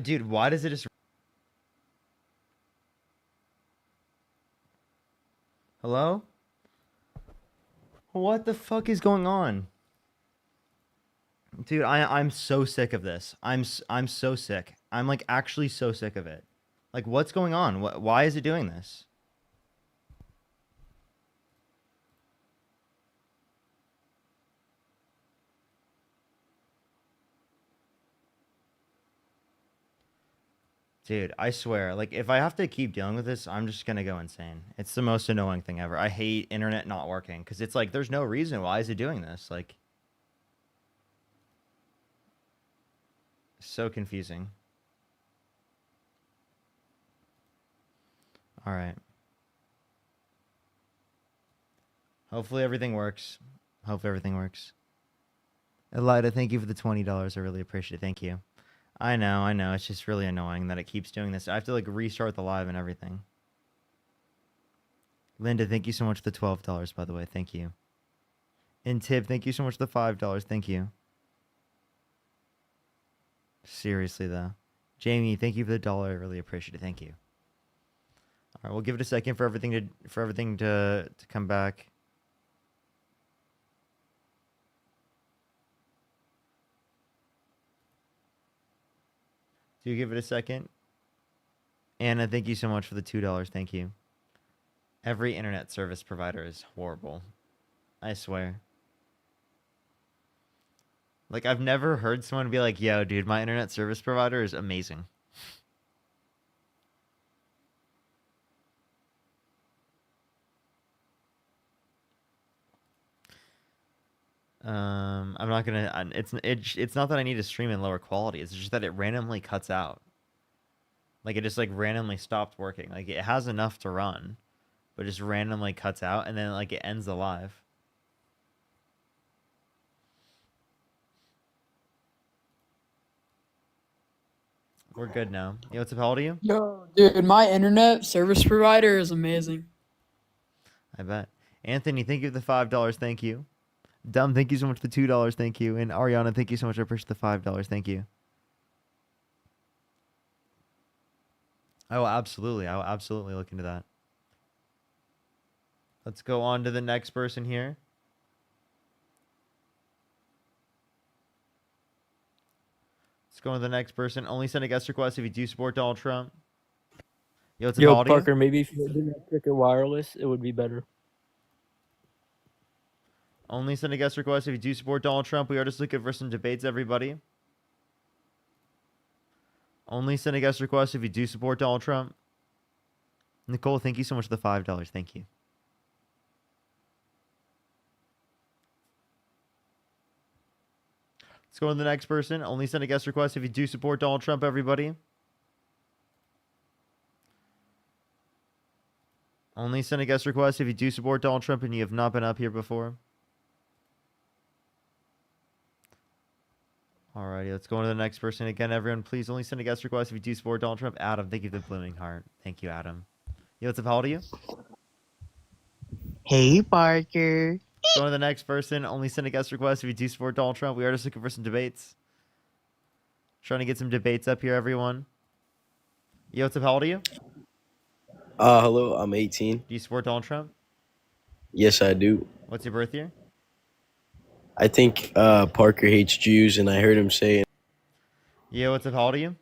Dude, why does it just... Hello? What the fuck is going on? Dude, I'm so sick of this. I'm so sick. I'm like actually so sick of it. Like what's going on? Why is it doing this? Dude, I swear, like if I have to keep dealing with this, I'm just gonna go insane. It's the most annoying thing ever. I hate internet not working because it's like there's no reason. Why is it doing this? Like, so confusing. All right. Hopefully everything works. Hopefully everything works. Elida, thank you for the $20. I really appreciate it. Thank you. I know, I know. It's just really annoying that it keeps doing this. I have to like restart the live and everything. Linda, thank you so much for the $12, by the way. Thank you. And Tib, thank you so much for the $5. Thank you. Seriously though. Jamie, thank you for the dollar. I really appreciate it. Thank you. All right, we'll give it a second for everything to come back. Do you give it a second? Anna, thank you so much for the $2. Thank you. Every internet service provider is horrible. I swear. Like, I've never heard someone be like, yo, dude, my internet service provider is amazing. I'm not gonna. It's not that I need to stream in lower quality. It's just that it randomly cuts out. Like it just like randomly stopped working. Like it has enough to run, but just randomly cuts out, and then like it ends the live. We're good now. Yo, what's up? How old are you? Yo, dude, my internet service provider is amazing. I bet. Anthony, thank you for the $5. Thank you. Dumb, thank you so much for the $2. Thank you. And Ariana, thank you so much. I appreciate the $5. Thank you. I will absolutely look into that. Let's go on to the next person here. Let's go on to the next person. Only send a guest request if you do support Donald Trump. Yo, what's up, Yo, how old are you? Parker, maybe if you did that Cricket Wireless, it would be better. Only send a guest request if you do support Donald Trump. We are just looking for some debates, everybody. Only send a guest request if you do support Donald Trump. Nicole, thank you so much for the $5. Thank you. Let's go to the next person. Only send a guest request if you do support Donald Trump, everybody. Only send a guest request if you do support Donald Trump and you have not been up here before. Alrighty, let's go on to the next person. Again, everyone, please only send a guest request if you do support Donald Trump. Adam, thank you for the blooming heart. Thank you, Adam. Yo, what's up? How old are you? Hey, Parker. Let's go on to the next person. Only send a guest request if you do support Donald Trump. We are just looking for some debates. Trying to get some debates up here, everyone. Yo, what's up? How old are you? Hello, I'm 18. Do you support Donald Trump? Yes, I do. What's your birth year? I think Parker hates Jews, and I heard him say, Yo, what's up? How old are you?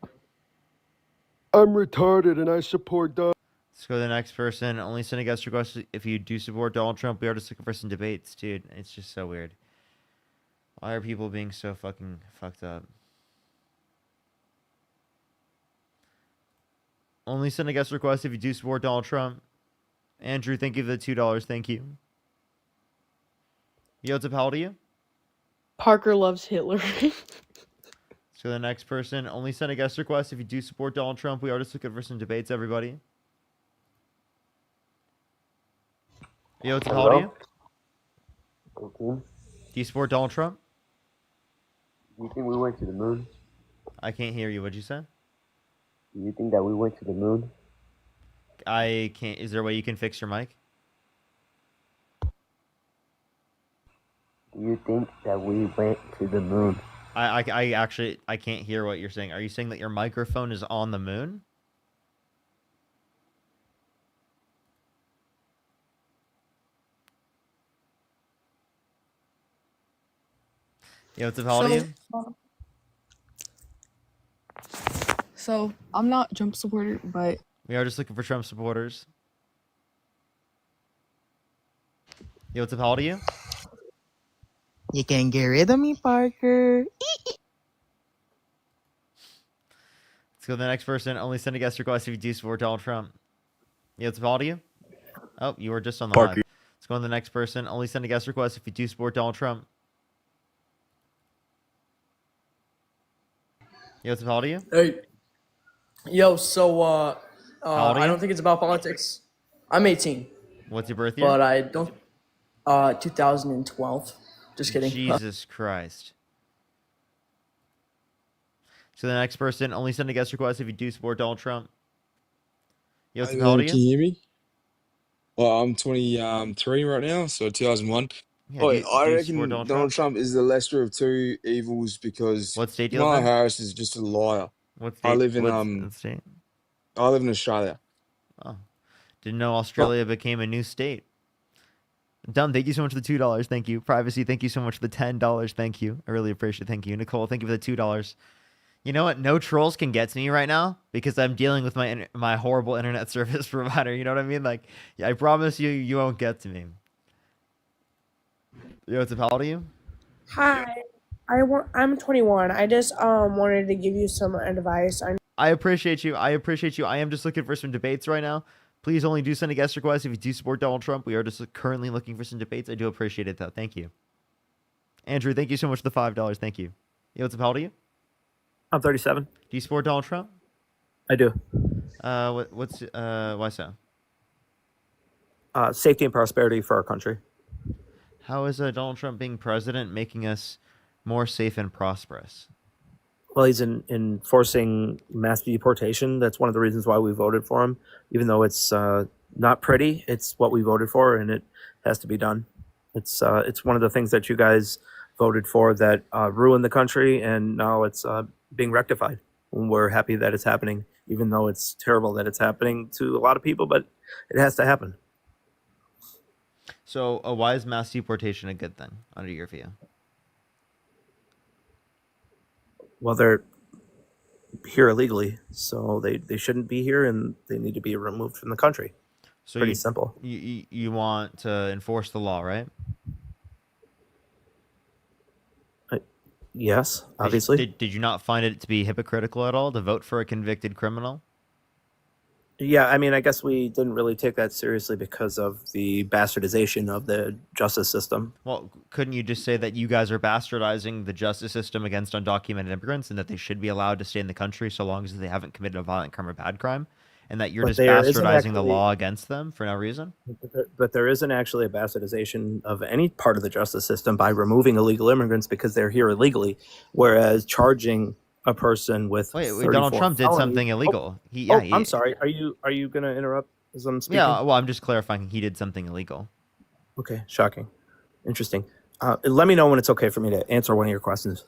I'm retarded and I support Donald. Let's go to the next person. Only send a guest request if you do support Donald Trump. We are just looking for some debates, dude. It's just so weird. Why are people being so fucking fucked up? Only send a guest request if you do support Donald Trump. Andrew, thank you for the $2. Thank you. Yo, what's up? How old are you? Parker loves Hitler. So the next person, only send a guest request if you do support Donald Trump. We are just looking for some debates, everybody. Yo, what's up? How old are you? 18. Do you support Donald Trump? Do you think we went to the moon? I can't hear you. What'd you say? Do you think that we went to the moon? I can't. Is there a way you can fix your mic? Do you think that we went to the moon? I actually I can't hear what you're saying. Are you saying that your microphone is on the moon? Yeah, what's up, how old are you? So I'm not Trump supporter, but We are just looking for Trump supporters. Yeah, what's up, how old are you? You can get rid of me, Parker. Let's go to the next person. Only send a guest request if you do support Donald Trump. Yeah, what's up, how old are you? Oh, you were just on the Parker. live. Let's go to the next person. Only send a guest request if you do support Donald Trump. Yeah, what's up, how old are you? Hey, yo, so How old are I you? don't think it's about politics. I'm 18, What's your birth year? but I don't. 2012. Just kidding. Jesus Christ. So the next person, only send a guest request if you do support Donald Trump. Yo, what's up, how old are Can you you? hear me? Well, I'm 23 right now, so 2001. Yeah, Boy, I do you support reckon Donald Donald Trump? Trump is the lesser of two evils because What state do you live Kamala in? Harris is just a liar. What I state? live in What state? I live in Australia. Oh, didn't know Australia became a new state. Dumb, thank you so much for the $2. Thank you. Privacy, thank you so much for the $10. Thank you. I really appreciate it. Thank you. Nicole, thank you for the $2. You know what? No trolls can get to me right now because I'm dealing with my horrible internet service provider. You know what I mean? Like, yeah, I promise you, you won't get to me. Yo, what's up? How old are you? Hi, I'm 21. I just wanted to give you some advice. I appreciate you. I appreciate you. I am just looking for some debates right now. Please only do send a guest request if you do support Donald Trump. We are just currently looking for some debates. I do appreciate it, though. Thank you. Andrew, thank you so much for the $5. Thank you. Yo, what's up? How old are you? I'm 37. Do you support Donald Trump? I do. Why so? Safety and prosperity for our country. How is Donald Trump being president making us more safe and prosperous? Well, he's enforcing mass deportation. That's one of the reasons why we voted for him. Even though it's not pretty, it's what we voted for, and it has to be done. It's one of the things that you guys voted for that ruined the country, and now it's being rectified. And we're happy that it's happening, even though it's terrible that it's happening to a lot of people, but it has to happen. So, why is mass deportation a good thing, under your view? Well, they're here illegally, so they shouldn't be here, and they need to be removed from the country. So Pretty simple. You want to enforce the law, right? Yes, obviously. Did you not find it to be hypocritical at all to vote for a convicted criminal? Yeah, I mean, I guess we didn't really take that seriously because of the bastardization of the justice system. Well, couldn't you just say that you guys are bastardizing the justice system against undocumented immigrants and that they should be allowed to stay in the country so long as they haven't committed a violent crime or bad crime? And that you're But just there isn't bastardizing the actually- law against them for no reason? But there isn't actually a bastardization of any part of the justice system by removing illegal immigrants because they're here illegally, whereas charging a person with Wait, Donald 34 Trump did felonies- something illegal. I'm sorry. Are you going to interrupt as I'm speaking? Yeah, well, I'm just clarifying he did something illegal. Okay, shocking. Interesting. Let me know when it's okay for me to answer one of your questions.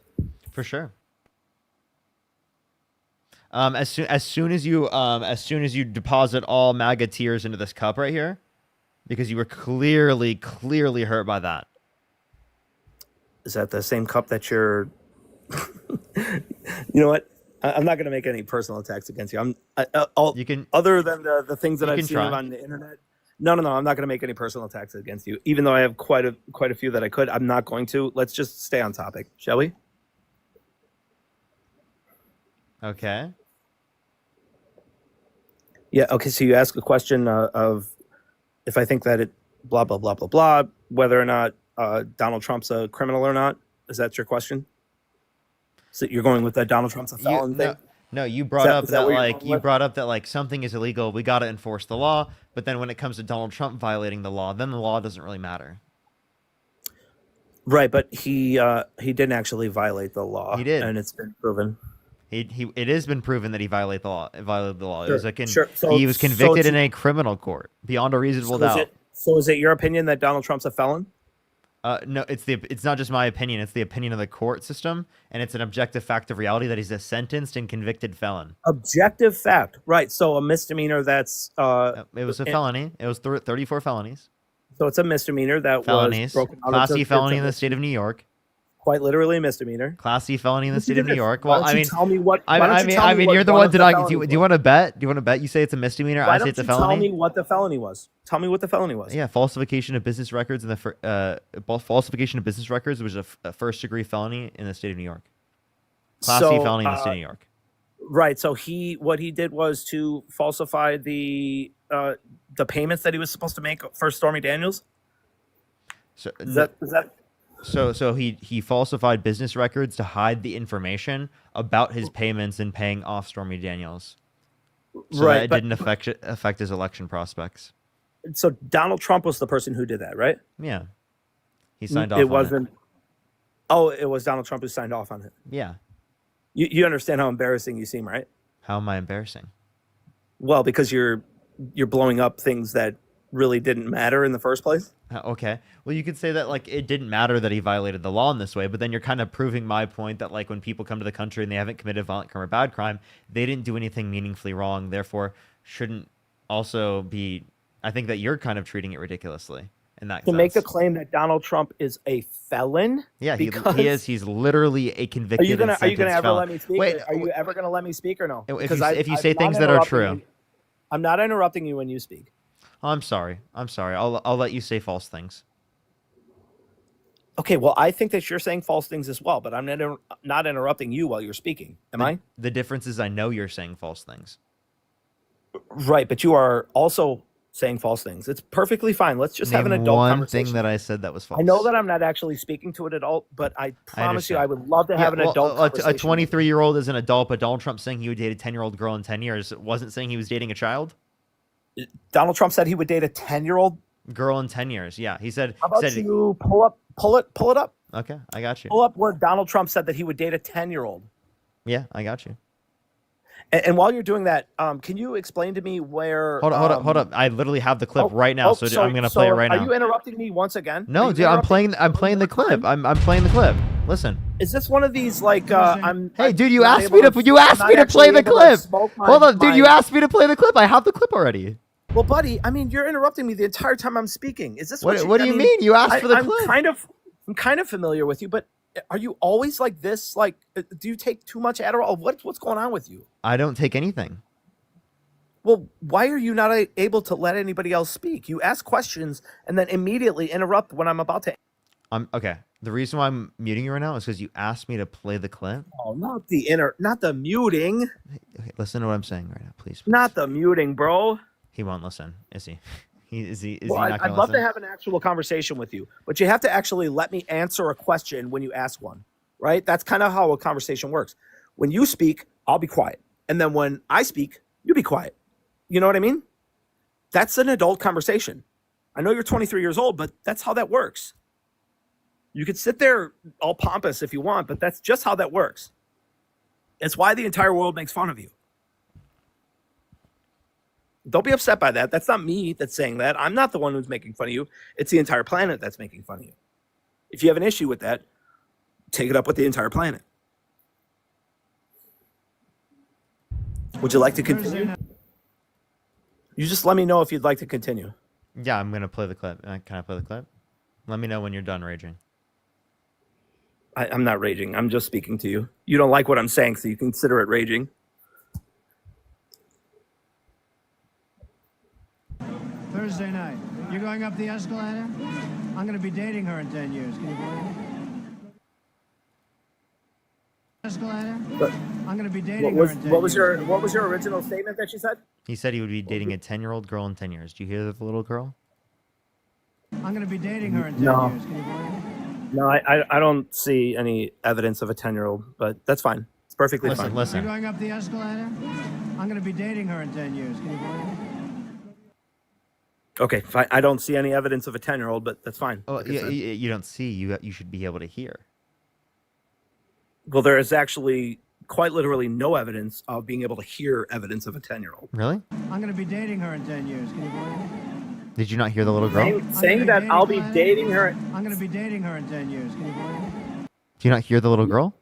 For sure. As soon as you deposit all MAGA tears into this cup right here, because you were clearly hurt by that. Is that the same cup that you're? You know what? I'm not going to make any personal attacks against you. You can, other than the things that you I've can seen try. on the internet. No. I'm not going to make any personal attacks against you, even though I have quite a few that I could. I'm not going to. Let's just stay on topic, shall we? Okay. Yeah. Okay. So you ask a question of if I think that it blah blah blah blah blah, whether or not Donald Trump's a criminal or not. Is that your question? So you're going with that Donald Trump's a felon thing? No, you brought up is that that what you're like going you with? brought up that like something is illegal. We got to enforce the law. But then when it comes to Donald Trump violating the law, then the law doesn't really matter. Right, but he didn't actually violate the law. He did. And it's been proven. It has been proven that he violated the law. It Sure, was sure. he was convicted in a criminal court beyond a reasonable doubt. So is it your opinion that Donald Trump's a felon? No, it's not just my opinion. It's the opinion of the court system, and it's an objective fact of reality that he's a sentenced and convicted felon. Objective fact, right? So a misdemeanor that's It was a felony. It was 34 felonies. so it's a misdemeanor that Felonies. was broken out Class into- C felony in the state of New York. Quite literally a misdemeanor. Class C felony in the What's the state of New difference? York. Why Well, don't I you mean, tell me what. I why don't you tell me what you're the one one of the denying. felonies Do you want to bet? Do you want to bet? You say it's a misdemeanor. Why I say don't it's a you felony. tell me what the felony was? Tell me what the felony was. Yeah, falsification of business records and falsification of business records was a first degree felony in the state of New York. Class C felony in the state of New York. Right. So what he did was to falsify the payments that he was supposed to make for Stormy Daniels. So Is that So he falsified business records to hide the information about his payments and paying off Stormy Daniels, so right? that it But didn't affect his election prospects. so Donald Trump was the person who did that, right? Yeah, he signed off. It on wasn't. Oh, it was Donald Trump who signed off on it. Yeah. You understand how embarrassing you seem, right? How am I embarrassing? Well, because you're blowing up things that really didn't matter in the first place. Okay. Well, you could say that like it didn't matter that he violated the law in this way, but then you're kind of proving my point that like when people come to the country and they haven't committed a violent crime or bad crime, they didn't do anything meaningfully wrong, therefore shouldn't also be. I think that you're kind of treating it ridiculously in that To make the sense. claim that Donald Trump is a felon. Yeah, because he is. He's literally a Are convicted. you gonna and Are you gonna sentenced ever felon. let me speak? Wait, Are you ever gonna let me speak or no? If Because you I'm say not things that are interrupting true. you. I'm not interrupting you when you speak. Oh, I'm sorry. I'll let you say false things. Okay, well, I think that you're saying false things as well, but I'm not interrupting you while you're speaking. Am I? The difference is I know you're saying false things. Right, but you are also saying false things. It's perfectly fine. Let's just have an Name adult one conversation. thing that I said that was false. I know that I'm not actually speaking to an adult, but I promise you, I understand. would love to have an adult conversation. A 23-year-old is an adult, but Donald Trump saying he would date a 10-year-old girl in 10 years wasn't saying he was dating a child. Donald Trump said he would date a 10-year-old Girl in 10 years. Yeah, he said. How about you pull it up? Okay, I got you. Pull up where Donald Trump said that he would date a 10-year-old. Yeah, I got you. And while you're doing that, can you explain to me where? Hold up. I literally have the clip right now, so I'm gonna play it right now. Are you interrupting me once again? No, dude, I'm playing the clip. I'm playing the clip. Listen. Is this one of these like I'm? Hey, dude, you not asked me able to play the actually able to clip. smoke Hold on, dude, you my- asked me to play the clip. I have the clip already. Well, buddy, I mean, you're interrupting me the entire time I'm speaking. Is this What you, do I you mean? You asked for the I'm clip. I'm kind of familiar with you, but are you always like this? Like, do you take too much Adderall? What's going on with you? I don't take anything. Well, why are you not able to let anybody else speak? You ask questions and then immediately interrupt when I'm about to. Okay. The reason why I'm muting you right now is because you asked me to play the clip. Oh, not the muting. Okay, listen to what I'm saying right now, please. Not the muting, bro. He won't listen, is he? Is he Well, not I'd gonna love listen? to have an actual conversation with you, but you have to actually let me answer a question when you ask one, right? That's kind of how a conversation works. When you speak, I'll be quiet. And then when I speak, you be quiet. You know what I mean? That's an adult conversation. I know you're 23 years old, but that's how that works. You could sit there all pompous if you want, but that's just how that works. It's why the entire world makes fun of you. Don't be upset by that. That's not me that's saying that. I'm not the one who's making fun of you. It's the entire planet that's making fun of you. If you have an issue with that, take it up with the entire planet. Would you like to continue? You just let me know if you'd like to continue. Yeah, I'm gonna play the clip. Can I play the clip? Let me know when you're done raging. I'm not raging. I'm just speaking to you. You don't like what I'm saying, so you consider it raging. Thursday night. You're going up the escalator? I'm going to be dating her in 10 years. Can you believe it? Escalator? I'm going to be dating her in 10 years. What was your original statement that you said? He said he would be dating a 10-year-old girl in 10 years. Do you hear the little girl? I'm going to be dating her in 10 No. years. Can you believe it? No, I don't see any evidence of a 10-year-old, but that's fine. It's perfectly fine. You're Listen. going up the escalator? I'm going to be dating her in 10 years. Can you believe it? Okay, fine. I don't see any evidence of a 10-year-old, but that's fine. Oh, Like I yeah, said. you don't see. You should be able to hear. Well, there is actually quite literally no evidence of being able to hear evidence of a 10-year-old. Really? I'm going to be dating her in 10 years. Can you believe it? Did you not hear the little girl? Saying that I'll be dating her. I'm going to be dating her in 10 years. Can you believe it? Do you not hear the little girl?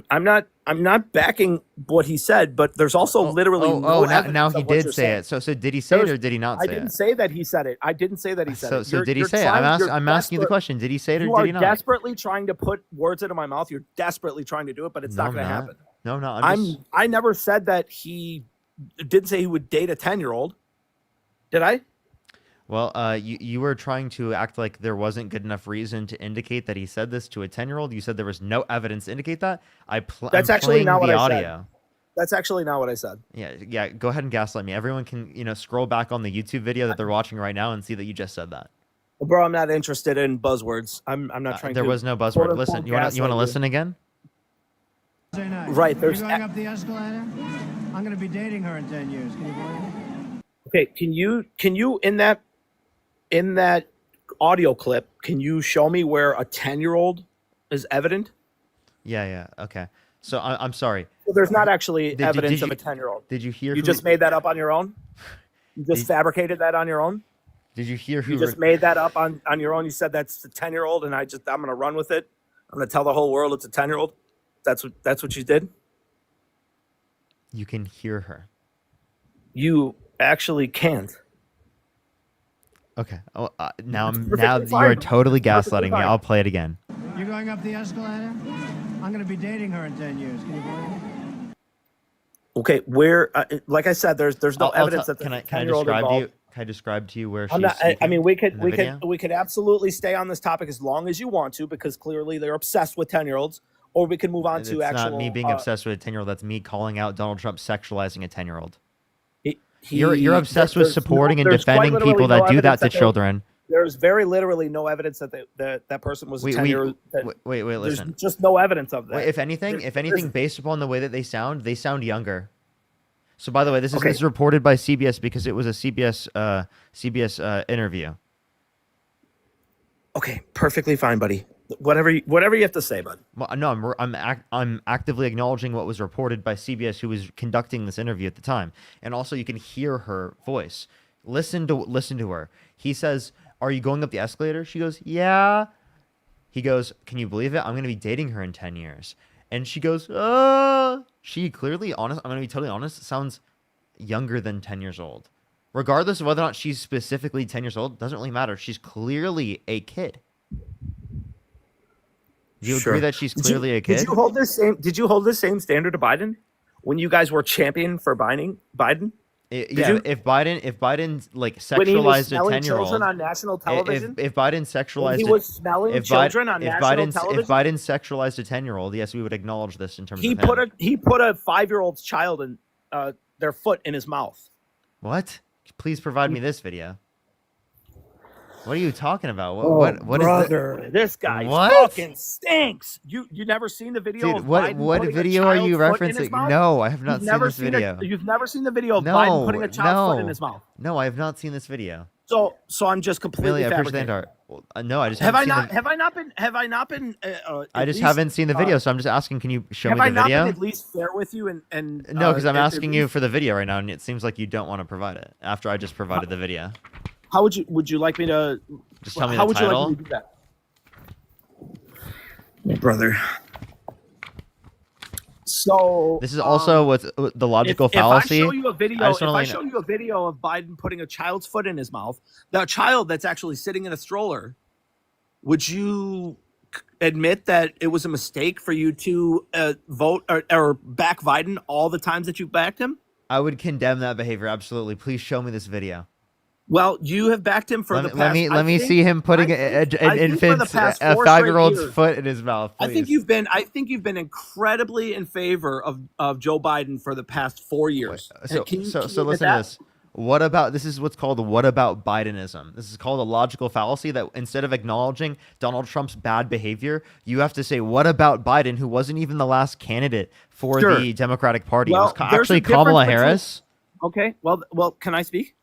I'm not backing what he said, but there's also literally no evidence now of he what did you're say saying. it. So did he say it or did he not say I didn't it? say that he said it. I didn't say that he said it. So did he say it? I'm asking you the question. Did he say it or did he not? You are desperately trying to put words into my mouth. You're desperately trying to do it, but it's not going to happen. No, no. I never said that he didn't say he would date a 10-year-old. Did I? Well, you were trying to act like there wasn't good enough reason to indicate that he said this to a 10-year-old. You said there was no evidence to indicate that. That's actually not what I said. Audio. That's actually not what I said. Yeah. Go ahead and gaslight me. Everyone can, scroll back on the YouTube video that they're watching right now and see that you just said that. Well, bro, I'm not interested in buzzwords. I'm not trying. There was no buzzword. Listen, you want to listen again? Right. You're going up the escalator. I'm going to be dating her in 10 years. Can you believe it? Okay. Can you in that audio clip, can you show me where a 10-year-old is evident? Yeah. Okay. So I'm sorry. Well, there's not actually evidence of a 10-year-old. Did you hear? You just made that up on your own? You just fabricated that on your own? Did you hear who? You just made that up on your own. You said that's a 10-year-old, and I'm gonna run with it. I'm gonna tell the whole world it's a 10-year-old. That's what you did. You can hear her. You actually can't. Okay. Oh, now you are totally gaslighting me. I'll play it again. You're going up the escalator. I'm going to be dating her in 10 years. Can you believe it? Okay, where like I said, there's no evidence that can I 10-year-old describe to you? involved. Can I describe to you where she's? I mean, we in the video? could absolutely stay on this topic as long as you want to, because clearly they're obsessed with 10-year-olds. Or we can move on to actual. It's not me being obsessed with a 10-year-old. That's me calling out Donald Trump sexualizing a 10-year-old. You're obsessed with supporting and defending people that do that to children. There's very literally no evidence that that person was a 10-year-old. Wait, listen. There's just no evidence of that. Wait, if anything, based upon the way that they sound younger. So, by the way, this is reported by CBS because it was a CBS interview. Okay, perfectly fine, buddy. Whatever you have to say, bud. Well, no, I'm actively acknowledging what was reported by CBS, who was conducting this interview at the time, and also you can hear her voice. Listen to her. He says, "Are you going up the escalator?" She goes, "Yeah." He goes, "Can you believe it? I'm going to be dating her in 10 years." And she goes, She clearly, I'm going to be totally honest, sounds younger than 10 years old. Regardless of whether or not she's specifically 10 years old, doesn't really matter. She's clearly a kid. Do you agree that she's clearly a kid? Did you hold this same standard to Biden when you guys were champion for Biden? If Biden like when he was sexualized a 10-year-old children on national television, if Biden sexualized when he was smelling children on national television, if Biden sexualized a 10-year-old, yes, we would acknowledge this in terms of he put a 5-year-old's child in their foot in his mouth. What? Please provide me this video. What are you talking about? What brother, is this guy what? fucking stinks. You never seen the video? Dude, of what Biden video are you referencing? No, I have not seen this video. You've never seen the video of Biden putting a child's foot in his mouth. No, I have not seen this video. So I'm just completely fabricating. No, I just have I not been. I just haven't seen the video, so I'm just asking. Can you show me the video? Have I not been at least fair with you and no, because I'm asking you for the video right now, and it seems like you don't want to provide it after I just provided the video. How would you like me to just tell me how the would title? You like me to do that? Brother. So this is also what's the logical fallacy. If I show you a video of Biden putting a child's foot in his mouth, the child that's actually sitting in a stroller, would you admit that it was a mistake for you to vote or back Biden all the times that you backed him? I would condemn that behavior. Absolutely. Please show me this video. Well, you have backed him for the past. Let me see him putting an infant's, a 5-year-old's foot in his mouth. Please. I think you've been incredibly in favor of Joe Biden for the past 4 years. So listen to this. This is what's called what about Bidenism. This is called a logical fallacy that instead of acknowledging Donald Trump's bad behavior, you have to say, what about Biden, who wasn't even the last candidate for the Democratic Party? Well, it was actually Kamala Harris. Okay. Well, can I speak?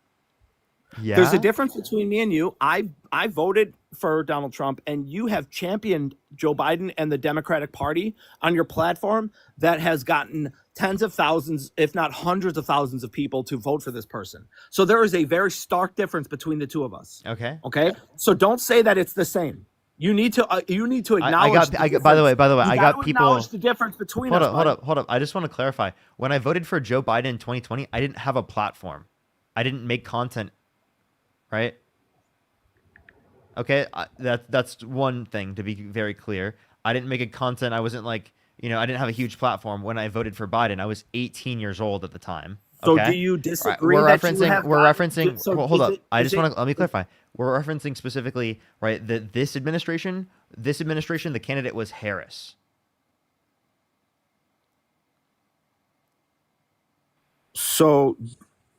Yeah. There's a difference between me and you. I voted for Donald Trump and you have championed Joe Biden and the Democratic Party on your platform that has gotten tens of thousands, if not hundreds of thousands of people to vote for this person. So there is a very stark difference between the two of us. Okay. Okay. So don't say that it's the same. You need to acknowledge. I got. By the way, I got people. Acknowledge the difference between us. Hold up. I just want to clarify. When I voted for Joe Biden in 2020, I didn't have a platform. I didn't make content. Right. Okay. That's one thing to be very clear. I didn't make a content. I wasn't like, I didn't have a huge platform when I voted for Biden. I was 18 years old at the time. So okay? do you disagree? We're that referencing. You have we're gotten, referencing. so hold up. Let me it, clarify. We're referencing specifically, right? That this administration, the candidate was Harris. So,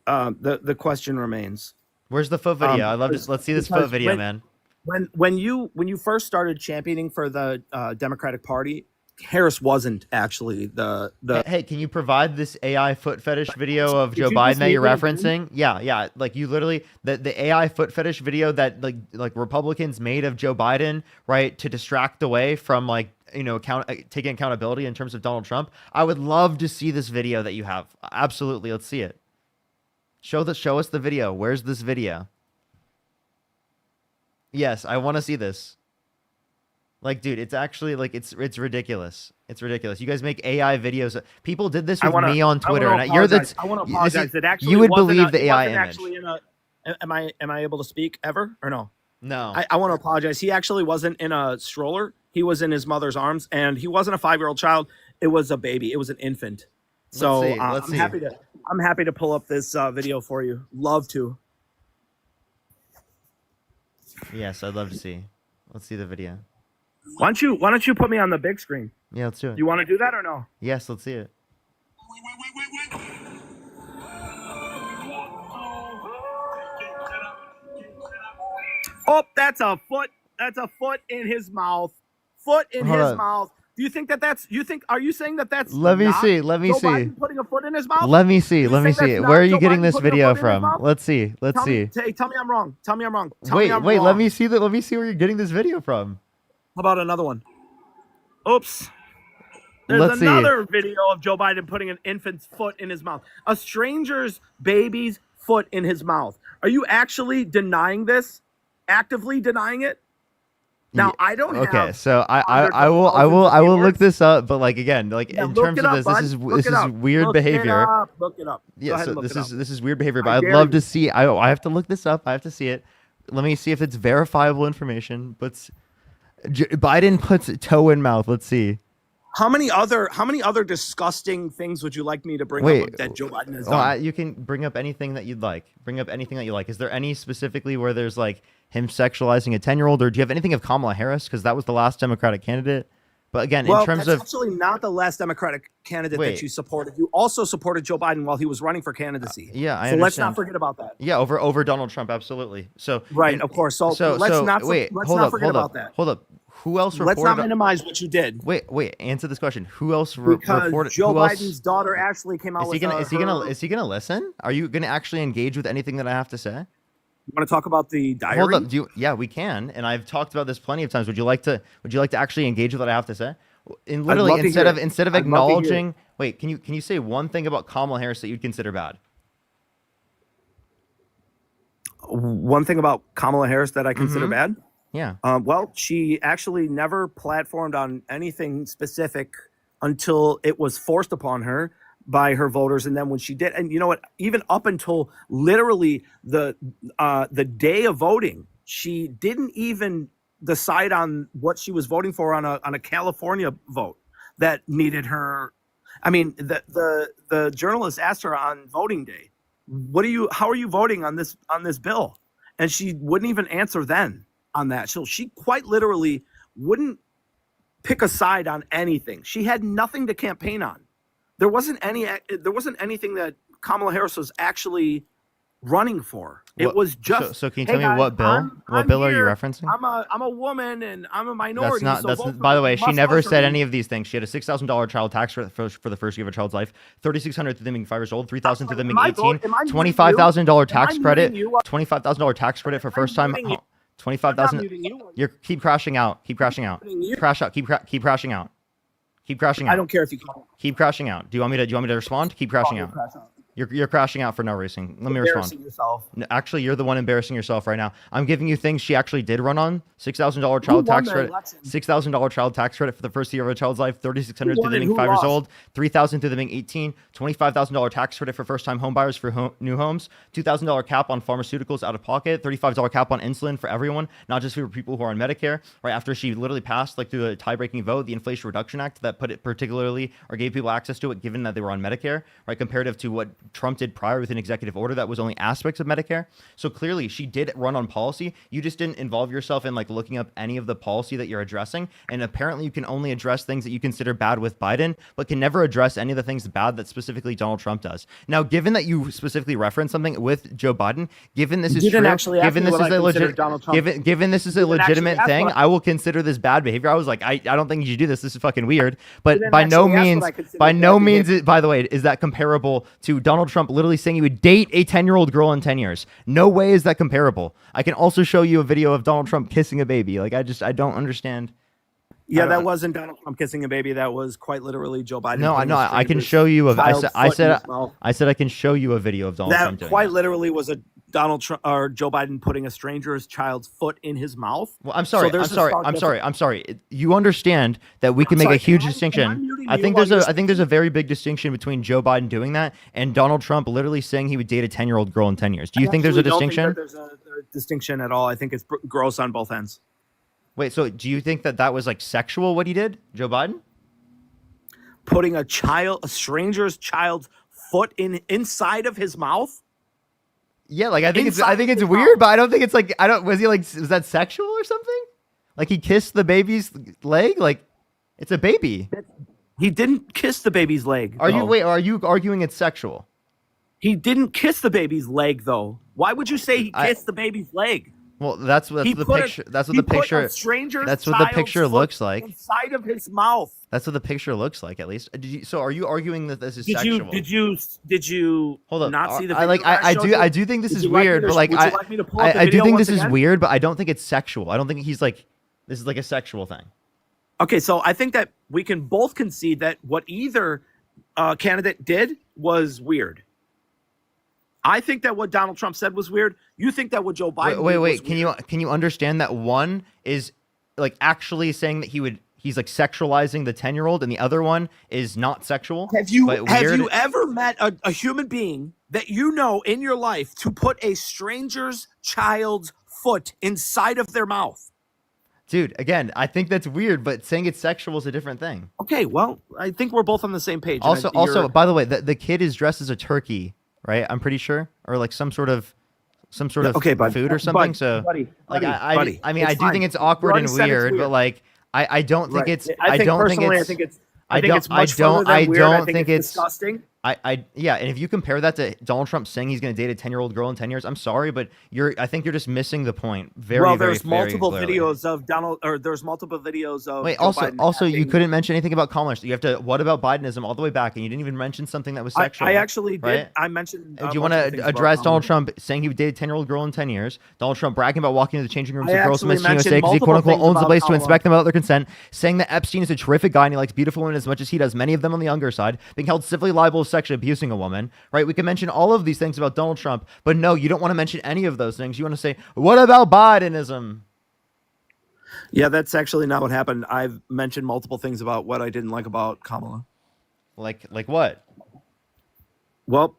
the question remains. Where's the foot video? I love this. Let's see this foot video, man. When you first started championing for the Democratic Party, Harris wasn't actually the. Hey, can you provide this AI foot fetish video of Joe you Biden just that you're leave it referencing? Yeah. Like you literally the AI foot fetish video that like Republicans made of Joe Biden, right, to distract away from taking accountability in terms of Donald Trump. I would love to see this video that you have. Absolutely, let's see it. Show us the video. Where's this video? Yes, I want to see this. Like, dude, it's actually like it's ridiculous. It's ridiculous. You guys make AI videos. People did this with me on Twitter, and you're the. I want to apologize. It actually you would wasn't believe the AI image. Actually am I able to speak ever or no? No. I want to apologize. He actually wasn't in a stroller. He was in his mother's arms, and he wasn't a 5-year-old child. It was a baby. It was an infant. So Let's see. I'm happy to pull up this video for you. Love to. Yes, I'd love to see. Let's see the video. Why don't you put me on the big screen? Yeah, let's do it. You want to do that or no? Yes, let's see it. Oh, that's a foot. That's a foot in his mouth. Foot in Hold his up. mouth. Do you think that's? Are you saying that that's? Let me not see. Let me Joe see. Biden putting a foot in his mouth. Let me see. You Let me think see. that's Where not are you Joe getting Biden this putting a video foot in his from? mouth? Let's see. Let's see. Tell me I'm wrong. Tell me I'm wrong. Wait. Let me see that. Let me see where you're getting this video from. How about another one? Oops. There's Let's see. another video of Joe Biden putting an infant's foot in his mouth. A stranger's baby's foot in his mouth. Are you actually denying this? Actively denying it? Now I don't have. Okay, so I will look this up, but like again, like in terms of this, this is weird behavior. Look it up. Yeah, so this is weird behavior, but I'd love to see. I have to look this up. I have to see it. Let me see if it's verifiable information. But Biden puts toe in mouth. Let's see. How many other disgusting things would you like me to bring up that Joe Biden has done? You can bring up anything that you'd like. Bring up anything that you like. Is there any specifically where there's like him sexualizing a 10-year-old, or do you have anything of Kamala Harris? Because that was the last Democratic candidate. But again, in terms that's of actually not the last Democratic candidate that you supported. You also supported Joe Biden while he was running for candidacy. Yeah, I understand. Let's understand. not forget about that. Yeah, over Donald Trump, absolutely. So right, of course. So let's not forget about that. Hold up. Who else reported? Let's not minimize what you did. Wait. Answer this question. Who else because reported? Joe Biden's daughter Ashley came out with. Is he gonna listen? Are you gonna actually engage with anything that I have to say? You want to talk about the diary? Hold up. Yeah, we can. And I've talked about this plenty of times. Would you like to actually engage with what I have to say? And literally, instead of acknowledging, wait, can you say one thing about Kamala Harris that you'd consider bad? One thing about Kamala Harris that I consider bad? Yeah. Well, she actually never platformed on anything specific until it was forced upon her by her voters, and then when she did, and you know what? Even up until literally the day of voting, she didn't even decide on what she was voting for on a California vote that needed her. I mean, the journalist asked her on voting day, how are you voting on this bill? And she wouldn't even answer then on that. So she quite literally wouldn't pick a side on anything. She had nothing to campaign on. There wasn't anything that Kamala Harris was actually running for. It was just. So can you tell me what bill? What bill are you referencing? I'm a woman and I'm a minority. By the way, she never said any of these things. She had a $6,000 child tax for the first year of a child's life, $3,600 through them being 5 years old, $3,000 through them being 18, $25,000 tax credit, $25,000 tax credit for first time. 25,000. I'm not muting you. You're keep crashing out. Keep crashing out. Muting you. Crash out. Keep crashing out. Keep crashing out. I don't care if you call. Keep crashing out. Do you want me to respond? Keep crashing Call out. crash out. You're crashing out for no reason. Let me respond. Embarrassing yourself. No, actually, you're the one embarrassing yourself right now. I'm giving you things she actually did run on. $6,000 child tax credit. $6,000 child tax credit for the first year of a child's life. $3,600 through them being 5 years old. $3,000 through them being 18. $25,000 tax credit for first-time home buyers for new homes. $2,000 cap on pharmaceuticals out of pocket. $35 cap on insulin for everyone, not just for people who are on Medicare. Right after she literally passed, like through a tie-breaking vote, the Inflation Reduction Act that put it particularly or gave people access to it, given that they were on Medicare. Right, comparative to what Trump did prior with an executive order that was only aspects of Medicare. So clearly she did run on policy. You just didn't involve yourself in like looking up any of the policy that you're addressing. And apparently you can only address things that you consider bad with Biden, but can never address any of the things bad that specifically Donald Trump does. Now, given that you specifically referenced something with Joe Biden, given this is You didn't true, actually ask given me this what is I a consider legit, Donald Trump. given this is a You didn't actually legitimate ask thing, what- I will consider this bad behavior. I was like, I don't think you should do this. This is fucking weird. But didn't by no actually ask what means, I consider by bad no means, behavior. by the way, is that comparable to Donald Trump literally saying he would date a 10-year-old girl in 10 years. No way is that comparable. I can also show you a video of Donald Trump kissing a baby. Like, I don't understand. Yeah, I don't- that wasn't Donald Trump kissing a baby. That was quite literally Joe Biden. No, I putting know. a I can stranger's show you. child's foot in his mouth. I said I can show you a video of Donald Trump That doing quite that. literally was a Donald Trump or Joe Biden putting a stranger's child's foot in his mouth. Well, I'm sorry. there's I'm a sorry. stark I'm difference. sorry. I'm sorry. You understand that we can make sorry, a huge am I distinction. muting I you think while there's a. you're I think there's a very big distinction between Joe Biden doing that and Donald Trump literally saying he would date a 10-year-old girl in 10 years. Do you think there's a Actually don't think distinction? that there's a distinction at all. I think it's gross on both ends. Wait. So do you think that that was like sexual what he did, Joe Biden? Putting a stranger's child's foot inside of his mouth. Yeah. Like I think Inside it's his weird, mouth. but I don't think it's like Was he like? Was that sexual or something? Like he kissed the baby's leg? Like it's a baby. He didn't kiss the baby's leg. Are you though. wait? Are you arguing it's sexual? He didn't kiss the baby's leg though. Why would you say he kissed the baby's leg? Well, that's the picture. That's what the picture. That's what the picture looks like. Inside of his mouth. That's what the picture looks like, at least. So, are you arguing that this is Did sexual? Did you Hold up. not see the I video? that I showed do. you? I do think this Would is you like me weird, to- but like would you like me to pull up the I do video think once this is again? weird, but I don't think it's sexual. I don't think he's like this is like a sexual thing. Okay, so I think that we can both concede that what either candidate did was weird. I think that what Donald Trump said was weird. You think that what Joe Biden did was Wait. weird. Can you understand that one is like actually saying that he's like sexualizing the 10-year-old, and the other one is not sexual? Have you but weird? ever met a human being that you know in your life to put a stranger's child's foot inside of their mouth? Dude, again, I think that's weird, but saying it's sexual is a different thing. Okay, well, I think we're both on the same page. Also, by the way, the kid is dressed as a turkey, right? I'm pretty sure, or like some sort of okay, bud, food or something. Bud, so, buddy, like, buddy, I mean, it's I do fine. think it's You awkward already and said it's weird, but weird. like, I don't think Right. it's. I think don't personally, think I it's. think it's. I I think don't. it's I much further don't. than I weird. I don't think think it's it's. disgusting. Yeah, and if you compare that to Donald Trump saying he's going to date a 10-year-old girl in 10 years, I'm sorry, but I think you're just missing the point. Well, Very, there's very multiple clearly. videos of Donald, or there's multiple videos of. Wait, Joe also, Biden you acting. couldn't mention anything about commerce. You have to. What about Bidenism all the way back, and you didn't even mention something that was sexual. I actually did. right? I mentioned. Do you want to address Donald Trump saying he would date a 10-year-old girl in 10 years? Donald Trump bragging about walking into the changing rooms I of girls from actually Miss USA because he mentioned quote unquote multiple owns the things place to about inspect them without their consent. Saying that Epstein is a terrific guy and he likes beautiful women as much as he does, many of them on the younger side. Being held civilly liable of sexually abusing a woman. Right? We can mention all of these things about Donald Trump, but no, you don't want to mention any of those things. You want to say, what about Bidenism? Yeah, that's actually not what happened. I've mentioned multiple things about what I didn't like about Kamala. Like what? Well,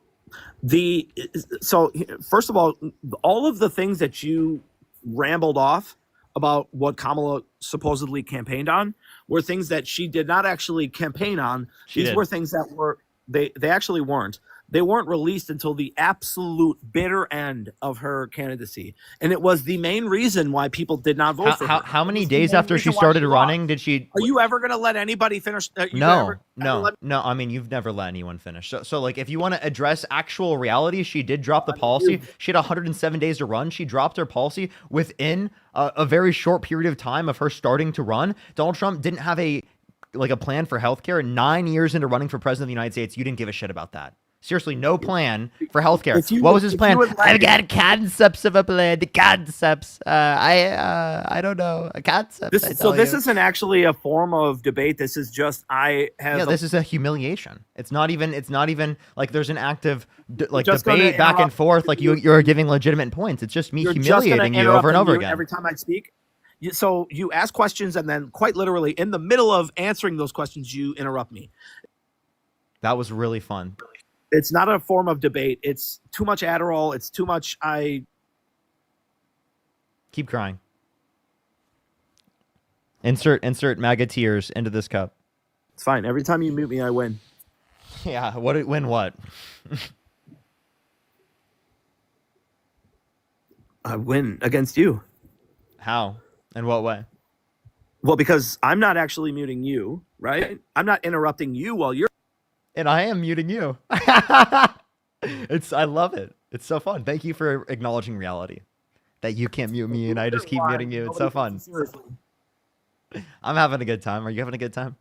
first of all of the things that you rambled off about what Kamala supposedly campaigned on were things that she did not actually campaign on. She These did. were things that were they actually weren't. They weren't released until the absolute bitter end of her candidacy, and it was the main reason why people did not vote for her. How many It was the days main after she reason why started lost. running did she? Are you ever going to let anybody finish? No. I mean, you've never let anyone finish. So like, if you want to address actual reality, she did drop the policy. She had 107 days to run. She dropped her policy within a very short period of time of her starting to run. Donald Trump didn't have a plan for healthcare. 9 years into running for president of the United States, you didn't give a shit about that. Seriously, no plan for healthcare. If you What would- was his if you plan? would let I've me- got concepts of a plan. The concepts. I don't know. A concept. I tell This you. isn't actually a form of debate. This is just I have. Yeah, this is a humiliation. It's not even like there's an active like just gonna debate back and interrupt forth. Like you're giving legitimate points. It's just me You're just gonna humiliating you interrupt over and over mute again. every time I speak. So you ask questions, and then quite literally in the middle of answering those questions, you interrupt me. That was really fun. It's not a form of debate. It's too much Adderall. It's too much. Keep crying. Insert MAGA tears into this cup. It's fine. Every time you mute me, I win. Yeah. Win what? I win against you. How? In what way? Well, because I'm not actually muting you, right? I'm not interrupting you while you're. And I am muting you. I love it. It's so fun. Thank you for acknowledging reality. That you can't mute me and I just keep muting you. It's so fun. Seriously. I'm having a good time. Are you having a good time?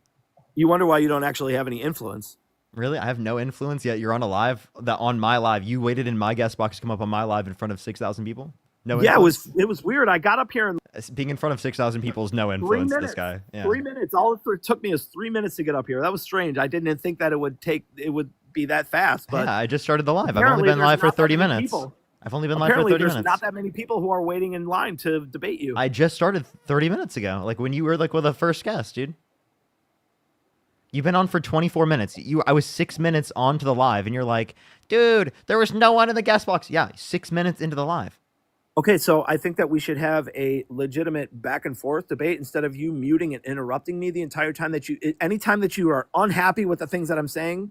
You wonder why you don't actually have any influence. Really? I have no influence yet. You're on a live on my live. You waited in my guest box to come up on my live in front of 6,000 people. No. Yeah, influence? it was weird. I got up here and Being in front of 6,000 people is no influence. This guy. Yeah. 3 minutes. All it took me is 3 minutes to get up here. That was strange. I didn't think that it would be that fast. But yeah, I just started the live. I've only apparently been live for there's not that 30 many minutes. people. I've only been live for Apparently 30 there's minutes. not that many people who are waiting in line to debate you. I just started 30 minutes ago. Like when you were like with the first guest, dude. You've been on for 24 minutes. I was 6 minutes onto the live, and you're like, dude, there was no one in the guest box. Yeah, 6 minutes into the live. Okay, so I think that we should have a legitimate back and forth debate instead of you muting and interrupting me the entire time anytime that you are unhappy with the things that I'm saying.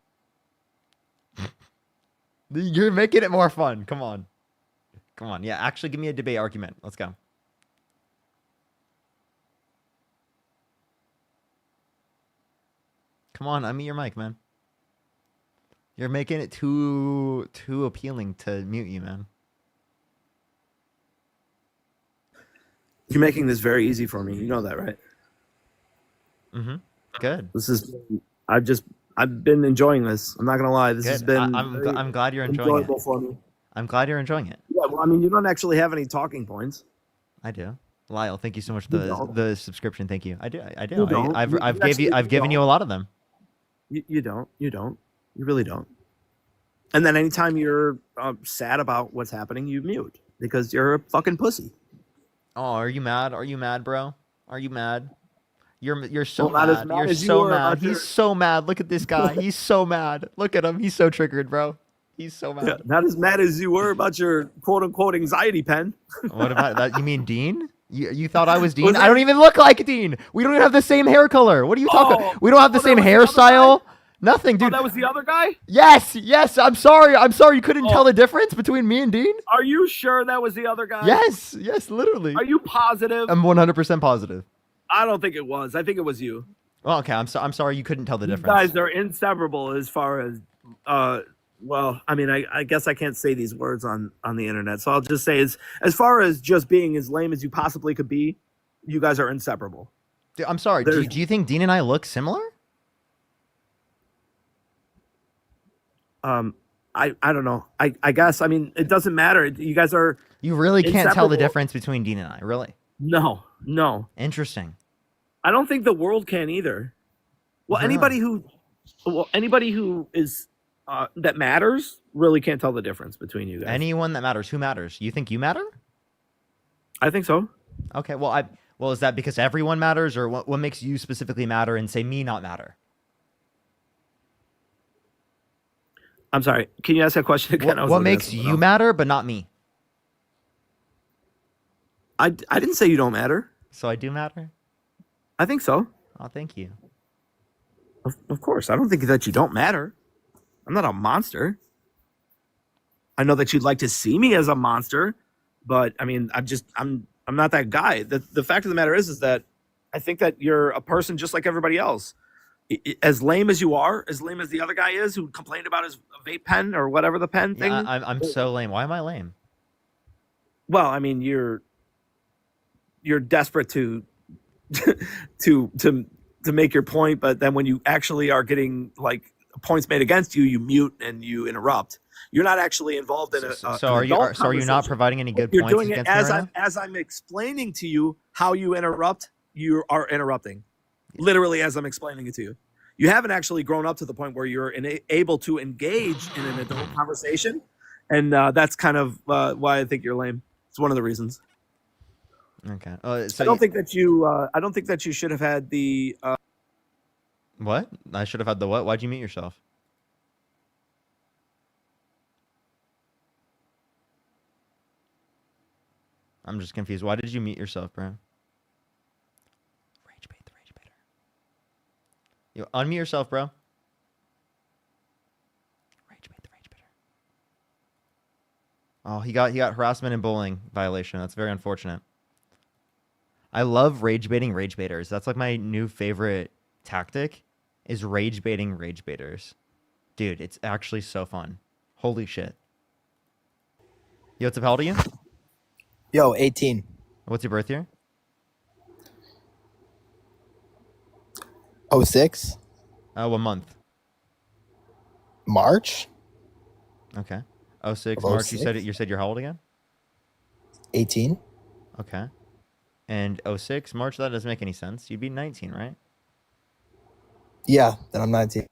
You're making it more fun. Come on. Come on. Yeah, actually give me a debate argument. Let's go. Come on, unmute your mic, man. You're making it too appealing to mute you, man. You're making this very easy for me. You know that, right? Mm-hmm. Good. I've been enjoying this. I'm not gonna lie. This Good. has been I'm glad you're enjoying it. enjoyable for me. I'm glad you're enjoying it. Yeah, well, I mean, you don't actually have any talking points. I do. Lyle, thank you so much for You don't. the subscription. Thank you. I do. You don't. I've given you a lot of them. You don't. You really don't. And then anytime you're sad about what's happening, you mute because you're a fucking pussy. Oh, are you mad? Are you mad, bro? Are you mad? You're so Well, not as mad. mad You're as you so were mad. about He's your- so mad. Look at this guy. He's so mad. Look at him. He's so triggered, bro. He's so mad. Yeah, not as mad as you were about your quote unquote anxiety pen. What about that? You mean Dean? You thought I was Dean? Was I don't even look like Dean. We don't even have the same hair color. What are you talking? Oh, We don't have the that same was the other hairstyle. Nothing, Oh, dude. that was the other guy? Yes. I'm sorry. You couldn't Oh. tell the difference between me and Dean? Are you sure that was the other guy? Yes, literally. Are you positive? I'm 100% positive. I don't think it was. I think it was you. Well, okay. I'm sorry you couldn't tell the You difference. guys are inseparable as far as well, I mean, I guess I can't say these words on the internet, so I'll just say as far as just being as lame as you possibly could be, you guys are inseparable. Dude, I'm sorry. Do you think Dean and I look similar? I don't know. I guess, I mean, it doesn't matter. You guys are You really can't tell the inseparable. difference between Dean and I, really? no. Interesting. I don't think the world can either. Well, Really? anybody who is that matters really can't tell the difference between you guys. Anyone that matters. Who matters? You think you matter? I think so. Okay. Well, is that because everyone matters, or what makes you specifically matter and say me not matter? I'm sorry. Can you ask that question again? I was What looking at makes something you else. matter but not me? I didn't say you don't matter. So I do matter? I think so. Oh, thank you. Of course. I don't think that you don't matter. I'm not a monster. I know that you'd like to see me as a monster, but I mean, I'm not that guy. The fact of the matter is that I think that you're a person just like everybody else. As lame as you are, as lame as the other guy is who complained about his vape pen or whatever the pen thing. Yeah, I'm so lame. Why am I lame? Well, I mean, you're desperate to to make your point, but then when you actually are getting like points made against you, you mute and you interrupt. You're not actually involved in So an are you adult so are you not conversation. providing any good You're points doing it against me right now? as I'm explaining to you how you interrupt. You are interrupting, literally as I'm explaining it to you. You haven't actually grown up to the point where you're able to engage in an adult conversation, and that's kind of why I think you're lame. It's one of the reasons. Okay. I don't think that you. I don't think that you should have had the. What? I should have had the what? Why'd you mute yourself? I'm just confused. Why did you mute yourself, bro? Rage bait, the rage baiter. You unmute yourself, bro. Rage bait, the rage baiter. Oh, he got harassment and bullying violation. That's very unfortunate. I love rage baiting rage baiters. That's like my new favorite tactic is rage baiting rage baiters. Dude, it's actually so fun. Holy shit. Yo, what's up? How old are you? Yo, 18. What's your birth year? 06. What month? March. Okay. 06 Of March. You 06? said you're how old again? 18. Okay. And 06 March, that doesn't make any sense. You'd be 19, right? Yeah, then I'm 19.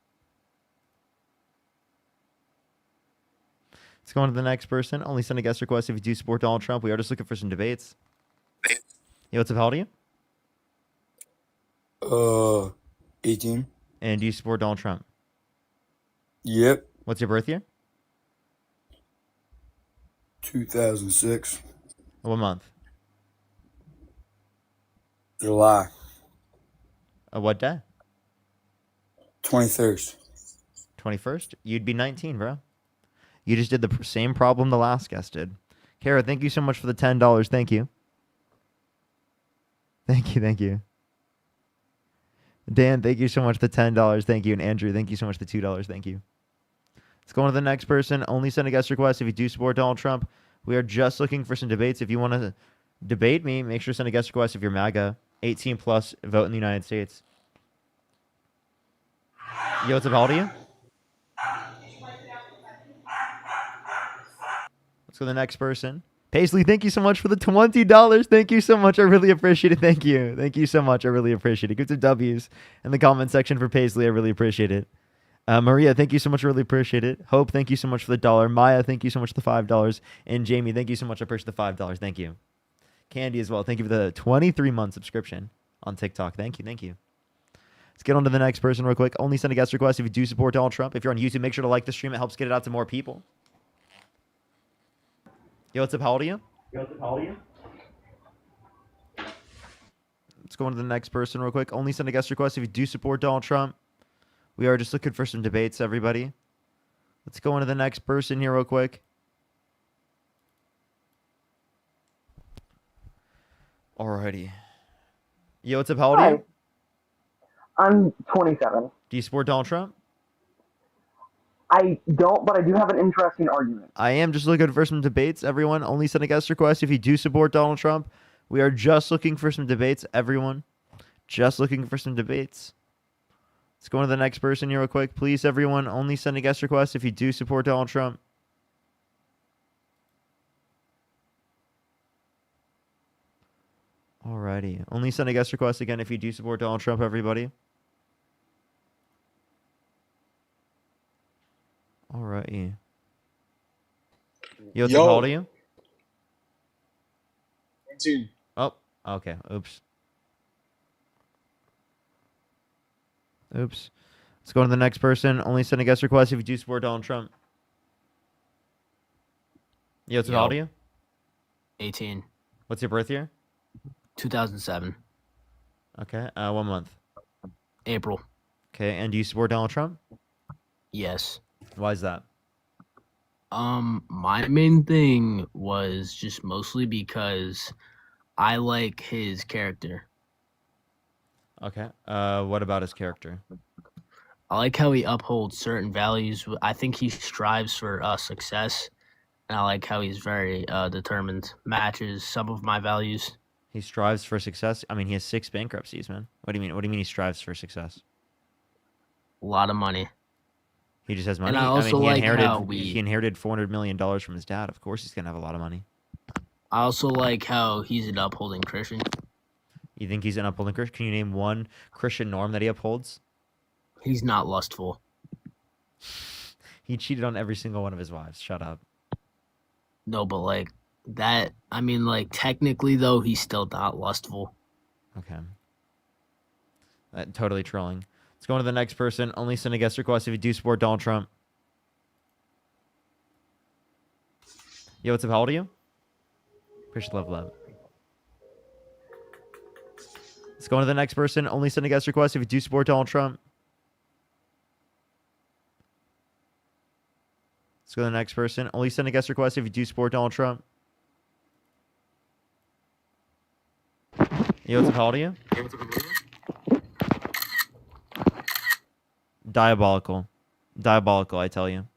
Let's go on to the next person. Only send a guest request if you do support Donald Trump. We are just looking for some debates. Yo, what's up? How old are you? 18. And do you support Donald Trump? Yep. What's your birth year? 2006. What month? July. What day? 21st. 21st? You'd be 19, bro. You just did the same problem the last guest did. Kara, thank you so much for the $10. Thank you. Thank you. Dan, thank you so much for the $10. Thank you. And Andrew, thank you so much for the $2. Thank you. Let's go on to the next person. Only send a guest request if you do support Donald Trump. We are just looking for some debates. If you want to debate me, make sure to send a guest request if you're MAGA. 18 plus, vote in the United States. Yo, what's up? How old are you? Let's go to the next person. Paisley, thank you so much for the $20. Thank you so much. I really appreciate it. Thank you. Thank you so much. I really appreciate it. Give some W's in the comment section for Paisley. I really appreciate it. Maria, thank you so much. I really appreciate it. Hope, thank you so much for the $1. Maya, thank you so much for the $5. And Jamie, thank you so much. I appreciate the $5. Thank you. Candy as well. Thank you for the 23-month subscription on TikTok. Thank you. Let's get on to the next person real quick. Only send a guest request if you do support Donald Trump. If you're on YouTube, make sure to like the stream. It helps get it out to more people. Yo, what's up? How old are you? Let's go on to the next person real quick. Only send a guest request if you do support Donald Trump. We are just looking for some debates, everybody. Let's go on to the next person here real quick. Alrighty. Yo, what's up? How old are you? I'm 27. Do you support Donald Trump? I don't, but I do have an interesting argument. I am just looking for some debates, everyone. Only send a guest request if you do support Donald Trump. We are just looking for some debates, everyone. Just looking for some debates. Let's go on to the next person here real quick. Please, everyone, only send a guest request if you do support Donald Trump. Alrighty. Only send a guest request again if you do support Donald Trump, everybody. Alrighty. Yo, what's up? How old are you? 19. Oh, okay. Oops. Let's go to the next person. Only send a guest request if you do support Donald Trump. Yo, what's up? How old are you? 18. What's your birth year? 2007. Okay. What month? April. Okay. And do you support Donald Trump? Yes. Why is that? My main thing was just mostly because I like his character. Okay. What about his character? I like how he upholds certain values. I think he strives for success, and I like how he's very determined. Matches some of my values. He strives for success. I mean, he has 6 bankruptcies, man. What do you mean? What do you mean he strives for success? A lot of money. He just has money. And I I mean, also he like inherited how he inherited $400 million from his dad. Of course, he's gonna have a lot of money. I also like how he's an upholding Christian. You think he's an upholding Christian? Can you name one Christian norm that he upholds? He's not lustful. He cheated on every single one of his wives. Shut up. No, but like that. I mean, like technically though, he's still not lustful. Okay. Totally trolling. Let's go on to the next person. Only send a guest request if you do support Donald Trump. Yo, what's up? How old are you? Appreciate love, love. Let's go on to the next person. Only send a guest request if you do support Donald Trump. Let's go to the next person. Only send a guest request if you do support Donald Trump. Yo, what's up? How old are you? Diabolical. Diabolical, I tell you.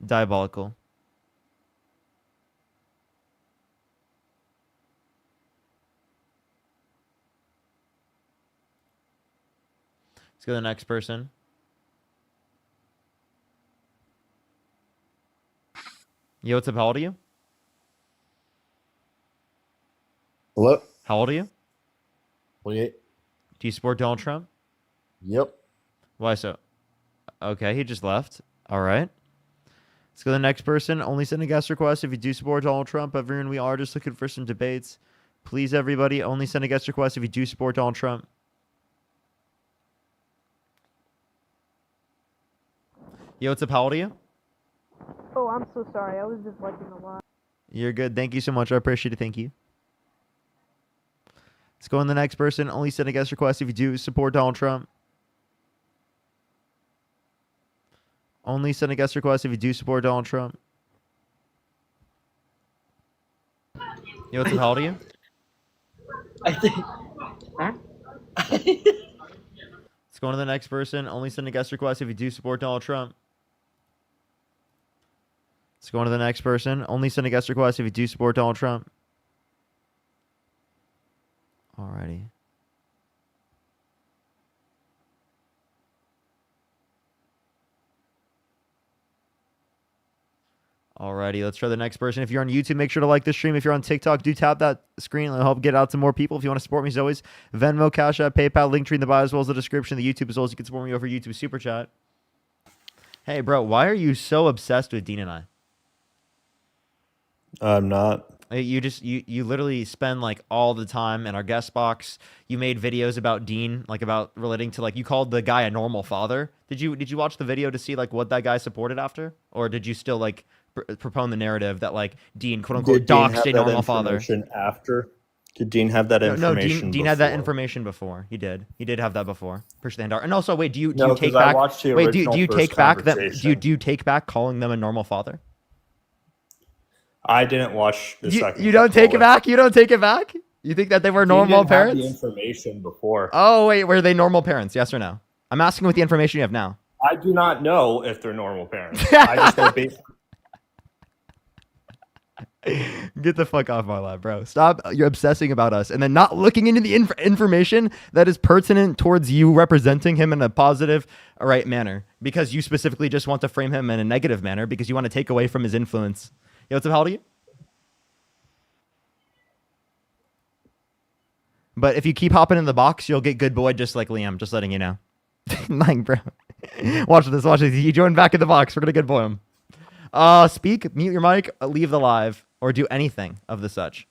Diabolical. Let's go to the next person. Yo, what's up? How old are you? Hello? How old are you? 28. Do you support Donald Trump? Yep. Why so? Okay, he just left. All right. Let's go to the next person. Only send a guest request if you do support Donald Trump. Everyone, we are just looking for some debates. Please, everybody, only send a guest request if you do support Donald Trump. Yo, what's up? How old are you? Oh, I'm so sorry. I was just liking a lot. You're good. Thank you so much. I appreciate it. Thank you. Let's go on the next person. Only send a guest request if you do support Donald Trump. Only send a guest request if you do support Donald Trump. Yo, what's up? How old are you? I think. Huh? Let's go on to the next person. Only send a guest request if you do support Donald Trump. Let's go on to the next person. Only send a guest request if you do support Donald Trump. Alrighty. Alrighty, let's try the next person. If you're on YouTube, make sure to like this stream. If you're on TikTok, do tap that screen. It'll help get out to more people. If you want to support me, as always, Venmo, Cash App, PayPal, Linktree in the bio, as well as the description of the YouTube, as well as you can support me over YouTube Super Chat. Hey, bro, why are you so obsessed with Dean and I? I'm not. You literally spend like all the time in our guest box. You made videos about Dean, like about relating to like you called the guy a normal father. Did you watch the video to see like what that guy supported after, or did you still like propone the narrative that like Dean quote unquote doxed a normal father? After? Did Dean have that information? No, Dean had that information before. He did have that before. Push the hand out. And also, wait, do you No, take 'cause I back? watched the Wait, do original you first take back that? conversation. Do you take back calling them a normal father? I didn't watch the second. You don't take it back. You don't take it back. You think that they were normal parents? Have the information before. Oh wait, were they normal parents? Yes or no? I'm asking with the information you have now. I do not know if they're normal parents. I just know basically. Get the fuck off my lap, bro. Stop. You're obsessing about us and then not looking into the information that is pertinent towards you representing him in a positive, right manner, because you specifically just want to frame him in a negative manner because you want to take away from his influence. Yo, what's up? How old are you? But if you keep hopping in the box, you'll get good boy just like Liam. Just letting you know. Like, bro. Watch this. Watch this. You join back in the box. We're gonna good boy him. Speak, mute your mic, leave the live, or do anything of the such.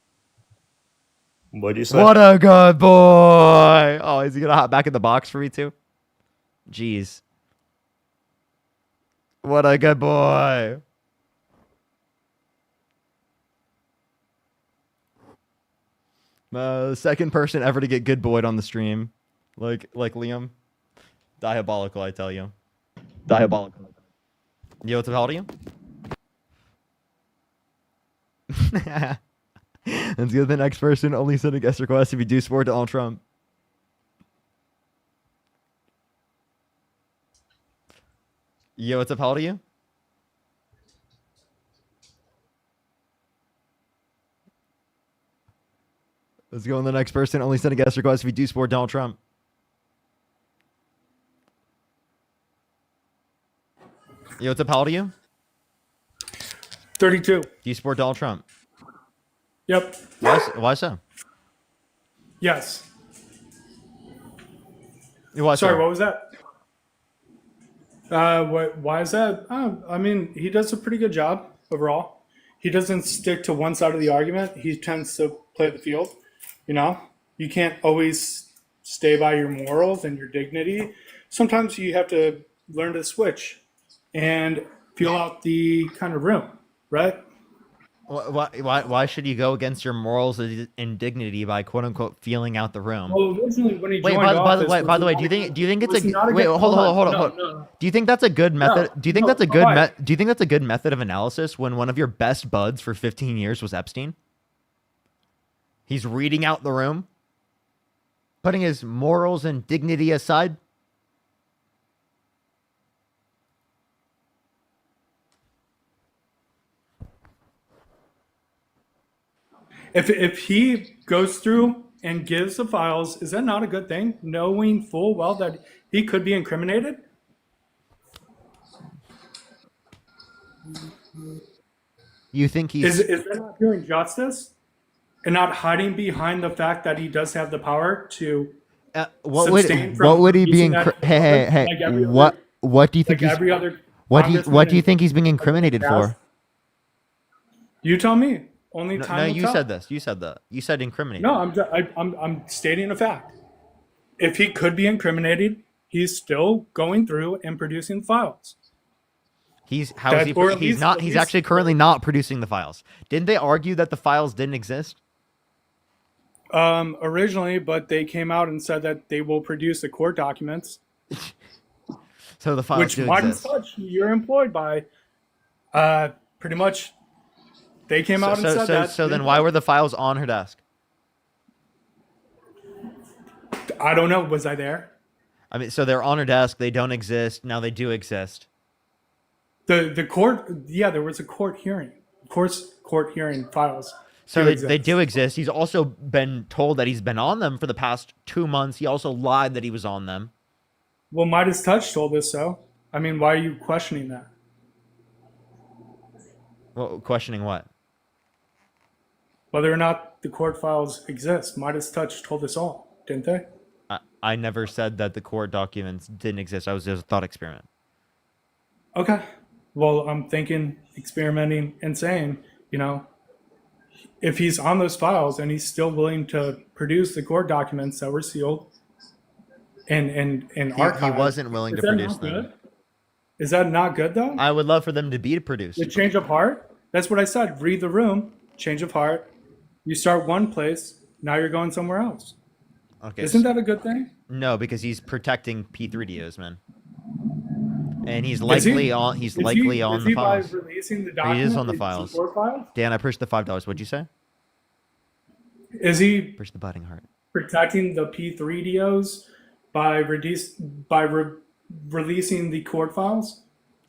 What'd you say? What a good boy. Oh, is he gonna hop back in the box for me too? Jeez. What a good boy. Second person ever to get good boyed on the stream. Like Liam. Diabolical, I tell you. Diabolical. Yo, what's up? How old are you? Let's go to the next person. Only send a guest request if you do support Donald Trump. Yo, what's up? How old are you? Let's go on the next person. Only send a guest request if you do support Donald Trump. Yo, what's up? How old are you? 32. Do you support Donald Trump? Yep. Why so? Yes. Why Sorry, so? what was that? Why is that? I mean, he does a pretty good job overall. He doesn't stick to one side of the argument. He tends to play the field. You know, you can't always stay by your morals and your dignity. Sometimes you have to learn to switch and feel out the kind of room, right? Why should you go against your morals and dignity by quote unquote feeling out the room? Well, originally when he Wait, joined office, by the way, do you think it's a wait? Hold on. No. Do you think that's a good method? Do you think no, that's a good why? do you think that's a good method of analysis when one of your best buds for 15 years was Epstein? He's reading out the room, putting his morals and dignity aside. If he goes through and gives the files, is that not a good thing? Knowing full well that he could be incriminated? You think he's Is that not doing justice? And not hiding behind the fact that he does have the power to what sustain from would he be releasing that hey like every what do you think like he's every other what do congressman you and- think he's being incriminated for? You tell me. Only No, time will you tell. said this. You said that. You said incriminated. No, I'm stating a fact. If he could be incriminated, he's still going through and producing files. He's Or at he's least- not at he's least- actually currently not producing the files. Didn't they argue that the files didn't exist? Originally, but they came out and said that they will produce the court documents, So the files which do might exist. touch you're employed by. Pretty much, they came out and said that. So then why were the files on her desk? I don't know. Was I there? I mean, so they're on her desk. They don't exist. Now they do exist. The court. Yeah, there was a court hearing. Of course, court hearing files. So do they exist. do exist. He's also been told that he's been on them for the past 2 months. He also lied that he was on them. Well, Midas Touch told us so. I mean, why are you questioning that? Well, questioning what? Whether or not the court files exist. Midas Touch told us all, didn't they? I never said that the court documents didn't exist. I was just a thought experiment. Okay. Well, I'm thinking, experimenting, and saying, if he's on those files and he's still willing to produce the court documents that were sealed and archived, He wasn't willing to is that produce not them. good? Is that not good though? I would love for them to be produced. The change of heart. That's what I said. Read the room. Change of heart. You start one place. Now you're going somewhere else. Okay. Isn't that a good thing? No, because he's protecting P3DOs, man. And he's Is he? likely on. He's Is likely he- on is the he by files. releasing the He document? is on the releasing files. court files? Dan, I pushed the $5. What'd you say? Is he Push the biting heart. protecting the P3DOs by releasing the court files?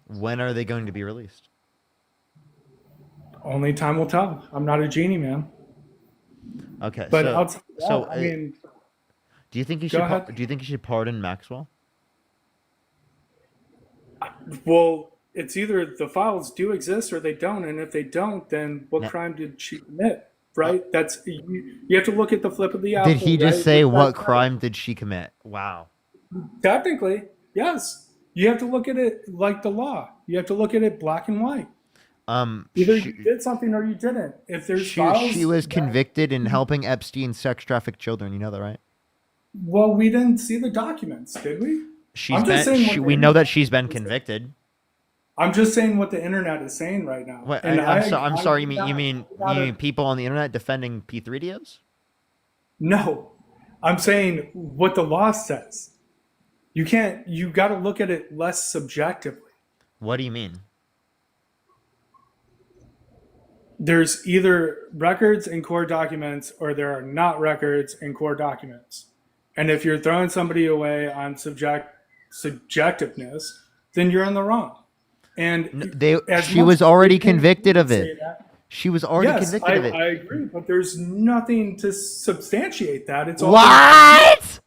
When are they going to be released? Only time will tell. I'm not a genie, man. Okay. But so, outside of that, so I mean, do you think you go should? ahead. Do you think you should pardon Maxwell? well, it's either the files do exist or they don't, and if they don't, then what No. crime did she commit? Right? That's you have to look at the flip of the apple. Did he just right? say That's what right. crime did she commit? Wow. Technically, yes. You have to look at it like the law. You have to look at it black and white. Either you did something or you didn't. If there's files, she was convicted in helping Epstein sex traffic children. You know that, right? well, we didn't see the documents, did we? She's I'm just been. saying what the We know that internet she's been is- convicted. I'm just saying what the internet is saying right now. What, And I'm sorry. I- You mean people on the internet defending P3DOs? No, I'm saying what the law says. You can't. You got to look at it less subjectively. What do you mean? There's either records and court documents, or there are not records and court documents. And if you're throwing somebody away on subjectiveness, then you're in the wrong. And She was already as much as convicted of say it. that- She was already yes, convicted of it. I agree, but there's nothing to substantiate that. It's all What?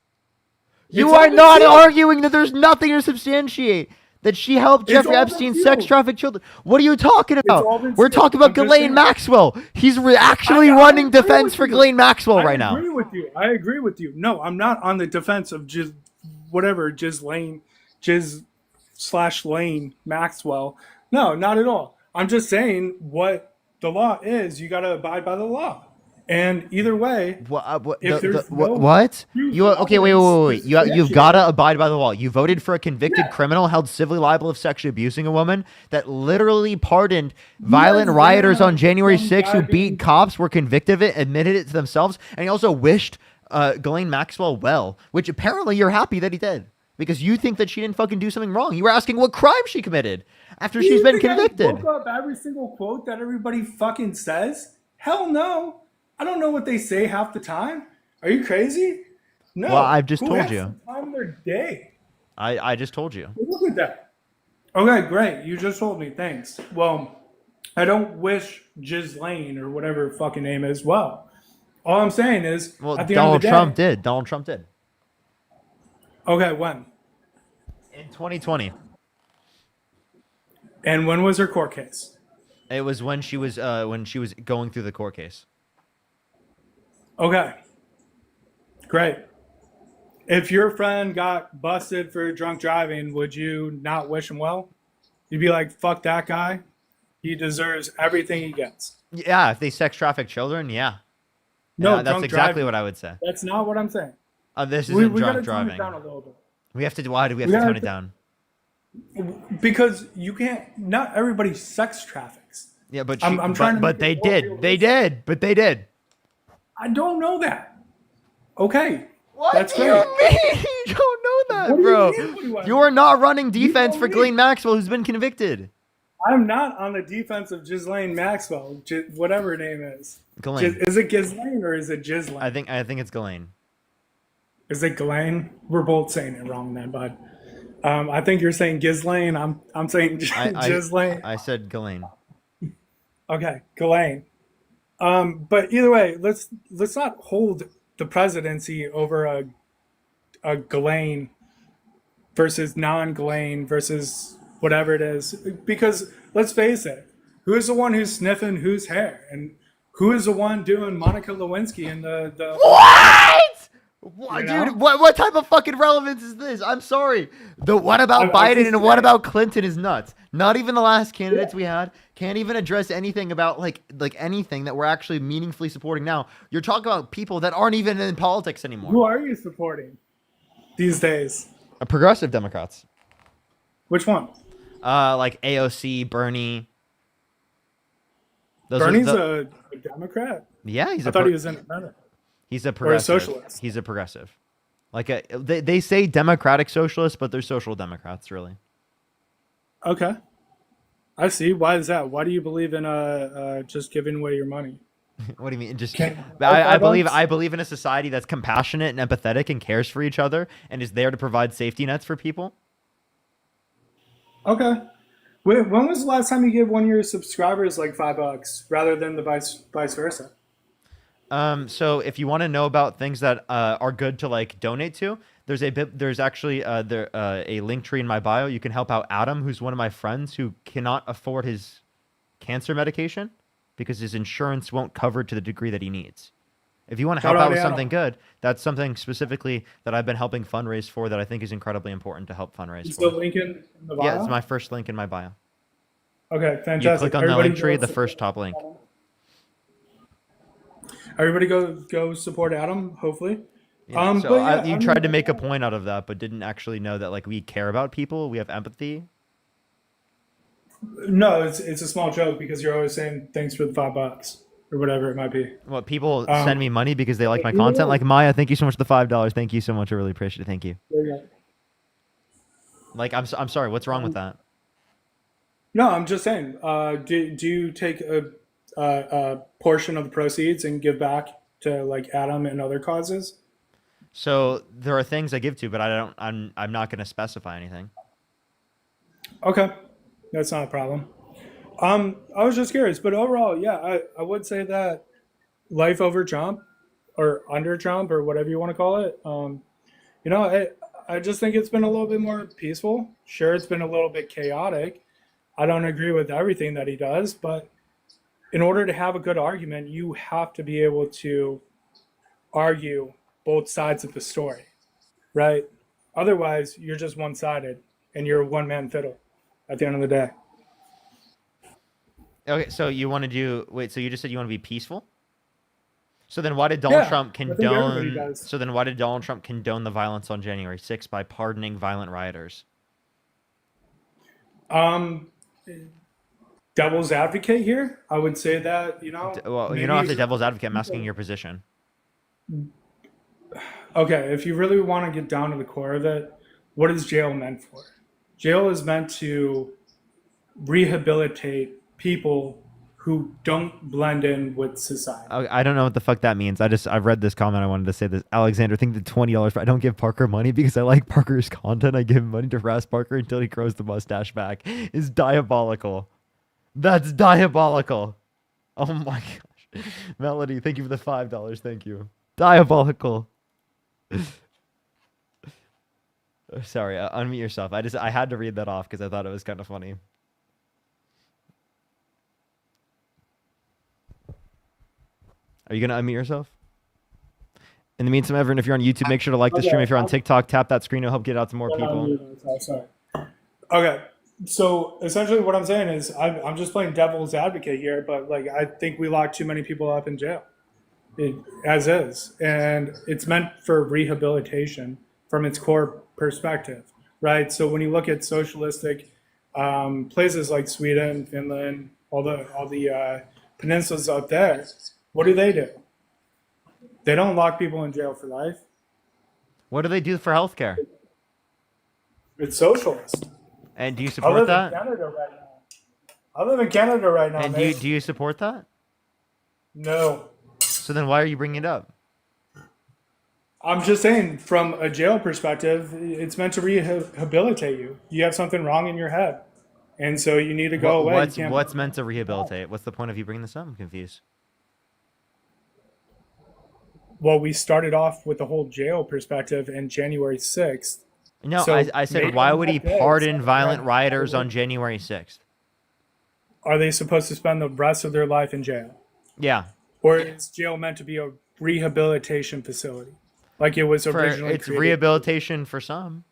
You It's are all not been- arguing that there's nothing to substantiate. That she helped It's Jeffrey all been Epstein sex sealed. traffic children. What are you talking It's about? all been We're sealed. talking about I'm just Ghislaine saying. Maxwell. He's actually I running agree defense with for you. Ghislaine Maxwell right I now. agree with you. I agree with you. No, I'm not on the defense of Jiz/Lane Maxwell. No, not at all. I'm just saying what the law is. You got to abide by the law. And either way, if there's no What? proof You or okay? Wait. evidence to You've substantiate got it, to abide by the law. You voted for a convicted criminal held civilly liable of sexually abusing a woman that literally pardoned violent guys rioters ran on January some 6th who guy beat being- cops, were convicted of it, admitted it to themselves, and he also wished Ghislaine Maxwell well, which apparently you're happy that he did because you think that she didn't fucking do something wrong. You were asking what crime she committed after Do she's you been think I convicted. woke up every single quote that everybody fucking says? Hell no. I don't know what they say half the time. Are you crazy? No. Well, I've just Who told has you. some time in their day? I just told you. Look at that. Okay, great. You just told me. Thanks. Well, I don't wish Ghislaine or whatever her fucking name is well. All I'm saying is, Well, at the Donald end of the Trump day, did. Donald Trump did. Okay, when? In 2020. And when was her court case? It was when she was going through the court case. Okay. Great. If your friend got busted for drunk driving, would you not wish him well? You'd be like, fuck that guy. He deserves everything he gets. Yeah, if they sex traffic children, yeah. No, Yeah, that's drunk exactly driving. what I would say. That's not what I'm saying. This We isn't gotta drunk tone it driving. down a little bit. Why do we have We to tone gotta- it down? Because you can't, not everybody sex traffics. Yeah, but I'm trying to but make they it more did. They did. But they did. I don't know that. Okay. What That's do great. you mean? You don't know that, What do you bro. mean, what do I You are not running You defense tell for me. Ghislaine Maxwell, who's been convicted. I'm not on the defense of Ghislaine Maxwell, whatever her name is. Ghislaine. Is it Ghislaine or is it Ghislaine? I think it's Ghislaine. Is it Ghislaine? We're both saying it wrong then, bud. I think you're saying Ghislaine. I'm saying Ghislaine. I said Ghislaine. Okay, Ghislaine. But either way, let's not hold the presidency over a Ghislaine versus non-Ghislaine versus whatever it is, because let's face it, who is the one who's sniffing whose hair, and who is the one doing Monica Lewinsky and the What? What, You know? dude? What type of fucking relevance is this? I'm sorry. The what about I Biden just and what said- about Clinton is nuts. Not even the last candidates we had can't even address anything about like anything that we're actually meaningfully supporting now. You're talking about people that aren't even in politics anymore. Who are you supporting these days? Progressive Democrats. Which one? Like AOC, Bernie. Those are Bernie's the- a Democrat? Yeah, he's I a thought pro- he was independent. He's a Or a progressive. socialist. He's a progressive. Like they say democratic socialists, but they're social democrats, really. Okay. I see. Why is that? Why do you believe in just giving away your money? What do you mean? Just Can- I believe don't- I believe in a society that's compassionate and empathetic and cares for each other and is there to provide safety nets for people. Okay. Wait, when was the last time you gave one of your subscribers like $5 rather than the vice versa? So if you want to know about things that are good to like donate to, there's actually a link tree in my bio. You can help out Adam, who's one of my friends who cannot afford his cancer medication because his insurance won't cover it to the degree that he needs. If you want to help Shout out out with Adam. something good, that's something specifically that I've been helping fundraise for that I think is incredibly important to help fundraise Is for. the link in the bio? Yeah, it's my first link in my bio. Okay, You fantastic. click on the Everybody link tree, go the support first top link. Adam. Everybody go support Adam, hopefully. Yeah, so but yeah, you I tried mean, to make a point out of that, but didn't actually know that like we care about people, we have empathy. No, it's a small joke because you're always saying thanks for the $5 or whatever it might be. What people Um, send me money because they like my yeah. content. Like Maya, thank you so much for the $5. Thank you so much. I really appreciate it. Thank you. There you go. Like I'm sorry. What's wrong with that? No, I'm just saying. Do you take a portion of the proceeds and give back to like Adam and other causes? So there are things I give to, but I don't. I'm not going to specify anything. Okay, that's not a problem. I was just curious, but overall, yeah, I would say that life over Trump or under Trump or whatever you want to call it. You know, I just think it's been a little bit more peaceful. Sure, it's been a little bit chaotic. I don't agree with everything that he does, but in order to have a good argument, you have to be able to argue both sides of the story, right? Otherwise, you're just one sided and you're a one man fiddle at the end of the day. Okay, so you want to do wait? So you just said you want to be peaceful. So then why did Donald Trump I think everybody condone? does. So then why did Donald Trump condone the violence on January 6th by pardoning violent rioters? Devil's advocate here, I would say that, Well, you don't have to devil's advocate. I'm asking your position. Okay, if you really want to get down to the core of it, what is jail meant for? Jail is meant to rehabilitate people who don't blend in with society. I don't know what the fuck that means. I've read this comment. I wanted to say this. Alexander, think the $20. I don't give Parker money because I like Parker's content. I give him money to harass Parker until he grows the mustache back. Is diabolical. That's diabolical. Oh my gosh. Melody, thank you for the $5. Thank you. Diabolical. Sorry, unmute yourself. I had to read that off because I thought it was kind of funny. Are you gonna unmute yourself? In the meantime, everyone, if you're on YouTube, make sure to like the stream. If you're on TikTok, tap that screen. It'll help get out to more people. Sorry. Okay, so essentially what I'm saying is I'm just playing devil's advocate here, but like I think we lock too many people up in jail, as is, and it's meant for rehabilitation from its core perspective, right? So when you look at socialistic places like Sweden, Finland, all the peninsulas up there, what do? They don't lock people in jail for life. What do they do for healthcare? It's socialist. And do you support that? I live in Canada right now. And do you support that? No. So then why are you bringing it up? I'm just saying, from a jail perspective, it's meant to rehabilitate you. You have something wrong in your head, and so you need to go away. What's meant to rehabilitate? What's the point of you bringing this up? I'm confused. Well, we started off with the whole jail perspective in January 6th. No, So I said, maybe why on would he that day, pardon it's violent not rioters on January 6th? Are they supposed to spend the rest of their life in jail? Yeah. Or is jail meant to be a rehabilitation facility, like it was originally It's created? rehabilitation for some.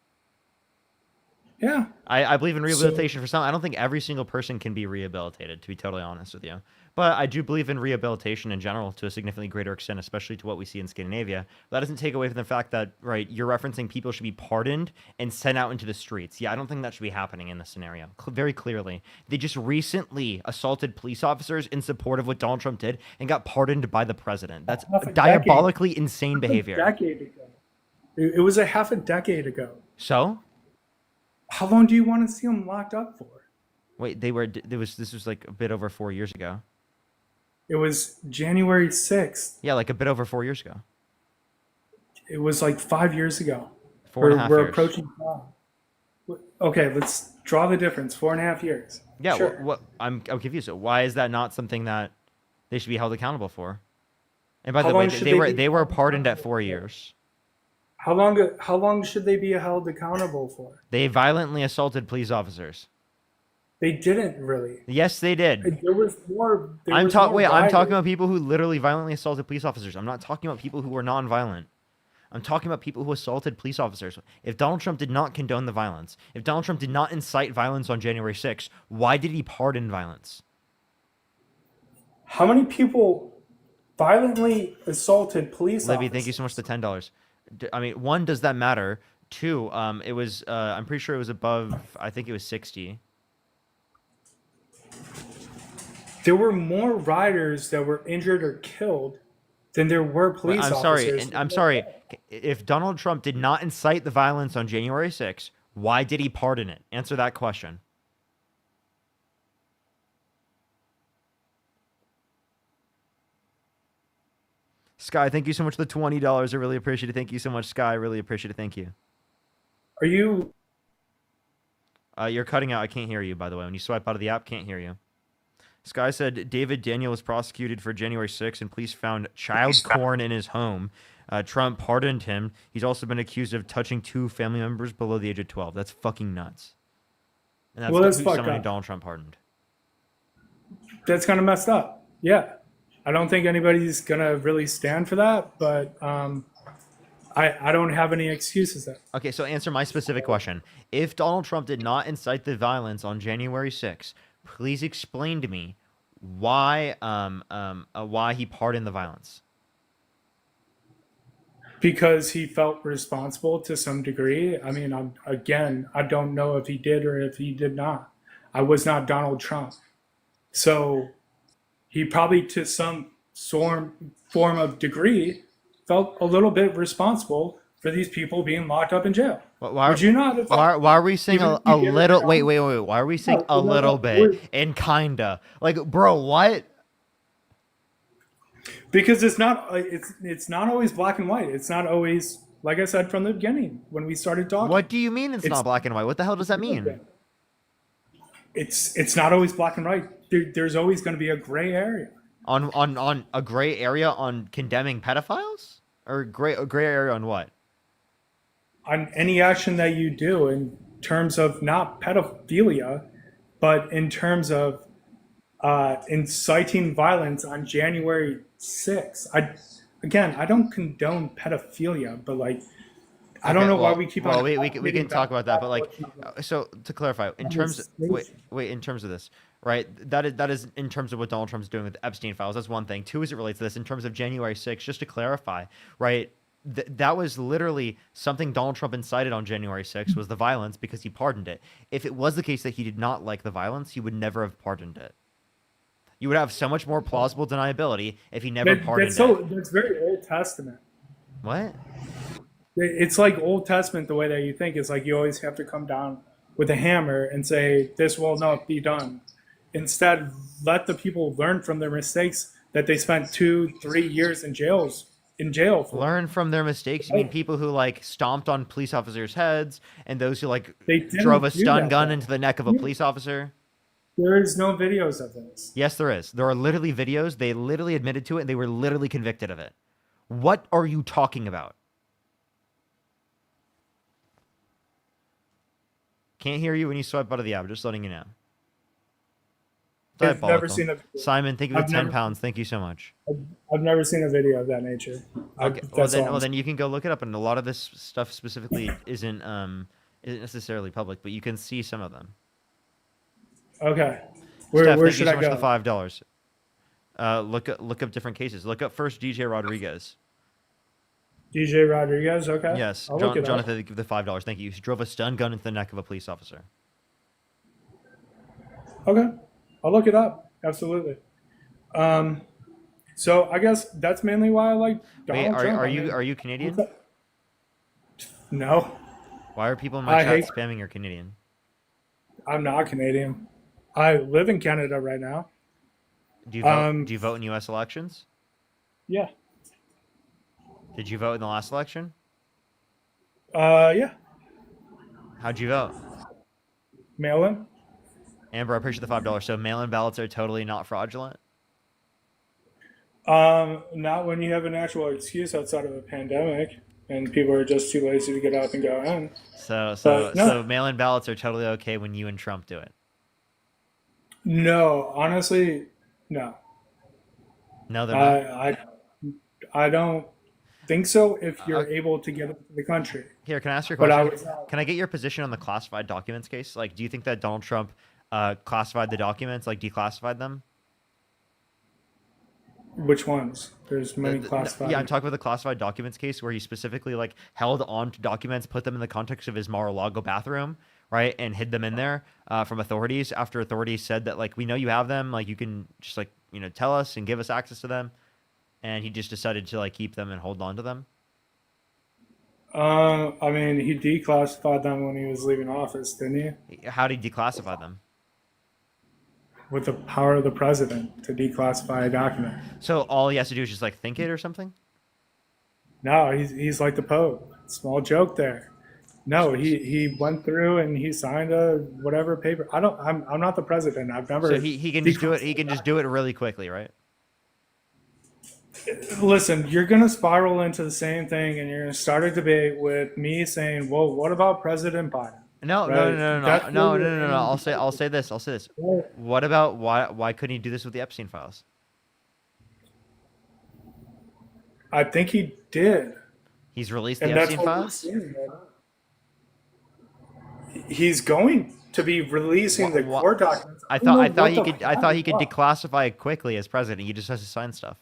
Yeah. I believe in rehabilitation for some. I don't think every single person can be rehabilitated, to be totally honest with you. But I do believe in rehabilitation in general to a significantly greater extent, especially to what we see in Scandinavia. But that doesn't take away from the fact that, right, you're referencing people should be pardoned and sent out into the streets. Yeah, I don't think that should be happening in this scenario. Very clearly. They just recently assaulted police officers in support of what Donald Trump did and got pardoned by the president. That's diabolically insane behavior. A decade ago. It was a half a decade ago. So? How long do you want to see them locked up for? Wait, this was like a bit over 4 years ago. It was January 6th. Yeah, like a bit over 4 years ago. It was like 5 years ago. 4.5 We're years. approaching 5. Okay, let's draw the difference. 4.5 years. Yeah, Sure. I'm confused. So why is that not something that they should be held accountable for? And by How the way, long should they were pardoned at 4 years. How long should they be held accountable for? They violently assaulted police officers. They didn't really. Yes, they did. There was more. I'm talking about people who literally violently assaulted police officers. I'm not talking about people who were non-violent. I'm talking about people who assaulted police officers. If Donald Trump did not condone the violence, if Donald Trump did not incite violence on January 6th, why did he pardon violence? How many people violently assaulted police Libby, officers? thank you so much for the $10. I mean, one, does that matter? Two, it was, I'm pretty sure it was above, I think it was 60. There were more riders that were injured or killed than there were police officers. I'm sorry. If Donald Trump did not incite the violence on January 6th, why did he pardon it? Answer that question. Sky, thank you so much for the $20. I really appreciate it. Thank you so much, Sky. I really appreciate it. Thank you. Are you? You're cutting out. I can't hear you, by the way. When you swipe out of the app, can't hear you. Sky said David Daniel was prosecuted for January 6th and police found child porn in his home. Trump pardoned him. He's also been accused of touching 2 family members below the age of 12. That's fucking nuts. And that's, Well, that's someone fucked who up. Donald Trump pardoned. That's kind of messed up. Yeah. I don't think anybody's going to really stand for that, but I don't have any excuses there. Okay, so answer my specific question. If Donald Trump did not incite the violence on January 6th, please explain to me why he pardoned the violence. Because he felt responsible to some degree. I mean, I don't know if he did or if he did not. I was not Donald Trump. So he probably, to some form of degree, felt a little bit responsible for these people being locked up in jail. Would you not? Why are we saying a little? Wait. Why are we saying a little bit and kinda? Like, bro, what? Because it's not always black and white. It's not always, like I said from the beginning when we started talking. What do you mean it's not black and white? What the hell does that mean? It's not always black and white. There's always going to be a gray area. On a gray area on condemning pedophiles, or gray area on what? On any action that you do in terms of not pedophilia, but in terms of inciting violence on January 6th. I don't condone pedophilia, but like, I don't know why we keep on. Well, we can talk about that, but like, so to clarify, in terms in terms of this, right? That is in terms of what Donald Trump's doing with the Epstein files. That's one thing. Two, as it relates to this, in terms of January 6th, just to clarify, right? That was literally something Donald Trump incited on January 6th, was the violence, because he pardoned it. If it was the case that he did not like the violence, he would never have pardoned it. You would have so much more plausible deniability if he never pardoned it. That's very Old Testament. What? It's like Old Testament the way that you think. It's like you always have to come down with a hammer and say, this will not be done. Instead, let the people learn from their mistakes that they spent 2-3 years in jail for. Learn from their mistakes? You mean people who like stomped on police officers' heads, and those who like drove a stun gun into the neck of a police officer? There is no videos of this. Yes, there is. There are literally videos. They literally admitted to it, and they were literally convicted of it. What are you talking about? Can't hear you when you swipe out of the app. Just letting you know. I've never seen a video. Simon, thank you for 10 pounds. Thank you so much. I've never seen a video of that nature. Okay. Well, then you can go look it up, and a lot of this stuff specifically isn't necessarily public, but you can see some of them. Okay. Steph, Where thank should you so I much go? for the $5. Look up different cases. Look up first DJ Rodriguez. DJ Rodriguez, okay. Yes, I'll look it up. Jonathan, give the $5. Thank you. He drove a stun gun into the neck of a police officer. Okay, I'll look it up. Absolutely. So I guess that's mainly why I like Donald Trump. Are you Canadian? No. Why are people in my chat spamming you're Canadian? I'm not Canadian. I live in Canada right now. Do you vote in U.S. elections? Yeah. Did you vote in the last election? Yeah. How'd you vote? Mail-in. Amber, I appreciate the $5. So mail-in ballots are totally not fraudulent? Not when you have an actual excuse outside of a pandemic and people are just too lazy to get up and go in. So mail-in ballots are totally okay when you and Trump do it? No, honestly, no. No, they're not. I don't think so if you're able to get into the country. Here, can I ask you a question? Can I get your position on the classified documents case? Like, do you think that Donald Trump classified the documents, like declassified them? Which ones? There's many classified. Yeah, I'm talking about the classified documents case where he specifically like held on to documents, put them in the context of his Mar-a-Lago bathroom, right, and hid them in there from authorities after authorities said that like, we know you have them, like you can just like, tell us and give us access to them, and he just decided to like keep them and hold on to them. I mean, he declassified them when he was leaving office, didn't he? How did he declassify them? With the power of the president to declassify a document. So all he has to do is just like think it or something? No, he's like the Pope. Small joke there. No, he went through and he signed a whatever paper. I'm not the president. I've never. So he can just do it. He can just do it really quickly, right? Listen, you're gonna spiral into the same thing, and you're gonna start a debate with me saying, "Well, what about President Biden?" No, Right? no, no, no, no, That's no, no, where no, you're no, no. aiming I'll say this. I'll say this. Well, What about why couldn't he do this with the Epstein files? I think he did, He's released the and that's Epstein what we're files. seeing right now. He's going to be releasing the court documents. I don't know thought what he the could I thought he could fuck. declassify it quickly as president. He just has to sign stuff.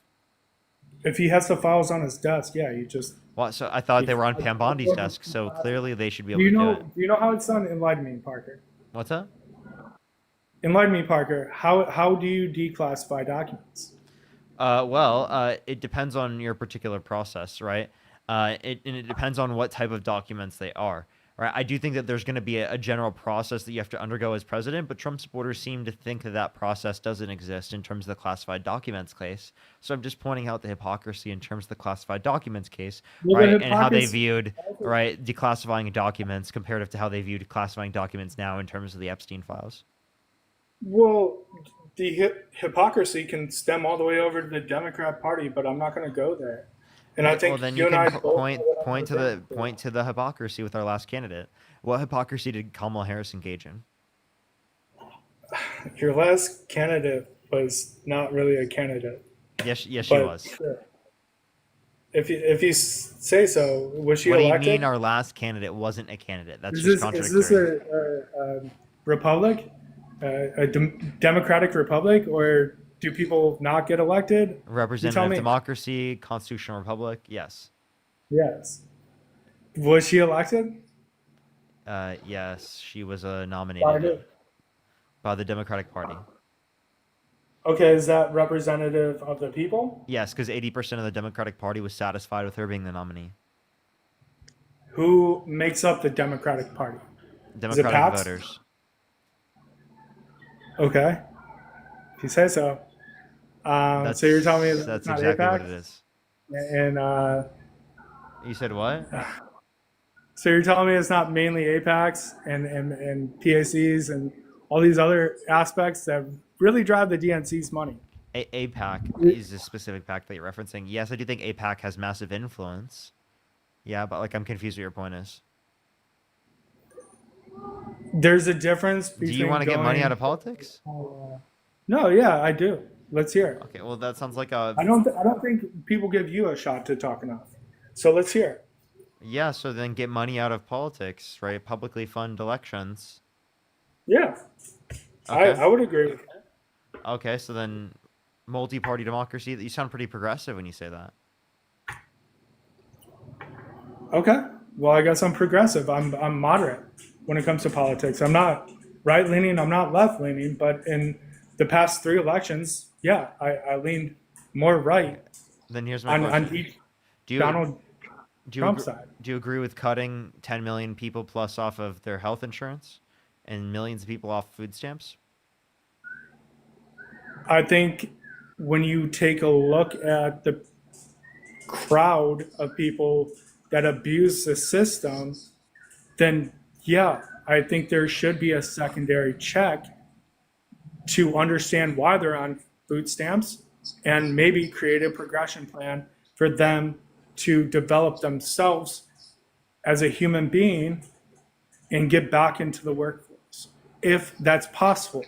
If he has the files on his desk, yeah, you just. Well, so I thought they were on Pam Bondi's desk, so clearly they should be Do able you to do know? it. Do you know how it's done? Enlighten me, Parker. What's that? Enlighten me, Parker. How do you declassify documents? It depends on your particular process, right? And it depends on what type of documents they are, right? I do think that there's going to be a general process that you have to undergo as president, but Trump supporters seem to think that that process doesn't exist in terms of the classified documents case. So I'm just pointing out the hypocrisy in terms of the classified documents case, Well, the right? And how they hypocrisy- viewed, right, declassifying documents comparative to how they viewed classifying documents now in terms of the Epstein files. Well, the hypocrisy can stem all the way over to the Democrat Party, but I'm not going to go there. And I think Well, then you you and I can both point know what I'm point to referring the point to the hypocrisy with our last candidate. What hypocrisy did Kamala Harris engage in? Your last candidate was not really a candidate. Yes, she but was. Sure. If you say so, was she What do you elected? mean our last candidate wasn't a candidate? That's Is just this contradictory. a republic, democratic republic, or do people not get elected? You tell Representative me. democracy, constitutional republic. Yes. Yes. Was she elected? Yes, she was By nominated who? by the Democratic Party. Okay, is that representative of the people? Yes, because 80% of the Democratic Party was satisfied with her being the nominee. Who makes up the Democratic Party? Democratic PATS? voters. Okay, if you say so. So you're telling me That's not exactly what AIPAC? it is. And You said what? so you're telling me it's not mainly APACs and PACs and all these other aspects that really drive the DNC's money? APAC is a specific pack that you're referencing. Yes, I do think APAC has massive influence. Yeah, but like I'm confused what your point is. There's a difference between. Do you want to get money going- out of politics? No, yeah, I do. Let's hear it. Okay, well that sounds like a I don't think people give you a shot to talk enough. So let's hear it. yeah. So then get money out of politics, right? Publicly fund elections. Yeah, Okay. I would agree with that. Okay, so then multi-party democracy. You sound pretty progressive when you say that. Okay. Well, I guess I'm progressive. I'm moderate when it comes to politics. I'm not right leaning. I'm not left leaning. But in the past 3 elections, yeah, I leaned more right Then here's my on question. each Do you Donald do you Trump agree, side. do you agree with cutting 10 million people plus off of their health insurance and millions of people off food stamps? I think when you take a look at the crowd of people that abuse the system, then yeah, I think there should be a secondary check to understand why they're on food stamps and maybe create a progression plan for them to develop themselves as a human being and get back into the workforce if that's possible.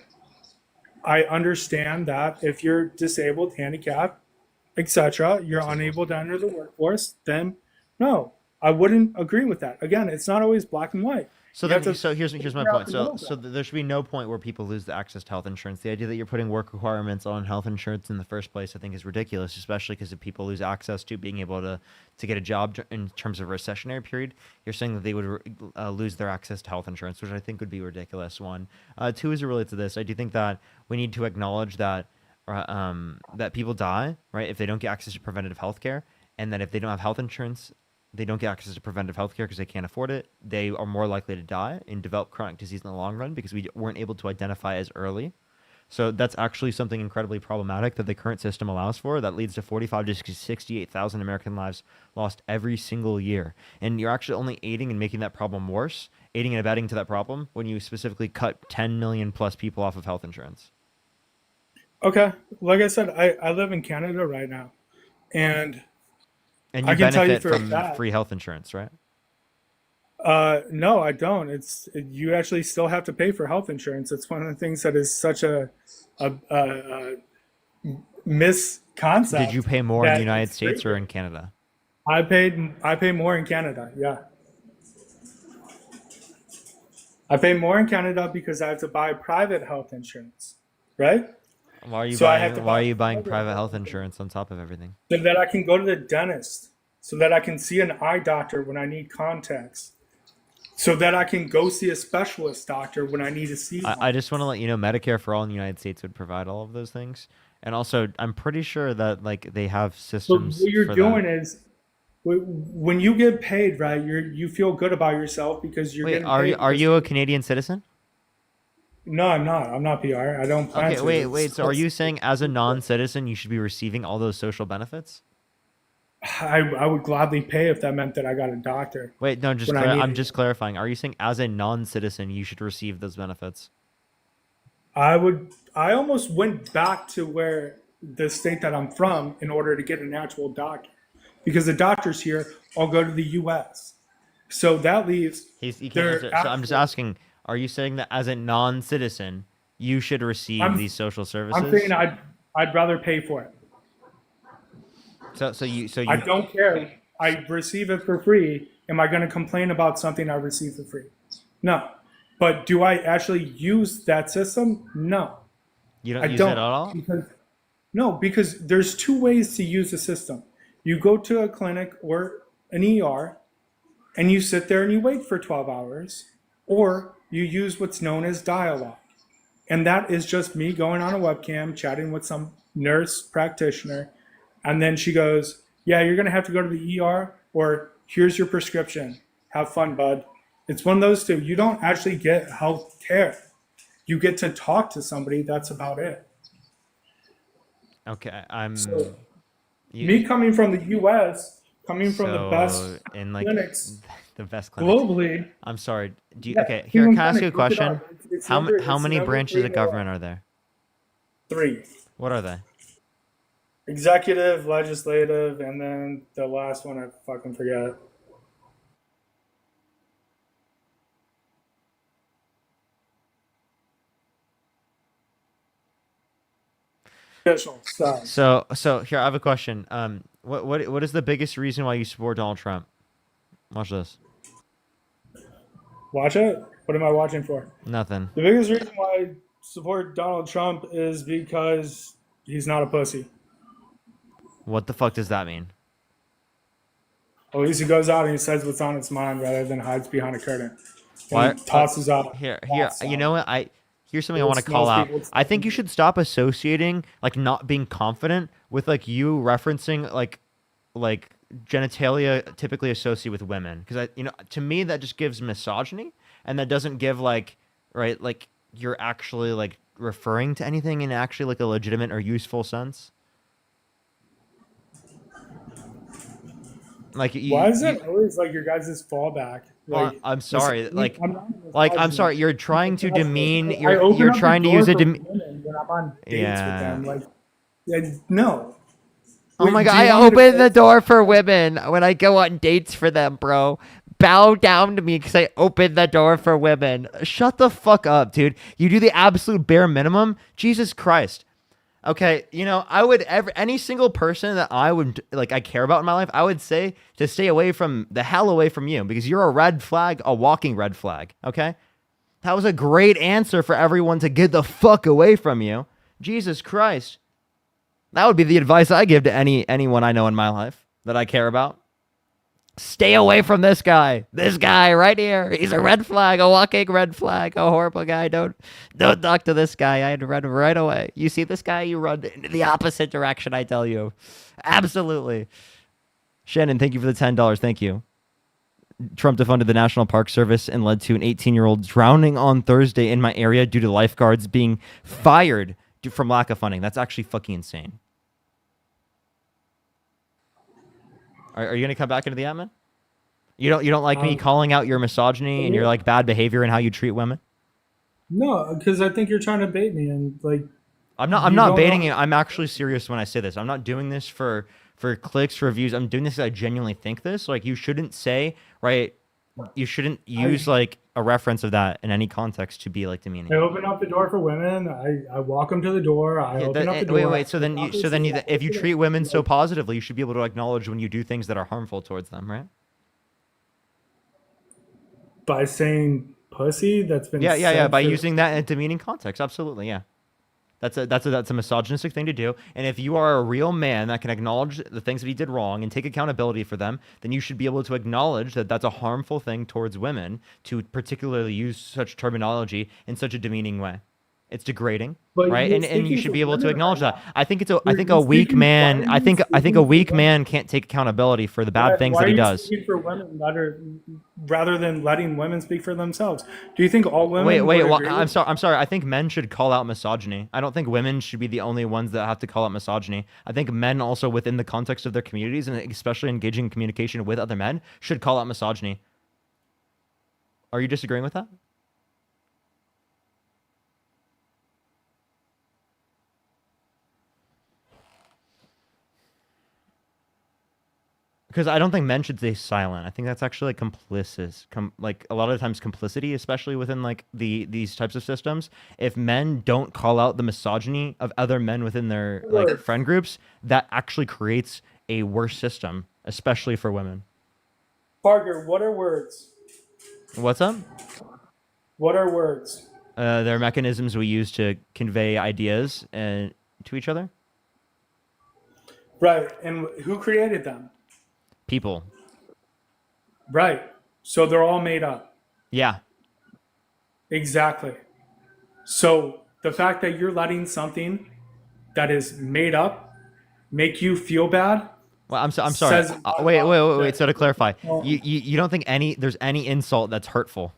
I understand that if you're disabled, handicapped, etc., you're unable to enter the workforce, then no, I wouldn't agree with that. Again, it's not always black and white. So You have then, to so here's my figure out point. the So middle ground. there should be no point where people lose the access to health insurance. The idea that you're putting work requirements on health insurance in the first place, I think, is ridiculous. Especially because if people lose access to being able to get a job in terms of a recessionary period, you're saying that they would lose their access to health insurance, which I think would be ridiculous. One, two is related to this. I do think that we need to acknowledge that that people die, right, if they don't get access to preventative health care, and that if they don't have health insurance, they don't get access to preventive health care because they can't afford it. They are more likely to die and develop chronic disease in the long run because we weren't able to identify as early. So that's actually something incredibly problematic that the current system allows for. That leads to 45 to 68,000 American lives lost every single year. And you're actually only aiding and making that problem worse, aiding and abetting to that problem when you specifically cut 10 million plus people off of health insurance. Okay, like I said, I live in Canada right now, and And I you can tell you benefit for a from fact. free health insurance, right? No, I don't. You actually still have to pay for health insurance. It's one of the things that is such a misconcept. Did you pay more in the that United it's States free. or in Canada? I pay more in Canada. Yeah, I pay more in Canada because I have to buy private health insurance, right? Why are you So I have to buying? Why are buy you buying private health insurance on top of everything? so that I can go to the dentist, so that I can see an eye doctor when I need contacts, so that I can go see a specialist doctor when I need to see one. I just want to let you know Medicare for all in the United States would provide all of those things, and also I'm pretty sure that like they have So systems what you're for doing that. is when you get paid, right? You feel good about yourself because you're Wait, getting paid. are because you a Canadian citizen? No, I'm not. I'm not PR. I don't plan Okay, to. wait. So are you saying as a non-citizen you should be receiving all those social benefits? I would gladly pay if that meant that I got a doctor. Wait, no, when I I'm needed just clarifying. Are you saying as a non-citizen you should receive those benefits? I almost went back to where the state that I'm from in order to get an actual doctor, because the doctors here all go to the U.S. So that leaves You can't their answer. So I'm just asking, are you saying that as a non-citizen you should receive these social services? I'm saying I'd rather pay for it. So you I don't care. I receive it for free. Am I going to complain about something I receive for free? No. But do I actually use that system? No. you don't I use don't. it at all? Because there's two ways to use the system. You go to a clinic or an ER and you sit there and you wait for 12 hours, or you use what's known as dialogue. And that is just me going on a webcam, chatting with some nurse practitioner. And then she goes, yeah, you're going to have to go to the ER, or here's your prescription. Have fun, bud. It's one of those two. You don't actually get health care. You get to talk to somebody. That's about it. Okay, Me coming from the U.S., coming from the best in like clinics the best clinics globally. I'm sorry. Do you, Yeah, okay, here, Cleveland can I ask you a Clinic, look it question? up. It's How it's many number branches 3 of in the world. government are there? 3. What are they? Executive, legislative, and then the last one I fucking forget. Official. So here I have a question. What is the biggest reason why you support Donald Trump? Watch this. Watch it? What am I watching for? Nothing. The biggest reason why I support Donald Trump is because he's not a pussy. What the fuck does that mean? At least he goes out and he says what's on his mind rather than hides behind a curtain. Why? And he tosses out. Here. You know what? Here's something I want to Smells call out. people's- I think you should stop associating like not being confident with like you referencing like genitalia typically associated with women, because to me that just gives misogyny, and that doesn't give like you're actually like referring to anything in actually like a legitimate or useful sense. Like Why is it always like your guys' fallback? Well, I'm sorry. I'm I'm sorry. You're trying to demean. I open You're up the trying to door use a for demean. women when I'm on dates Yeah. with them. No. Oh Wait, my do god! you I want me to open the door for women when I go on dates for them, bro. Bow down to me because I open the door for women. Shut the fuck up, dude. You do the absolute bare minimum. Jesus Christ. Okay, I would any single person that I care about in my life, I would say to stay away from you, because you're a red flag, a walking red flag. Okay, that was a great answer for everyone to get the fuck away from you. Jesus Christ, that would be the advice I give to anyone I know in my life that I care about. Stay away from this guy. This guy right here. He's a red flag, a walking red flag, a horrible guy. Don't talk to this guy. I'd run right away. You see this guy, you run in the opposite direction, I tell you. Absolutely. Shannon, thank you for the $10. Thank you. Trump defunded the National Park Service and led to an 18-year-old drowning on Thursday in my area due to lifeguards being fired from lack of funding. That's actually fucking insane. Are you gonna come back into the admin? You don't like me calling out your misogyny and your like bad behavior and how you treat women? No, because I think you're trying to bait me, and like I'm you not don't baiting know- you. I'm actually serious when I say this. I'm not doing this for clicks, for views. I'm doing this because I genuinely think this. Like, you shouldn't say, right? You shouldn't use like a reference of that in any context to be like demeaning. I open up the door for women. I walk them to the door. I open up the door. Wait. So then if you treat women so positively, you should be able to acknowledge when you do things that are harmful towards them, right? By saying pussy, that's been Yeah. said By for- using that in a demeaning context, absolutely, yeah. That's a misogynistic thing to do. And if you are a real man that can acknowledge the things that he did wrong and take accountability for them, then you should be able to acknowledge that that's a harmful thing towards women to particularly use such terminology in such a demeaning way. It's degrading, But right? you're And you speaking should for be able to women acknowledge right that. I think a You're weak speaking- man. why are you I think a speaking weak for man can't take accountability for the bad things Why that he are you does. speaking for women rather than letting women speak for themselves? Do you think all women? Wait. would Well, agree I'm with- sorry. I'm sorry. I think men should call out misogyny. I don't think women should be the only ones that have to call out misogyny. I think men also, within the context of their communities and especially engaging in communication with other men, should call out misogyny. Are you disagreeing with that? Because I don't think men should stay silent. I think that's actually like complicit. Like a lot of times complicity, especially within like these types of systems. If men don't call out the misogyny of other men within their like friend groups, that actually creates a worse system, especially for women. Parker, what are words? What's up? What are words? They're mechanisms we use to convey ideas to each other. Right, and who created them? People. Right, so they're all made up. Yeah. Exactly. So the fact that you're letting something that is made up make you feel bad. Well, I'm sorry. says- Wait. So to clarify, Well- you don't think there's any insult that's hurtful?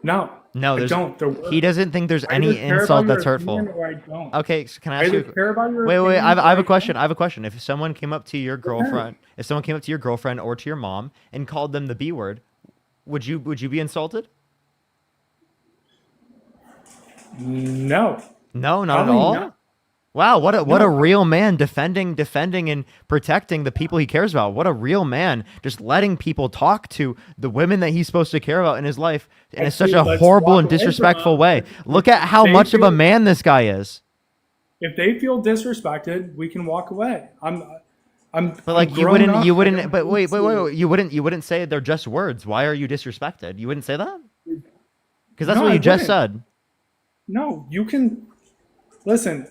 No. No, I there's. don't. They're words. He doesn't think there's I any either care about insult your that's hurtful. opinion or I don't. Okay, so can I I ask either you? care about your Wait. opinion I have or a question. I have a question. If someone came up to your girlfriend, if someone came up to your girlfriend or to your mom and called them the B word, would you be insulted? No. No, not Probably at all. not. Wow, what a No. real man defending and protecting the people he cares about. What a real man, just letting people talk to the women that he's supposed to care about in his life in such a Let's horrible walk and away from disrespectful them. way. Look at how They much of a feel- man this guy is. If they feel disrespected, we can walk away. I'm But like I'm you grown wouldn't up. you I wouldn't don't but need wait to- you wouldn't say they're just words. Why are you disrespected? You wouldn't say that? Because that's No, what I you just wouldn't. said. No, you can listen.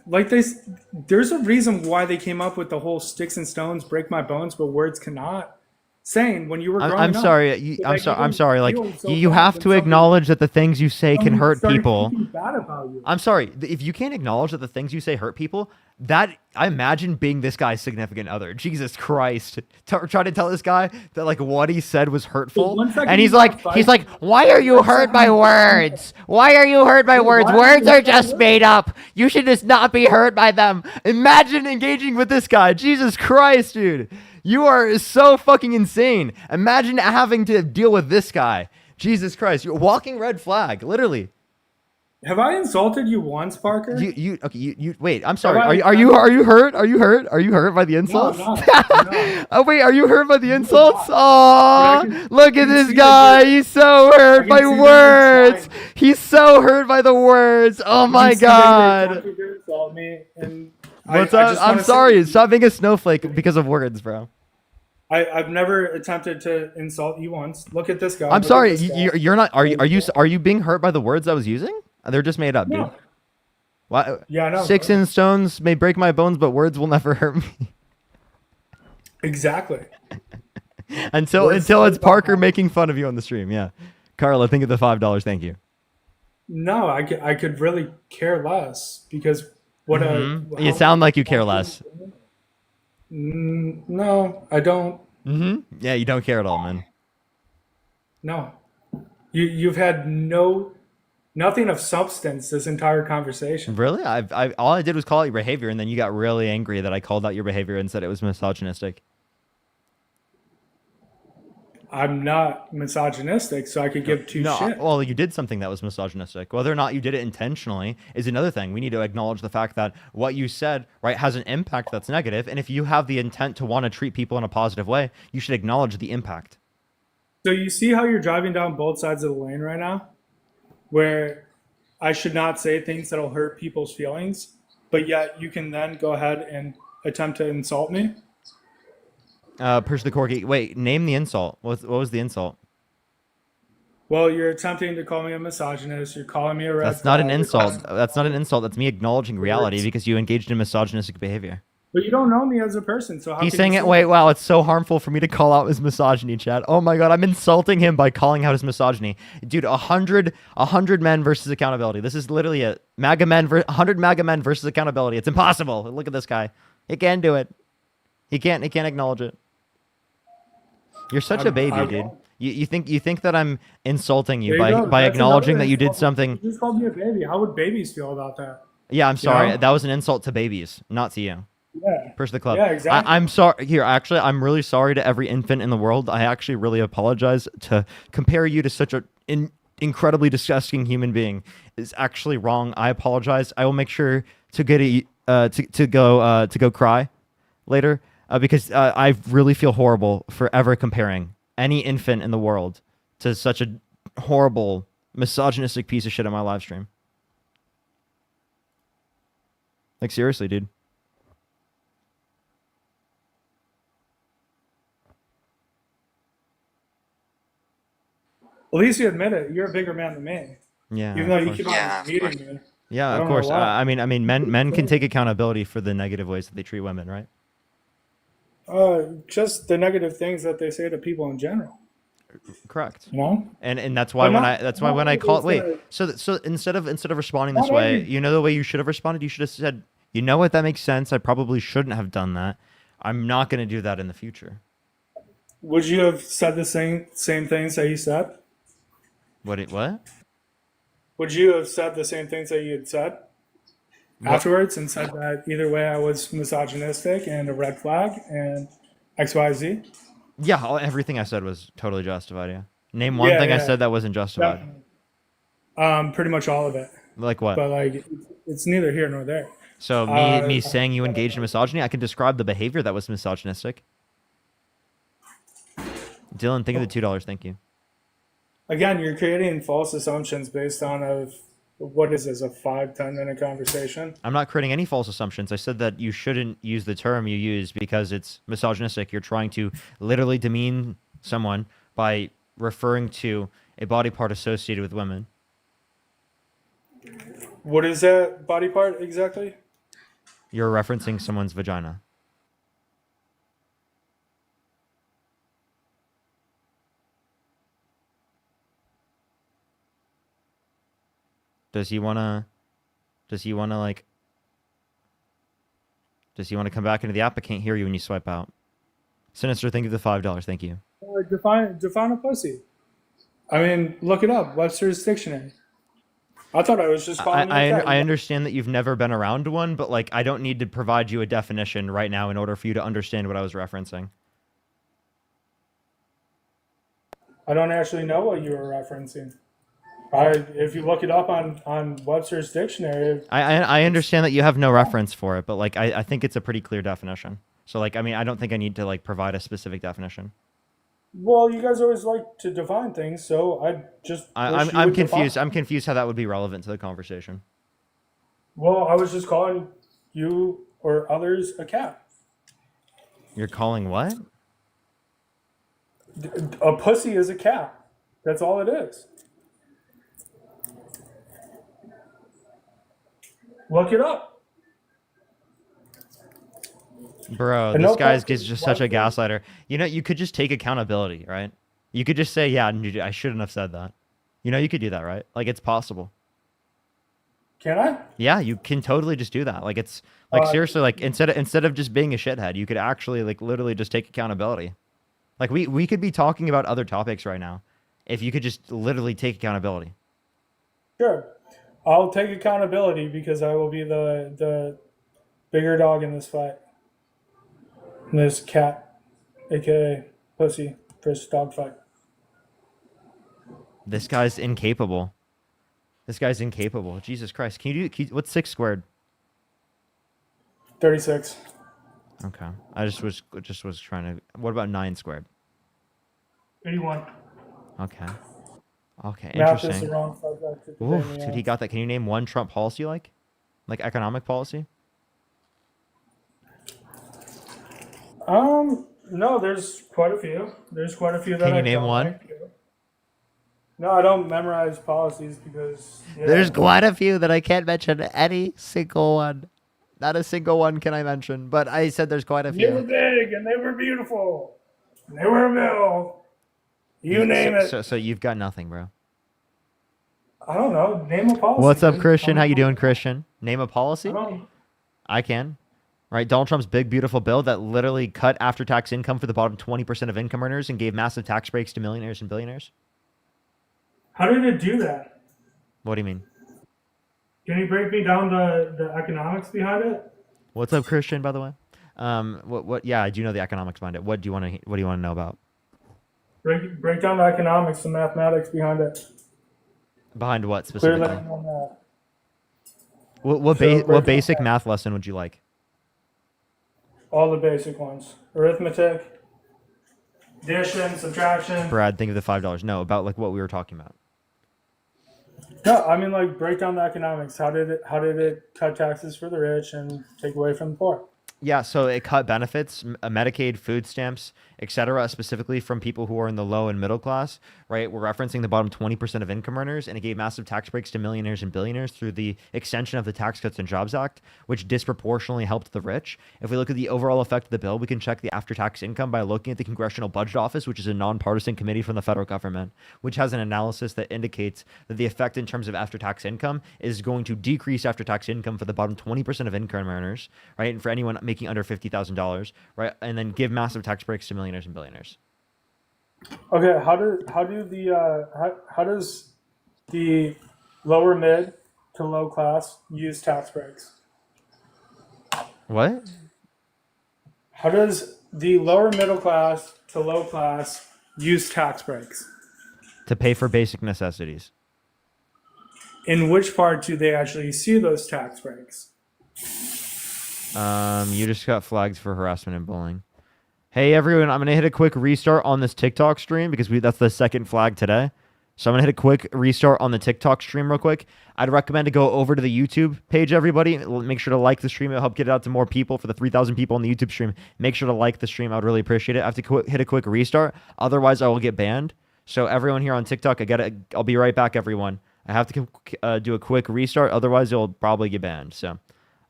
There's a reason why they came up with the whole "sticks and stones break my bones, but words cannot." Saying when you were growing I'm up. sorry. so I'm that sorry. you I'm don't sorry. Like feel so you bad have when to somebody- acknowledge that the things you say can hurt started people. speaking bad about you. I'm sorry. If you can't acknowledge that the things you say hurt people, that I imagine being this guy's significant other. Jesus Christ! Try to tell this guy that like what he said was hurtful, one second and he's you like, got he's fight- like, why are you hurt by words? Why are you hurt by words? why are Words you are hurt by just words? made up. You should just not be hurt by them. Imagine engaging with this guy. Jesus Christ, dude. You are so fucking insane. Imagine having to deal with this guy. Jesus Christ. You're walking red flag, literally. Have I insulted you once, Parker? You wait, I'm sorry. I- Are you hurt? Are you hurt? Are you hurt by the insults? no. Oh wait, are you hurt by the insults? Oh, can- look at can this see guy. that He's so hurt can by see that you're words. trying. He's so hurt by the words. Oh my You see that you're god. attempting to insult me, and What's I up? just I'm wanna say- sorry. Stop being a snowflake because of words, bro. I've never attempted to insult you once. Look at this guy. I'm Look at sorry. this guy. You're not. Are you being hurt by the words I was using? They're just made up, dude. No. Why? Yeah, I know. Sticks and stones may break my bones, but words will never hurt me. Exactly. until Words it's don't Parker matter. making fun of you on the stream. Yeah, Carla, think of the $5. Thank you. No, I could really care less because what You sound like you care less. No, I don't. Yeah, you don't care at all, man. No, you've had no Nothing of substance this entire conversation. Really? All I did was call out your behavior, and then you got really angry that I called out your behavior and said it was misogynistic. I'm not misogynistic, so I could give two shits. Well, you did something that was misogynistic. Whether or not you did it intentionally is another thing. We need to acknowledge the fact that what you said, right, has an impact that's negative, and if you have the intent to want to treat people in a positive way, you should acknowledge the impact. So you see how you're driving down both sides of the lane right now, where I should not say things that'll hurt people's feelings, but yet you can then go ahead and attempt to insult me. Push the corgi. Wait, name the insult. What was the insult? Well, you're attempting to call me a misogynist. You're calling me a red That's not an flag, you're insult. calling- That's not an insult. That's me acknowledging reality because you engaged in misogynistic behavior. But you don't know me as a person, so how He's can saying you it. say Wait, that? wow, it's so harmful for me to call out his misogyny, Chad. Oh my god, I'm insulting him by calling out his misogyny, dude. 100 men versus accountability. This is literally it. 100 MAGA men versus accountability. It's impossible. Look at this guy. He can't do it. He can't acknowledge it. You're such a baby, dude. You think that I'm insulting you There you go. by That's acknowledging another that you did insult. something. You just called me a baby. How would babies feel about that? Yeah, I'm sorry. know? That was an insult to babies, not to you. Yeah. Push the club. Yeah, exactly. I'm sorry. Here, actually, I'm really sorry to every infant in the world. I actually really apologize to compare you to such an incredibly disgusting human being. Is actually wrong. I apologize. I will make sure to get to go cry later because I really feel horrible for ever comparing any infant in the world to such a horrible misogynistic piece of shit on my live stream. Like seriously, dude. At least you admit it. You're a bigger man than me. Yeah. Even though of you course. keep on meeting me. Yeah, I of don't know course. why. I mean, men can take accountability for the negative ways that they treat women, right? Just the negative things that they say to people in general. Correct. You know? And that's why But when not- that's why not when I every- call wait, uh, so instead of responding not this way, every- you know the way you should have responded? You should have said, "You know what? That makes sense. I probably shouldn't have done that. I'm not going to do that in the future." Would you have said the same things that he said? What? Would you have said the same things that you had said afterwards and said that either way I was misogynistic and a red flag and XYZ? Yeah, everything I said was totally justified, yeah. Name one thing I said that wasn't justified. Pretty much all of it. Like what? But like it's neither here nor there. So me saying you engaged in misogyny, I can describe the behavior that was misogynistic. Dylan, think of the $2. Thank you. Again, you're creating false assumptions based on what is this, a 5-10 minute conversation? I'm not creating any false assumptions. I said that you shouldn't use the term you use because it's misogynistic. You're trying to literally demean someone by referring to a body part associated with women. What is that body part exactly? You're referencing someone's vagina. Does he wanna come back into the app? I can't hear you when you swipe out. Sinister, thank you for the $5. Thank you. Define a pussy. I mean, look it up. Webster's dictionary. I thought I was just calling you a I understand that you've never been around one, but like I don't need to provide you a definition right now in order for you to understand what I was referencing. I don't actually know what you were referencing. If you look it up on Webster's dictionary, I understand that you have no reference for it, but like I think it's a pretty clear definition. So like I mean I don't think I need to like provide a specific definition. well, you guys always like to define things, so I just I'm confused. I'm confused how that would be relevant to the conversation. Well, I was just calling you or others a cat. You're calling what? A pussy is a cat. That's all it is. Look it up. Bro, And this no guy's question, just such a gaslighter. You know, you could just take accountability, right? You could just say, yeah, I shouldn't have said that. You know, you could do that, right? Like, it's possible. Can I? Yeah, you can totally just do that. Like, it's like seriously, like instead of just being a shithead, you could actually like literally just take accountability. Like we could be talking about other topics right now if you could just literally take accountability. Sure. I'll take accountability because I will be the bigger dog in this fight. In this cat, aka pussy, versus dog fight. This guy's incapable. This guy's incapable. Jesus Christ. What's 6 squared? 36. Okay. I just was trying to. What about 9 squared? 81. Okay. Okay. Math is the Interesting. wrong subject to Oof, today, dude, he got that. Can you name one Trump policy like economic policy? No, there's quite a few. There's quite a few that Can you I name don't one? like. No, I don't memorize policies because There's quite a few that I can't mention any single one. Not a single one can I mention, but I said there's quite a they were few. big and they were beautiful. And they were a mill. You name it. So you've got nothing, bro. I don't know. Name a policy. What's up, dude. Christian? How you doing, Christian? Name a policy? I don't. I can. Right, Donald Trump's big, beautiful bill that literally cut after-tax income for the bottom 20% of income earners and gave massive tax breaks to millionaires and billionaires. How did it do that? What do you mean? Can you break me down the economics behind it? What's up, Christian? By the way, what? Yeah, I do know the economics behind it. What do you want to know about? Break down the economics, the mathematics behind it. Behind what Clear specifically? that on that. What basic math lesson would you like? All the basic ones: arithmetic, addition, subtraction. Brad, think of the $5. No, about like what we were talking about. No, I mean like break down the economics. How did it cut taxes for the rich and take away from the poor? Yeah, so it cut benefits, Medicaid, food stamps, etc., specifically from people who are in the low and middle class, right? We're referencing the bottom 20% of income earners, and it gave massive tax breaks to millionaires and billionaires through the extension of the Tax Cuts and Jobs Act, which disproportionately helped the rich. If we look at the overall effect of the bill, we can check the after-tax income by looking at the Congressional Budget Office, which is a nonpartisan committee from the federal government, which has an analysis that indicates that the effect in terms of after-tax income is going to decrease after-tax income for the bottom 20% of income earners, right? And for anyone making under $50,000, right? And then give massive tax breaks to millionaires and billionaires. Okay, how does the lower mid to low class use tax breaks? What? How does the lower middle class to low class use tax breaks? To pay for basic necessities. In which part do they actually see those tax breaks? You just got flagged for harassment and bullying. Hey everyone, I'm gonna hit a quick restart on this TikTok stream because that's the second flag today. So I'm gonna hit a quick restart on the TikTok stream real quick. I'd recommend to go over to the YouTube page, everybody. Make sure to like the stream. It'll help get it out to more people. For the 3,000 people on the YouTube stream, make sure to like the stream. I would really appreciate it. I have to hit a quick restart. Otherwise, I will get banned. So everyone here on TikTok, I'll be right back, everyone. I have to do a quick restart. Otherwise, you'll probably get banned. So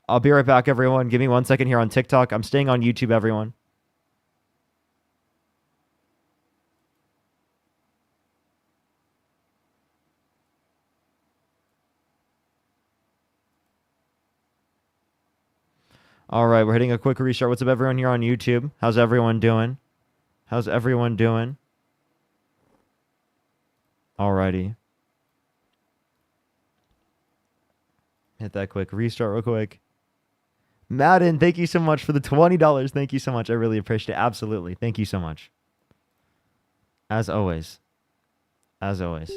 I'll be right back, everyone. Give me 1 second here on TikTok. I'm staying on YouTube, everyone. All right, we're hitting a quick restart. What's up, everyone here on YouTube? How's everyone doing? How's everyone doing? Alrighty. Hit that quick restart real quick. Madden, thank you so much for the $20. Thank you so much. I really appreciate it. Absolutely. Thank you so much. As always. As always.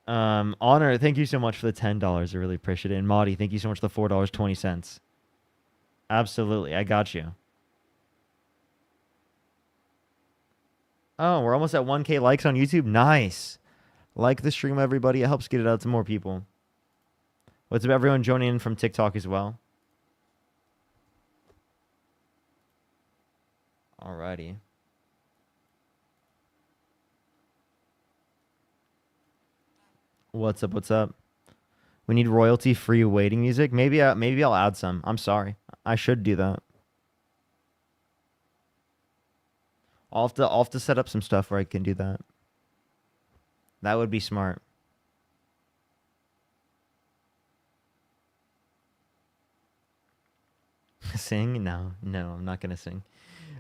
Honor, thank you so much for the $10. I really appreciate it. And Maudie, thank you so much for the $4.20. Absolutely. I got you. Oh, we're almost at 1K likes on YouTube. Nice. Like the stream, everybody. It helps get it out to more people. What's up, everyone joining in from TikTok as well? Alrighty. What's up? What's up? We need royalty-free waiting music. Maybe I'll add some. I'm sorry. I should do that. I'll have to set up some stuff where I can do that. That would be smart. Sing? No, I'm not gonna sing.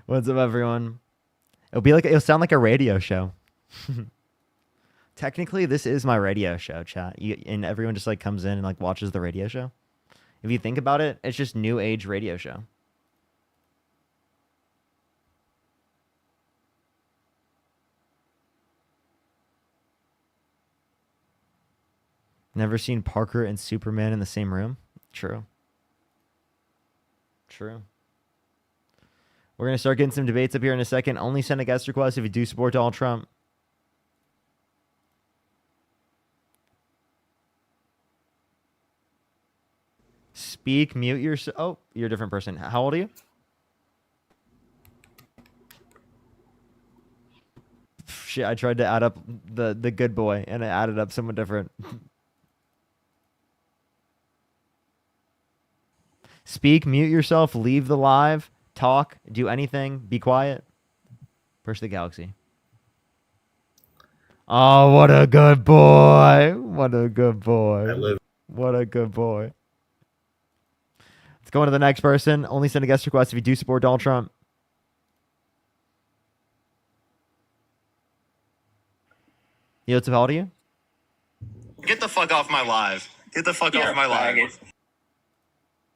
What's up, everyone? It'll sound like a radio show. Technically, this is my radio show, chat. And everyone just like comes in and like watches the radio show. If you think about it, it's just new age radio show. Never seen Parker and Superman in the same room? True. True. We're going to start getting some debates up here in a second. Only send a guest request if you do support Donald Trump. Speak, mute yourself. Oh, you're a different person. How old are you? Shit, I tried to add up the good boy, and I added up someone different. Speak, mute yourself, leave the live, talk, do anything, be quiet. Push the galaxy. Oh, what a good boy. What a good boy. What a good boy. Let's go on to the next person. Only send a guest request if you do support Donald Trump. Yo, what's up, how old are you? Get the fuck off my live. Get the fuck off my live.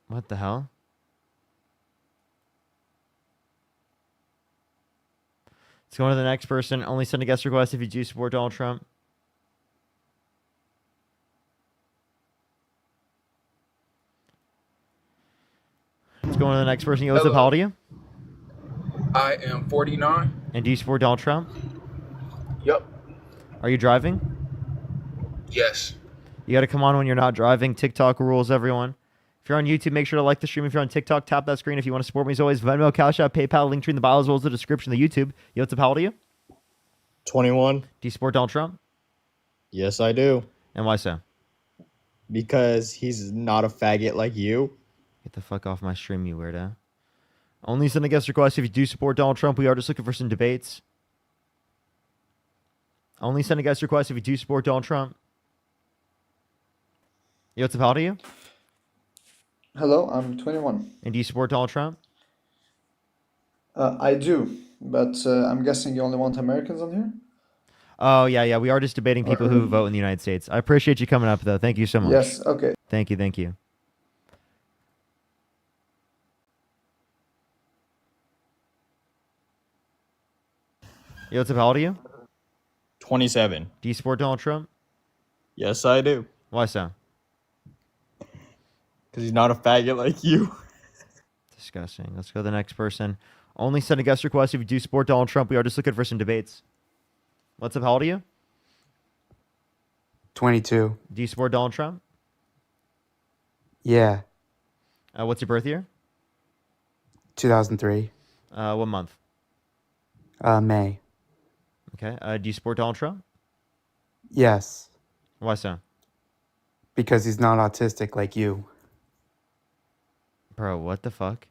What the hell? Let's go on to the next person. Only send a guest request if you do support Donald Trump. Let's go on to the next person. Yo, what's up, how old are you? I am 49. And do you support Donald Trump? Yep. Are you driving? Yes. You got to come on when you're not driving. TikTok rules, everyone. If you're on YouTube, make sure to like the stream. If you're on TikTok, tap that screen. If you want to support me, as always, Venmo, Cash App, PayPal, link tree in the bio, as well as the description of the YouTube. Yo, what's up, how old are you? 21. Do you support Donald Trump? Yes, I do. And why so? Because he's not a faggot like you. Get the fuck off my stream, you weirdo. Only send a guest request if you do support Donald Trump. We are just looking for some debates. Only send a guest request if you do support Donald Trump. Yo, what's up, how old are you? Hello, I'm 21. And do you support Donald Trump? I do, but I'm guessing you only want Americans on here? Oh, yeah. We are just debating people who vote in the United States. I appreciate you coming up, though. Thank you so much. Yes, okay. Thank you. Yo, what's up, how old are you? 27. Do you support Donald Trump? Yes, I do. Why so? Because he's not a faggot like you. Disgusting. Let's go to the next person. Only send a guest request if you do support Donald Trump. We are just looking for some debates. What's up, how old are you? 22. Do you support Donald Trump? Yeah. What's your birth year? 2003. What month? May. Okay. Do you support Donald Trump? Yes. Why so? Because he's not autistic like you. Bro, what the fuck?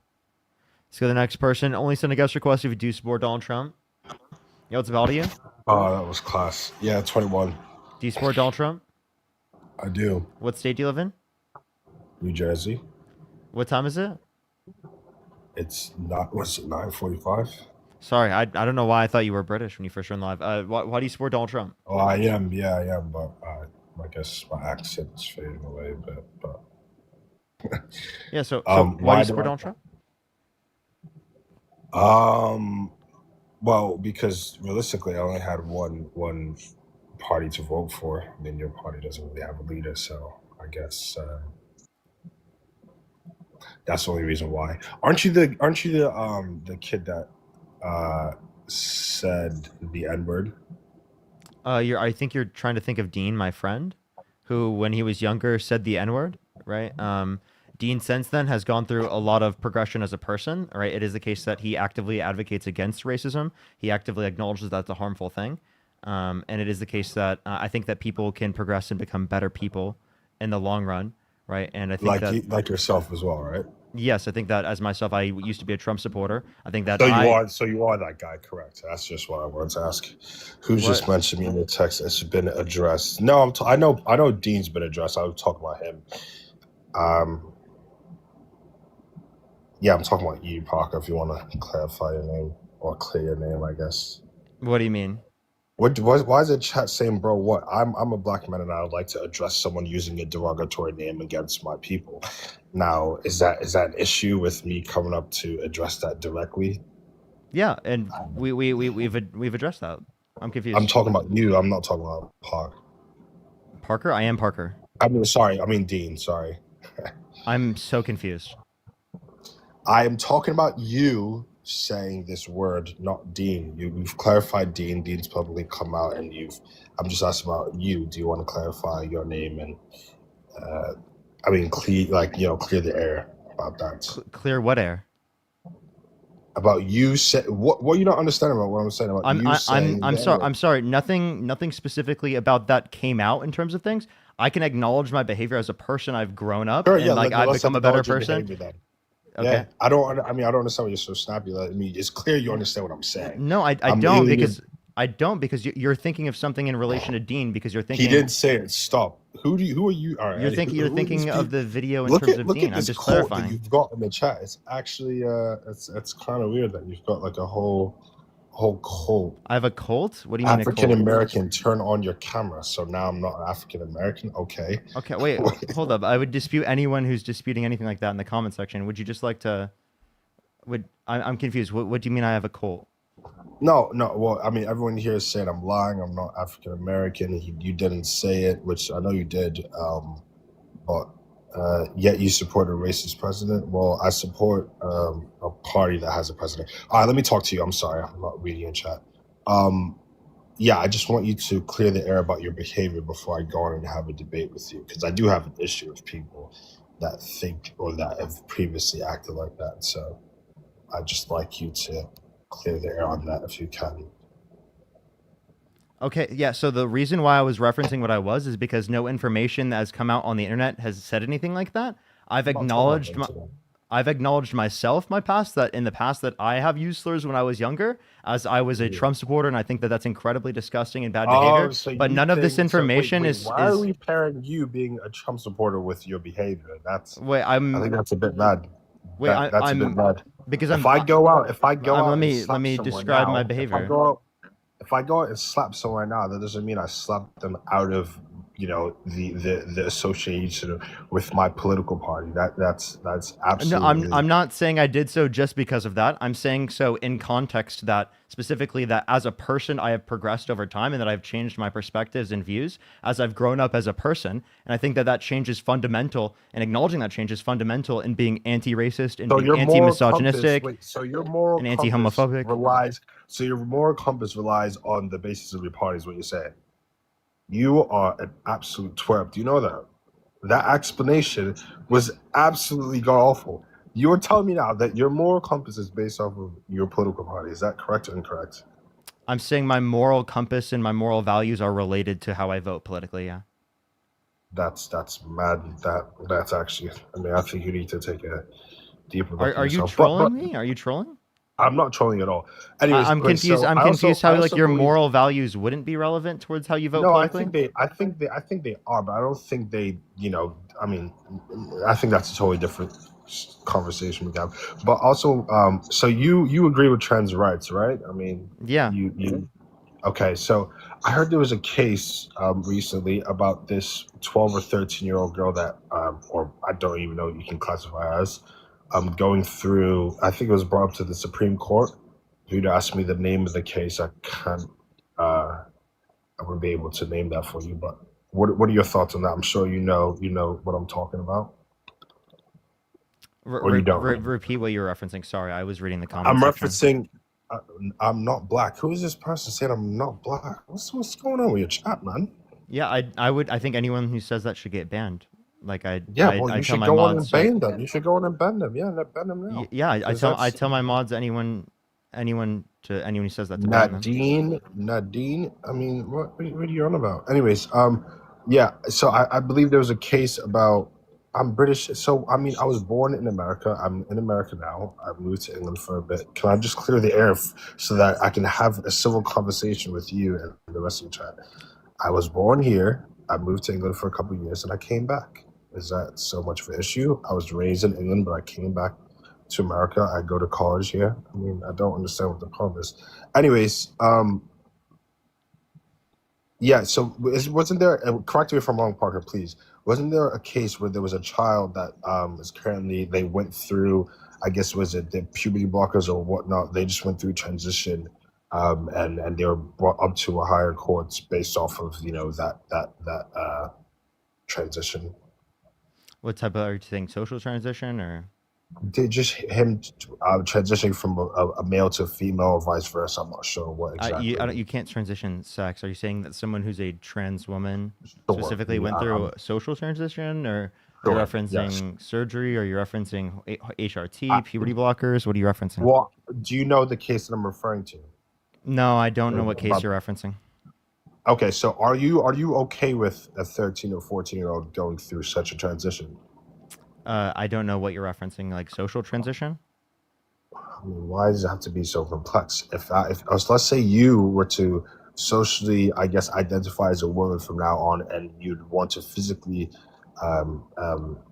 Let's go to the next person. Only send a guest request if you do support Donald Trump. Yo, what's up, how old are you? Oh, that was class. Yeah, 21. Do you support Donald Trump? I do. What state do you live in? New Jersey. What time is it? It's not, what's it, 9:45? Sorry, I don't know why I thought you were British when you first joined the live. Why do you support Donald Trump? Oh, I am. Yeah, I am. But I guess my accent's fading away a bit. But Yeah, so why do you support Donald Trump? Well, because realistically, I only had one party to vote for. I mean, your party doesn't really have a leader, so I guess that's the only reason why. Aren't you the kid that said the N-word? I think you're trying to think of Dean, my friend, who when he was younger said the N-word, right? Dean since then has gone through a lot of progression as a person, right? It is the case that he actively advocates against racism. He actively acknowledges that's a harmful thing. And it is the case that I think that people can progress and become better people in the long run, right? And I think like yourself as well, right? Yes, I think that as myself, I used to be a Trump supporter. I think that So you are that guy, correct? That's just what I wanted to ask. Who's just mentioned me in the text? It's been addressed. No, I know Dean's been addressed. I was talking about him. Yeah, I'm talking about you, Parker. If you want to clarify your name or clear your name, I guess. What do you mean? Why is the chat saying, bro, what? I'm a black man and I would like to address someone using a derogatory name against my people. Now, is that an issue with me coming up to address that directly? Yeah, and we've addressed that. I'm confused. I'm talking about you. I'm not talking about Park. Parker? I am Parker. I mean Dean, sorry. I'm so confused. I am talking about you saying this word, not Dean. You've clarified Dean. Dean's publicly come out, and I'm just asking about you. Do you want to clarify your name and, clear the air about that? Clear what air? About you say what you not understanding about what I'm saying about you saying. I'm sorry. Nothing specifically about that came out in terms of things. I can acknowledge my behavior as a person. I've grown up and I've become a better person. Okay. Yeah, I don't understand why you're so snappy. It's clear you understand what I'm saying. No, I don't because you're thinking of something in relation to Dean because you're thinking. He didn't say it. Stop. Who are you? All right. You're thinking of the video in terms of Dean. I'm just clarifying. That you've got in the chat. It's actually it's kind of weird that you've got like a whole cult. I have a cult? What do you mean African American, turn on your camera. So now I'm not African American. Okay. Okay, wait, hold up. I would dispute anyone who's disputing anything like that in the comment section. Would you just like to I'm confused. What do you mean I have a cult? No. Well, I mean, everyone here is saying I'm lying. I'm not African American. You didn't say it, which I know you did. But yet you support a racist president. Well, I support a party that has a president. All right, let me talk to you. I'm sorry, I'm not reading in chat. Yeah, I just want you to clear the air about your behavior before I go on and have a debate with you, because I do have an issue with people that think or that have previously acted like that. So I'd just like you to clear the air on that if you can. Okay, yeah, so the reason why I was referencing what I was is because no information that has come out on the internet has said anything like that. I've acknowledged myself, my past, that in the past that I have used slurs when I was younger, as I was a Trump supporter, and I think that that's incredibly disgusting and bad behavior. So but none of this information is. Why are we pairing you being a Trump supporter with your behavior? I think that's a bit bad. That's a bit bad. Because if I go out, let me describe my behavior. If I go out and slap someone now, that doesn't mean I slapped them out of the association with my political party. That's absolutely. No, I'm not saying I did so just because of that. I'm saying so in context that specifically that as a person I have progressed over time and that I've changed my perspectives and views as I've grown up as a person, and I think that change is fundamental, and acknowledging that change is fundamental in being anti-racist and being anti-misogynistic and anti-homophobic. So your moral compass relies on the basis of your party, is what you're saying. You are an absolute twerp. Do you know that? That explanation was absolutely god-awful. You're telling me now that your moral compass is based off of your political party. Is that correct or incorrect? I'm saying my moral compass and my moral values are related to how I vote politically, yeah. That's mad. That's actually, I think you need to take a deeper look at yourself. Are you trolling me? Are you trolling? I'm not trolling at all. Anyways, I'm confused. I'm confused how your moral values wouldn't be relevant towards how you vote politically. No, I think they are, but I don't think they. I think that's a totally different conversation we have. But also, so you agree with trans rights, right? Yeah. You. Okay, so I heard there was a case recently about this 12 or 13-year-old girl that, or I don't even know what you can classify as. Going through, I think it was brought up to the Supreme Court. If you'd ask me the name of the case, I can't, I wouldn't be able to name that for you, but what are your thoughts on that? I'm sure you know what I'm talking about. Or you don't. Repeat what you're referencing. Sorry, I was reading the comments. I'm referencing, I'm not black. Who is this person saying I'm not black? What's going on with your chat, man? Yeah, I think anyone who says that should get banned. You should go on and ban them. You should go on and ban them. Yeah, ban them now. Yeah, I tell my mods anyone who says that to ban them. Nadine. What are you on about? Anyways, yeah. So I believe there was a case about. I'm British, so I was born in America. I'm in America now. I moved to England for a bit. Can I just clear the air so that I can have a civil conversation with you and the rest of the chat? I was born here. I moved to England for a couple of years and I came back. Is that so much of an issue? I was raised in England, but I came back to America. I go to college here. I don't understand what the problem is. Anyways, Yeah, so wasn't there, correct me if I'm wrong, Parker, please. Wasn't there a case where there was a child that is currently, they went through, I guess, was it the puberty blockers or whatnot? They just went through transition, and they were brought up to a higher courts based off of, that transition. What type of, are you saying social transition or? They just him transitioning from a male to a female or vice versa. I'm not sure what exactly. You can't transition sex. Are you saying that someone who's a trans woman Sure. specifically went Yeah, through a social transition, or Sure, you're yes. referencing surgery, or you're referencing HRT, puberty blockers? What are you referencing? Well, do you know the case that I'm referring to? No, I don't know what case you're referencing. Okay, so are you okay with a 13 or 14-year-old going through such a transition? I don't know what you're referencing, like social transition. I mean, why does it have to be so complex? If let's say you were to socially, I guess, identify as a woman from now on, and you'd want to physically,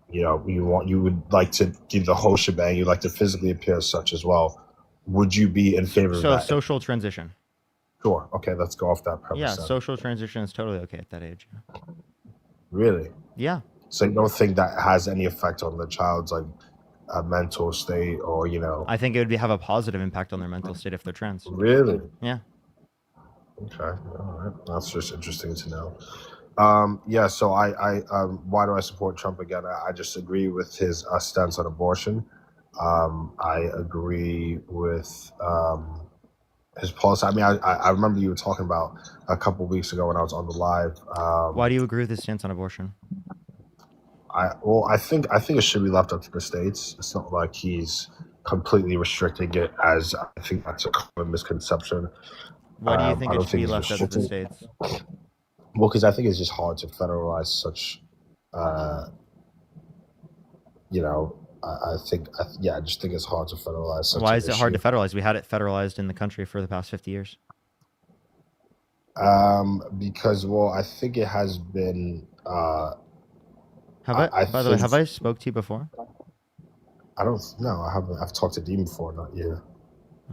you would like to give the whole shebang. You'd like to physically appear as such as well. Would you be in favor of So that? social transition. Sure. Okay, let's go off that premise. Yeah, then. social transition is totally okay at that age. Really? Yeah. So you don't think that has any effect on the child's mental state, or I think it would have a positive impact on their mental state if they're trans. Really? Yeah. Okay. All right. That's just interesting to know. Yeah. So why do I support Trump again? I just agree with his stance on abortion. I agree with his policy. I mean, I remember you were talking about a couple of weeks ago when I was on the live. Why do you agree with his stance on abortion? I think it should be left up to the states. It's not like he's completely restricting it, as I think that's a common misconception. Why do you think I it don't should be he's left up to the restricting- states? Well, because I think it's just hard to federalize such. I just think it's hard to federalize such. Why an is it hard to issue. federalize? We had it federalized in the country for the past 50 years. Because I think it has been. By the way, have I spoke to you before? I don't. No, I haven't. I've talked to Dean before, not you.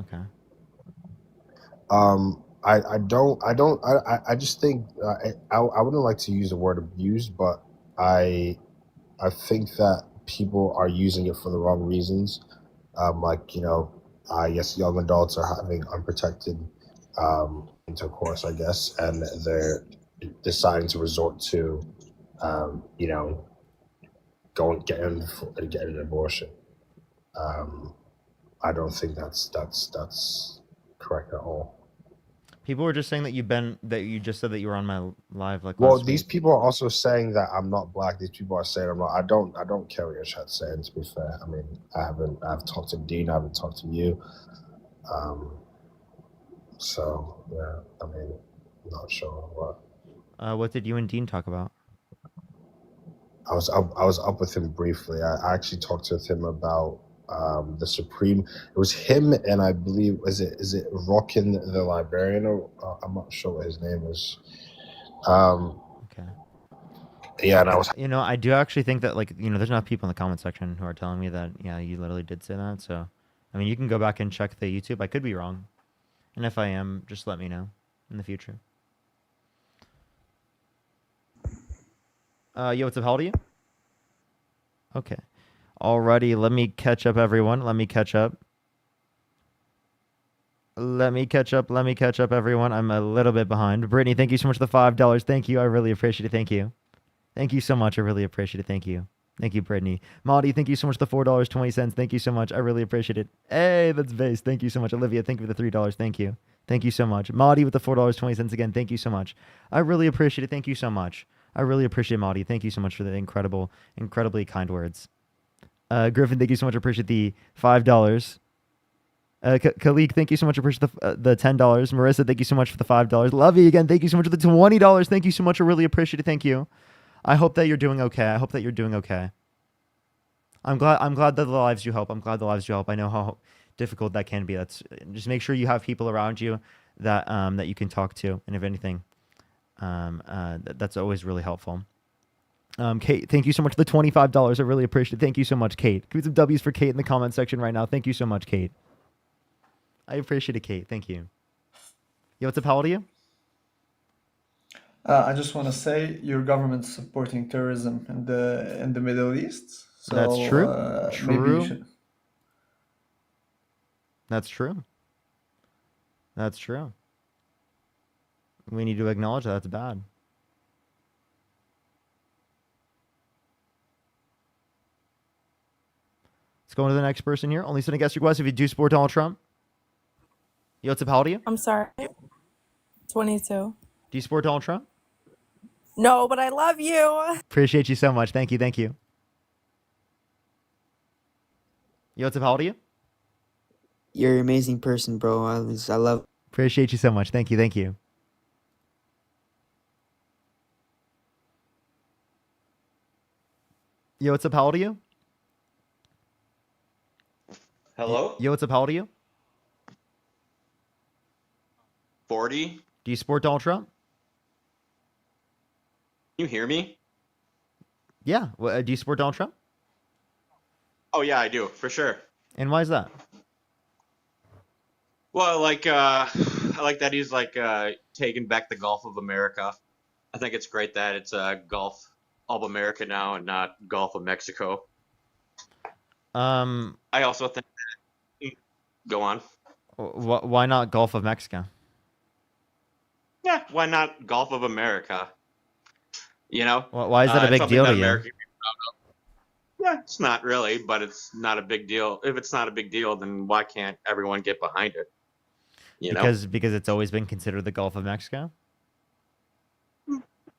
Okay. I just think I wouldn't like to use the word abuse, but I think that people are using it for the wrong reasons. I guess young adults are having unprotected intercourse, I guess, and they're deciding to resort to, getting an abortion. I don't think that's correct at all. People were just saying that you just said that you were on my live last These week. people are also saying that I'm not black. These people are saying I'm not. I don't care what your chat's saying, to be fair. I mean, I've talked to Dean, I haven't talked to you. So yeah, I mean, I'm not sure what. What did you and Dean talk about? I was up with him briefly. I actually talked with him about the Supreme. It was him, and I believe is it Rockin the Librarian, or I'm not sure what his name is. Okay. Yeah, and I was. I do actually think that there's enough people in the comment section who are telling me that you literally did say that. So, I mean, you can go back and check the YouTube. I could be wrong, and if I am, just let me know in the future. Yo, what's up? How old are you? Okay. Alrighty, let me catch up, everyone. Let me catch up, everyone. I'm a little bit behind. Brittany, thank you so much for the $5. Thank you. I really appreciate it. Thank you. Thank you so much. I really appreciate it. Thank you. Thank you, Brittany. Maudie, thank you so much for the $4.20. Thank you so much. I really appreciate it. Hey, that's base. Thank you so much. Olivia, thank you for the $3. Thank you. Thank you so much. Maudie with the $4.20 again. Thank you so much. I really appreciate it. Thank you so much. I really appreciate Maudie. Thank you so much for the incredibly kind words. Griffin, thank you so much. I appreciate the $5. Khalik, thank you so much. I appreciate the $10. Marissa, thank you so much for the $5. Lovey again, thank you so much for the $20. Thank you so much. I really appreciate it. Thank you. I hope that you're doing okay. I'm glad that the lives you help. I know how difficult that can be. That's just make sure you have people around you that that you can talk to, and if anything, that's always really helpful. Kate, thank you so much for the $25. I really appreciate it. Thank you so much, Kate. Give me some W's for Kate in the comment section right now. Thank you so much, Kate. I appreciate it, Kate. Thank you. Yo, what's up? How old are you? I just want to say your government's supporting terrorism in the Middle East. That's So true. maybe you True. should. That's true. That's true. We need to acknowledge that's bad. Let's go on to the next person here. Only send a guest request if you do support Donald Trump. Yo, what's up? How old are you? I'm sorry. 22. Do you support Donald Trump? No, but I love you. Appreciate you so much. Thank you. Thank you. Yo, what's up? How old are you? You're an amazing person, bro. I love. Appreciate you so much. Thank you. Thank you. Yo, what's up? How old are you? Hello? Yo, what's up? How old are you? 40? Do you support Donald Trump? Can you hear me? Yeah. Well, do you support Donald Trump? Oh yeah, I do, for sure. And why is that? Well, I like that he's taking back the Gulf of America. I think it's great that it's Gulf of America now and not Gulf of Mexico. I also think that, go on. Why not Gulf of Mexico? Yeah, why not Gulf of America? You know? Why is that a It's big something deal that to you? America can be proud of. Yeah, it's not really, but it's not a big deal. If it's not a big deal, then why can't everyone get behind it? You know? Because it's always been considered the Gulf of Mexico.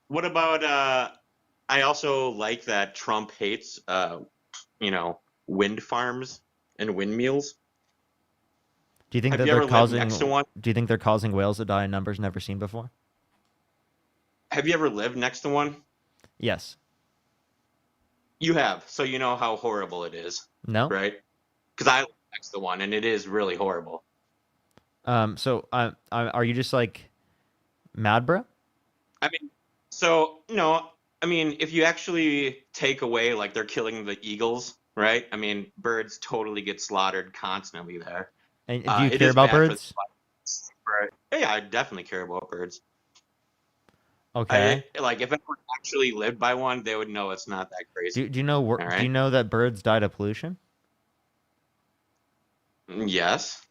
What about I also like that Trump hates wind farms and windmills. Do you think Have that you they're ever lived causing? next to one? Do you think they're causing whales to die in numbers never seen before? Have you ever lived next to one? Yes. You have, so you know how horrible it is. No. Right? Because I live next to one, and it is really horrible. So are you just like mad, bro? I mean, so no, I mean, if you actually take away like they're killing the eagles, right? I mean, birds totally get slaughtered constantly there. And do you It care is about bad for birds? Right. Yeah, I definitely care about birds. Okay. Like if anyone actually lived by one, they would know it's not that crazy. Do you know All do right? you know that birds died of pollution? Yes.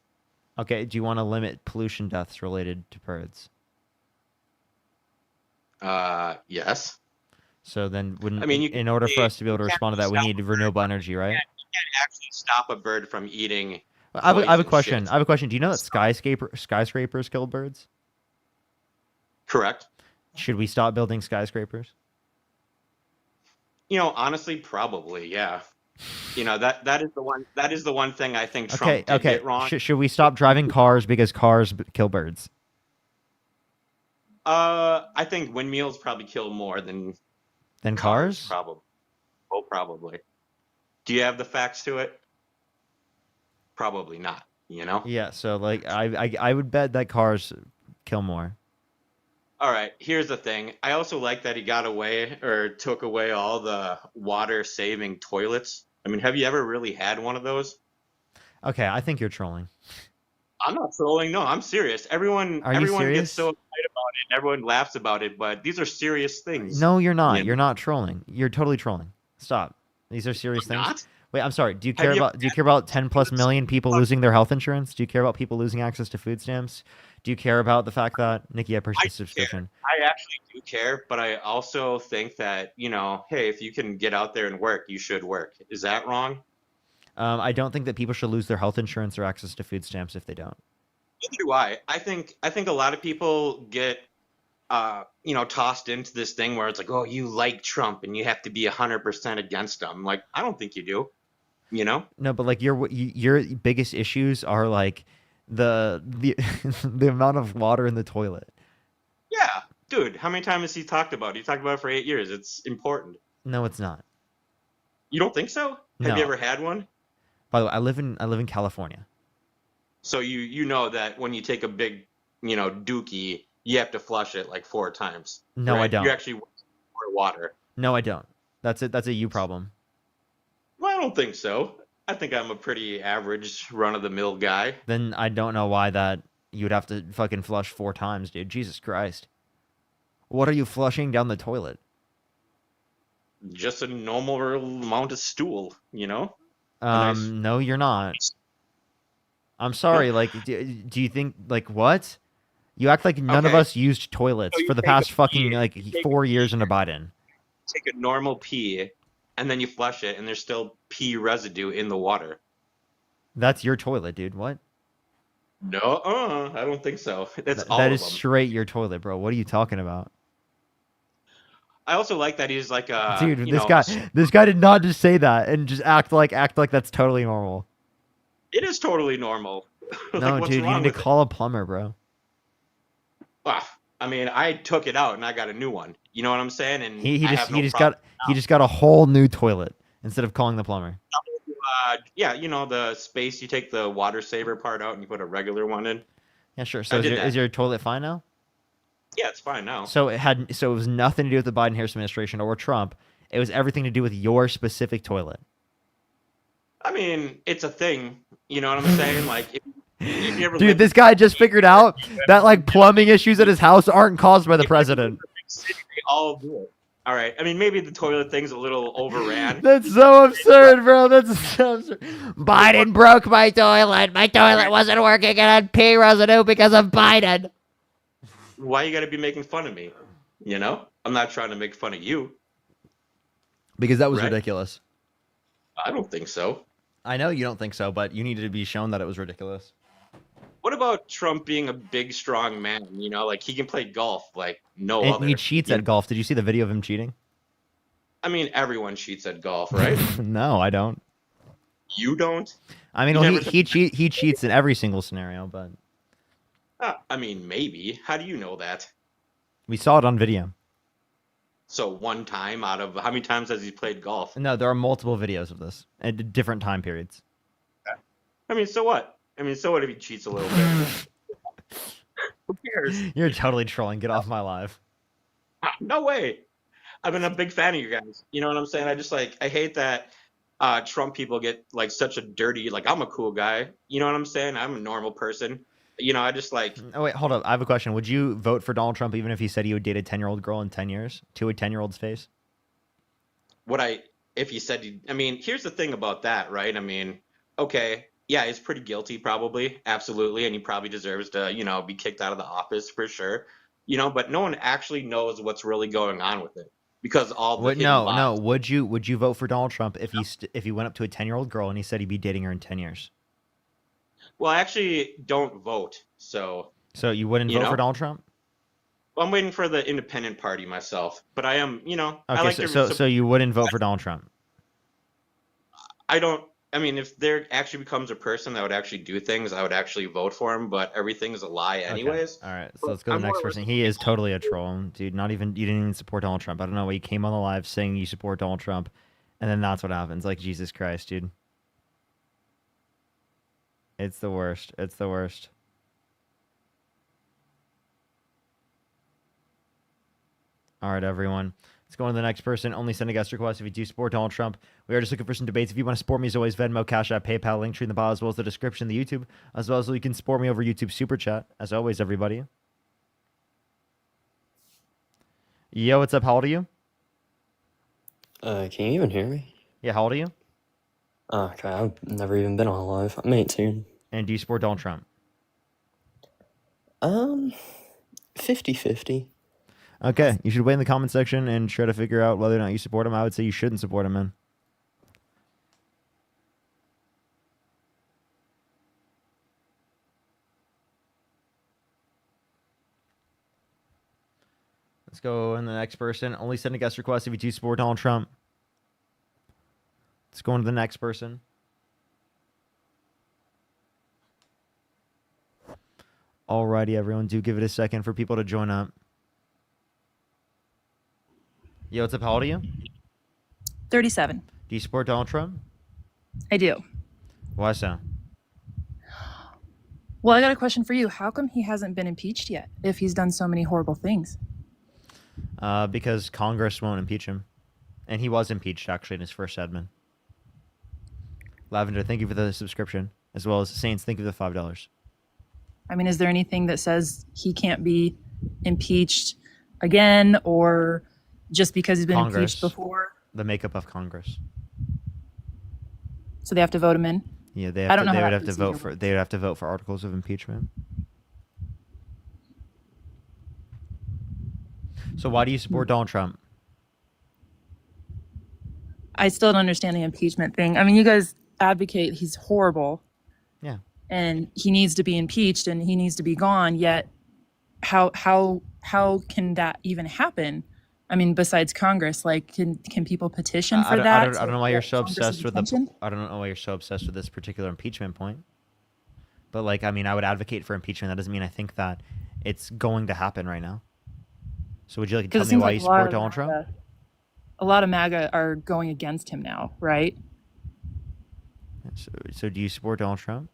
Okay. Do you want to limit pollution deaths related to birds? Yes. So then, wouldn't I mean, in order for us to be able to you can't respond to that, we stop need renewable energy, right? you can't actually stop a bird from eating. I have a poison question. shit. I have a question. Do you know that skyscrapers kill birds? Correct. Should we stop building skyscrapers? You know, honestly, probably, yeah. You know that is the one thing I think Trump did Okay. get wrong. Should we stop driving cars because cars kill birds? I think windmills probably kill more than Than cars? probably. Oh, probably. Do you have the facts to it? Probably not. You know. Yeah. So like, I would bet that cars kill more. All right, here's the thing. I also like that he got away or took away all the water-saving toilets. I mean, have you ever really had one of those? Okay, I think you're trolling. I'm not trolling. No, I'm serious. Everyone Are you gets serious? so excited about it and everyone laughs about it, but these are serious things. No, you're not. You know? You're not trolling. You're totally trolling. Stop. These are serious things. not? Wait, I'm sorry. Do you Have care you about 10+ million people losing their health insurance? Do you care about people losing access to food stamps? Do you care about the fact that Nikki, I purchased a subscription? I actually do care, but I also think that, hey, if you can get out there and work, you should work. Is that wrong? I don't think that people should lose their health insurance or access to food stamps if they don't. Neither do I. I think a lot of people get tossed into this thing where it's like, oh, you like Trump and you have to be 100% against him. Like, I don't think you do. You know? No, but like your biggest issues are like the the amount of water in the toilet. Yeah, dude. How many times has he talked about it? He talked about it for 8 years. It's important. No, it's not. You don't think so? No. Have you ever had one? By the way, I live in California. So you know that when you take a big, dookie, you have to flush it like 4 times. No, right? I don't. You actually pour water. No, I don't. That's a you problem. Well, I don't think so. I think I'm a pretty average, run-of-the-mill guy. Then I don't know why that you would have to fucking flush 4 times, dude. Jesus Christ. What are you flushing down the toilet? Just a normal amount of stool, you know? A nice. No, you're not. I'm sorry. Like, do you think like what? You act like none of Okay. us used toilets So for you the take a past fucking pee, like you take 4 a years pee, under Biden. take a normal pee, and then you flush it, and there's still pee residue in the water. That's your toilet, dude. What? No, I don't think so. That's That all is of them. straight your toilet, bro. What are you talking about? I also like that he's like Dude, you this know, guy did not just say that and just act like that's totally normal. it is totally normal. Like, No, what's dude, you wrong need to with it? call a plumber, bro. I mean, I took it out and I got a new one. You know what I'm saying? And He I have no just problem. got a whole new toilet instead of calling the plumber. Yeah, you know the space. You take the water saver part out and you put a regular one in. Yeah, sure. So I did that. is your toilet fine now? Yeah, it's fine now. So it was nothing to do with the Biden-Harris administration or Trump. It was everything to do with your specific toilet. I mean, it's a thing. You know what I'm saying? Like, if you ever Dude, lived this guy just figured out that like plumbing issues at his house aren't caused by the president. they all do it. All right. I mean, maybe the toilet thing's a little overran. That's so absurd, bro. That's so absurd. Biden broke my toilet. My toilet wasn't working and had pee residue because of Biden. Why you got to be making fun of me? You know, I'm not trying to make fun of you. Because that was Right? ridiculous. I don't think so. I know you don't think so, but you needed to be shown that it was ridiculous. What about Trump being a big, strong man? You know, like he can play golf like no And other. he cheats at golf. Did you see the video of him cheating? I mean, everyone cheats at golf, right? No, I don't. You don't? I mean, You well, never he cheats in every single scenario, but I mean, maybe. How do you know that? we saw it on video. So one time out of how many times has he played golf? No, there are multiple videos of this at different time periods. I mean, so what? I mean, so what if he cheats a little bit? Who cares? You're totally trolling. Get off my live. No way. I mean, I'm a big fan of you guys. You know what I'm saying? I just like I hate that Trump people get like such a dirty like I'm a cool guy. You know what I'm saying? I'm a normal person. You know, I just like Oh wait, hold up. I have a question. Would you vote for Donald Trump even if he said he would date a 10-year-old girl in 10 years to a 10-year-old's face? what I if he said he, I mean, here's the thing about that, right? I mean, okay, yeah, he's pretty guilty probably, absolutely, and he probably deserves to, you know, be kicked out of the office for sure. You know, but no one actually knows what's really going on with it because all the hidden No. lies. Would you vote for Donald Trump if if he went up to a 10-year-old girl and he said he'd be dating her in 10 years? Well, I actually don't vote, so So you wouldn't You vote know? for Donald Trump? I'm waiting for the independent party myself. But I am, you know, I Okay, like so you wouldn't vote for Donald Trump. I don't. I mean, if there actually becomes a person that would actually do things, I would actually vote for him. But everything's a lie, anyways. All right, so let's go to the next person. He is totally a troll, dude. You didn't even support Donald Trump. I don't know why you came on the live saying you support Donald Trump, and then that's what happens. Like Jesus Christ, dude. It's the worst. It's the worst. All right, everyone. Let's go on to the next person. Only send a guest request if you do support Donald Trump. We are just looking for some debates. If you want to support me, as always, Venmo, Cash App, PayPal, link tree in the bio, as well as the description of the YouTube, as well as you can support me over YouTube Super Chat. As always, everybody. Yo, what's up? How old are you? Can you even hear me? Yeah, how old are you? Okay, I've never even been on live. I'm 18. And do you support Donald Trump? 50-50. Okay, you should wait in the comment section and try to figure out whether or not you support him. I would say you shouldn't support him, man. Let's go on the next person. Only send a guest request if you do support Donald Trump. Let's go on to the next person. Alrighty, everyone. Do give it a second for people to join up. Yo, what's up? How old are you? 37. Do you support Donald Trump? I do. Why so? Well, I got a question for you. How come he hasn't been impeached yet if he's done so many horrible things? Because Congress won't impeach him. And he was impeached, actually, in his first admin. Lavender, thank you for the subscription. As well as Saints, thank you for the $5. I mean, is there anything that says he can't be impeached again, or just because he's been Congress. impeached before? The makeup of Congress. So they have to vote him in? Yeah, they I have don't to. know They how would that have to vote procedure for. works. They would have to vote for articles of impeachment. So why do you support Donald Trump? I still don't understand the impeachment thing. I mean, you guys advocate he's horrible. Yeah. And he needs to be impeached and he needs to be gone, yet how can that even happen? I mean, besides Congress, like can people petition for that? I don't know why you're so Congress's obsessed with the. attention? I don't know why you're so obsessed with this particular impeachment point. But like, I mean, I would advocate for impeachment. That doesn't mean I think that it's going to happen right now. So would you like to tell me why you support Donald Trump? A lot of MAGA are going against him now, right? So do you support Donald Trump?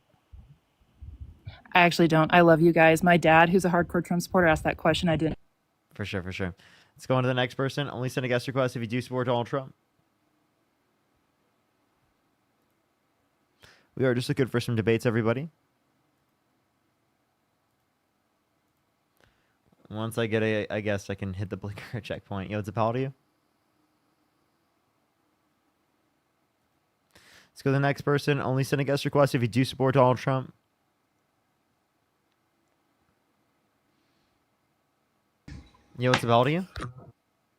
I actually don't. I love you guys. My dad, who's a hardcore Trump supporter, asked that question. I didn't. For sure, for sure. Let's go on to the next person. Only send a guest request if you do support Donald Trump. We are just looking for some debates, everybody. Once I get I guess I can hit the blinker checkpoint. Yo, it's a pal to you. Let's go to the next person. Only send a guest request if you do support Donald Trump. Yo, what's the bell to you?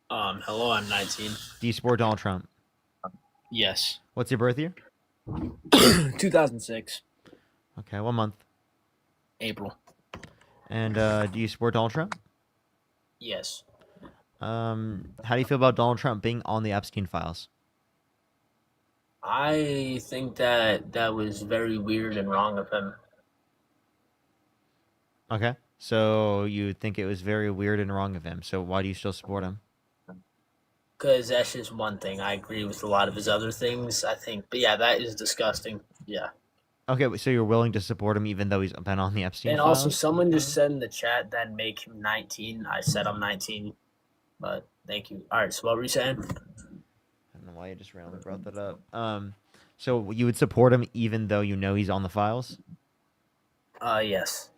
Hello, I'm 19. Do you support Donald Trump? Yes. What's your birth year? 2006. Okay, what month? April. And do you support Donald Trump? Yes. How do you feel about Donald Trump being on the Epstein files? I think that was very weird and wrong of him. Okay, so you think it was very weird and wrong of him. So why do you still support him? Because that's just one thing. I agree with a lot of his other things, I think. But yeah, that is disgusting. Yeah. Okay, so you're willing to support him even though he's been on the Epstein And files? also, someone just said in the chat that make him 19. I said I'm 19, but thank you. All right, so what were you saying? I don't know why you just randomly brought that up. So you would support him even though you know he's on the files? Yes.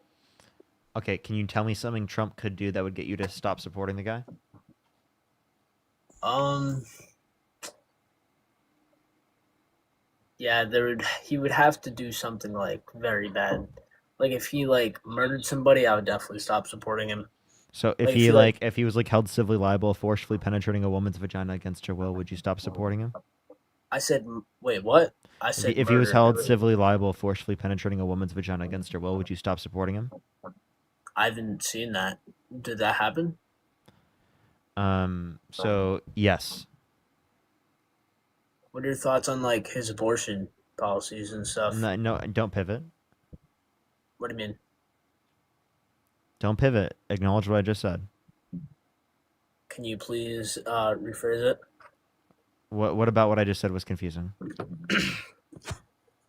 Okay, can you tell me something Trump could do that would get you to stop supporting the guy? Yeah, he would have to do something like very bad. Like if he like murdered somebody, I would definitely stop supporting him. So if Like, he if he, if he was like held civilly liable, forcefully penetrating a woman's vagina against her will, would you stop supporting him? I said, wait, what? I said If he was murder. held civilly liable, forcefully penetrating a woman's vagina against her will, would you stop supporting him? I haven't seen that. Did that happen? So yes. What are your thoughts on like his abortion policies and stuff? No, don't pivot. What do you mean? Don't pivot. Acknowledge what I just said. Can you please rephrase it? What about what I just said was confusing?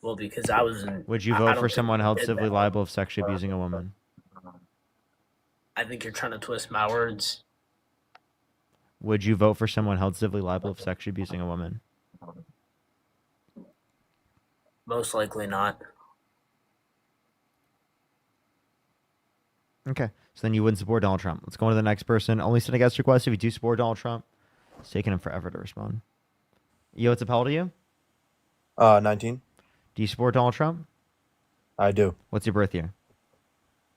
Well, because I wasn't. Would you I vote don't for think someone he held did civilly that. liable of sexually abusing a woman? I think you're trying to twist my words. Would you vote for someone held civilly liable of sexually abusing a woman? Most likely not. Okay, so then you wouldn't support Donald Trump. Let's go on to the next person. Only send a guest request if you do support Donald Trump. It's taking him forever to respond. Yo, what's up, how old are you? 19. Do you support Donald Trump? I do. What's your birth year?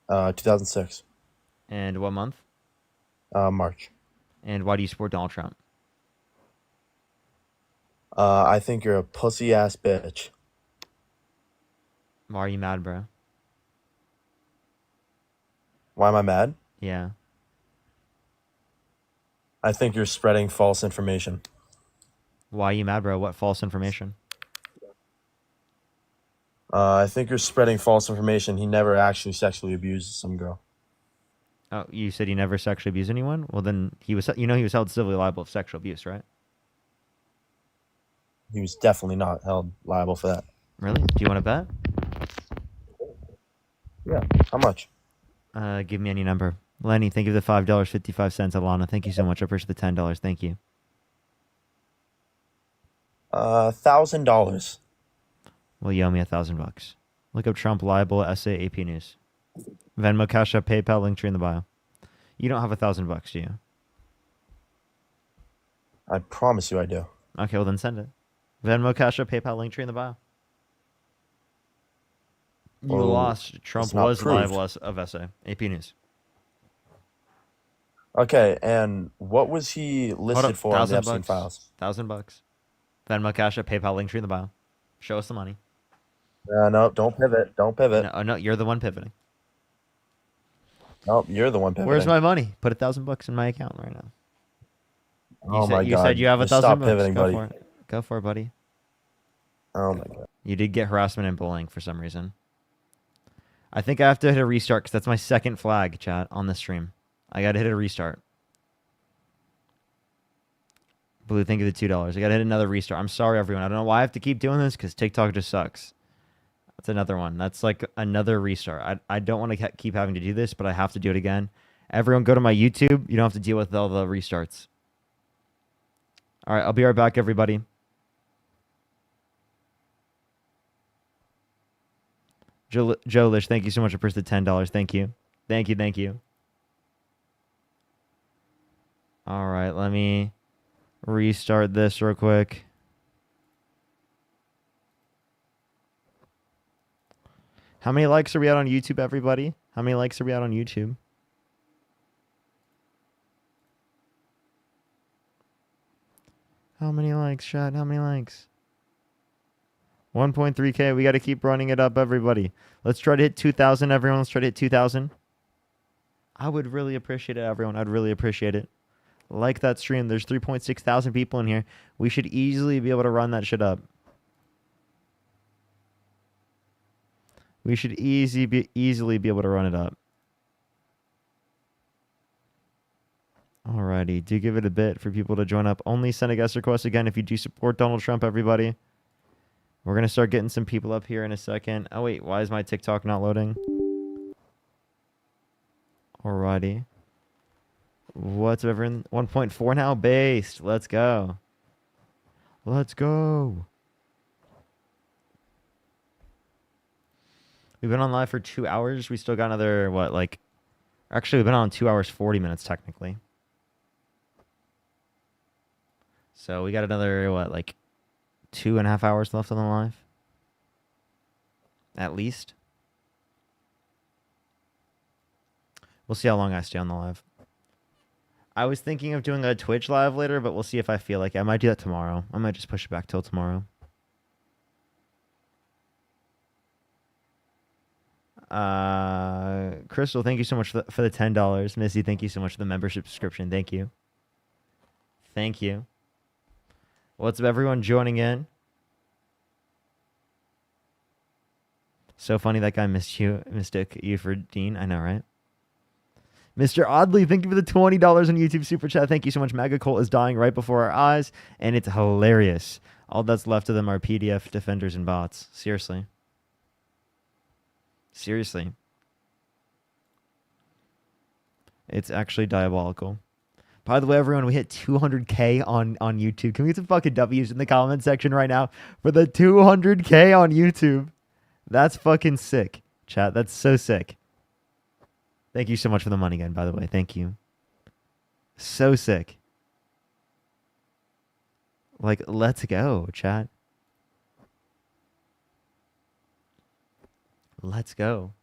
2006. And what month? March. And why do you support Donald Trump? I think you're a pussy ass bitch. Why are you mad, bro? Why am I mad? Yeah. I think you're spreading false information. Why are you mad, bro? What false information? I think you're spreading false information. He never actually sexually abused some girl. Oh, you said he never sexually abused anyone? Well, then he was held civilly liable of sexual abuse, right? He was definitely not held liable for that. Really? Do you want to bet? Yeah. How much? Give me any number. Lenny, thank you for the $5.55. Alana, thank you so much. I appreciate the $10. Thank you. $1,000. Well, you owe me $1,000. Look up Trump liable essay AP News. Venmo, Cash App, PayPal, link tree in the bio. You don't have $1,000, do you? I promise you I do. Okay, well then send it. Venmo, Cash App, PayPal, link tree in the bio. You Oh, lost. Trump it's not was liable proved. of essay. AP News. Okay, and what was he Hold listed up. for on the Epstein $1,000. files? $1,000. Venmo, Cash App, PayPal, link tree in the bio. Show us the money. No, don't pivot. Don't pivot. No, no, you're the one pivoting. Nope, you're the one pivoting. Where's my money? Put $1,000 in my account right now. Oh my You god. said you have Just $1,000. stop pivoting, Go buddy. for it. Go for it, buddy. Oh my god. You did get harassment and bullying for some reason. I think I have to hit a restart because that's my second flag, chat, on the stream. I gotta hit a restart. Blue, thank you for the $2. I gotta hit another restart. I'm sorry, everyone. I don't know why I have to keep doing this because TikTok just sucks. That's another one. That's like another restart. I don't want to keep having to do this, but I have to do it again. Everyone go to my YouTube. You don't have to deal with all the restarts. All right, I'll be right back, everybody. Joe Lish, thank you so much for the $10. Thank you. Thank you, thank you. All right, let me restart this real quick. How many likes are we at on YouTube, everybody? How many likes are we at on YouTube? How many likes, chat? How many likes? 1.3K. We got to keep running it up, everybody. Let's try to hit 2,000, everyone. Let's try to hit 2,000. I would really appreciate it, everyone. I'd really appreciate it. Like that stream. There's 3.6 thousand people in here. We should easily be able to run that shit up. We should easily be able to run it up. Alrighty. Do give it a bit for people to join up. Only send a guest request again if you do support Donald Trump, everybody. We're going to start getting some people up here in a second. Oh, wait. Why is my TikTok not loading? Alrighty. What's everyone? 1.4 now based. Let's go. Let's go. We've been on live for 2 hours. We still got another, what, like... Actually, we've been on 2 hours, 40 minutes, technically. So we got another, what, like 2.5 hours left on the live? At least. We'll see how long I stay on the live. I was thinking of doing a Twitch live later, but we'll see if I feel like it. I might do that tomorrow. I might just push it back till tomorrow. Crystal, thank you so much for the $10. Missy, thank you so much for the membership subscription. Thank you. Thank you. What's up, everyone joining in? So funny that guy mistook you for Dean. I know, right? Mr. Oddly, thank you for the $20 on YouTube Super Chat. Thank you so much. Magacolt is dying right before our eyes, and it's hilarious. All that's left of them are PDF defenders and bots. Seriously. Seriously. It's actually diabolical. By the way, everyone, we hit 200K on YouTube. Can we get some fucking W's in the comment section right now for the 200K on YouTube? That's fucking sick, chat. That's so sick. Thank you so much for the money again, by the way. Thank you. So sick. Like, let's go, chat. Let's go.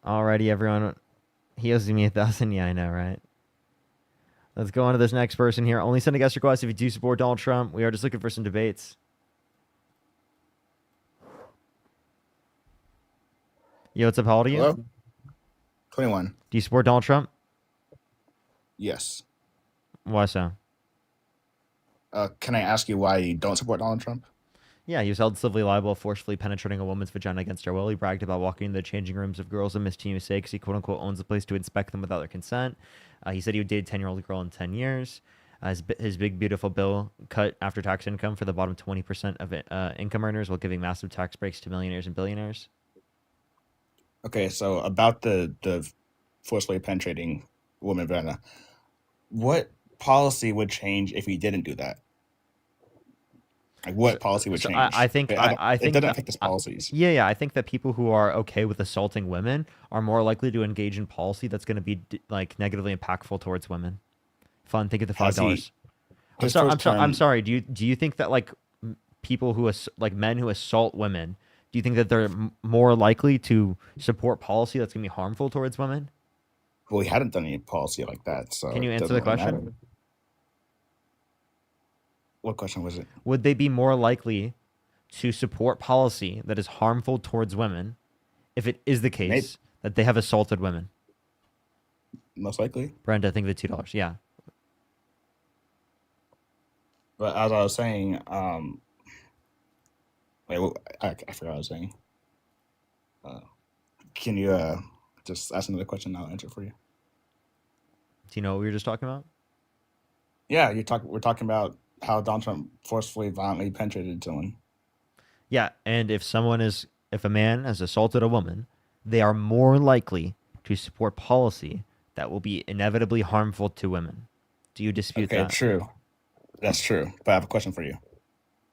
Alrighty, everyone. He owes me 1,000. Yeah, I know, right? Let's go on to this next person here. Only send a guest request if you do support Donald Trump. We are just looking for some debates. Yo, what's up? How old are you? Hello? 21. Do you support Donald Trump? Yes. Why so? Can I ask you why you don't support Donald Trump? Yeah, he was held civilly liable, forcefully penetrating a woman's vagina against her will. He bragged about walking into the changing rooms of girls in Miss Teen USA because he quote-unquote owns the place to inspect them without their consent. He said he would date a 10-year-old girl in 10 years. His big, beautiful bill cut after-tax income for the bottom 20% of income earners while giving massive tax breaks to millionaires and billionaires. Okay, so about the forcefully penetrating woman vagina, what policy would change if he didn't do that? Like, what policy would change? I think it doesn't affect his policies. Yeah. I think that people who are okay with assaulting women are more likely to engage in policy that's going to be like negatively impactful towards women. Fun. Think of the Has he- $5. I'm his sorry. first I'm term- sorry. Do you think that like people who like men who assault women, do you think that they're more likely to support policy that's gonna be harmful towards women? Well, he hadn't done any policy like that, so Can you it answer doesn't the really question? matter. What question was it? Would they be more likely to support policy that is harmful towards women if it is the case that they have assaulted women? Most likely. Brenda, think of the $2. Yeah. But as I was saying, wait, I forgot what I was saying. Can you just ask another question? I'll answer for you. Do you know what we were just talking about? Yeah, we're talking about how Donald Trump forcefully, violently penetrated someone. Yeah, and if a man has assaulted a woman, they are more likely to support policy that will be inevitably harmful to women. Do you dispute Okay, that? true. That's true. But I have a question for you.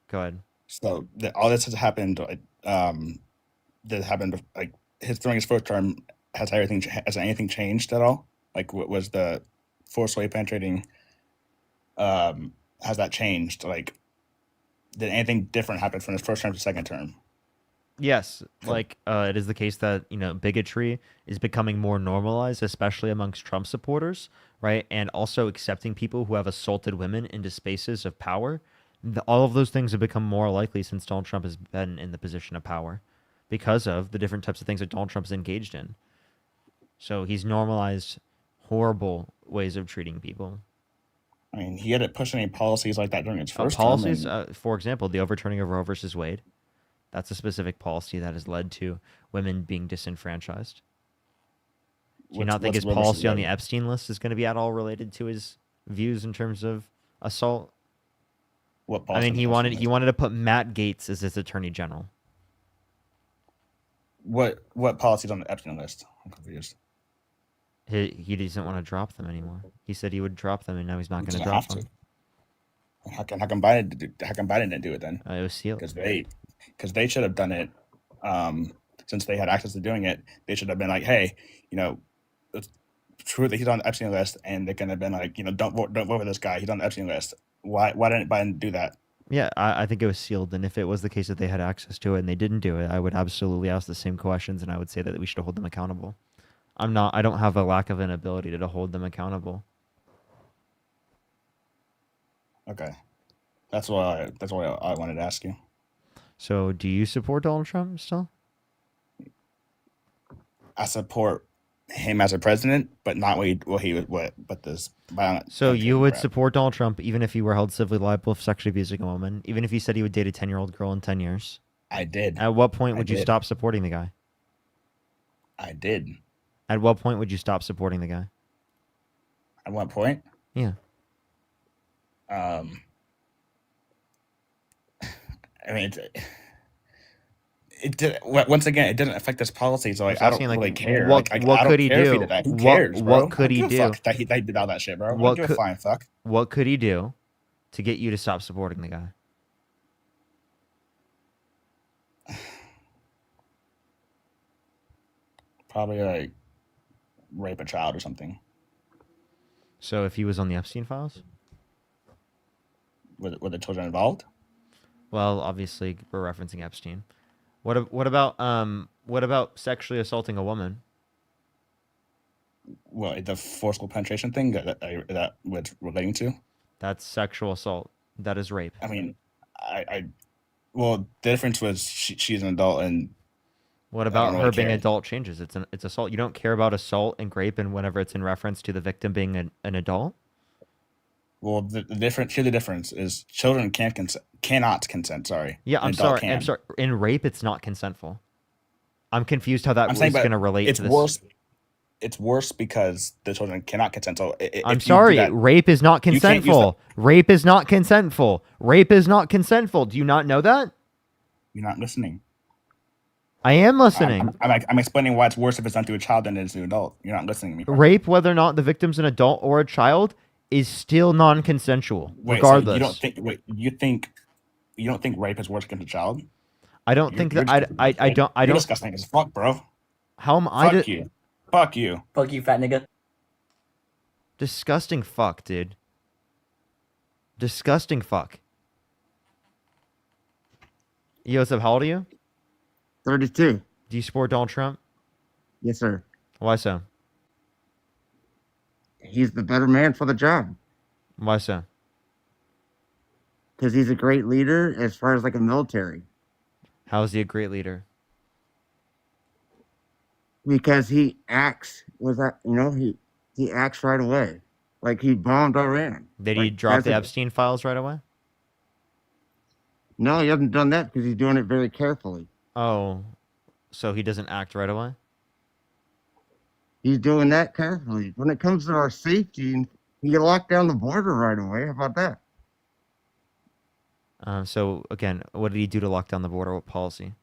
Go ahead. So all this has happened. That happened like during his first term. Has anything changed at all? Like, what was the forcefully penetrating? Has that changed? Like, did anything different happen from his first term to second term? Yes, like it is the case that bigotry is becoming more normalized, especially amongst Trump supporters, right? And also accepting people who have assaulted women into spaces of power. All of those things have become more likely since Donald Trump has been in the position of power, because of the different types of things that Donald Trump's engaged in. So he's normalized horrible ways of treating people. I mean, he hadn't pushed any policies like that during his first policies. term. For example, the overturning of Roe versus Wade. That's a specific policy that has led to women being disenfranchised. Do you not think his policy on the Epstein list is going to be at all related to his views in terms of assault? What policy? I mean, he wanted to put Matt Gaetz as his attorney general. What policies on the Epstein list? I'm confused. He doesn't want to drop them anymore. He said he would drop them, and now he's not going to doesn't drop have them. to. How come Biden didn't do it then? It was sealed. Because they should have done it. Since they had access to doing it, they should have been like, hey, it's true that he's on the Epstein list, and they can have been like, don't vote for this guy. He's on the Epstein list. Why didn't Biden do that? Yeah, I think it was sealed, and if it was the case that they had access to it and they didn't do it, I would absolutely ask the same questions, and I would say that we should hold them accountable. I don't have a lack of an ability to hold them accountable. Okay, that's what I wanted to ask you. So, do you support Donald Trump still? I support him as a president, but not but this violent. So you would support Donald Trump even if he were held civilly liable for sexually abusing a woman, even if he said he would date a 10-year-old girl in 10 years? I did. At what point would you stop supporting the guy? I did. At what point would you stop supporting the guy? At what point? Yeah. I mean, it did. Once again, it didn't affect his policy, so like I don't really care. What could he do? Who cares, bro? What could he do? Fuck that he did all that shit, bro. What could, fine, fuck. What could he do to get you to stop supporting the guy? Probably like rape a child or something. So if he was on the Epstein files, were the children involved? Well, obviously we're referencing Epstein. What about sexually assaulting a woman? Well, the forcible penetration thing that was relating to? That's sexual assault. That is rape. I mean, well, the difference was she's an adult, and what about her being adult changes? It's assault. You don't care about assault and rape, and whenever it's in reference to the victim being an adult. Well, the difference is children cannot consent. Sorry. Yeah, I'm sorry. In rape, it's not consentful. I'm confused how that is going to relate to this. Worse. It's worse because the children cannot consent. So I'm sorry. Rape is not consentful. Rape is not consentful. Rape is not consentful. Do you not know that? You're not listening. I am listening. I'm explaining why it's worse if it's done to a child than it is to an adult. You're not listening to me. Probably. Rape, whether or not the victim's an adult or a child, is still non-consensual, regardless. So you don't think rape is worse against a child? I don't think that. I don't. You're disgusting as fuck, bro. How am I? Fuck you. Fuck you. Fuck you, fat nigga. Disgusting fuck, dude. Disgusting fuck. Yo, what's up? How old are you? 32. Do you support Donald Trump? Yes, sir. Why so? He's the better man for the job Why so? because he's a great leader as far as like a military. How is he a great leader? Because he acts with that, he acts right away. Like he bombed Iran. Did he Like, drop as the a- Epstein files right away? No, he hasn't done that because he's doing it very carefully. Oh, so he doesn't act right away? He's doing that carefully. When it comes to our safety, he locked down the border right away. How about that? So again, what did he do to lock down the border? What policy?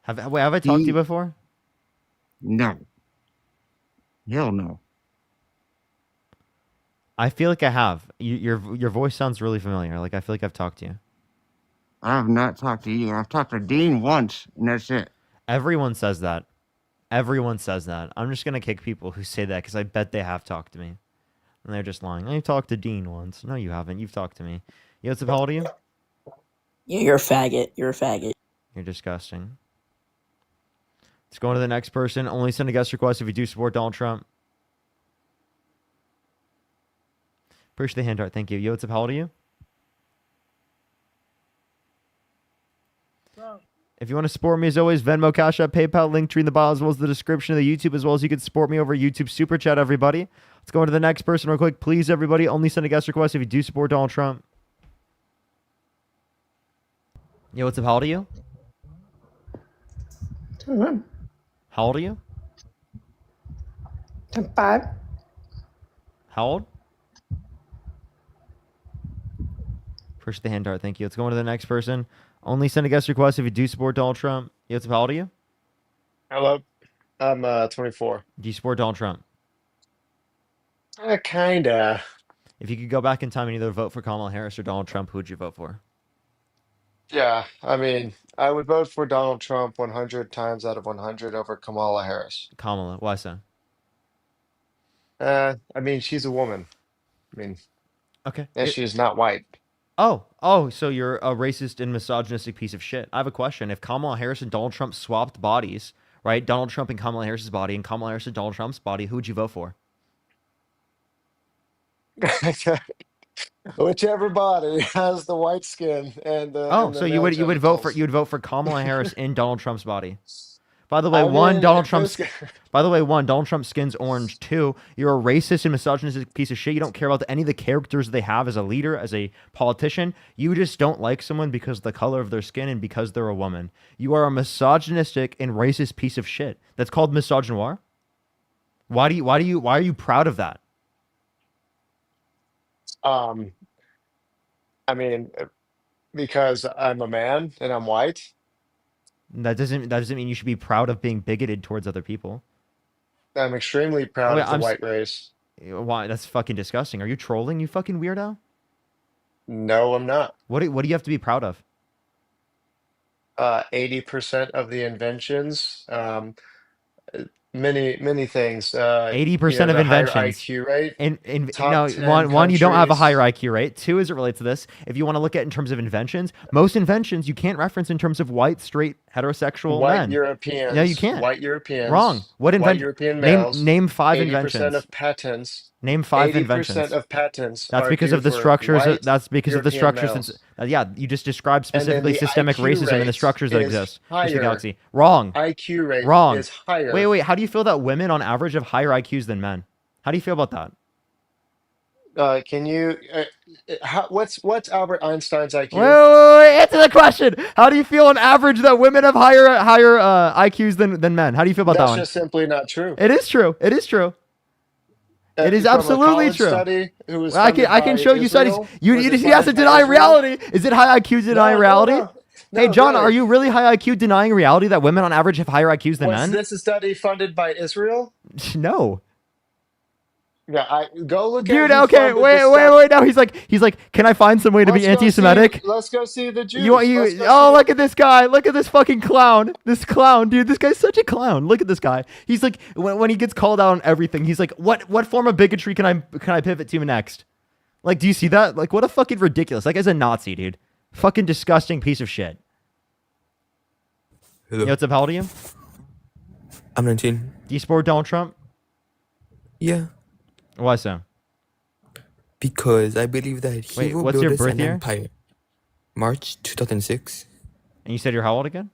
Have I talked to you before? No. Hell no. I feel like I have. Your voice sounds really familiar. Like I feel like I've talked to you. I have not talked to you. I've talked to Dean once, and that's it. Everyone says that. Everyone says that. I'm just gonna kick people who say that because I bet they have talked to me, and they're just lying. I talked to Dean once. No, you haven't. You've talked to me. You know, how old are you? Yeah, you're a faggot. You're a faggot. You're disgusting. Let's go on to the next person. Only send a guest request if you do support Donald Trump. Appreciate the hand art. Thank you. Yo, what's up? How old are you? If you want to support me, as always, Venmo, Cash App, PayPal, link tree in the bio, as well as the description of the YouTube, as well as you can support me over YouTube Super Chat, everybody. Let's go on to the next person real quick. Please, everybody, only send a guest request if you do support Donald Trump. Yo, what's up? How old are you? 21. How old are you? 5. How old? Appreciate the hand art. Thank you. Let's go on to the next person. Only send a guest request if you do support Donald Trump. Yo, what's up? How old are you? Hello. I'm 24. Do you support Donald Trump? Kinda. If you could go back in time and either vote for Kamala Harris or Donald Trump, who would you vote for? Yeah, I mean, I would vote for Donald Trump 100 times out of 100 over Kamala Harris. Kamala. Why so? I mean, she's a woman. I mean, Okay. and she's not white. Oh, so you're a racist and misogynistic piece of shit. I have a question. If Kamala Harris and Donald Trump swapped bodies, right? Donald Trump and Kamala Harris's body and Kamala Harris and Donald Trump's body, who would you vote for? Whichever body has the white skin and the Oh, and so the male you would vote for genitals. Kamala Harris in Donald Trump's body. By the way, I mean, if this Donald Trump's skin's orange. 2, you're a racist and misogynistic piece of shit. You don't care about any of the characters they have as a leader, as a politician. You just don't like someone because of the color of their skin and because they're a woman. You are a misogynistic and racist piece of shit. That's called misogynoir. Why are you proud of that? I mean, because I'm a man and I'm white. That doesn't mean you should be proud of being bigoted towards other people. I'm extremely Oh, proud wait, of the white race. why? That's fucking disgusting. Are you trolling, you fucking weirdo? No, I'm not. What do you have to be proud of? 80% of the inventions, many things. 80% of The higher inventions. IQ rate. In Top no, 10 one, you don't have a countries. higher IQ rate. 2, as it relates to this, if you want to look at in terms of inventions, most inventions you can't reference in terms of white, straight, heterosexual White men. Europeans. No, you can't. White Europeans. Wrong. What White European males. name 5 80% inventions. of patents. Name 5 80% inventions. of patents. That's are because due of the for structures. white That's because of the European structures. males. Yeah, you just described And then specifically the systemic IQ racism and the rate structures that is exist. Mr. higher. Galaxy. Wrong. IQ rate Wrong. is higher. Wait. How do you feel that women on average have higher IQs than men? How do you feel about that? Can you? What's Albert Einstein's IQ? Wait, answer the question. How do you feel on average that women have higher IQs than men? How do you feel about that That's one? just simply not true. It is true. It is true. It is From a absolutely college true. Study who was I can funded show by you studies. Israel? You Was it he has to funded by deny Israel? reality. Is it high IQ deny reality? No, Hey John, really. are you really high IQ denying reality that women on average have higher IQs than Was men? this a study funded by Israel? No. Yeah, go look at Dude, who okay, funded the wait. stuff. Now he's like, can I find some way to be anti-Semitic? Let's go see the You Jews. Let's go oh, see. look at this guy. Look at this fucking clown. This clown, dude. This guy's such a clown. Look at this guy. He's like, when he gets called out on everything, he's like, what form of bigotry can I pivot to next? Like, do you see that? Like, what a fucking ridiculous. That guy's a Nazi, dude. Fucking disgusting piece of shit. Hello. Yo, what's up? How old are you? I'm 19. Do you support Donald Trump? Yeah. Why so? Because I believe that he Wait, will what's build your us birth an year? empire. March 2006. And you said you're how old again?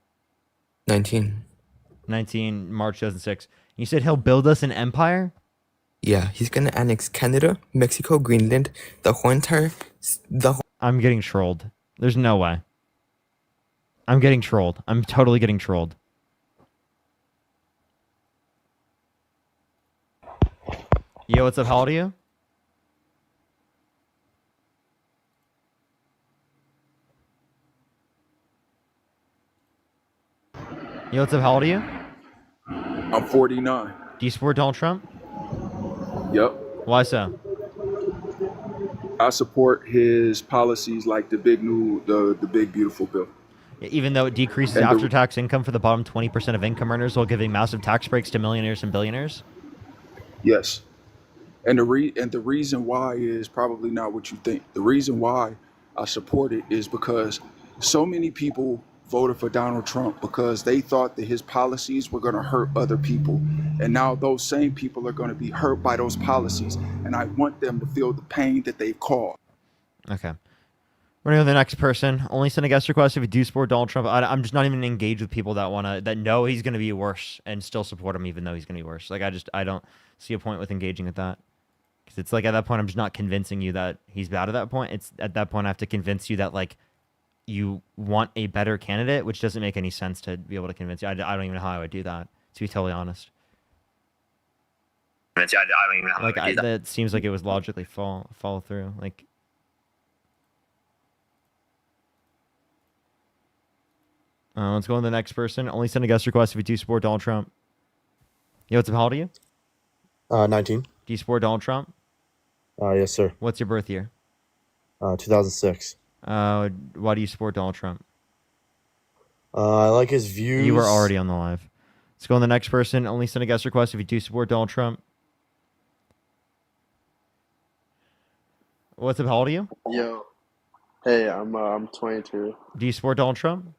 19. 19, March 2006. You said he'll build us an empire? Yeah, he's gonna annex Canada, Mexico, Greenland, the whole entire... I'm getting trolled. There's no way. I'm getting trolled. I'm totally getting trolled. Yo, what's up? How old are you? Yo, what's up? How old are you? I'm 49. Do you support Donald Trump? Yep. Why so? I support his policies like the big beautiful bill. Even though it decreases And the- after-tax income for the bottom 20% of income earners while giving massive tax breaks to millionaires and billionaires? Yes. And the reason why is probably not what you think. The reason why I support it is because so many people voted for Donald Trump because they thought that his policies were going to hurt other people. And now those same people are going to be hurt by those policies. And I want them to feel the pain that they've caused. Okay. We're going to go to the next person. Only send a guest request if you do support Donald Trump. I'm just not even engaged with people that know he's going to be worse and still support him even though he's going to be worse. Like, I don't see a point with engaging with that. Because it's like, at that point, I'm just not convincing you that he's bad at that point. It's at that point, I have to convince you that, like, you want a better candidate, which doesn't make any sense to be able to convince you. I don't even know how I would do that, to be totally honest. I don't even know how Like, to do that. that seems like it was logically follow through. Like, let's go on to the next person. Only send a guest request if you do support Donald Trump. Yo, what's up? How old are you? 19. Do you support Donald Trump? Yes, sir. What's your birth year? 2006. Why do you support Donald Trump? I like his views. You were already on the live. Let's go on the next person. Only send a guest request if you do support Donald Trump. What's up? How old are you? Yo, hey, I'm 22. Do you support Donald Trump?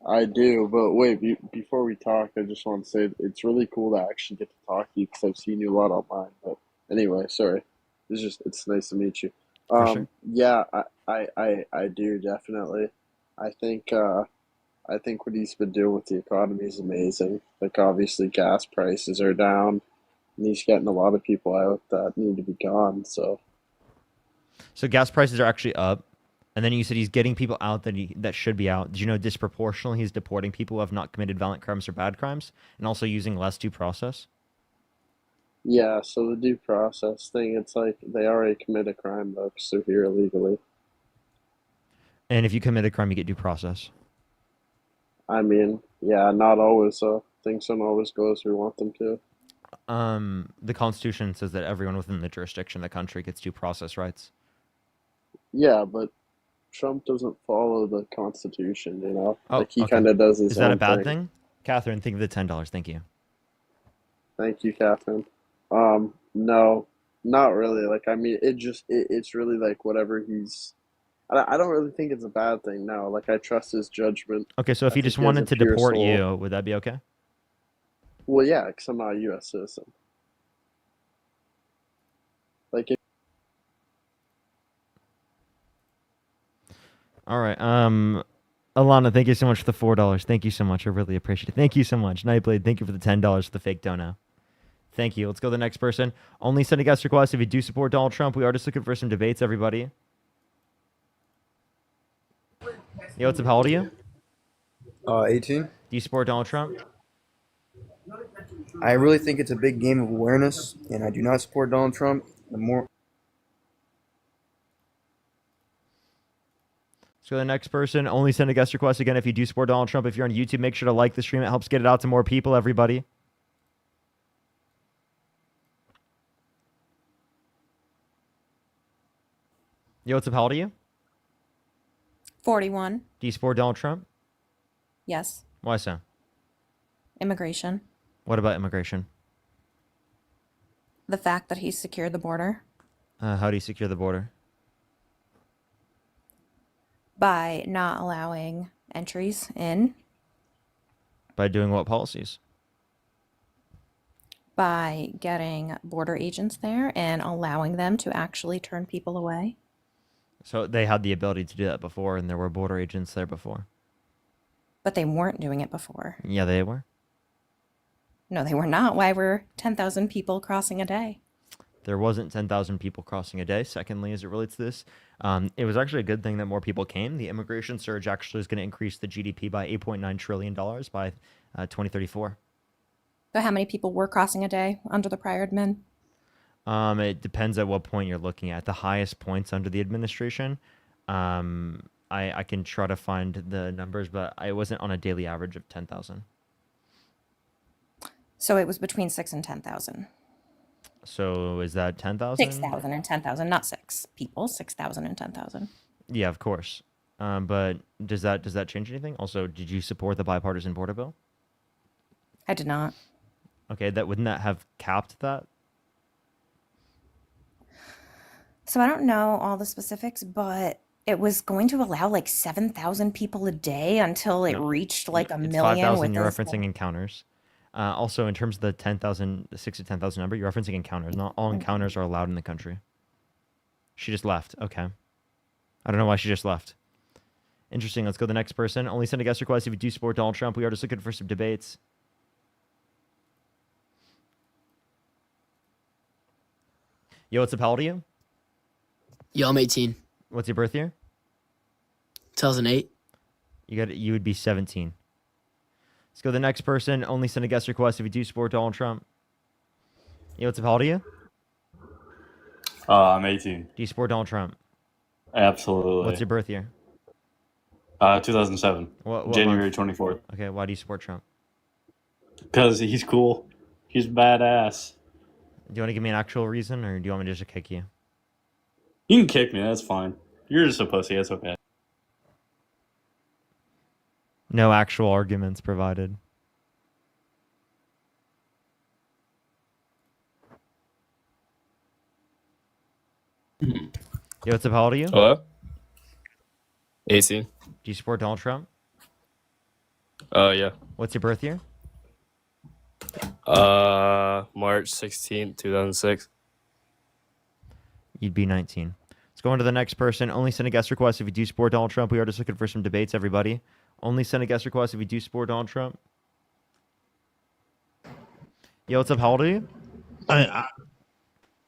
I do, but wait, before we talk, I just want to say it's really cool to actually get to talk to you because I've seen you a lot online. But anyway, sorry. It's nice to meet you. For sure. Yeah, I do definitely. I think what he's been doing with the economy is amazing. Like obviously, gas prices are down, and he's getting a lot of people out that need to be gone. So So gas prices are actually up. And then you said he's getting people out that should be out. Did you know disproportionately he's deporting people who have not committed violent crimes or bad crimes, and also using less due process? yeah, so the due process thing, it's like they already commit a crime though, because they're here illegally. And if you commit a crime, you get due process. I mean, yeah, not always. Things don't always go as we want them to. The Constitution says that everyone within the jurisdiction of the country gets due process rights. Yeah, but Trump doesn't follow the Constitution, you know? Oh, like, he okay. kind of does his Is that own a bad thing? Catherine, think of the $10. Thank you. Thank you, Catherine. No, not really. Like, I mean, it's really like whatever he's... I don't really think it's a bad thing, no. Like, I trust his judgment. Okay, so if I he think just has a wanted to pure deport soul. you, would that be okay? Well, yeah, because I'm not a U.S. citizen. Like, if All right. Alana, thank you so much for the $4. Thank you so much. I really appreciate it. Thank you so much. Nightblade, thank you for the $10 for the fake dono. Thank you. Let's go to the next person. Only send a guest request if you do support Donald Trump. We are just looking for some debates, everybody. Yo, what's up? How old are you? 18. Do you support Donald Trump? I really think it's a big game of awareness, and I do not support Donald Trump. The more Let's go to the next person. Only send a guest request again if you do support Donald Trump. If you're on YouTube, make sure to like the stream. It helps get it out to more people, everybody. Yo, what's up? How old are you? 41. Do you support Donald Trump? Yes. Why so? Immigration. What about immigration? The fact that he's secured the border How do you secure the border? by not allowing entries in, By doing what policies? by getting border agents there and allowing them to actually turn people away. So they had the ability to do that before, and there were border agents there before. But they weren't doing it before. Yeah, they were. No, they were not. Why were 10,000 people crossing a day? There wasn't 10,000 people crossing a day. Secondly, as it relates to this, it was actually a good thing that more people came. The immigration surge actually is going to increase the GDP by $8.9 trillion by 2034. So how many people were crossing a day under the prior admin? It depends at what point you're looking at. The highest points under the administration, I can try to find the numbers, but I wasn't on a daily average of 10,000. So it was between 6 and 10,000. So is that 10,000? 6,000 and 10,000, not 6 people, 6,000 and 10,000. Yeah, of course. But does that change anything? Also, did you support the bipartisan border bill? I did not. Okay, wouldn't that have capped that? So I don't know all the specifics, but it was going to allow like 7,000 people a day until it No. reached like a It's million. 5,000 with you're this referencing encounters. Also, in terms of the 10,000, the 6 to 10,000 number, you're referencing encounters. Not all encounters are allowed in the country. She just left. Okay. I don't know why she just left. Interesting. Let's go to the next person. Only send a guest request if you do support Donald Trump. We are just looking for some debates. Yo, what's up? How old are you? Yo, I'm 18. What's your birth year? 2008. You would be 17. Let's go to the next person. Only send a guest request if you do support Donald Trump. Yo, what's up? How old are you? I'm 18. Do you support Donald Trump? Absolutely. What's your birth year? 2007. What January month? 24th. Okay, why do you support Trump? Because he's cool. He's badass. Do you want to give me an actual reason, or do you want me just to kick you? You can kick me. That's fine. You're just a pussy. That's okay. No actual arguments provided. Yo, what's up? How old are you? Hello? 18. Do you support Donald Trump? Yeah. What's your birth year? March 16th, 2006. You'd be 19. Let's go on to the next person. Only send a guest request if you do support Donald Trump. We are just looking for some debates, everybody. Only send a guest request if you do support Donald Trump. Yo, what's up? How old are you?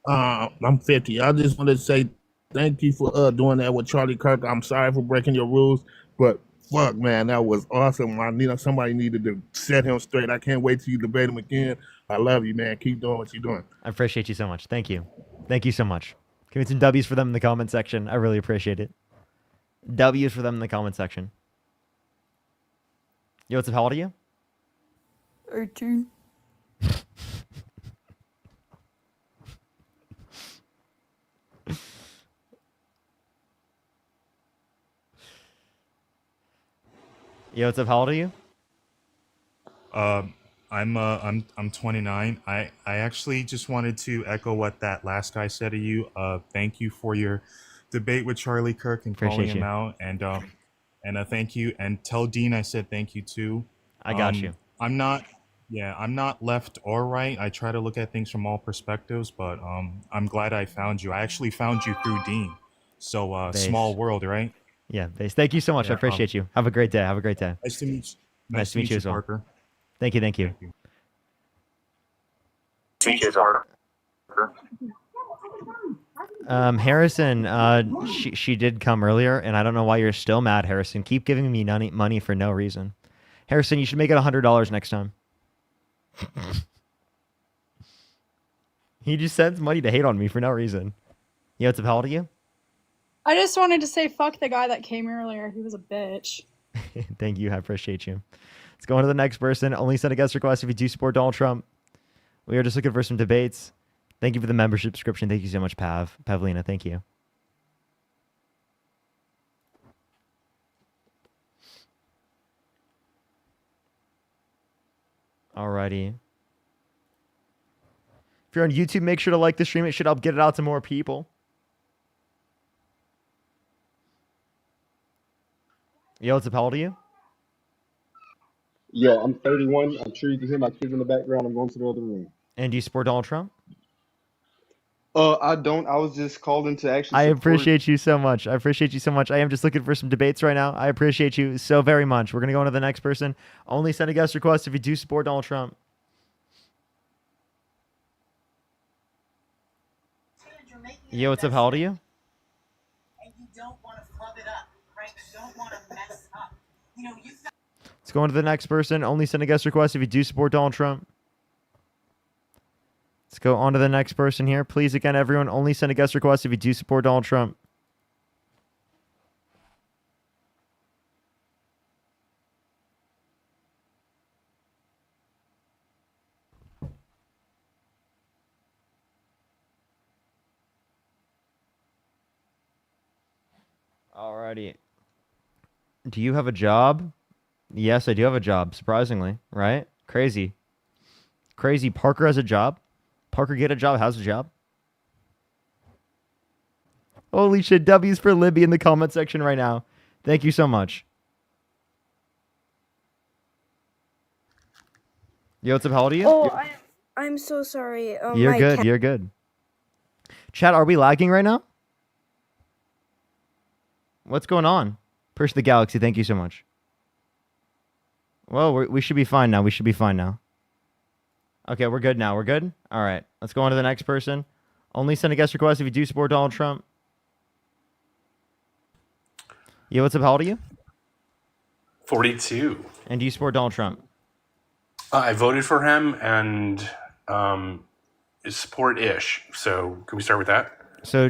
I'm 50. I just wanted to say thank you for doing that with Charlie Kirk. I'm sorry for breaking your rules, but fuck, man, that was awesome. Somebody needed to set him straight. I can't wait till you debate him again. I love you, man. Keep doing what you're doing. I appreciate you so much. Thank you. Thank you so much. Give me some W's for them in the comment section. I really appreciate it. W's for them in the comment section. Yo, what's up? How old are you? 18. Yo, what's up? How old are you? I'm 29. I actually just wanted to echo what that last guy said to you. Thank you for your debate with Charlie Kirk and Appreciate calling him you. out, and thank you, and tell Dean I said thank you too. I got you. I'm not left or right. I try to look at things from all perspectives, but I'm glad I found you. I actually found you through Dean. So Base. small world, right? Yeah, base. Thank you so much. I Yeah, appreciate you. Have a great day. Have a great day. Nice to meet you. Nice to meet you as well. Parker. Thank you. Thank you. Harrison, she did come earlier, and I don't know why you're still mad, Harrison. Keep giving me money for no reason. Harrison, you should make it $100 next time. He just sends money to hate on me for no reason. Yo, what's up? How old are you? I just wanted to say fuck the guy that came earlier. He was a bitch. Thank you. I appreciate you. Let's go on to the next person. Only send a guest request if you do support Donald Trump. We are just looking for some debates. Thank you for the membership subscription. Thank you so much, Pavlina. Thank you. Alrighty. If you're on YouTube, make sure to like the stream. It should help get it out to more people. Yo, what's up? How old are you? Yo, I'm 31. I'm sure you can hear my kids in the background. I'm going to the other room. And do you support Donald Trump? I don't. I was just calling to actually I support. appreciate you so much. I appreciate you so much. I am just looking for some debates right now. I appreciate you so very much. We're going to go on to the next person. Only send a guest request if you do support Donald Trump. Yo, what's up? How old are you? Let's go on to the next person. Only send a guest request if you do support Donald Trump. Let's go on to the next person here. Please, again, everyone, only send a guest request if you do support Donald Trump. Alrighty. Do you have a job? Yes, I do have a job, surprisingly, right? Crazy. Crazy. Parker has a job. Parker get a job, has a job. Holy shit, W's for Libby in the comment section right now. Thank you so much. Yo, what's up? How old are you? Oh, I'm so sorry. You're my good. cat- You're good. Chat, are we lagging right now? What's going on? Push the Galaxy, thank you so much. Well, we should be fine now. We should be fine now. Okay, we're good now. We're good? All right. Let's go on to the next person. Only send a guest request if you do support Donald Trump. Yo, what's up? How old are you? 42. And do you support Donald Trump? I voted for him and support-ish. So can we start with that? So,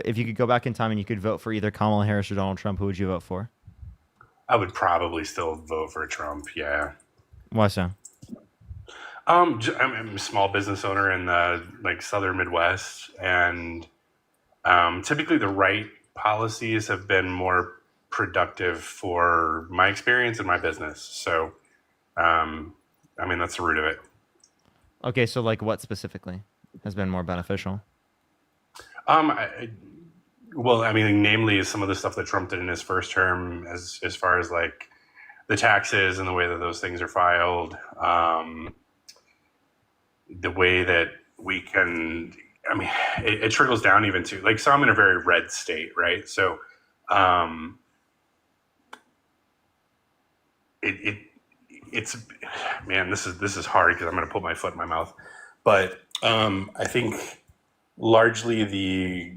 if you could go back in time and you could vote for either Kamala Harris or Donald Trump, who would you vote for? I would probably still vote for Trump, yeah. Why so? I'm a small business owner in the southern Midwest, and typically the right policies have been more productive for my experience and my business. So, that's the root of it. Okay, so what specifically has been more beneficial? Namely some of the stuff that Trump did in his first term, as far as the taxes and the way that those things are filed, the way that we can, it trickles down even to so I'm in a very red state, right? So, it's man, this is hard because I'm going to put my foot in my mouth, but I think largely the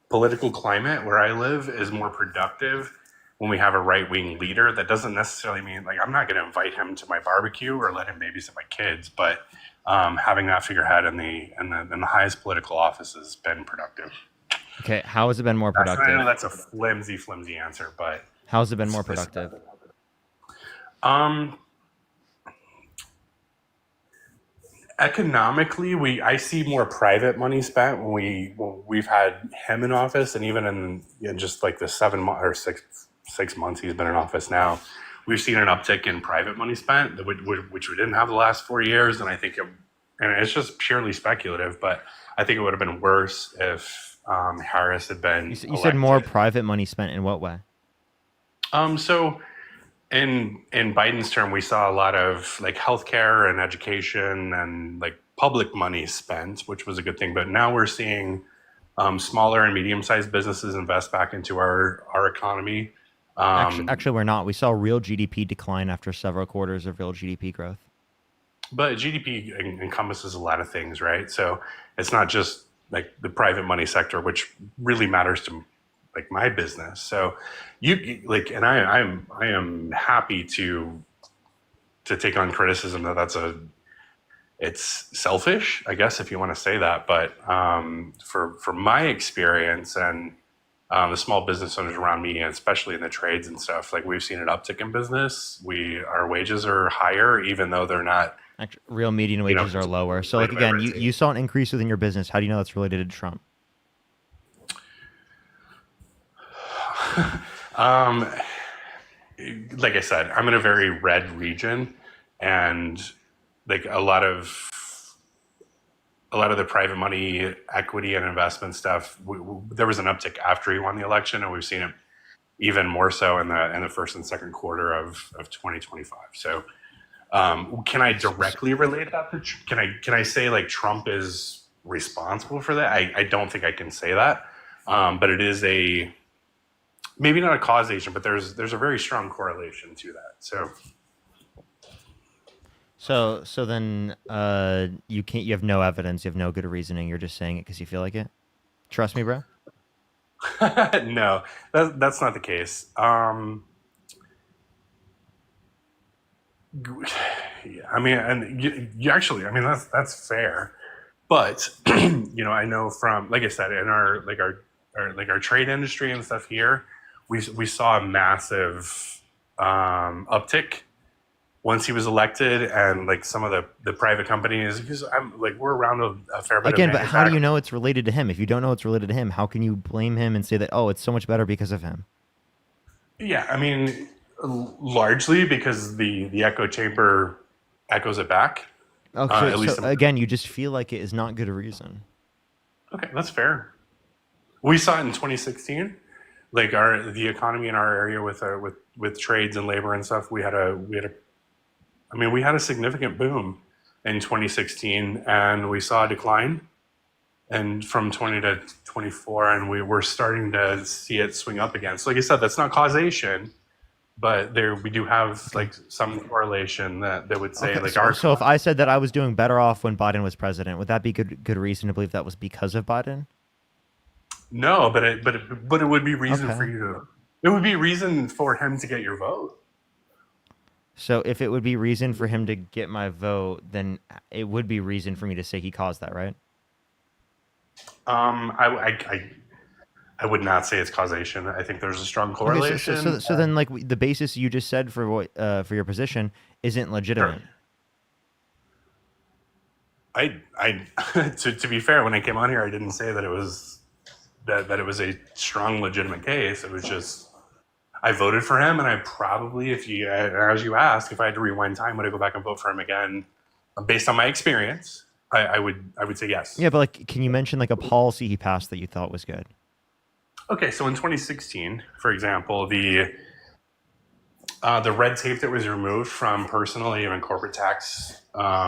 political climate where I live is more productive when we have a right-wing leader. That doesn't necessarily mean I'm not going to invite him to my barbecue or let him babysit my kids, but having that figurehead in the highest political office has been productive. Okay, how has it been more productive? I know that's a flimsy answer, but how has it been more productive? Economically, I see more private money spent when we've had him in office, and even in just the 7 months or 6 months he's been in office now, we've seen an uptick in private money spent, which we didn't have the last 4 years. And I think and it's just purely speculative, but I think it would have been worse if Harris had been. You said more private money spent in what way? So in Biden's term, we saw a lot of healthcare and education and public money spent, which was a good thing. But now we're seeing smaller and medium-sized businesses invest back into our economy. Actually, we're not. We saw real GDP decline after several quarters of real GDP growth. But GDP encompasses a lot of things, right? So it's not just the private money sector, which really matters to my business. So and I am happy to take on criticism that it's selfish, I guess, if you want to say that. But for my experience and the small business owners around me, and especially in the trades and stuff, we've seen an uptick in business. Our wages are higher, even though they're not. Actually, real median wages are lower. So again, you saw an increase within your business. How do you know that's related to Trump? Like I said, I'm in a very red region, and like a lot of the private money, equity, and investment stuff. There was an uptick after he won the election, and we've seen it even more so in the first and second quarter of 2025. So, can I directly relate that to? Can I say like Trump is responsible for that? I don't think I can say that, but it is a maybe not a causation, but there's a very strong correlation to that. So then you have no evidence, you have no good reasoning, you're just saying it because you feel like it? Trust me, bro? No, that's not the case. Yeah, I mean, and you actually, I mean, that's fair. But I know from, like I said, in our trade industry and stuff here, we saw a massive uptick once he was elected, and like some of the private companies, because we're around a fair bit Again, of but how do you know it's related to him? If you don't know it's related to him, how can you blame him and say that, oh, it's so much better because of him? Yeah, I mean, largely because the echo chamber echoes it back. Okay, At least so again, you just feel like it is not good a reason. Okay, that's fair. We saw it in 2016, like the economy in our area with trades and labor and stuff. We had a significant boom in 2016, and we saw a decline, and from 20 to 24, and we were starting to see it swing up again. So, like I said, that's not causation, but we do have like some correlation that would say so if I said that I was doing better off when Biden was president, would that be good reason to believe that was because of Biden? No, but it would be reason for you to. It would be reason for him to get your vote. So if it would be reason for him to get my vote, then it would be reason for me to say he caused that, right? I would not say it's causation. I think there's a strong correlation. Okay, so then, like the basis you just said for what for your position isn't legitimate. Sure. To be fair, when I came on here, I didn't say that it was that it was a strong, legitimate case. It was just I voted for him, and I probably, as you asked, if I had to rewind time, would I go back and vote for him again? Based on my experience, I would say yes. Yeah, but like, can you mention like a policy he passed that you thought was good? Okay, so in 2016, for example, the red tape that was removed from personal and even corporate tax,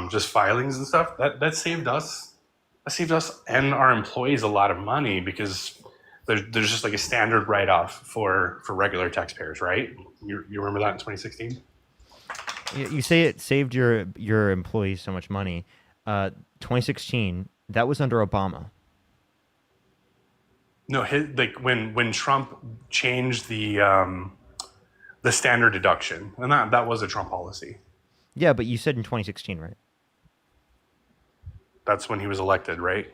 just filings and stuff, that saved us. That saved us and our employees a lot of money, because there's just like a standard write-off for regular taxpayers, right? You remember that in 2016? You say it saved your employees so much money. 2016, that was under Obama. No, when Trump changed the standard deduction, and that was a Trump policy. Yeah, but you said in 2016, right? That's when he was elected, right?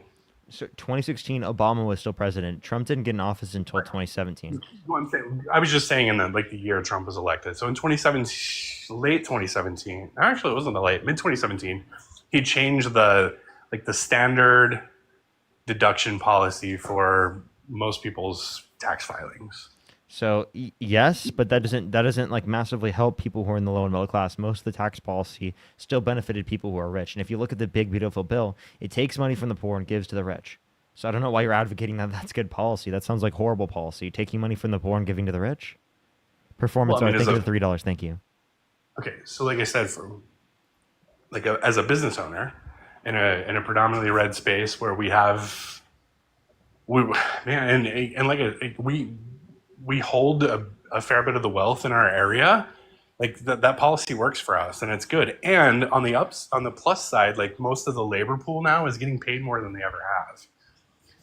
So 2016, Obama was still president. Trump didn't get in office until 2017. Well, I was just saying in the year Trump was elected. So in 2017, late 2017, actually it wasn't the late, mid 2017, he changed the standard deduction policy for most people's tax filings. So yes, but that doesn't like massively help people who are in the low and middle class. Most of the tax policy still benefited people who are rich. And if you look at the big beautiful bill, it takes money from the poor and gives to the rich. So I don't know why you're advocating that that's good policy. That sounds like horrible policy. Taking money from the poor and giving to the rich. Performance. Well, thank you for $3. Thank you. Okay, so like I said, as a business owner in a predominantly red space where we hold a fair bit of the wealth in our area, like that policy works for us and it's good. And on the plus side, like most of the labor pool now is getting paid more than they ever have.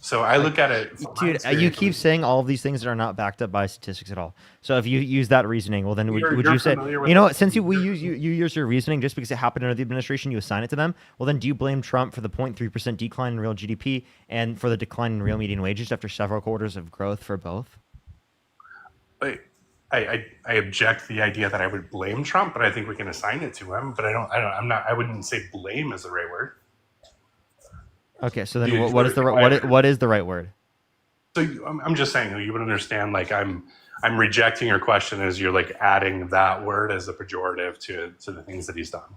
So I look at it. Dude, you keep saying all of these things that are not backed up by statistics at all. So if you use that reasoning, well, then would you say, you know what, since you use your reasoning just because it happened under the administration, you assign it to them, well, then do you blame Trump for the 0.3% decline in real GDP and for the decline in real median wages after several quarters of growth for both? I object the idea that I would blame Trump, but I think we can assign it to him. But I wouldn't say blame is the right word. Okay, so then what is the right word? So I'm just saying, you would understand. Like I'm rejecting your question as you're like adding that word as a pejorative to the things that he's done.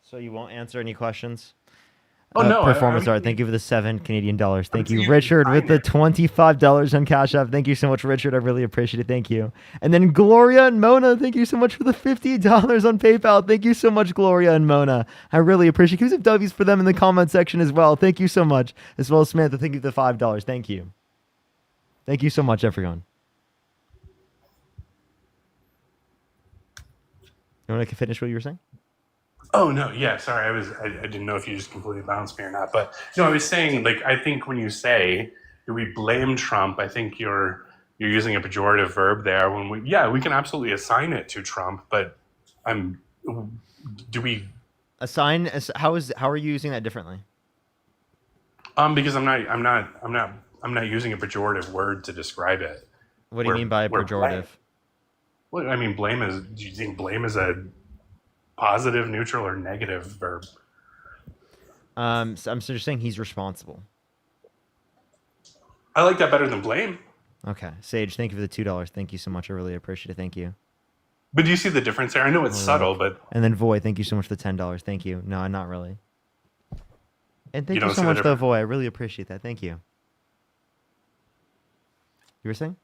So you won't answer any questions? Oh no, Performance art. Thank you for the $7 Canadian. Thank you, Richard, with the $25 on Cash App. Thank you so much, Richard. I really appreciate it. Thank you. And then Gloria and Mona, thank you so much for the $50 on PayPal. Thank you so much, Gloria and Mona. I really appreciate it. Give some W's for them in the comment section as well. Thank you so much. As well as Samantha, thank you for the $5. Thank you. Thank you so much, everyone. You want to finish what you were saying? Oh no, yeah, sorry, I didn't know if you just completely bounced me or not. But no, I was saying, like, I think when you say, do we blame Trump, I think you're using a pejorative verb there. When we can absolutely assign it to Trump, but do we assign? How are you using that differently? Because I'm not using a pejorative word to describe it. What do you mean by pejorative? Well, I mean, blame is. Do you think blame is a positive, neutral, or negative verb? So I'm just saying he's responsible. I like that better than blame. Okay, Sage, thank you for the $2. Thank you so much. I really appreciate it. Thank you. But do you see the difference there? I know it's subtle, but and then Voy, thank you so much for the $10. Thank you. No, not really. And thank you so much, though, Voy. I really appreciate that. Thank you. You were saying?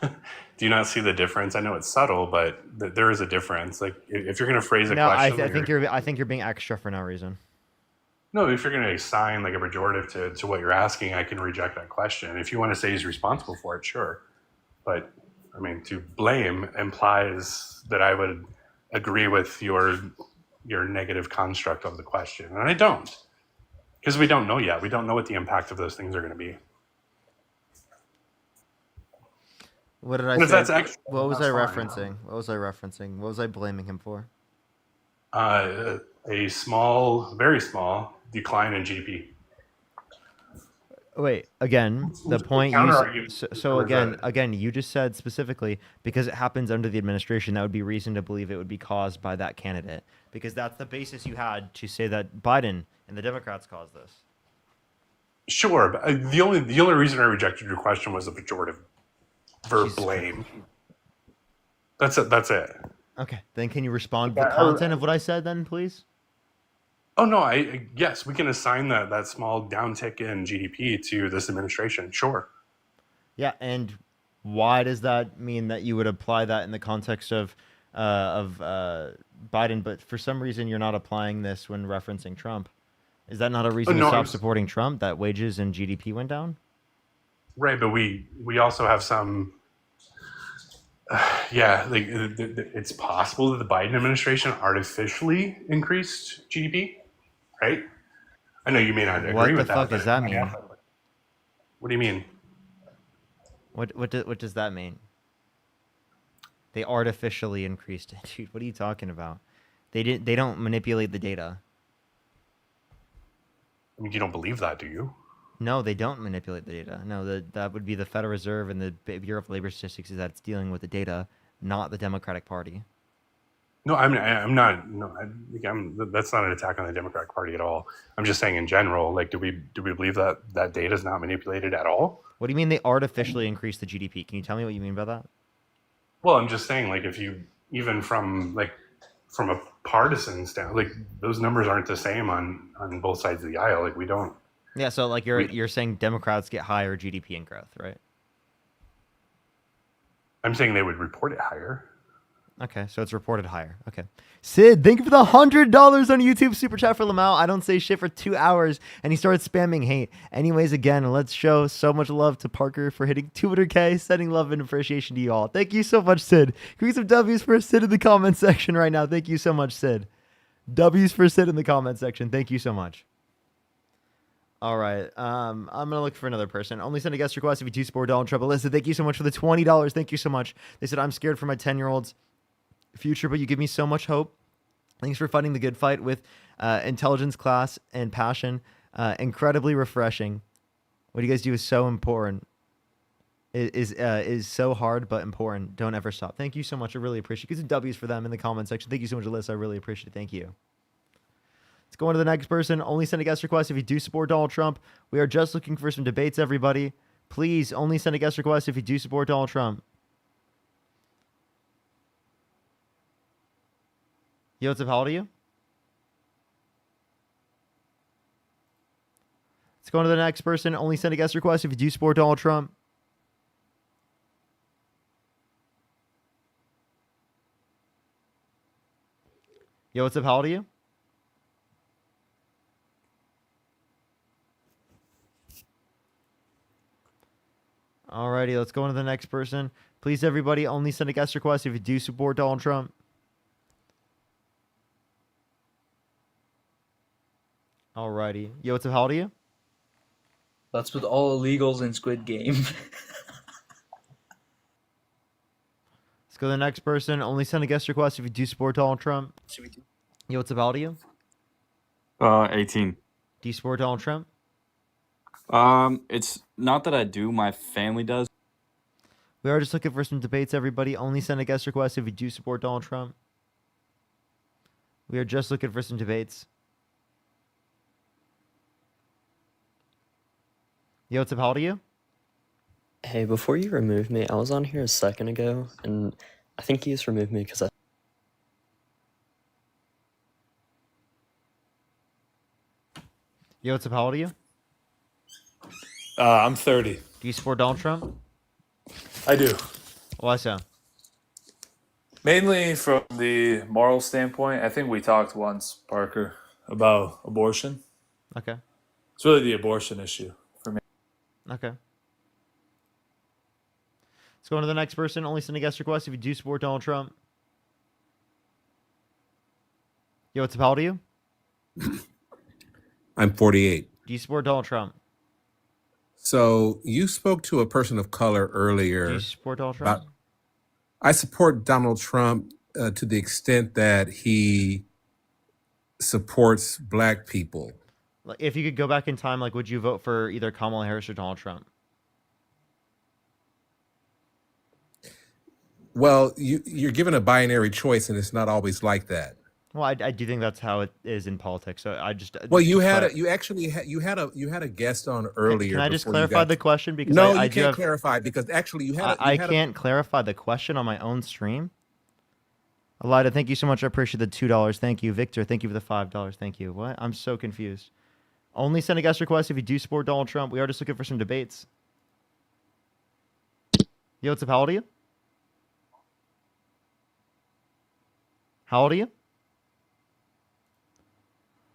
Do you not see the difference? I know it's subtle, but there is a difference. Like if you're going to phrase a no, question, I think you're being extra for no reason. No, if you're going to assign like a pejorative to what you're asking, I can reject that question. If you want to say he's responsible for it, sure. But I mean, to blame implies that I would agree with your negative construct of the question, and I don't, because we don't know yet. We don't know what the impact of those things are going to be. What did I say? What was I referencing? What was I referencing? What was I blaming him for? A small, very small decline in GDP. Wait, again, the point you so again, you just said specifically because it happens under the administration, that would be reason to believe it would be caused by that candidate, because that's the basis you had to say that Biden and the Democrats caused this. Sure, but the only reason I rejected your question was the pejorative verb blame. That's it. Okay, then can you respond to the content of what I said then, please? Oh no, yes, we can assign that small downtick in GDP to this administration. Sure. Yeah, and why does that mean that you would apply that in the context of Biden, but for some reason you're not applying this when referencing Trump? Is that not a reason to stop supporting Trump, that wages and GDP went down? Right, but we also have some. Like it's possible that the Biden administration artificially increased GDP, right? I know you may not agree with that. What the fuck does that mean? What do you mean? What does that mean? They artificially increased it, dude. What are you talking about? They don't manipulate the data. I mean, you don't believe that, do you? No, they don't manipulate the data. No, that would be the Federal Reserve and the Bureau of Labor Statistics that's dealing with the data, not the Democratic Party. No, I'm not. No, that's not an attack on the Democratic Party at all. I'm just saying in general. Like, do we believe that data is not manipulated at all? What do you mean they artificially increase the GDP? Can you tell me what you mean by that? Well, I'm just saying, like, if you even from a partisan stand, like those numbers aren't the same on both sides of the aisle. Like, we don't. Yeah, so like you're saying Democrats get higher GDP and growth, right? I'm saying they would report it higher. Okay, so it's reported higher. Okay. Sid, thank you for the $100 on YouTube super chat for Lamau. I don't say shit for 2 hours, and he started spamming hate. Anyways, again, let's show so much love to Parker for hitting 200K, sending love and appreciation to you all. Thank you so much, Sid. Can we get some W's for Sid in the comment section right now? Thank you so much, Sid. W's for Sid in the comment section. Thank you so much. All right, I'm gonna look for another person. Only send a guest request if you do support Donald Trump. Alyssa, thank you so much for the $20. Thank you so much. They said, I'm scared for my 10-year-old's future, but you give me so much hope. Thanks for fighting the good fight with intelligence class and passion. Incredibly refreshing. What you guys do is so important. It is so hard but important. Don't ever stop. Thank you so much. I really appreciate it. Get some W's for them in the comment section. Thank you so much, Alyssa. I really appreciate it. Thank you. Let's go on to the next person. Only send a guest request if you do support Donald Trump. We are just looking for some debates, everybody. Please only send a guest request if you do support Donald Trump. Yo, what's up? How old are you? Let's go on to the next person. Only send a guest request if you do support Donald Trump. Yo, what's up? How old are you? Alrighty, let's go on to the next person. Please, everybody, only send a guest request if you do support Donald Trump. Alrighty. Yo, what's up? How old are you? That's with all illegals in Squid Game. Let's go to the next person. Only send a guest request if you do support Donald Trump. Yo, what's up? How old are you? 18. Do you support Donald Trump? It's not that I do. My family does. We are just looking for some debates, everybody. Only send a guest request if you do support Donald Trump. We are just looking for some debates. Yo, what's up? How old are you? Hey, before you removed me, I was on here a second ago, and I think you just removed me because I. Yo, what's up? How old are you? I'm 30. Do you support Donald Trump? I do. Why so? Mainly from the moral standpoint. I think we talked once, Parker, about abortion. Okay. It's really the abortion issue for me. Okay. Let's go on to the next person. Only send a guest request if you do support Donald Trump. Yo, what's up? How old are you? I'm 48. Do you support Donald Trump? So you spoke to a person of color earlier. Do you support Donald Trump? I support Donald Trump to the extent that he supports black people. Like, if you could go back in time, like, would you vote for either Kamala Harris or Donald Trump? Well, you're given a binary choice, and it's not always like that. Well, I do think that's how it is in politics. So I just Well, you had a guest on earlier. Can I just before you clarify got the question? Because no, I you do can't have, clarify because actually you had. I can't clarify the question on my own stream. Elida, thank you so much. I appreciate the $2. Thank you, Victor. Thank you for the $5. Thank you. What? I'm so confused. Only send a guest request if you do support Donald Trump. We are just looking for some debates. Yo, what's up? How old are you? How old are you?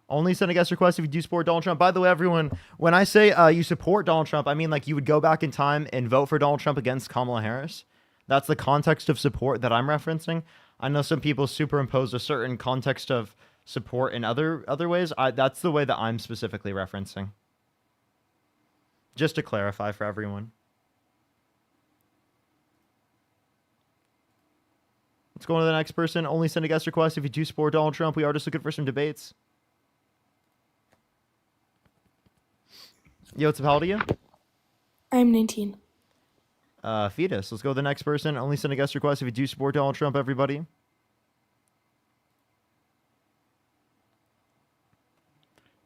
Only send a guest request if you do support Donald Trump. By the way, everyone, when I say you support Donald Trump, I mean like you would go back in time and vote for Donald Trump against Kamala Harris. That's the context of support that I'm referencing. I know some people superimpose a certain context of support in other ways. That's the way that I'm specifically referencing. Just to clarify for everyone. Let's go on to the next person. Only send a guest request if you do support Donald Trump. We are just looking for some debates. Yo, what's up? How old are you? I'm 19. Fetus. Let's go to the next person. Only send a guest request if you do support Donald Trump, everybody.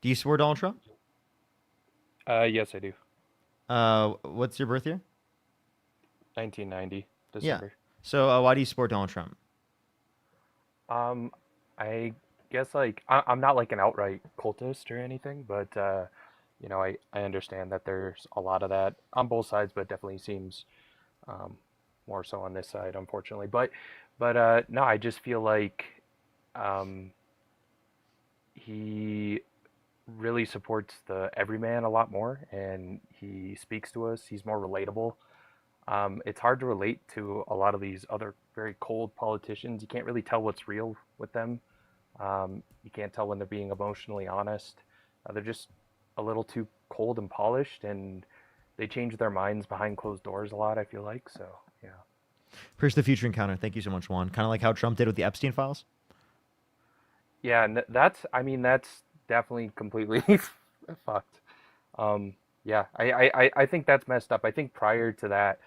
Do you support Donald Trump? Yes, I do. What's your birth year? 1990, Yeah. December. So why do you support Donald Trump? I guess like I'm not like an outright cultist or anything, but you know, I understand that there's a lot of that on both sides, but definitely seems more so on this side, unfortunately. But no, I just feel like he really supports the everyman a lot more, and he speaks to us. He's more relatable. It's hard to relate to a lot of these other very cold politicians. You can't really tell what's real with them. You can't tell when they're being emotionally honest. They're just a little too cold and polished, and they change their minds behind closed doors a lot, I feel like. So, yeah. Here's the future encounter. Thank you so much, Juan. Kind of like how Trump did with the Epstein files. Yeah, and that's definitely completely fucked. Yeah, I think that's messed up. I think prior to that,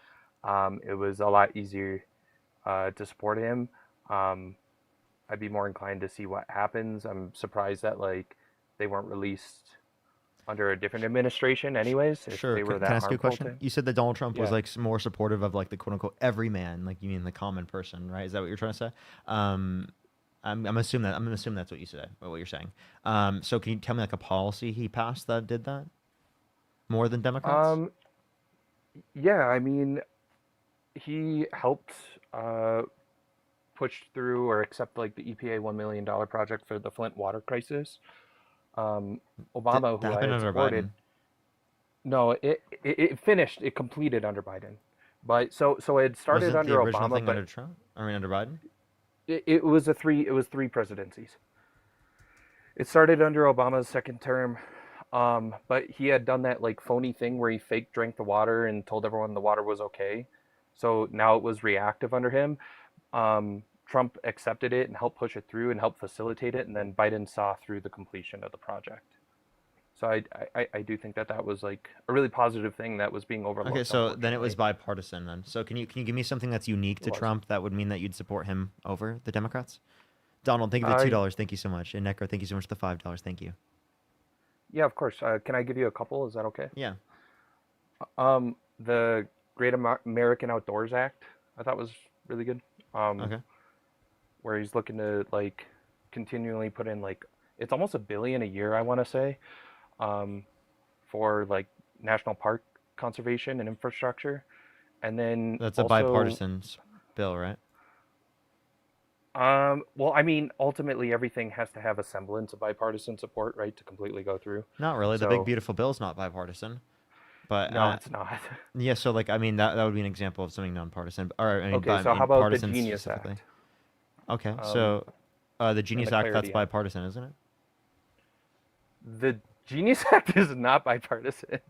it was a lot easier to support him. I'd be more inclined to see what happens. I'm surprised that like they weren't released under a different administration, anyways. If Sure. they were Can that I ask you a harmful question? to. You said that Donald Trump was Yeah. like more supportive of like the quote unquote everyman, like you mean the common person, right? Is that what you're trying to say? I'm assuming that I'm gonna assume that's what you said, or what you're saying. So can you tell me like a policy he passed that did that? more than Democrats? Yeah, I mean, he helped push through or accept like the EPA $1 million project for the Flint water crisis. Obama, That who I happened had under supported, Biden. no, it finished, it completed under Biden, but so it started Wasn't the under original Obama, thing under but Trump? I mean, under Biden? it was three presidencies. It started under Obama's second term, but he had done that like phony thing where he fake drank the water and told everyone the water was okay. So now it was reactive under him. Trump accepted it and helped push it through and helped facilitate it, and then Biden saw through the completion of the project. So I do think that was like a really positive thing that was being overlooked. Okay, so then it was bipartisan then. So can you give me something that's unique to was. Trump that would mean that you'd support him over the Democrats? Donald, thank you for the $2. Thank you so much. And Necro, thank you so much for the $5. Thank you. Yeah, of course. Can I give you a couple? Is that okay? Yeah. The Great American Outdoors Act, I thought was really good. Okay. Where he's looking to like continually put in like it's almost $1 billion a year, I want to say, for like national park conservation and infrastructure, and then That's a bipartisan bill, right? Well, I mean, ultimately, everything has to have a semblance of bipartisan support, right, to completely go through. Not really. The Big Beautiful Bill is not bipartisan, but no, it's not. Yeah, so like I mean that would be an example of something nonpartisan. Or I mean, okay, so how about the partisan Genius specifically. Act? Okay, so the Genius Act, that's Clarity Act. bipartisan, isn't it? The Genius Act is not bipartisan.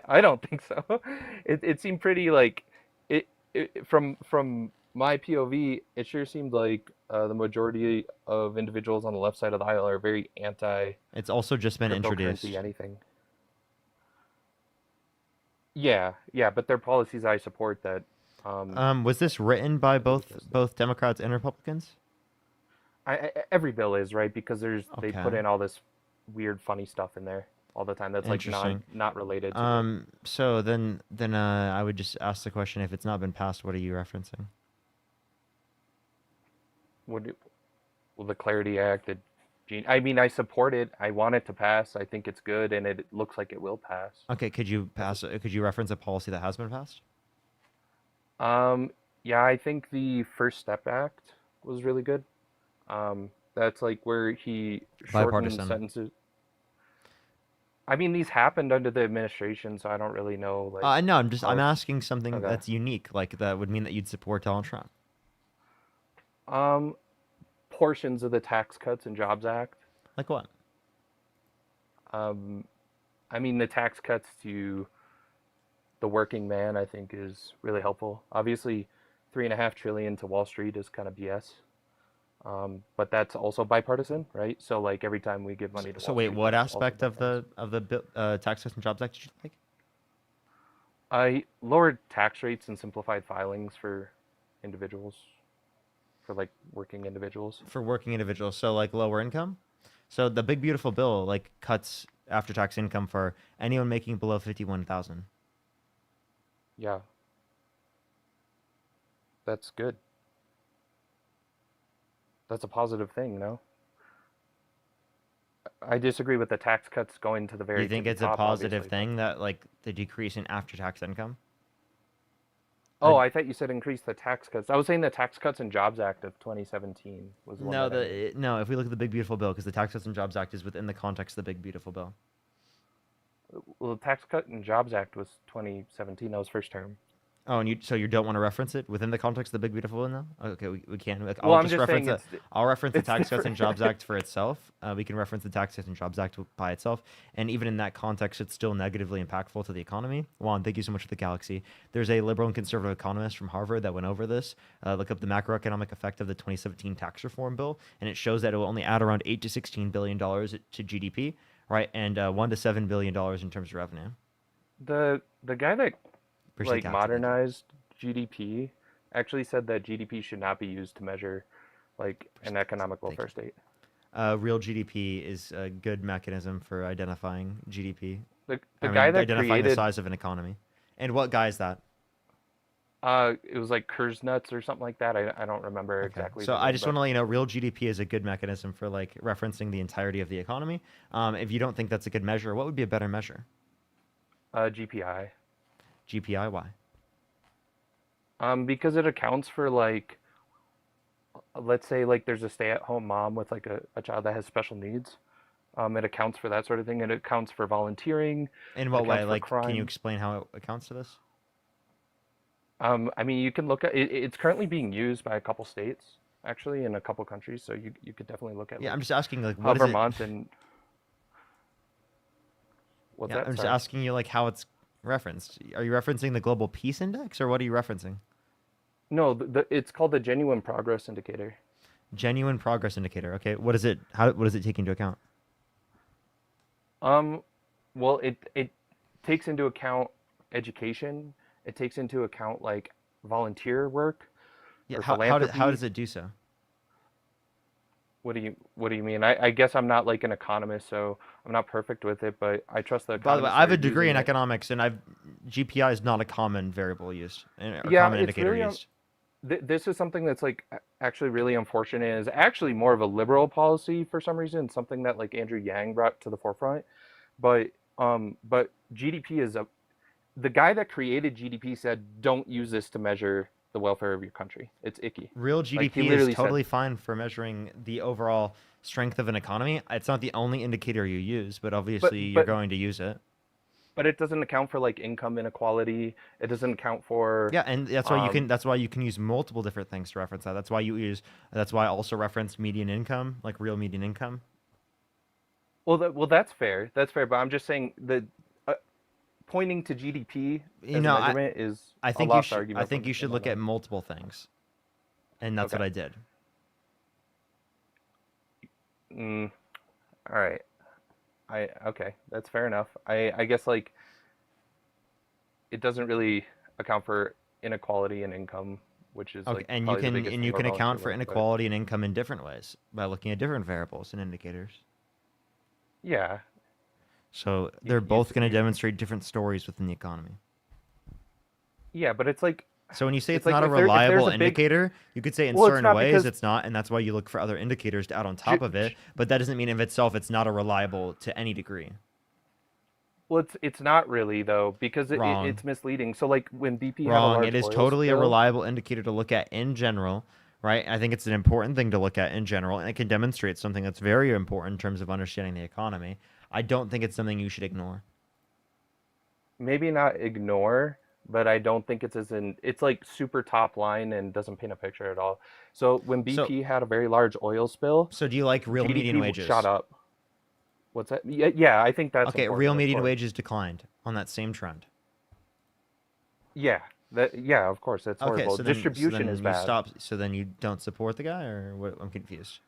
I don't think so. It seemed pretty like from my POV, it sure seemed like the majority of individuals on the left side of the aisle are very anti. It's also just been introduced. Anything. Yeah, but they're policies I support that. Was this written by both Democrats and Republicans? Every bill is, right, because they put Okay. in all this weird, funny stuff in there all the time that's like Interesting. not related to So then I would just ask the question: if it's not been passed, what are you referencing? well, the Clarity Act. I mean, I support it. I want it to pass. I think it's good, and it looks like it will pass. Okay, could you reference a policy that has been passed? Yeah, I think the First Step Act was really good. That's like where he shortened Bipartisan. sentences. I mean, these happened under the administration, so I don't really know. Like, no, I'm asking something Okay. that's unique, like that would mean that you'd support Donald Trump. Portions of the Tax Cuts and Jobs Act. Like what? I mean, the tax cuts to the working man, I think, is really helpful. Obviously, $3.5 trillion to Wall Street is kind of BS. But that's also bipartisan, right? So like every time we give money to So Wall wait, Street, what that's also aspect of the Tax Cuts and Jobs Act did you like? I lowered tax rates and simplified filings for individuals, for like working individuals. For working individuals, so like lower income. So the Big Beautiful Bill like cuts after-tax income for anyone making below 51,000. Yeah. That's good. That's a positive thing, no? I disagree with the tax cuts going to the very You think tippy it's a top, positive obviously, thing that like the decrease in after-tax income? Oh, I thought you said increase the tax cuts. I was saying the Tax Cuts and Jobs Act of 2017 was the one. No, that I mean. no. If we look at the Big Beautiful Bill, because the Tax Cuts and Jobs Act is within the context of the Big Beautiful Bill. Well, the Tax Cut and Jobs Act was 2017. That was first term. Oh, and you don't want to reference it within the context of the Big Beautiful Bill now? Okay, we can. Like, Well, I'll I'm just reference saying I'll reference the it's Tax Cuts and different. Jobs Act for itself. We can reference the Tax Cuts and Jobs Act by itself, and even in that context, it's still negatively impactful to the economy. Juan, thank you so much for the galaxy. There's a liberal and conservative economist from Harvard that went over this. Look up the macroeconomic effect of the 2017 tax reform bill, and it shows that it will only add around $8 to $16 billion to GDP, right, and $1 to $7 billion in terms of revenue. The guy that Appreciate like the galaxy, thank you. modernized GDP actually said that GDP should not be used to measure like an economic welfare state. Real GDP is a good mechanism for identifying GDP. The guy that identifying created the size of an economy. And what guy is that? it was like Kurznuts or something like that. I don't remember exactly. So the I name, just but- want to let you know, real GDP is a good mechanism for like referencing the entirety of the economy. If you don't think that's a good measure, what would be a better measure? GPI. GPI, why? Because it accounts for like, let's say like there's a stay-at-home mom with like a child that has special needs. It accounts for that sort of thing. It accounts for volunteering. In It what way? accounts for Like, can you crime. explain how it accounts to this? I mean, you can look at it. It's currently being used by a couple states, actually, in a couple countries. So you could definitely look at Yeah, like I'm just asking, like, what is it? Vermont and what's Yeah, that? I'm just Sorry. asking you, like, how it's referenced. Are you referencing the Global Peace Index, or what are you referencing? No, it's called the Genuine Progress Indicator. Genuine Progress Indicator. Okay, what is it? What does it take into account? Well, it takes into account education. It takes into account like volunteer work Yeah, or how philanthropy. does it do so? What do you mean? I guess I'm not like an economist, so I'm not perfect with it, but I trust the By the way, economists I that have are a degree using in it. economics, and GPI is not a common variable used, or Yeah, common it's indicator really used. this is something that's like actually really unfortunate. Is actually more of a liberal policy for some reason, something that like Andrew Yang brought to the forefront. But GDP is the guy that created GDP said don't use this to measure the welfare of your country. It's icky. Real Like he GDP is literally said, totally fine for measuring the overall strength of an economy. It's not the only indicator you use, but but obviously you're but going to use it. but it doesn't account for like income inequality. It doesn't account for Yeah, and that's why you can. um That's why you can use multiple different things to reference that. That's why you use. That's why I also referenced median income, like real median income. well that's fair. That's fair, but I'm just saying that uh, pointing to GDP You as a know, measurement is I a think you lost should. I argument think from you in should my look at mind. multiple things, and that's what Okay. I did. Mm, all right. Okay, that's fair enough. I guess like it doesn't really account for inequality in income, which is Okay, like probably the biggest and thing you we're can volunteer account for work, but inequality in income in different ways by looking at different variables and indicators. yeah, So you they're both going to you demonstrate different stories within the economy. yeah, but So when you say it's it's like not a if there's reliable a big indicator, you could say in well, it's certain not ways because it's not, and that's why you look for other indicators to add on G, top of it. But that doesn't mean in itself it's not a reliable to any degree. well, it's not really though because Wrong. it's misleading. So like when BP had a Wrong. large It is oil totally a spill, reliable indicator to look at in general, right? I think it's an important thing to look at in general, and it can demonstrate something that's very important in terms of understanding the economy. I don't think it's something you should ignore. maybe not ignore, but I don't think it's as in it's like super top line and doesn't paint a picture at all. So when So, BP had a very large oil spill, so do you like real median GDP shot wages? up. What's that? Yeah, I think that's Okay, real important, of median course. wages declined on that same trend. Yeah, yeah, of course, that's Okay, horrible. so Distribution is then you bad. stop. So then you don't support the guy, or what? I'm confused.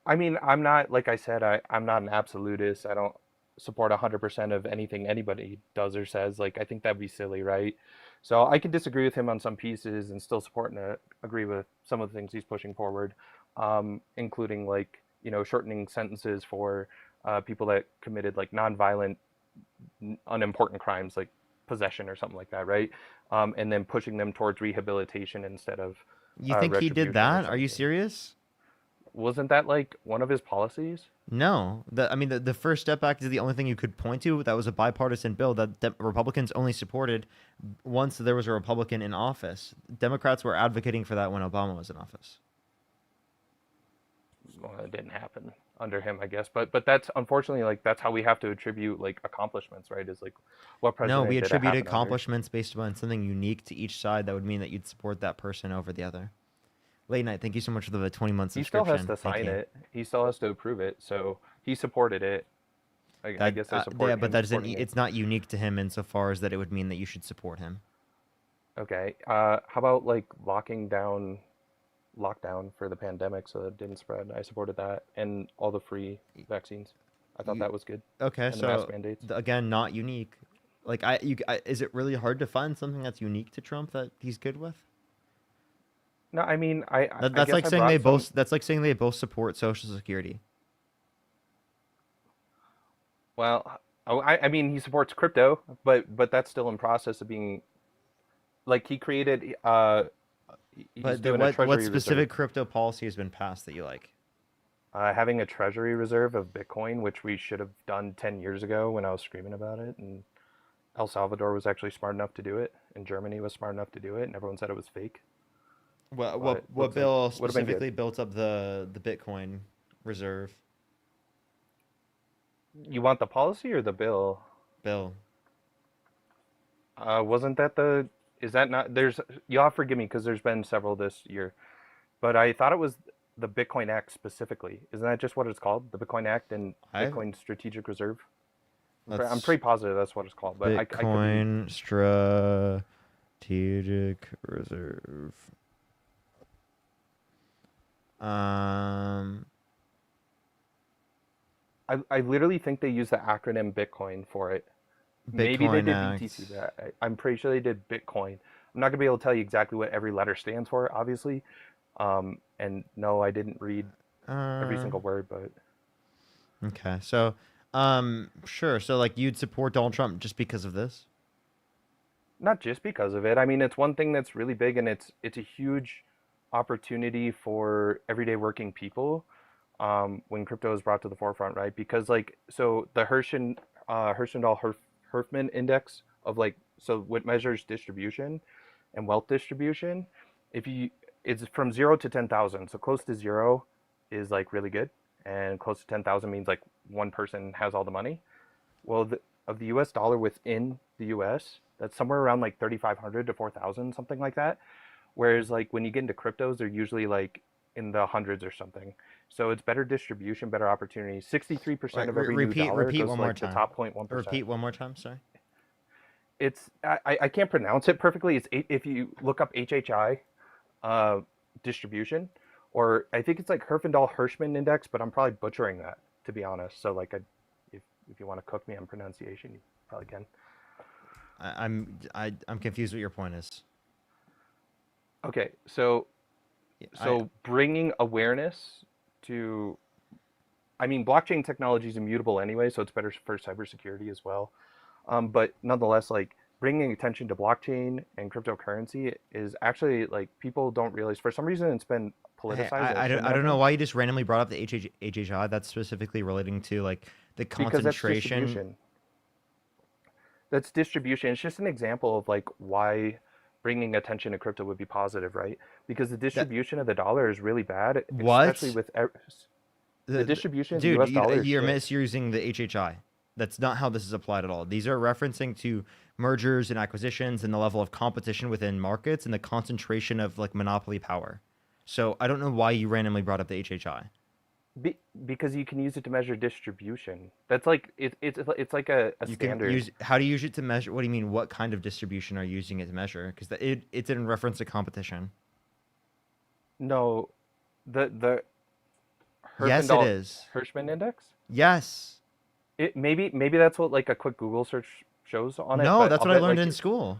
I mean, I'm not like I said, I'm not an absolutist. I don't support 100% of anything anybody does or says. Like I think that'd be silly, right? So I can disagree with him on some pieces and still support and agree with some of the things he's pushing forward, including like shortening sentences for people that committed like nonviolent, unimportant crimes like possession or something like that, right? And then pushing them towards rehabilitation instead of You think he did retribution or that? Are you something. serious? Wasn't that like one of his policies? No. I mean, the First Step Act is the only thing you could point to that was a bipartisan bill that Republicans only supported once there was a Republican in office. Democrats were advocating for that when Obama was in office. Well, it didn't happen under him, I guess. But that's unfortunately like that's how we have to attribute like accomplishments, right? Is like what No, we president did it attribute happen under? accomplishments based upon something unique to each side that would mean that you'd support that person over the other. Late Night, thank you so much for the 20-month He still has subscription. to Thank sign you. it. He still has to approve it. So he supported it. I guess I support Yeah, but him that isn't. supporting it. It's not unique to him insofar as that it would mean that you should support him. Okay. How about like lockdown for the pandemic so that it didn't spread? I supported that and all the free vaccines. I thought that was good. Okay, And the mask so mandates. again, not unique. Like is it really hard to find something that's unique to Trump that he's good with? No, I mean I That's guess like I saying brought they some. both. That's like saying they both support Social Security. Well, I mean he supports crypto, but that's still in process of being like he created he's But doing a what treasury specific reserve. crypto policy has been passed that you like? Having a treasury reserve of Bitcoin, which we should have done 10 years ago when I was screaming about it, and El Salvador was actually smart enough to do it, and Germany was smart enough to do it, and everyone said it was fake. What But what looks what like bill would have been good. specifically built up the Bitcoin reserve? You want the policy or the bill? Bill. Wasn't that the? Is that not? There's. Y'all forgive me because there's been several this year, but I thought it was the Bitcoin Act specifically. Isn't that just what it's called? The Bitcoin Act and I've Bitcoin Strategic Reserve. I'm Let's pretty positive that's what it's called, but I could be. Bitcoin strategic reserve. Um, I literally think they use the acronym Bitcoin for it. Maybe they Bitcoin did Act. BTC, but I'm pretty sure they did Bitcoin. I'm not gonna be able to tell you exactly what every letter stands for, obviously. And no, I didn't read every Uh, single word, but okay. So, sure. So like you'd support Donald Trump just because of this? not just because of it. I mean, it's one thing that's really big, and it's a huge opportunity for everyday working people when crypto is brought to the forefront, right? Because like, so the Herfindahl-Herfman index of like, so what measures distribution and wealth distribution, if you, it's from 0 to 10,000. So close to zero is like really good, and close to 10,000 means like one person has all the money. Well, of the U.S. dollar within the U.S., that's somewhere around like 3,500 to 4,000, something like that. Whereas like when you get into cryptos, they're usually like in the hundreds or something. So it's better distribution, better opportunity. 63% Wait, of every new dollar repeat goes one to more like the time. top 0.1%. Repeat one more time. Sorry. It's I can't pronounce it perfectly. It's if you look up HHI distribution, or I think it's like Herfindahl-Hirschman index, but I'm probably butchering that, to be honest. So like if you want to cook me on pronunciation, you probably can. I'm confused what your point is. Okay, so I bringing awareness to, I mean, blockchain technology is immutable anyway, so it's better for cybersecurity as well. But nonetheless, like bringing attention to blockchain and cryptocurrency is actually like people don't realize. For some reason, it's been Hey, politicized. And it shouldn't I have don't know been, why you just randomly brought up the HHI. That's specifically relating to like the because that's concentration. distribution. That's distribution. It's just an example of like why bringing attention to crypto would be positive, right? Because the That distribution of the dollar is really bad, especially what? with the distribution of the Dude, U.S. dollar is you're shit. misusing the HHI. That's not how this is applied at all. These are referencing to mergers and acquisitions and the level of competition within markets and the concentration of like monopoly power. So I don't know why you randomly brought up the HHI. Because you can use it to measure distribution. That's like it's like a You can standard. use how do you use it to measure? What do you mean? What kind of distribution are you using it to measure? Because it's in reference to competition. No, the Yes, it is. Herfindahl-Hirschman index. Yes. It maybe that's what like a quick Google search shows on it. No, But that's I'll what I bet learned like in school.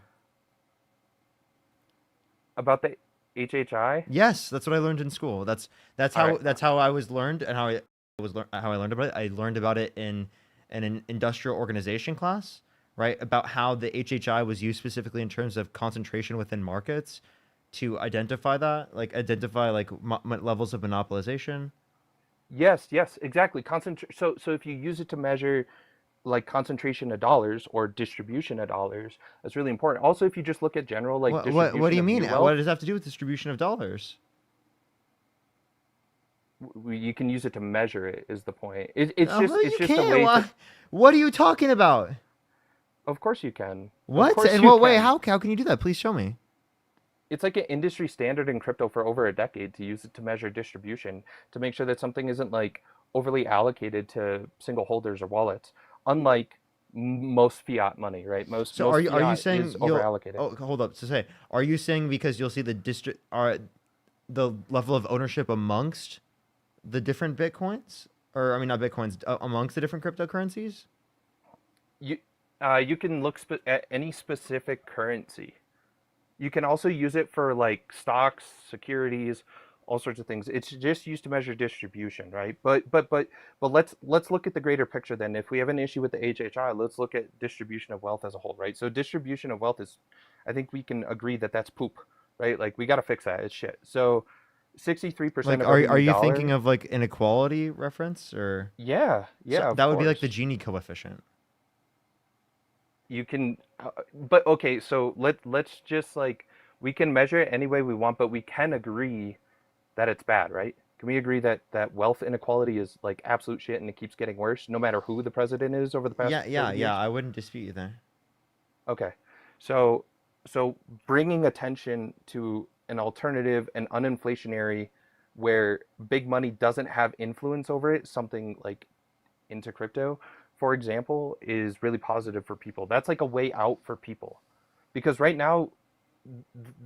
about the HHI. Yes, that's what I learned in school. That's All how right. that's how I was learned and how I learned about it. I learned about it in an industrial organization class, right? About how the HHI was used specifically in terms of concentration within markets to identify that, like identify like levels of monopolization. Yes, exactly. So if you use it to measure like concentration of dollars or distribution of dollars, that's really important. Also, if you just look at general like What do distribution you of mean? new What wealth, does that have to do with distribution of dollars? you can use it to measure it. Is the point? It's Oh, well, you just a can't. way to. What are you talking about? Of course you can. Of What? course In you what way? can. How can you do that? Please show me. It's like an industry standard in crypto for over a decade to use it to measure distribution, to make sure that something isn't like overly allocated to single holders or wallets, unlike most fiat money, right? So are you Fiat is saying over you'll? allocated. Oh, hold up. To say, are you saying because you'll see the level of ownership amongst the different bitcoins, or I mean not bitcoins, amongst the different cryptocurrencies? You can look at any specific currency. You can also use it for like stocks, securities, all sorts of things. It's just used to measure distribution, right? But let's look at the greater picture then. If we have an issue with the HHI, let's look at distribution of wealth as a whole, right? So distribution of wealth is, I think we can agree that that's poop, right? Like we got to fix that. It's shit. So 63% Like, of every are new you dollar. thinking of like inequality reference or? Yeah, So of that would be like course. the Gini coefficient. You can, but okay, so let's just like we can measure it any way we want, but we can agree that it's bad, right? Can we agree that wealth inequality is like absolute shit and it keeps getting worse no matter who the president is over the past Yeah, 30 years? I wouldn't dispute you there. Okay. So bringing attention to an alternative and uninflationary where big money doesn't have influence over it, something like into crypto, for example, is really positive for people. That's like a way out for people. Because right now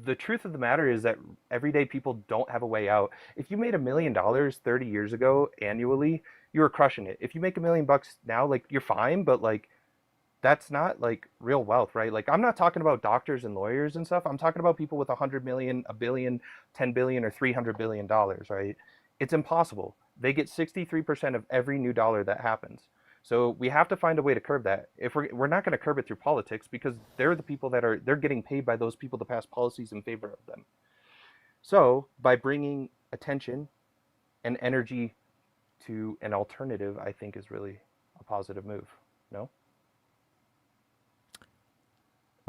the truth of the matter is that everyday people don't have a way out. If you made $1 million 30 years ago annually, you were crushing it. If you make $1 million now, like you're fine, but like that's not like real wealth, right? Like I'm not talking about doctors and lawyers and stuff. I'm talking about people with 100 million, a billion, 10 billion, or $300 billion, right? It's impossible. They get 63% of every new dollar that happens. So we have to find a way to curb that. If we're not going to curb it through politics because they're the people they're getting paid by those people to pass policies in favor of them. So by bringing attention and energy to an alternative, I think is really a positive move. No?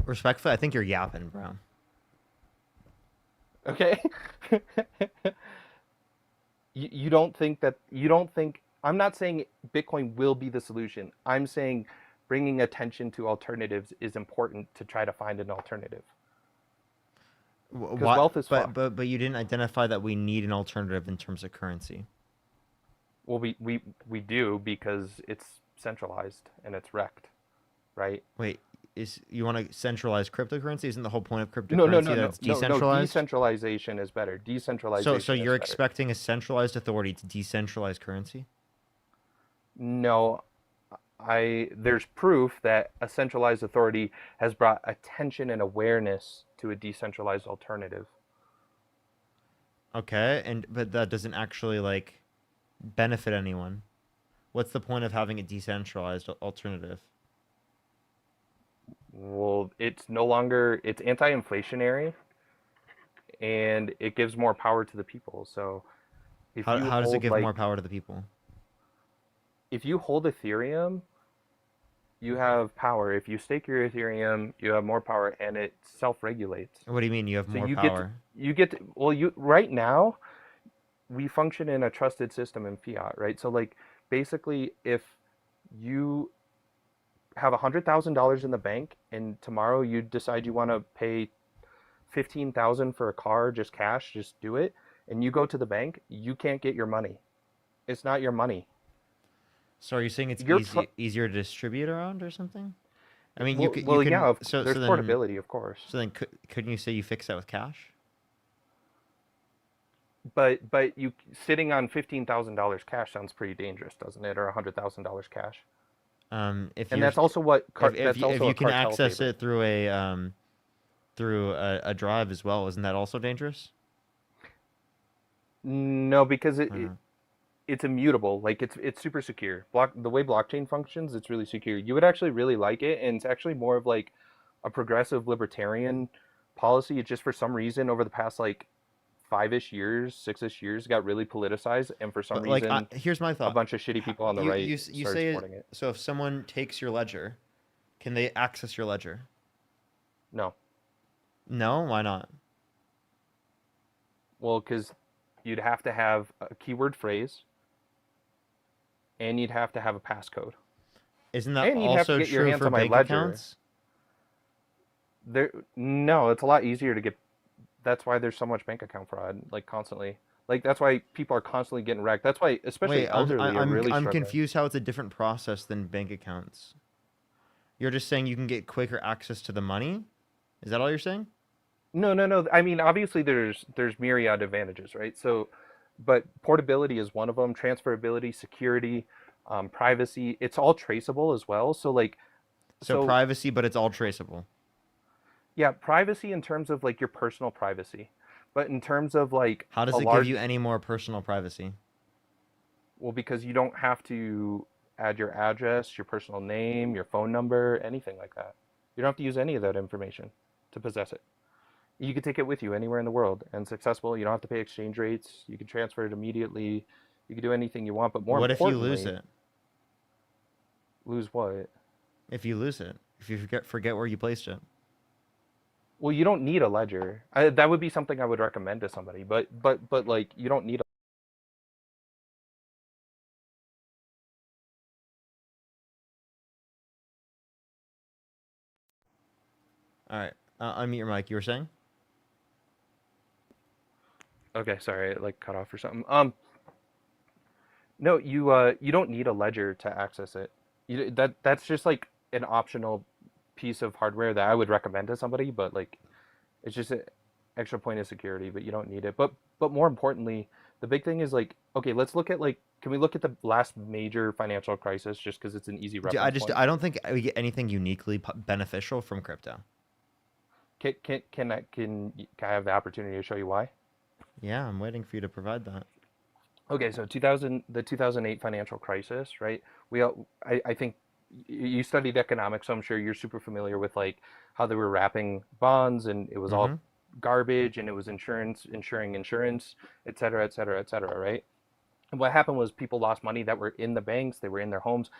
Respectfully, I think you're yapping, bro. Okay. You don't think I'm not saying Bitcoin will be the solution. I'm saying bringing attention to alternatives is important to try to find an alternative. Because wealth is fucked. But you didn't identify that we need an alternative in terms of currency. Well, we do because it's centralized and it's wrecked, right? Wait, you want to centralize cryptocurrency? Isn't the whole point of cryptocurrency No, that it's decentralized? Decentralization is better. Decentralization. So you're is better. expecting a centralized authority to decentralize currency? No, there's proof that a centralized authority has brought attention and awareness to a decentralized alternative. Okay, but that doesn't actually like benefit anyone. What's the point of having a decentralized alternative? Well, it's anti-inflationary and it gives more power to the people. So how does it give more power to the people? If you hold Ethereum, you have power. If you stake your Ethereum, you have more power and it self-regulates. What do you mean you have more power? Right now we function in a trusted system in fiat, right? So like basically if you have $100,000 in the bank and tomorrow you decide you want to pay $15,000 for a car, just cash, just do it, and you go to the bank, you can't get your money. It's not your money. So are you saying it's easier to distribute around or something? I mean, you can. There's portability, of course. So then, couldn't you say you fix that with cash? But you sitting on $15,000 cash sounds pretty dangerous, doesn't it? Or $100,000 cash. That's also what if you can access it through a drive as well, isn't that also dangerous? No, because it's immutable. Like it's super secure. The way blockchain functions, it's really secure. You would actually really like it, and it's actually more of like a progressive libertarian policy. It just for some reason over the past like 5-ish years, 6-ish years, got really politicized, and for some reason, here's my thought: a bunch of shitty people on the right you started say supporting it. So if someone takes your ledger, can they access your ledger? No. No, why not? Well, because you'd have to have a keyword phrase, and you'd have to have a passcode. Isn't that also true for bank accounts? No, it's a lot easier to get. That's why there's so much bank account fraud, like constantly. Like that's why people are constantly getting wrecked. That's why, especially elderly, are really struggling. I'm confused how it's a different process than bank accounts. You're just saying you can get quicker access to the money? Is that all you're saying? No. I mean, obviously there's myriad advantages, right? So, but portability is one of them. Transferability, security, privacy. It's all traceable as well. So like. So privacy, but it's all traceable. Yeah, privacy in terms of like your personal privacy, but in terms of like how does it give you any more personal privacy? Well, because you don't have to add your address, your personal name, your phone number, anything like that. You don't have to use any of that information to possess it. You can take it with you anywhere in the world, and it's accessible. You don't have to pay exchange rates. You can transfer it immediately. You can do anything you want, but more importantly, what if you lose it? Lose what? If you lose it. if you forget where you placed it. Well, you don't need a ledger. That would be something I would recommend to somebody, but like you don't need a All right, unmute your mic. You were saying? Okay, sorry, it like cut off or something. No, you don't need a ledger to access it. That's just like an optional piece of hardware that I would recommend to somebody, but like it's just an extra point of security, but you don't need it. But more importantly, the big thing is like, okay, let's look at like, can we look at the last major financial crisis just because it's an easy reference point? I don't think we get anything uniquely beneficial from crypto. Can I have the opportunity to show you why? Yeah, I'm waiting for you to provide that. Okay, so the 2008 financial crisis, right? I think you studied economics, so I'm sure you're super familiar with like how they were wrapping bonds and it was all garbage and it was insuring insurance, et cetera, et cetera, et cetera, right? And what happened was people lost money that were in the banks, they were in their homes,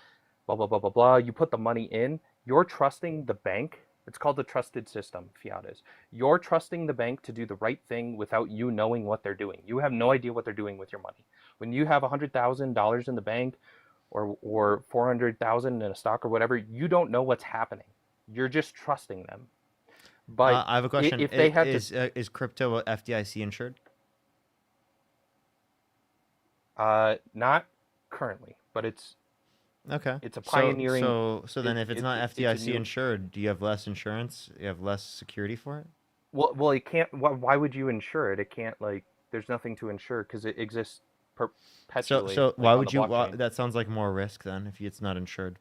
blah, blah, blah, blah, blah. You put the money in, you're trusting the bank. It's called the trusted system, fiat is. You're trusting the bank to do the right thing without you knowing what they're doing. You have no idea what they're doing with your money. When you have $100,000 in the bank or 400,000 in a stock or whatever, you don't know what's happening. You're just trusting them. But I have a question. If they had is crypto FDIC insured? not currently, but it's okay. It's a pioneering. So then, if it's not FDIC insured, do you have less insurance? You have less security for it? Well, it can't. Why would you insure it? It can't like. There's nothing to insure because it exists perpetually. So like, why on would the you? blockchain. That sounds like more risk then if it's not insured.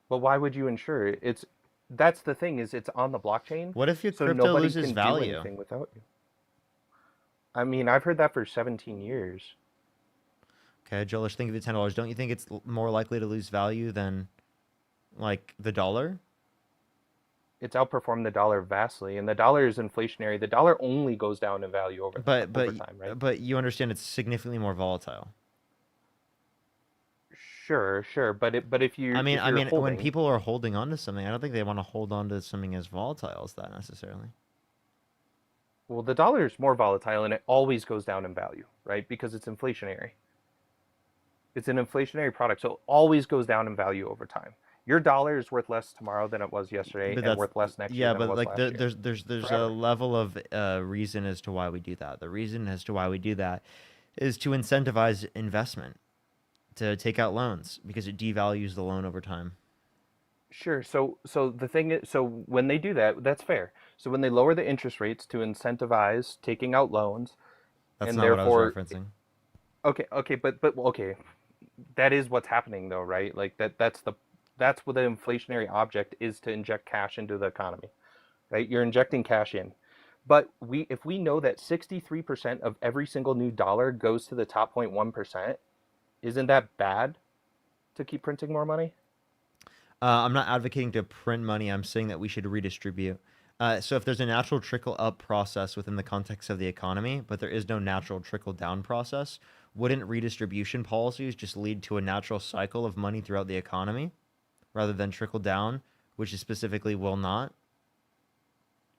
But why would you insure it? That's the thing is it's on the blockchain. What if your so crypto nobody loses can value? do anything without you? I mean, I've heard that for 17 years. Okay, Joel, let's think of it $10. Don't you think it's more likely to lose value than, like, the dollar? It's outperformed the dollar vastly, and the dollar is inflationary. The dollar only goes down in value over time, right? But you understand it's significantly more volatile. Sure, but if you, I mean, holding, when people are holding on to something, I don't think they want to hold on to something as volatile as that necessarily. Well, the dollar is more volatile, and it always goes down in value, right? Because it's inflationary. It's an inflationary product, so it always goes down in value over time. Your dollar is worth less tomorrow than it was yesterday, and worth less next year than it was last year. Yeah, but there's a level of reason as to why we do that. The reason as to why we do that is to incentivize investment, to take out loans, because it devalues the loan over time. Sure. So the thing is, so when they do that, that's fair. So when they lower the interest rates to incentivize taking out loans, that's and not therefore, what I was referencing. Okay, but okay, that is what's happening though, right? Like that's what the inflationary object is, to inject cash into the economy, right? You're injecting cash in. But if we know that 63% of every single new dollar goes to the top 0.1%, isn't that bad to keep printing more money? I'm not advocating to print money. I'm saying that we should redistribute. So if there's a natural trickle-up process within the context of the economy, but there is no natural trickle-down process, wouldn't redistribution policies just lead to a natural cycle of money throughout the economy rather than trickle-down, which is specifically will not?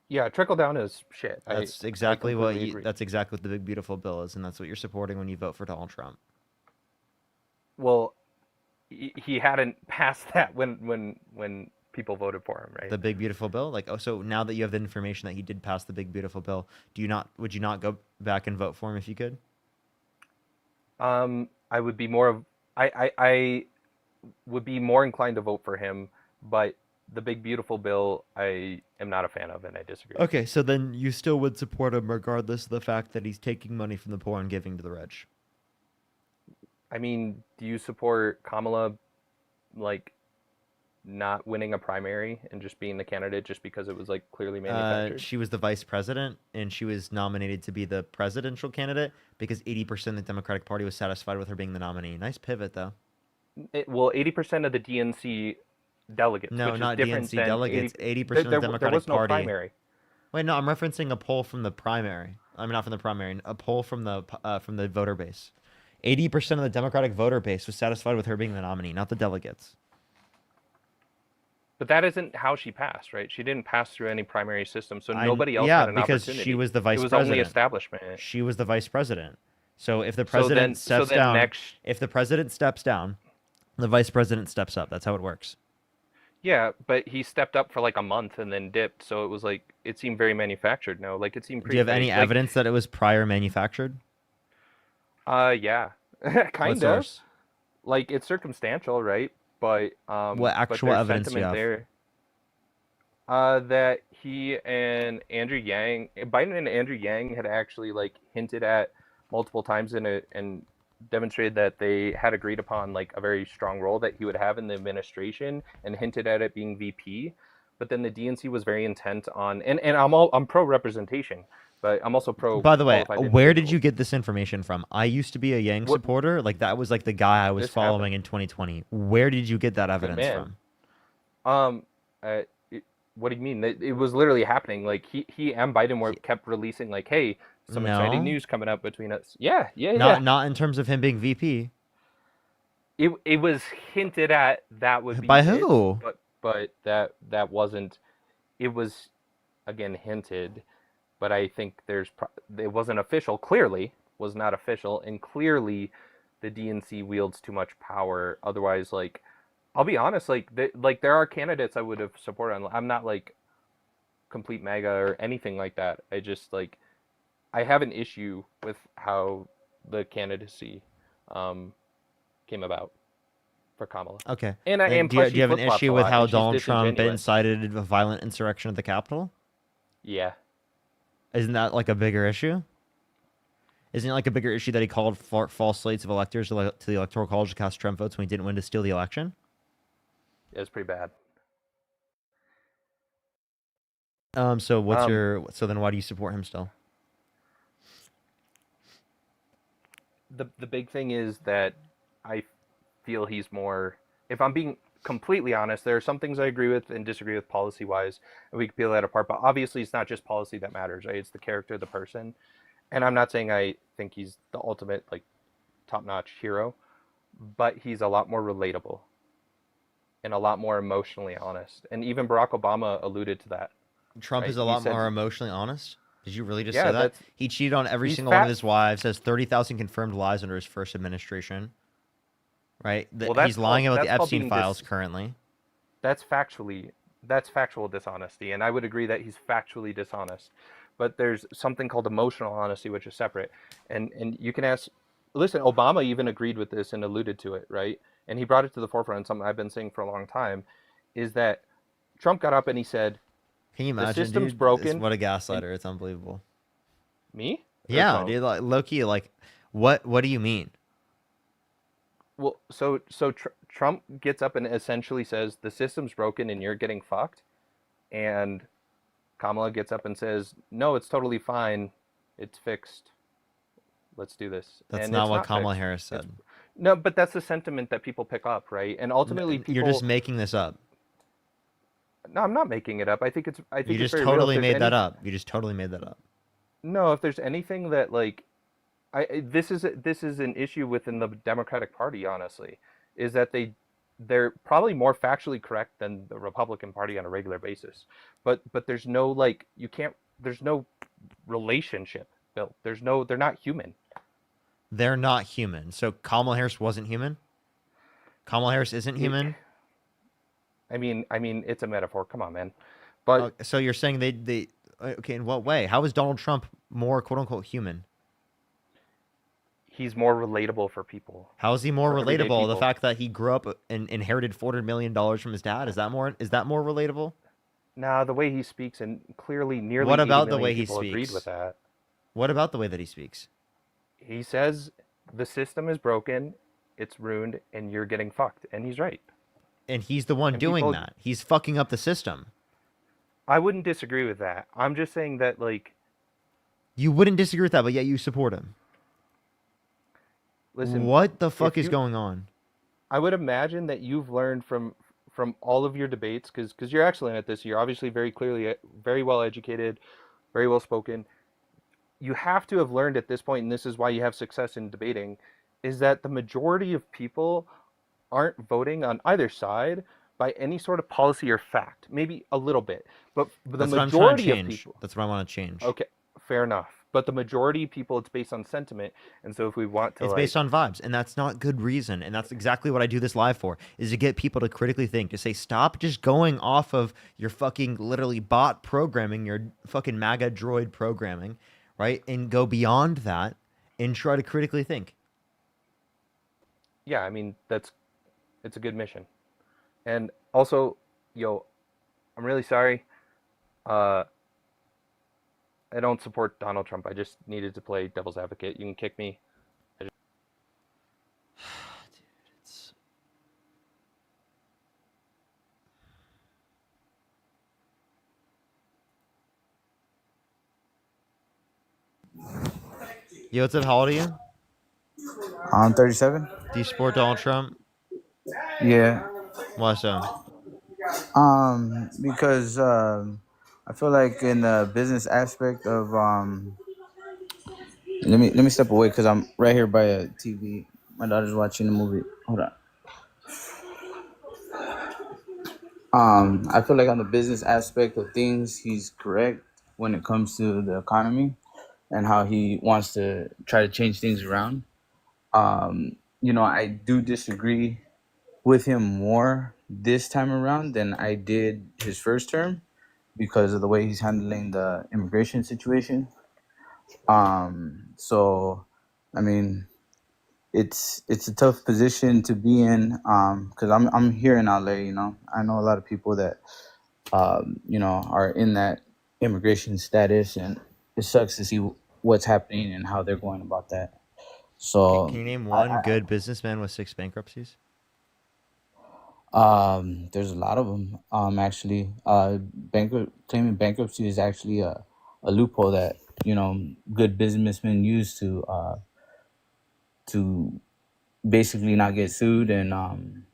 Yeah, trickle-down is shit. That's exactly that's exactly what the big beautiful bill is, and that's what you're supporting when you vote for Donald Trump. Well, he hadn't passed that when people voted for him, right? The big beautiful bill, like, oh, so now that you have the information that he did pass the big beautiful bill, would you not go back and vote for him if you could? I would be more of I would be more inclined to vote for him, but the big beautiful bill I am not a fan of, and I disagree. Okay, so then you still would support him regardless of the fact that he's taking money from the poor and giving to the rich. I mean, do you support Kamala, like, not winning a primary and just being the candidate just because it was, like, clearly manufactured? She was the vice president, and she was nominated to be the presidential candidate because 80% of the Democratic Party was satisfied with her being the nominee. Nice pivot, though. Well, 80% of the DNC delegates. No, which not is different DNC than delegates. 80% of the Democratic there was no Party. Primary. Wait, no, I'm referencing a poll from the primary. I mean, not from the primary. A poll from the voter base. 80% of the Democratic voter base was satisfied with her being the nominee, not the delegates. But that isn't how she passed, right? She didn't pass through any primary system, so I nobody else yeah, had an because opportunity. she was the It vice was only president. establishment. She was the vice president. So if the So president then steps down, next, if the president steps down, the vice president steps up. That's how it works. yeah, but he stepped up for like a month and then dipped, so it was like it seemed very manufactured. No, like it seemed Do you have any pre-faked. Like, evidence that it was prior manufactured? yeah, What kind of. source? Like it's circumstantial, right? But What actual there's evidence do you sentiment have? there. That he and Andrew Yang, Biden and Andrew Yang had actually like hinted at multiple times and demonstrated that they had agreed upon like a very strong role that he would have in the administration and hinted at it being VP. But then the DNC was very intent on, and I'm pro representation, but I'm also pro By the way, qualified where did individuals. you get this information from? I used to be a Yang What supporter. Like that was like the guy I was this following happened? in 2020. Where did you get that Good evidence man. from? What do you mean? It was literally happening. Like he and Biden were kept releasing like, hey, some exciting No, news coming up between us. Yeah, yeah, yeah. not in terms of him being VP. It was hinted at that would be By it, who? but that wasn't. It was again hinted, but I think it wasn't official. Clearly, was not official, and clearly, the DNC wields too much power. Otherwise, like, I'll be honest, like there are candidates I would have supported. I'm not like complete MAGA or anything like that. I just like I have an issue with how the candidacy came about for Kamala. Okay. And And plus do she you have an flip-flops a issue with lot, how and she's Donald Trump disingenuous. incited a violent insurrection at the Capitol? Yeah. Isn't that like a bigger issue? Isn't it like a bigger issue that he called for false slates of electors to the Electoral College to cast Trump votes when he didn't win to steal the election? It was pretty bad. So what's Um, your so then why do you support him still? the big thing is that I feel he's more. If I'm being completely honest, there are some things I agree with and disagree with policy wise, and we can peel that apart. But obviously, it's not just policy that matters, right? It's the character of the person. And I'm not saying I think he's the ultimate like top-notch hero, but he's a lot more relatable and a lot more emotionally honest. And even Barack Obama alluded to that. Trump Right? is a He lot said, more emotionally honest. Did you really just yeah, say that? that's He cheated on every he's single one of fat. his wives. Has 30,000 confirmed lies under his first administration. Right? Well, that's He's lying called about the that's called Epstein being files currently. that's factual dishonesty, and I would agree that he's factually dishonest. But there's something called emotional honesty, which is separate. And you can ask. Listen, Obama even agreed with this and alluded to it, right? And he brought it to the forefront. Something I've been saying for a long time is that Trump got up and he said, Can you "The imagine, system's dude? broken." What a And gaslighter. It's unbelievable. me? Or Yeah, Trump? dude. Like, low-key, like, what do you mean? Well, Trump gets up and essentially says the system's broken and you're getting fucked, and Kamala gets up and says, "No, it's totally fine. It's fixed. Let's do this." That's And not it's what not Kamala fixed. Harris It's said. no, but that's the sentiment that people pick up, right? And ultimately, You're people. just making this up. No, I'm not making it up. I think You it's just very real. If totally there's made that any, up. You just totally made that up. no, if there's anything that like, this is an issue within the Democratic Party. Honestly, is that they're probably more factually correct than the Republican Party on a regular basis, but there's no like there's no relationship built. They're not human. They're not human. So Kamala Harris wasn't human? Kamala Harris isn't human? I mean, it's a metaphor. Come on, man. But So you're saying they okay, in what way? How is Donald Trump more quote unquote human? he's more relatable for people. How is he more For everyday relatable? The people. fact that he grew up and inherited $400 million from his dad, is that more relatable? Nah, the way he speaks, and clearly nearly What 80 about the million way he people agreed speaks? with that. What about the way that he speaks? He says the system is broken, it's ruined, and you're getting fucked, and he's right. And he's the one And doing people- that. He's fucking up the system. I wouldn't disagree with that. I'm just saying that, like, You wouldn't disagree with that, but yet you support him. listen. What the fuck if is you- going on? I would imagine that you've learned from all of your debates, because you're excellent at this. You're obviously very well educated, very well spoken. You have to have learned at this point, and this is why you have success in debating, is that the majority of people aren't voting on either side by any sort of policy or fact. Maybe a little bit, but the That's what I'm trying to majority of change. people. That's what I want to change. Okay, fair enough. But the majority of people, it's based on sentiment, and so if we want to, It's based on vibes, and that's not good reason. And that's exactly what I do this live for, is to get people to critically think, to say, stop just going off of your fucking literally bot programming, your fucking MAGA droid programming, right? And go beyond that and try to critically think. yeah, I mean it's a good mission. And also, yo, I'm really sorry. I don't support Donald Trump. I just needed to play devil's advocate. You can kick me. Yo, what's up? How old are you? I'm 37. Do you support Donald Trump? Yeah. Why so? Because I feel like in the business aspect of let me step away because I'm right here by a TV. My daughter's watching a movie. Hold on. I feel like on the business aspect of things, he's correct when it comes to the economy and how he wants to try to change things around. I do disagree with him more this time around than I did his first term because of the way he's handling the immigration situation. So, I mean, it's a tough position to be in because I'm here in LA. I know a lot of people that are in that immigration status, and it sucks to see what's happening and how they're going about that. So, Can you name one good businessman with 6 bankruptcies? there's a lot of them. Actually, claiming bankruptcy is actually a loophole that good businessmen use to basically not get sued and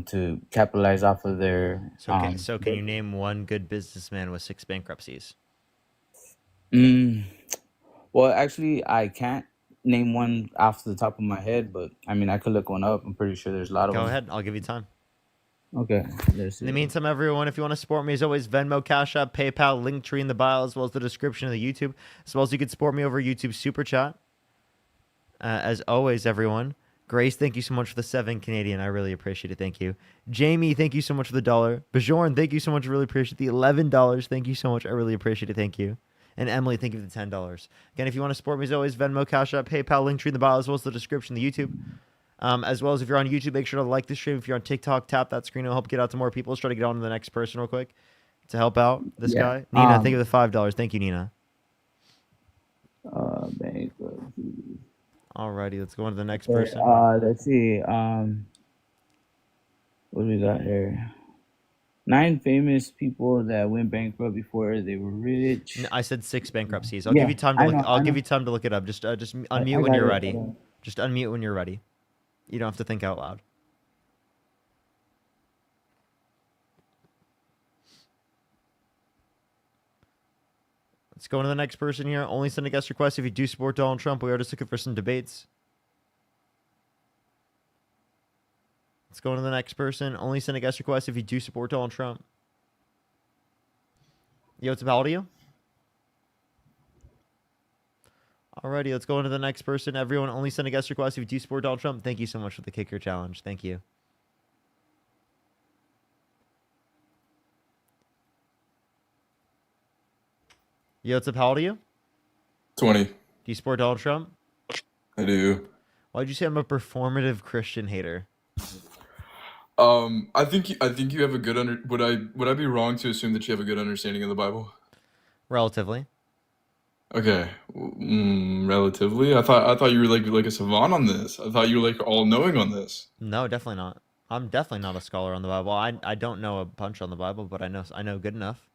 to capitalize off of their. So can you name one good businessman with 6 bankruptcies? Well, actually, I can't name one off the top of my head, but I mean, I could look one up. I'm pretty sure there's a lot of Go them. ahead. I'll give you time. Okay. In the meantime, everyone, if you want to support me, as always, Venmo, Cash App, PayPal, Linktree in the bio, as well as the description of the YouTube, as well as you can support me over YouTube Super Chat. As always, everyone, Grace, thank you so much for the 7 Canadian. I really appreciate it. Thank you. Jamie, thank you so much for the $1. Bajorn, thank you so much. I really appreciate the $11. Thank you so much. I really appreciate it. Thank you. And Emily, thank you for the $10. Again, if you want to support me, as always, Venmo, Cash App, PayPal, Linktree in the bio, as well as the description of the YouTube. As well as if you're on YouTube, make sure to like the stream. If you're on TikTok, tap that screen. It'll help get out to more people. Let's try to get on to the next person real quick to help out this guy. Nina, thank you for the $5. Thank you, Nina. Alrighty, let's go on to the next person. Let's see. What do we got here? 9 famous people that went bankrupt before they were rich. I said 6 bankruptcies. I'll give you time to look. I'll give you time to look it up. Just unmute when you're ready. Just unmute when you're ready. You don't have to think out loud. Let's go on to the next person here. Only send a guest request if you do support Donald Trump. We are just looking for some debates. Let's go on to the next person. Only send a guest request if you do support Donald Trump. Yo, what's up? How old are you? Alrighty, let's go on to the next person. Everyone, only send a guest request if you do support Donald Trump. Thank you so much for the kicker challenge. Thank you. Yo, what's up? How old are you? 20. Do you support Donald Trump? I do. Why'd you say I'm a performative Christian hater? I think you have a good would I be wrong to assume that you have a good understanding of the Bible? Relatively. Okay, relatively. I thought you were like a savant on this. I thought you were like all knowing on this. No, definitely not. I'm definitely not a scholar on the Bible. I don't know a bunch on the Bible, but I know good enough.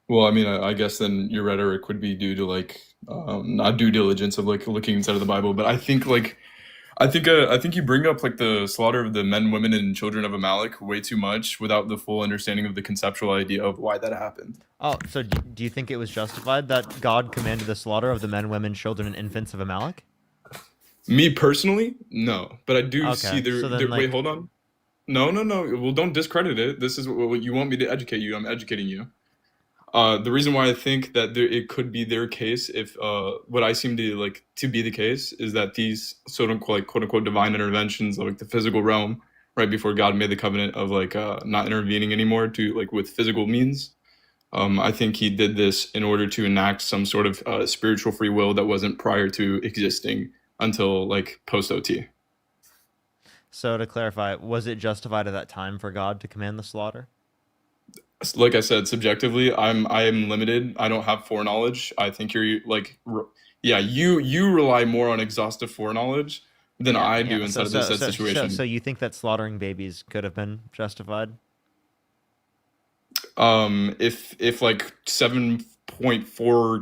Well, I mean, I guess then your rhetoric would be due to like not due diligence of like looking inside of the Bible, but I think you bring up like the slaughter of the men, women, and children of Amalek way too much without the full understanding of the conceptual idea of why that happened. Oh, so do you think it was justified that God commanded the slaughter of the men, women, children, and infants of Amalek? Me personally, no, but I do Okay, see so then, wait, like- hold on. No, no, no. Well, don't discredit it. This is what you want me to educate you. I'm educating you. The reason why I think that it could be their case, if what I seem to like to be the case, is that these sort of like quote unquote divine interventions, like the physical realm, right before God made the covenant of like not intervening anymore to like with physical means. I think he did this in order to enact some sort of spiritual free will that wasn't prior to existing until like post OT. So to clarify, was it justified at that time for God to command the slaughter? Like I said, subjectively, I am limited. I don't have foreknowledge. I think you're like, yeah, you rely more on exhaustive foreknowledge than I do inside of this said situation. So you think that slaughtering babies could have been justified? If like 7.4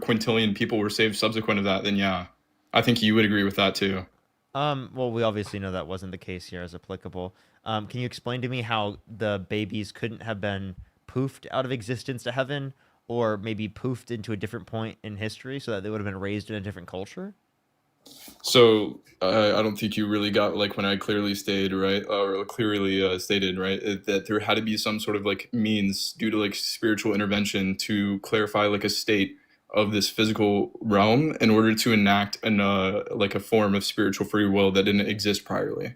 quintillion people were saved subsequent of that, then yeah, I think you would agree with that too. Well, we obviously know that wasn't the case here as applicable. Can you explain to me how the babies couldn't have been poofed out of existence to heaven, or maybe poofed into a different point in history so that they would have been raised in a different culture? So I don't think you really got like when I clearly stated, right, or clearly stated, right, that there had to be some sort of like means due to like spiritual intervention to clarify like a state of this physical realm in order to enact an like a form of spiritual free will that didn't exist priorly.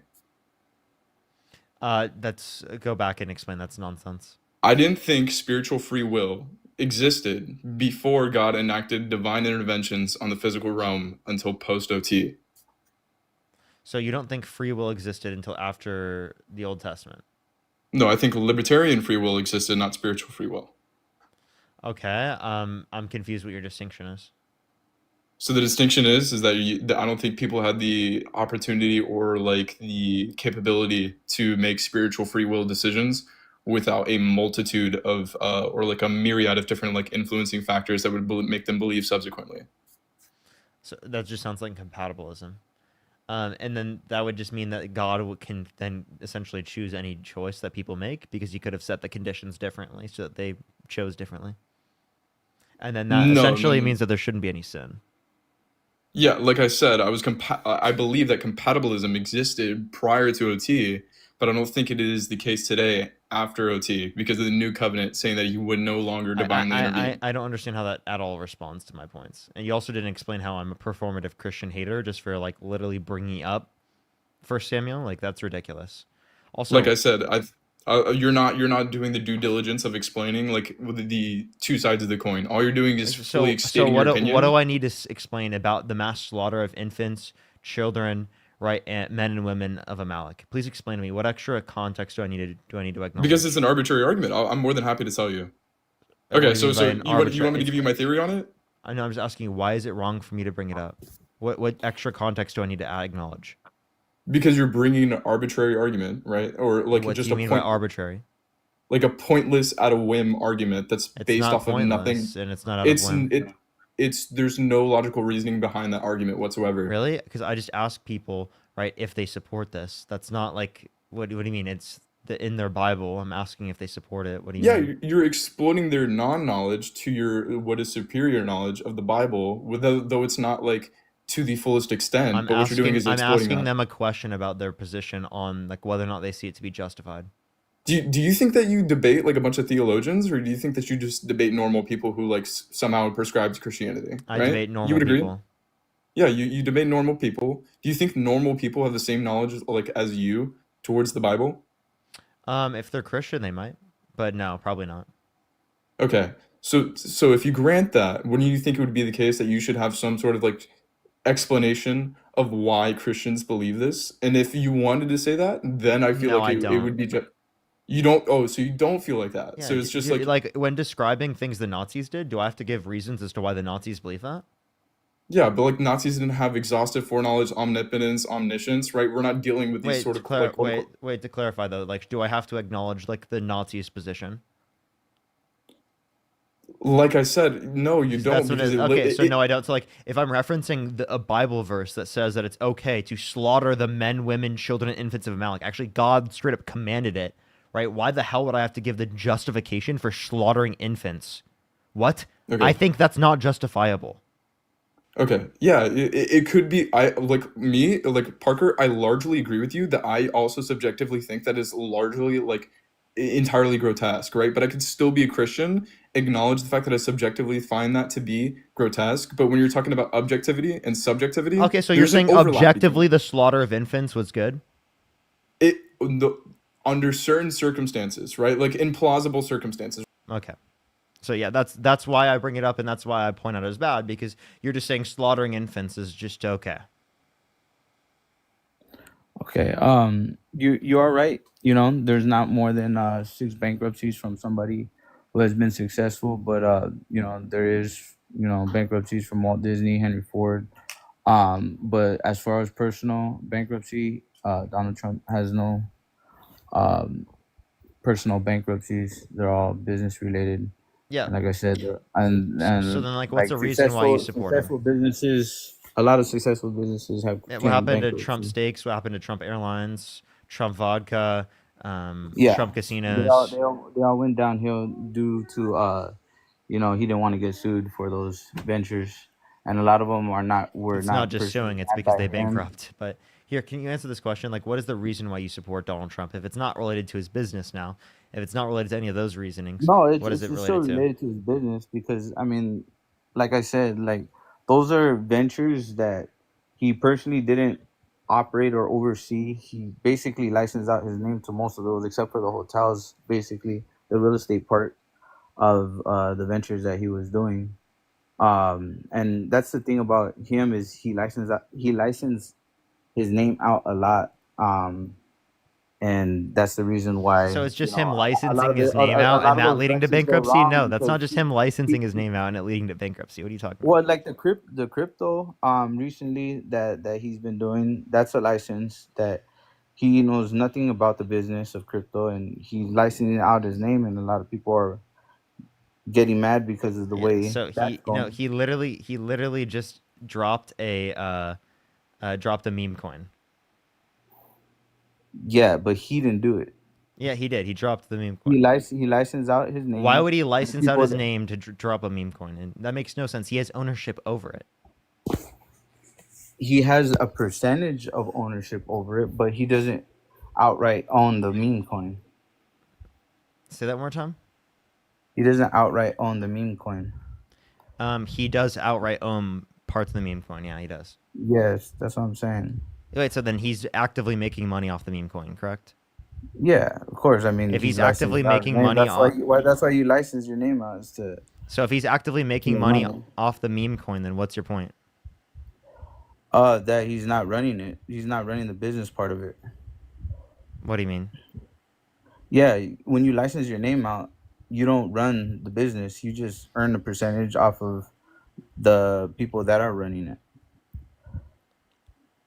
That's go back and explain. That's nonsense. I didn't think spiritual free will existed before God enacted divine interventions on the physical realm until post OT. So you don't think free will existed until after the Old Testament? No, I think libertarian free will existed, not spiritual free will. Okay. I'm confused what your distinction is. So the distinction is that I don't think people had the opportunity or like the capability to make spiritual free will decisions without a multitude of or like a myriad of different like influencing factors that would make them believe subsequently. So that just sounds like compatibilism. And then that would just mean that God can then essentially choose any choice that people make because he could have set the conditions differently so that they chose differently. And then that essentially means that there shouldn't be any sin. Yeah, like I said, I believe that compatibilism existed prior to OT, but I don't think it is the case today after OT because of the new covenant saying that he would no longer divinely intervene. I don't understand how that at all responds to my points. And you also didn't explain how I'm a performative Christian hater just for like literally bringing up 1 Samuel. Like that's ridiculous. Also, like I said, you're not doing the due diligence of explaining like the two sides of the coin. All you're doing is fully stating your opinion. What do I need to explain about the mass slaughter of infants, children, right, and men and women of Amalek? Please explain to me what extra context do I need to acknowledge? Because it's an arbitrary argument. I'm more than happy to tell you. Okay, so you want me to give you my theory on it? I know. I'm just asking, why is it wrong for me to bring it up? What extra context do I need to acknowledge? Because you're bringing an arbitrary argument, right? Or like what just do you mean by arbitrary? Like a pointless, out of whim argument that's based off of nothing, and it's not out of whim. There's no logical reasoning behind that argument whatsoever. Really? Because I just ask people, right, if they support this. That's not like what do you mean? It's in their Bible. I'm asking if they support it. What do you mean? Yeah, you're exploiting their non-knowledge to your what is superior knowledge of the Bible, though it's not like to the fullest extent. I'm asking them a question about their position on like whether or not they see it to be justified. Do you think that you debate like a bunch of theologians, or do you think that you just debate normal people who like somehow prescribe Christianity? I debate normal people. Yeah, you debate normal people. Do you think normal people have the same knowledge like as you towards the Bible? If they're Christian, they might, but no, probably not. Okay, so if you grant that, wouldn't you think it would be the case that you should have some sort of like explanation of why Christians believe this? And if you wanted to say that, then I feel like it would be just. You don't. Oh, so you don't feel like that. Yeah, so it's just like when describing things the Nazis did, do I have to give reasons as to why the Nazis believe that? Yeah, but like Nazis didn't have exhaustive foreknowledge, omnipotence, omniscience, right? We're not dealing with these sort of wait to clarify though. Like, do I have to acknowledge like the Nazis' position? Like I said, no, you don't. No, I don't. So like, if I'm referencing a Bible verse that says that it's okay to slaughter the men, women, children, and infants of Amalek, actually God straight up commanded it. Right? Why the hell would I have to give the justification for slaughtering infants? What? Okay. I think that's not justifiable. Okay. Yeah, it could be. I like me, like Parker, I largely agree with you that I also subjectively think that is largely like entirely grotesque, right? But I could still be a Christian, acknowledge the fact that I subjectively find that to be grotesque. But when you're talking about objectivity and subjectivity, Okay, so you're there's an saying overlap between objectively the slaughter of infants was good? it the, under certain circumstances, right? Like in plausible circumstances. Okay. So yeah, that's why I bring it up, and that's why I point out it as bad, because you're just saying slaughtering infants is just okay. Okay. You are right. There's not more than 6 bankruptcies from somebody who has been successful, but there is bankruptcies from Walt Disney, Henry Ford. But as far as personal bankruptcy, Donald Trump has no um personal bankruptcies. They're all business related. Yeah. And like I said, and So then, like, what's like the reason why you support him? successful businesses, a lot of successful businesses have Yeah, what claimed happened to Trump bankruptcy. Steaks? What happened to Trump Airlines? Trump Vodka? Yeah, Trump they all Casinos? they all they all went downhill due to he didn't want to get sued for those ventures, and a lot of them were It's not not just personally suing; it's because anti they him. bankrupt. But here, can you answer this question? Like, what is the reason why you support Donald Trump? If it's not related to his business now, if it's not related to any of those reasonings, No, what is it it's still related to? related to his business because I mean, like I said, like those are ventures that he personally didn't operate or oversee. He basically licensed out his name to most of those, except for the hotels, basically the real estate part of the ventures that he was doing. And that's the thing about him is he licensed his name out a lot. And that's the reason why So it's just him a lot licensing of the his name a out lot and of that those leading to ventures go bankruptcy? wrong No, that's because not just him he licensing his name out and it leading to bankruptcy. What are you talking about? well, like the crypto recently that he's been doing, that's a license that he knows nothing about the business of crypto, and he's licensing out his name, and a lot of people are getting mad because of the Yeah. way So that's going. he literally just dropped dropped a meme coin. Yeah, but he didn't do it. Yeah, he did. He dropped the meme coin. He licensed out his Why name, would he and the license out people his that name to drop a meme coin? And that makes no sense. He has ownership over it. he has a percentage of ownership over it, but he doesn't outright own the meme coin. Say that one more time. He doesn't outright own the meme coin. He does outright own parts of the meme coin. Yeah, he does. Yes, that's what I'm saying. Wait, so then he's actively making money off the meme coin, correct? Yeah, of course. I mean, If he he's actively licensed out his making name. money That's why. off, That's why you license your name out is to so if he's actively making make money money. off the meme coin, then what's your point? That he's not running it. He's not running the business part of it. What do you mean? Yeah, when you license your name out, you don't run the business. You just earn a percentage off of the people that are running it.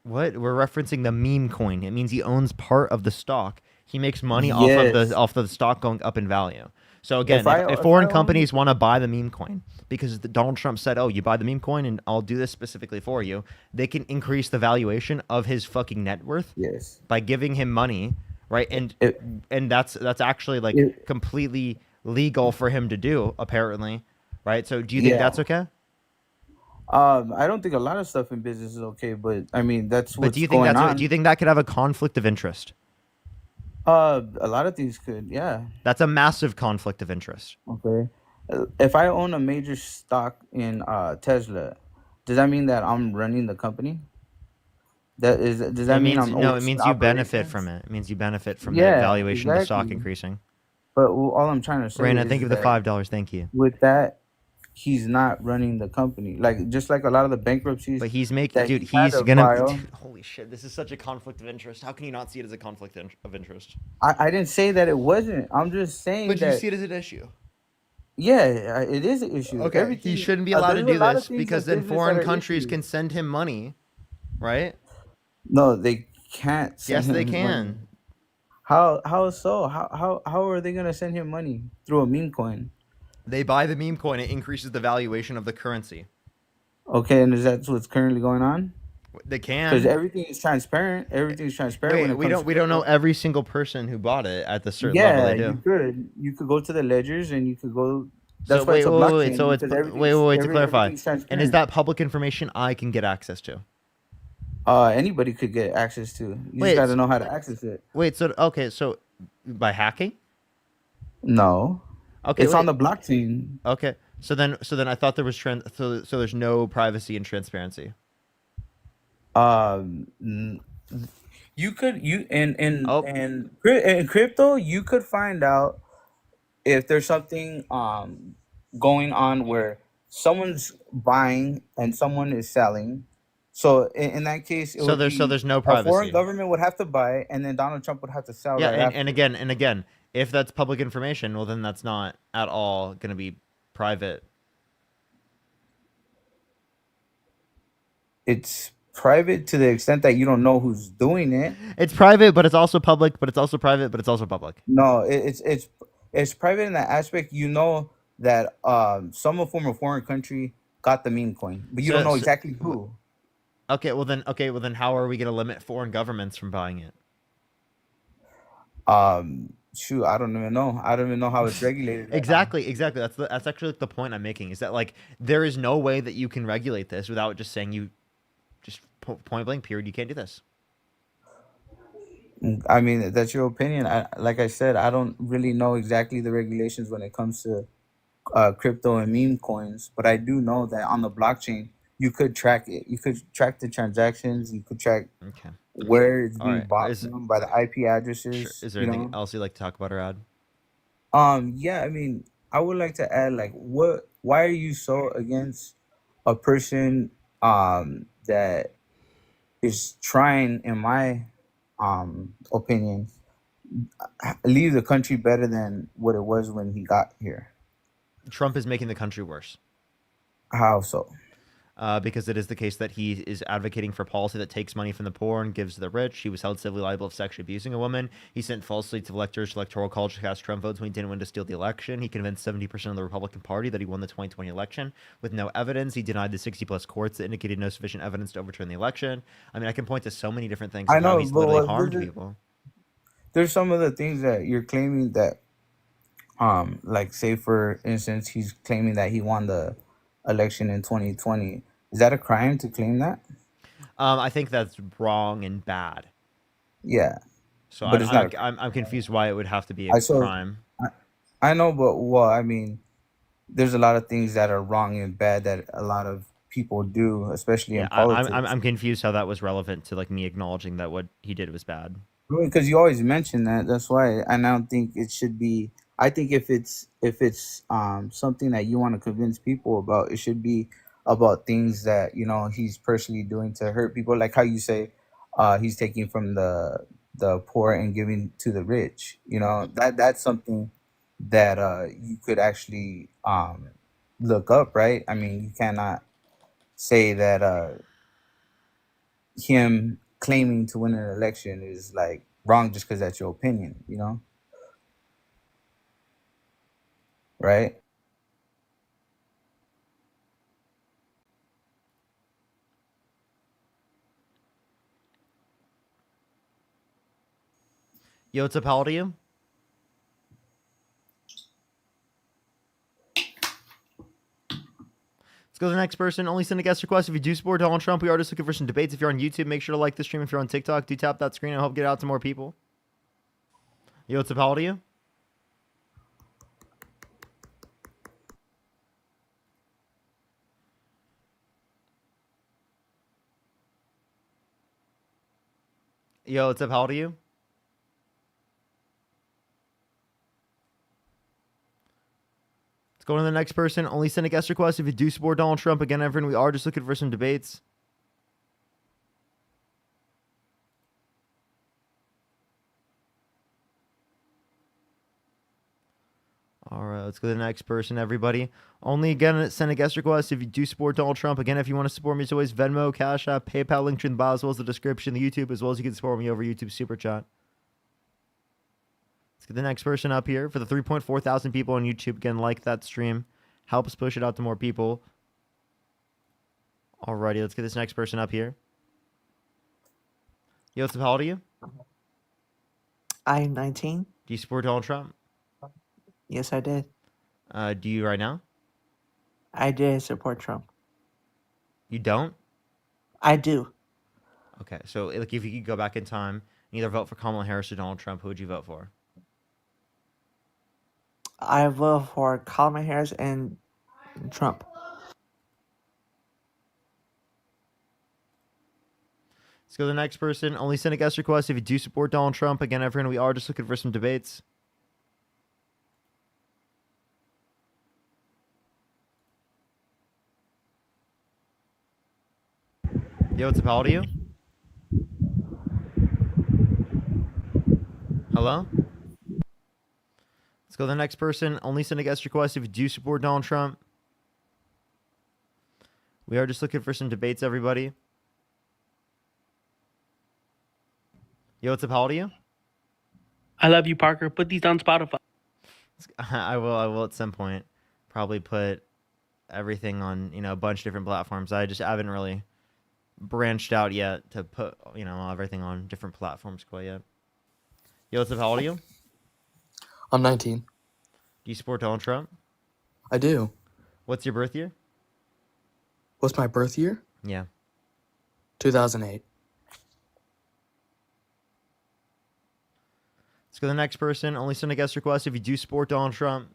What? We're referencing the meme coin. It means he owns part of the stock. He makes money Yes. off the stock going up in value. So again, If I if if I foreign own companies want to buy the meme coin because Donald Trump said, "Oh, you buy the meme coin and I'll do this specifically for you," they can increase the valuation of his fucking net worth yes, by giving him money, right? it, And that's actually like it, completely legal for him to do, apparently, right? So do you think yeah. that's okay? I don't think a lot of stuff in business is okay, but I mean that's But do what's you think going do you on. think that could have a conflict of interest? A lot of things could, yeah. That's a massive conflict of interest. Okay. If I own a major stock in Tesla, does that mean that I'm running the company? Does that It mean means I'm no, it overseeing means you benefit from operations? it. It means you benefit from the Yeah, valuation of the stock exactly. increasing. But all I'm trying to say Raina, thank you is for the that $5. Thank you. with that, he's not running the company. Like just like a lot of the bankruptcies But he's making, that dude. he had He's to gonna. file. Dude, holy shit! This is such a conflict of interest. How can you not see it as a conflict of interest? I didn't say that it wasn't. I'm just saying But you that see it as an issue. yeah, it is an issue. Okay, he Everything shouldn't be allowed to there's a do lot of this things in because then business that foreign are countries issues. can send him money, right? No, they can't send Yes, they him money. can. How so? How are they gonna send him money through a meme coin? They buy the meme coin. It increases the valuation of the currency. Okay, and is that what's currently going on? They Because can. everything is transparent. Everything's transparent when Wait, it comes to we don't know crypto. every single person who bought it at the certain level Yeah, they do. you could go to the ledgers and you could go So That's why it's a wait. So blockchain it's because wait to clarify. everything's And is transparent. that public information I can get access to? Anybody could get access to. You just Wait, got to know how to access it. wait. So okay. So by hacking? No, Okay. it's on Wait. the blockchain. Okay. So then I thought there was so there's no privacy and transparency. Um, you could you Oh, in crypto you could find out if there's something going on where someone's buying and someone is selling. So in that case, it so would be there's no a foreign privacy. government would have to buy, and then Donald Trump would have to sell Yeah, right and after. again, if that's public information, well then that's not at all going to be private. It's private to the extent that you don't know who's doing it. It's private, but it's also public, but it's also private, but it's also public. No, it's private in that aspect. You know that someone from a foreign country got the meme coin, but you don't So, know so exactly who. okay, well then how are we going to limit foreign governments from buying it? Shoot, I don't even know. I don't even know how it's regulated. Right now. Exactly. That's actually like the point I'm making is that like there is no way that you can regulate this without just saying you just point blank period you can't do this. I mean, that's your opinion. Like I said, I don't really know exactly the regulations when it comes to crypto and meme coins, but I do know that on the blockchain, you could track it. You could track the transactions. You could track Okay. where it's All being right. bought from by the IP Sure. addresses. Is there You anything know. else you'd like to talk about or add? Yeah. I mean, I would like to add, like, what? Why are you so against a person that is trying, in my opinion, leave the country better than what it was when he got here? Trump is making the country worse. How so? Because it is the case that he is advocating for policy that takes money from the poor and gives to the rich. He was held civilly liable of sexually abusing a woman. He sent falsely to electors to electoral college to cast Trump votes when he didn't win to steal the election. He convinced 70% of the Republican Party that he won the 2020 election with no evidence. He denied the 60-plus courts that indicated no sufficient evidence to overturn the election. I mean, I can point to so many different things I of how know, he's but literally harmed people. there's some of the things that you're claiming that, like, say for instance, he's claiming that he won the election in 2020. Is that a crime to claim that? I think that's wrong and bad. Yeah, So but it's not a crime. I'm confused why it would have to be a I so crime. I know, but well, I mean, there's a lot of things that are wrong and bad that a lot of people do, especially Yeah, in politics. I'm confused how that was relevant to like me acknowledging that what he did was bad. Because you always mention that. That's why I don't think it should be. I think if it's something that you want to convince people about, it should be about things that he's personally doing to hurt people. Like how you say, he's taking from the poor and giving to the rich. That's something that you could actually look up, right? I mean, you cannot say that him claiming to win an election is like wrong just because that's your opinion, right? Yo, what's up? How old are you? Let's go to the next person. Only send a guest request if you do support Donald Trump. We are just looking for some debates. If you're on YouTube, make sure to like the stream. If you're on TikTok, do tap that screen and help get it out to more people. Yo, what's up? How old are you? Yo, what's up? How old are you? Let's go to the next person. Only send a guest request if you do support Donald Trump. Again, everyone, we are just looking for some debates. All right, let's go to the next person, everybody. Only, again, send a guest request if you do support Donald Trump. Again, if you want to support me, as always, Venmo, Cash App, PayPal, link in the bio, as well as the description, the YouTube, as well as you can support me over YouTube Super Chat. Let's get the next person up here. For the 3.4 thousand people on YouTube, again, like that stream. Help us push it out to more people. Alrighty, let's get this next person up here. Yo, what's up? How old are you? I'm 19. Do you support Donald Trump? Yes, I did. Do you right now? I did support Trump. You don't? I do. Okay, so like if you could go back in time and either vote for Kamala Harris or Donald Trump, who would you vote for? I vote for Kamala Harris and Trump. Let's go to the next person. Only send a guest request if you do support Donald Trump. Again, everyone, we are just looking for some debates. Yo, what's up? How old are you? Hello? Let's go to the next person. Only send a guest request if you do support Donald Trump. We are just looking for some debates, everybody. Yo, what's up? How old are you? I love you, Parker. Put these on Spotify. I will at some point probably put everything on, a bunch of different platforms. I haven't really branched out yet to put, everything on different platforms quite yet. Yo, what's up? How old are you? I'm 19. Do you support Donald Trump? I do. What's your birth year? What's my birth year? Yeah. 2008. Let's go to the next person. Only send a guest request if you do support Donald Trump.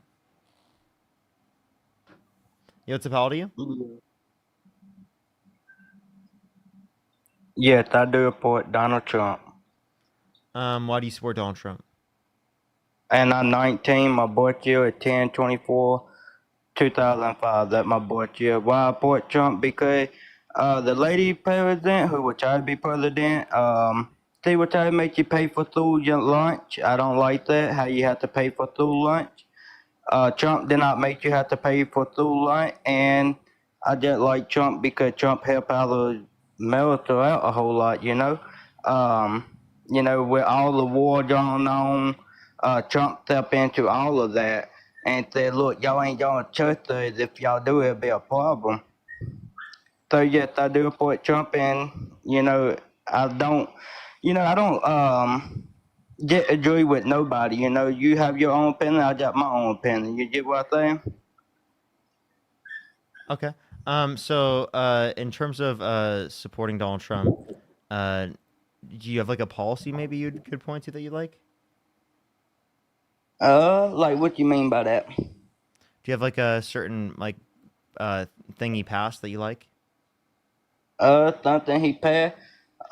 Yo, what's up? How old are you? Yes, I do support Donald Trump. Why do you support Donald Trump? And I'm 19. My birth year is 10/24/2005. That's my birth year. Why I support Trump? Because the lady president who will try to be president, she will try to make you pay for food and lunch. I don't like that, how you have to pay for food lunch. Trump did not make you have to pay for food lunch, and I just like Trump because Trump helped out the military out a whole lot, with all the war going on, Trump stepped into all of that and said, look, y'all ain't going to church this. If y'all do, it'll be a problem. So, yes, I do support Trump, and, I don't, get agree with nobody. You have your own opinion, I got my own opinion. You get what I'm saying? Okay. So in terms of supporting Donald Trump, do you have like a policy maybe you could point to that you like? Like what you mean by that? Do you have like a certain thing he passed that you like? Something he passed.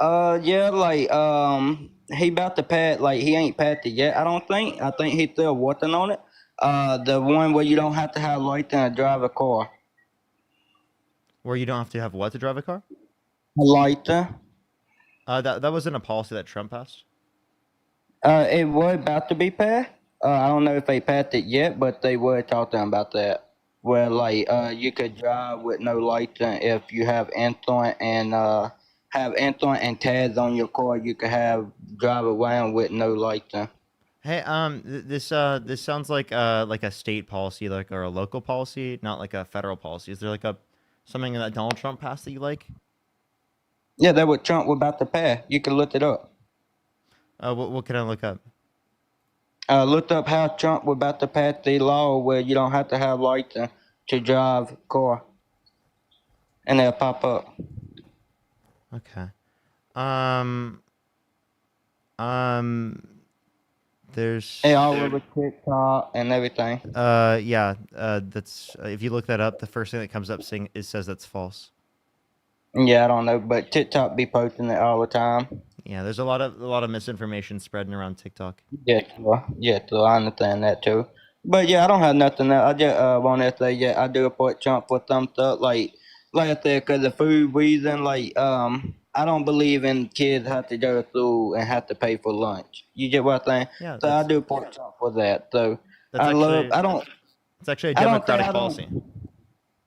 Yeah, he about to pass. Like he ain't passed it yet. I don't think. I think he's still working on it. The one where you don't have to have license to drive a car. Where you don't have to have what to drive a car? A license. That wasn't a policy that Trump passed. It was about to be passed. I don't know if they passed it yet, but they were talking about that. Where you could drive with no license if you have insurance and tags on your car. You could drive around with no license. Hey, this sounds like a state policy, or a local policy, not like a federal policy. Is there something that Donald Trump passed that you like? Yeah, that what Trump was about to pass. You can look it up. What can I look up? Look up how Trump was about to pass the law where you don't have to have license to drive a car, and they'll pop up. Okay. There's. Hey, all over TikTok and everything. Yeah. That's if you look that up, the first thing that comes up says that's false. Yeah, I don't know, but TikTok be posting it all the time. Yeah, there's a lot of misinformation spreading around TikTok. Yeah, so I understand that too. But yeah, I don't have nothing else. I just want to say, yeah, I do support Trump for thumbs up. Like I said, because of food reason, I don't believe in kids have to go to school and have to pay for lunch. You get what I'm saying? Yeah, so I do support Trump for that. So It's actually a democratic policy.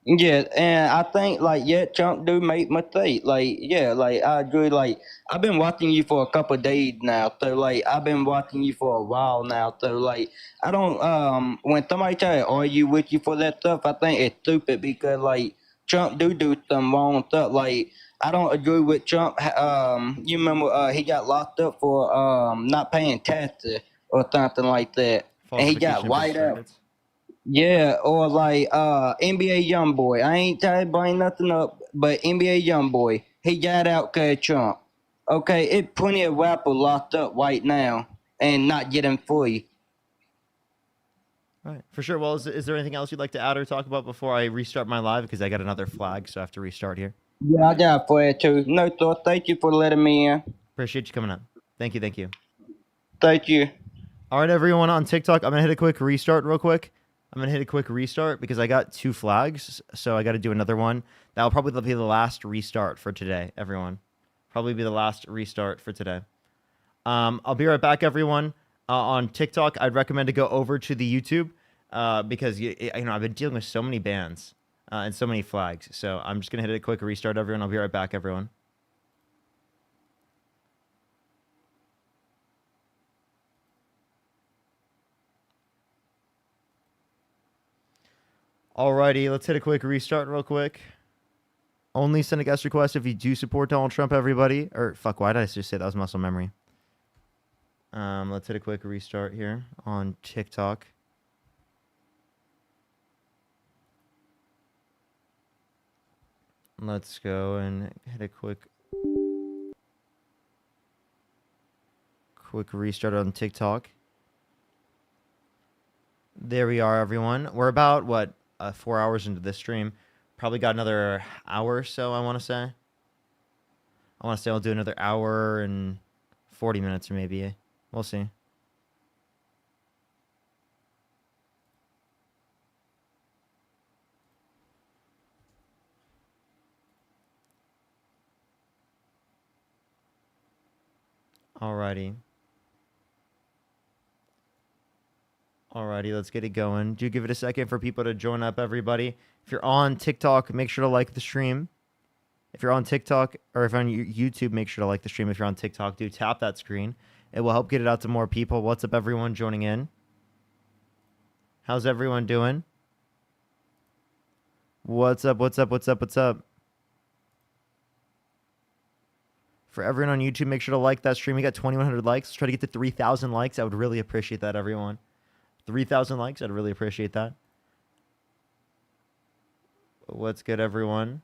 Yeah, and I think Trump do make mistakes. I agree. I've been watching you for a couple of days now, so I've been watching you for a while now. So I don't when somebody try to argue with you for that stuff, I think it's stupid because Trump do some wrong stuff. I don't agree with Trump. You remember he got locked up for not paying taxes or something like that, and he got white out. Yeah, or like NBA YoungBoy. I ain't trying to bring nothing up, but NBA YoungBoy, he got out cause of Trump. Okay, it plenty of rappers locked up right now and not getting free. All right, for sure. Well, is there anything else you'd like to add or talk about before I restart my live? Because I got another flag, so I have to restart here. Yeah, I got for it too. No thought. Thank you for letting me in. Appreciate you coming up. Thank you. Thank you. Thank you. All right, everyone on TikTok, I'm going to hit a quick restart real quick. I'm going to hit a quick restart because I got 2 flags, so I got to do another one. That'll probably be the last restart for today, everyone. Probably be the last restart for today. I'll be right back, everyone. On TikTok, I'd recommend to go over to the YouTube because I've been dealing with so many bans and so many flags. So I'm just going to hit a quick restart, everyone. I'll be right back, everyone. Alrighty, let's hit a quick restart real quick. Only send a guest request if you do support Donald Trump, everybody. Or, fuck, why did I just say that was muscle memory? Let's hit a quick restart here on TikTok. Let's go and hit a quick restart on TikTok. There we are, everyone. We're about, 4 hours into this stream. Probably got another hour or so, I want to say. I'll do another hour and 40 minutes or maybe. We'll see. Alrighty. Alrighty, let's get it going. Do give it a second for people to join up, everybody. If you're on TikTok, make sure to like the stream. If you're on TikTok, or if you're on YouTube, make sure to like the stream. If you're on TikTok, do tap that screen. It will help get it out to more people. What's up, everyone joining in? How's everyone doing? What's up, what's up, what's up, what's up? For everyone on YouTube, make sure to like that stream. We got 2,100 likes. Let's try to get to 3,000 likes. I would really appreciate that, everyone. 3,000 likes. I'd really appreciate that. What's good, everyone?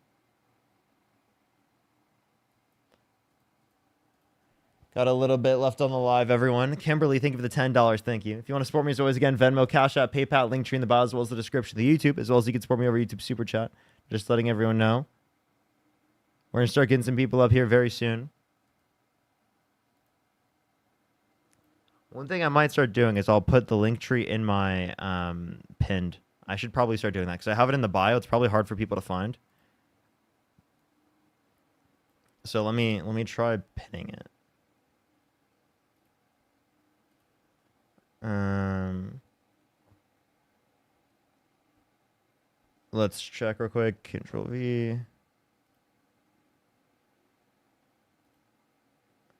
Got a little bit left on the live, everyone. Kimberly, thank you for the $10. Thank you. If you want to support me, as always, again, Venmo, Cash App, PayPal, Linktree in the bio, as well as the description of the YouTube, as well as you can support me over YouTube Super Chat. Just letting everyone know. We're going to start getting some people up here very soon. One thing I might start doing is I'll put the Linktree in my pinned. I should probably start doing that because I have it in the bio. It's probably hard for people to find. So let me try pinning it. Let's check real quick. Control V.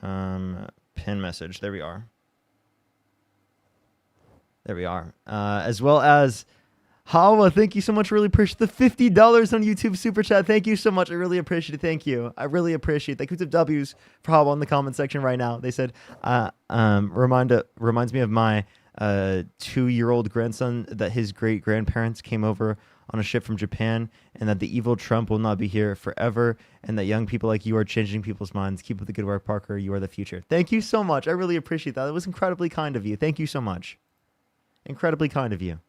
Pin message. There we are. There we are. As well as Hawa, thank you so much. Really appreciate the $50 on YouTube Super Chat. Thank you so much. I really appreciate it. Thank you. I really appreciate it. Thank you to W's for Hawa in the comment section right now. They said, reminds me of my 2-year-old grandson that his great grandparents came over on a ship from Japan, and that the evil Trump will not be here forever, and that young people like you are changing people's minds. Keep up the good work, Parker. You are the future. Thank you so much. I really appreciate that. It was incredibly kind of you. Thank you so much. Incredibly kind of you.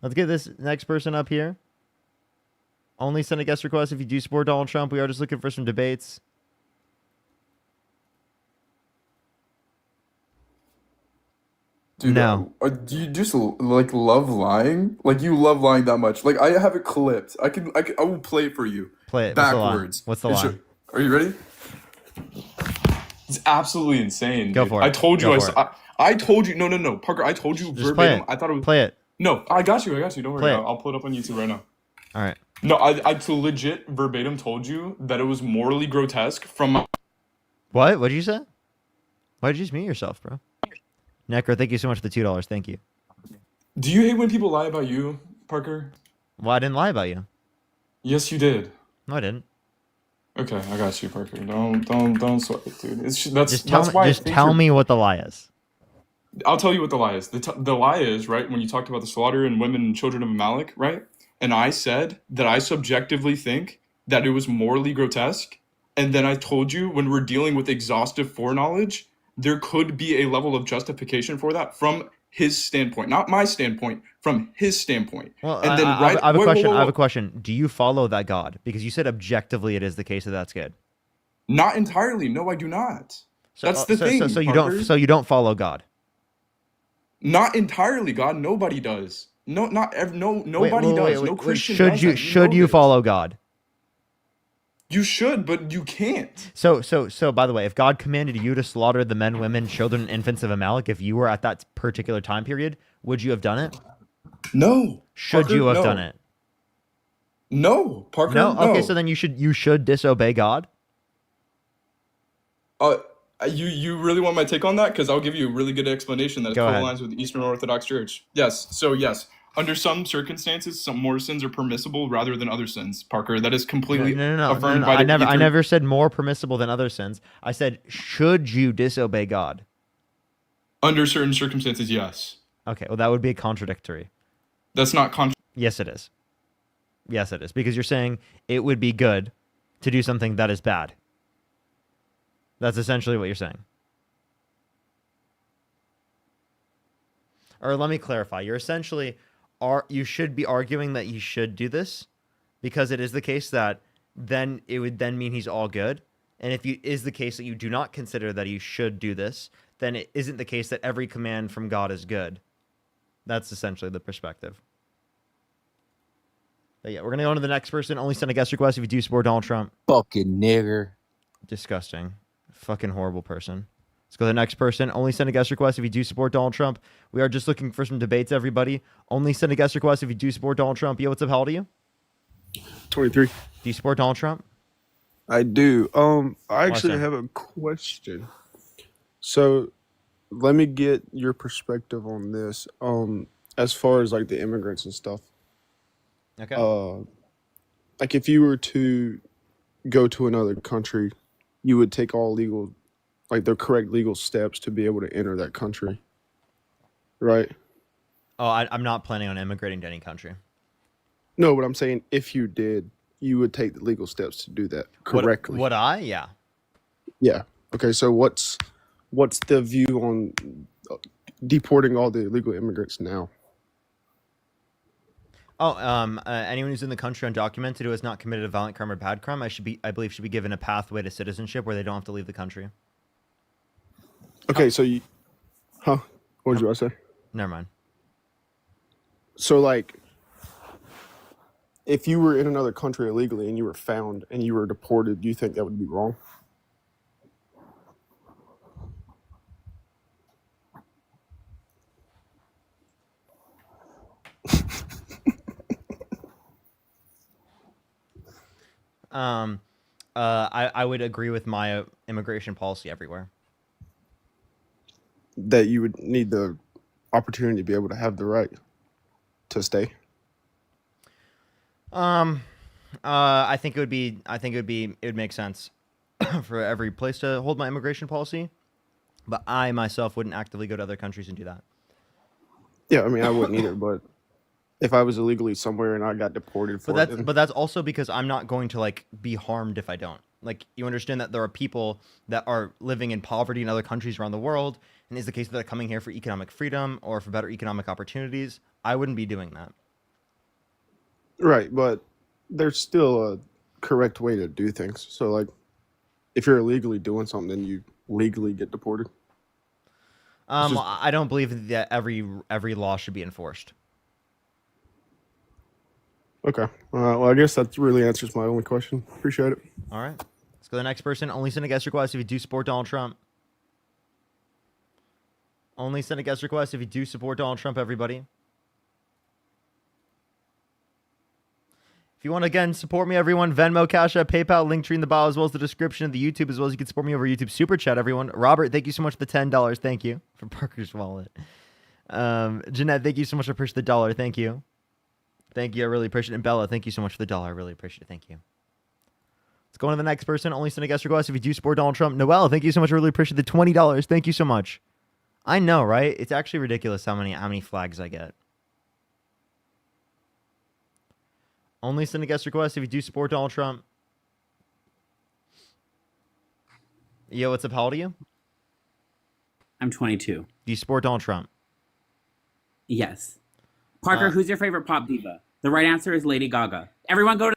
Let's get this next person up here. Only send a guest request if you do support Donald Trump. We are just looking for some debates. Dude, no. Do you just like love lying? Like you love lying that much? Like I have it clipped. I will play it for you. Play it backwards. What's the lie? Are you ready? It's absolutely insane. Go dude. for it. I told you. Go for it. I told you. No, Parker. I told you Just verbatim. play it. I thought it was. Play it. No, I got you. Don't worry. Play it. I'll pull it up on YouTube right now. All right. No, I legit verbatim told you that it was morally grotesque from my. What? What did you say? Why did you just mute yourself, bro? Necro, thank you so much for the $2. Thank you. Do you hate when people lie about you, Parker? Well, I didn't lie about you. Yes, you did. No, I didn't. Okay, I got you, Parker. Don't sweat it, dude. That's why. Just tell me what the lie is. I'll tell you what the lie is. The lie is, right, when you talked about the slaughter and women and children of Amalek, right? And I said that I subjectively think that it was morally grotesque. And then I told you when we're dealing with exhaustive foreknowledge, there could be a level of justification for that from his standpoint, not my standpoint, from his standpoint. Well, And then I have a whoa, question. whoa, I have a whoa. question. Do you follow that God? Because you said objectively it is the case that that's good. Not entirely. No, I do not. So, That's the thing, so you Parker. don't follow God. Not entirely, God. Nobody does. No, nobody does. No Christian Should does you that. You know this. follow God? You should, but you can't. So by the way, if God commanded you to slaughter the men, women, children, and infants of Amalek, if you were at that particular time period, would you have done it? No. Should Parker, you have no. done it? No, Parker. No. Okay, no. so then you should disobey God. You really want my take on that? Because I'll give you a really good explanation that Go ahead. co-aligns with the Eastern Orthodox Church. Yes. So yes, under some circumstances, some more sins are permissible rather than other sins. Parker, that is completely affirmed by the I never said more permissible than other sins. I said, should you disobey God? Under certain circumstances, yes. Okay, well, that would be contradictory. That's not Yes, it is. Yes, it is. Because you're saying it would be good to do something that is bad. That's essentially what you're saying. Or let me clarify. You're essentially, you should be arguing that you should do this because it is the case that then it would then mean he's all good. And if it is the case that you do not consider that you should do this, then it isn't the case that every command from God is good. That's essentially the perspective. But yeah, we're going to go on to the next person. Only send a guest request if you do support Donald Trump. Fucking nigger. Disgusting. Fucking horrible person. Let's go to the next person. Only send a guest request if you do support Donald Trump. We are just looking for some debates, everybody. Only send a guest request if you do support Donald Trump. Yo, what's up? How old are you? 23. Do you support Donald Trump? I do. I actually so? have a question. So let me get your perspective on this. As far as like the immigrants and stuff. Okay. Like if you were to go to another country, you would take all legal, like the correct legal steps to be able to enter that country, right? Oh, I'm not planning on immigrating to any country. No, but I'm saying if you did, you would take the legal steps to do that correctly. Would I? Yeah. Yeah. Okay. So what's the view on deporting all the illegal immigrants now? Oh, anyone who's in the country undocumented who has not committed a violent crime or bad crime, I believe should be given a pathway to citizenship where they don't have to leave the country. Okay, so you, what was you about to say? Never mind. So like, if you were in another country illegally and you were found and you were deported, do you think that would be wrong? I would agree with my immigration policy everywhere. That you would need the opportunity to be able to have the right to stay? I think it would make sense for every place to hold my immigration policy, but I myself wouldn't actively go to other countries and do that. Yeah, I mean, I wouldn't either, but if I was illegally somewhere and I got deported for it, But that's also because I'm not going to like be harmed if I don't. Like, you understand that there are people that are living in poverty in other countries around the world, and is the case that they're coming here for economic freedom or for better economic opportunities. I wouldn't be doing that. right, but there's still a correct way to do things. So like, if you're illegally doing something, then you legally get deported. I don't believe that every law should be enforced. Okay. Well, I guess that really answers my only question. Appreciate it. All right. Let's go to the next person. Only send a guest request if you do support Donald Trump. Only send a guest request if you do support Donald Trump, everybody. If you want to, again, support me, everyone, Venmo, Cash App, PayPal, Linktree in the bio, as well as the description of the YouTube, as well as you can support me over YouTube Super Chat, everyone. Robert, thank you so much for the $10. Thank you for Parker's wallet. Jeanette, thank you so much for pushing the $1. Thank you. Thank you. I really appreciate it. And Bella, thank you so much for the $1. I really appreciate it. Thank you. Let's go on to the next person. Only send a guest request if you do support Donald Trump. Noel, thank you so much. I really appreciate the $20. Thank you so much. I know, right? It's actually ridiculous how many flags I get. Only send a guest request if you do support Donald Trump. Yo, what's up? How old are you? I'm 22. Do you support Donald Trump? Yes. Parker, who's your favorite pop diva? The right answer is Lady Gaga. Everyone go to...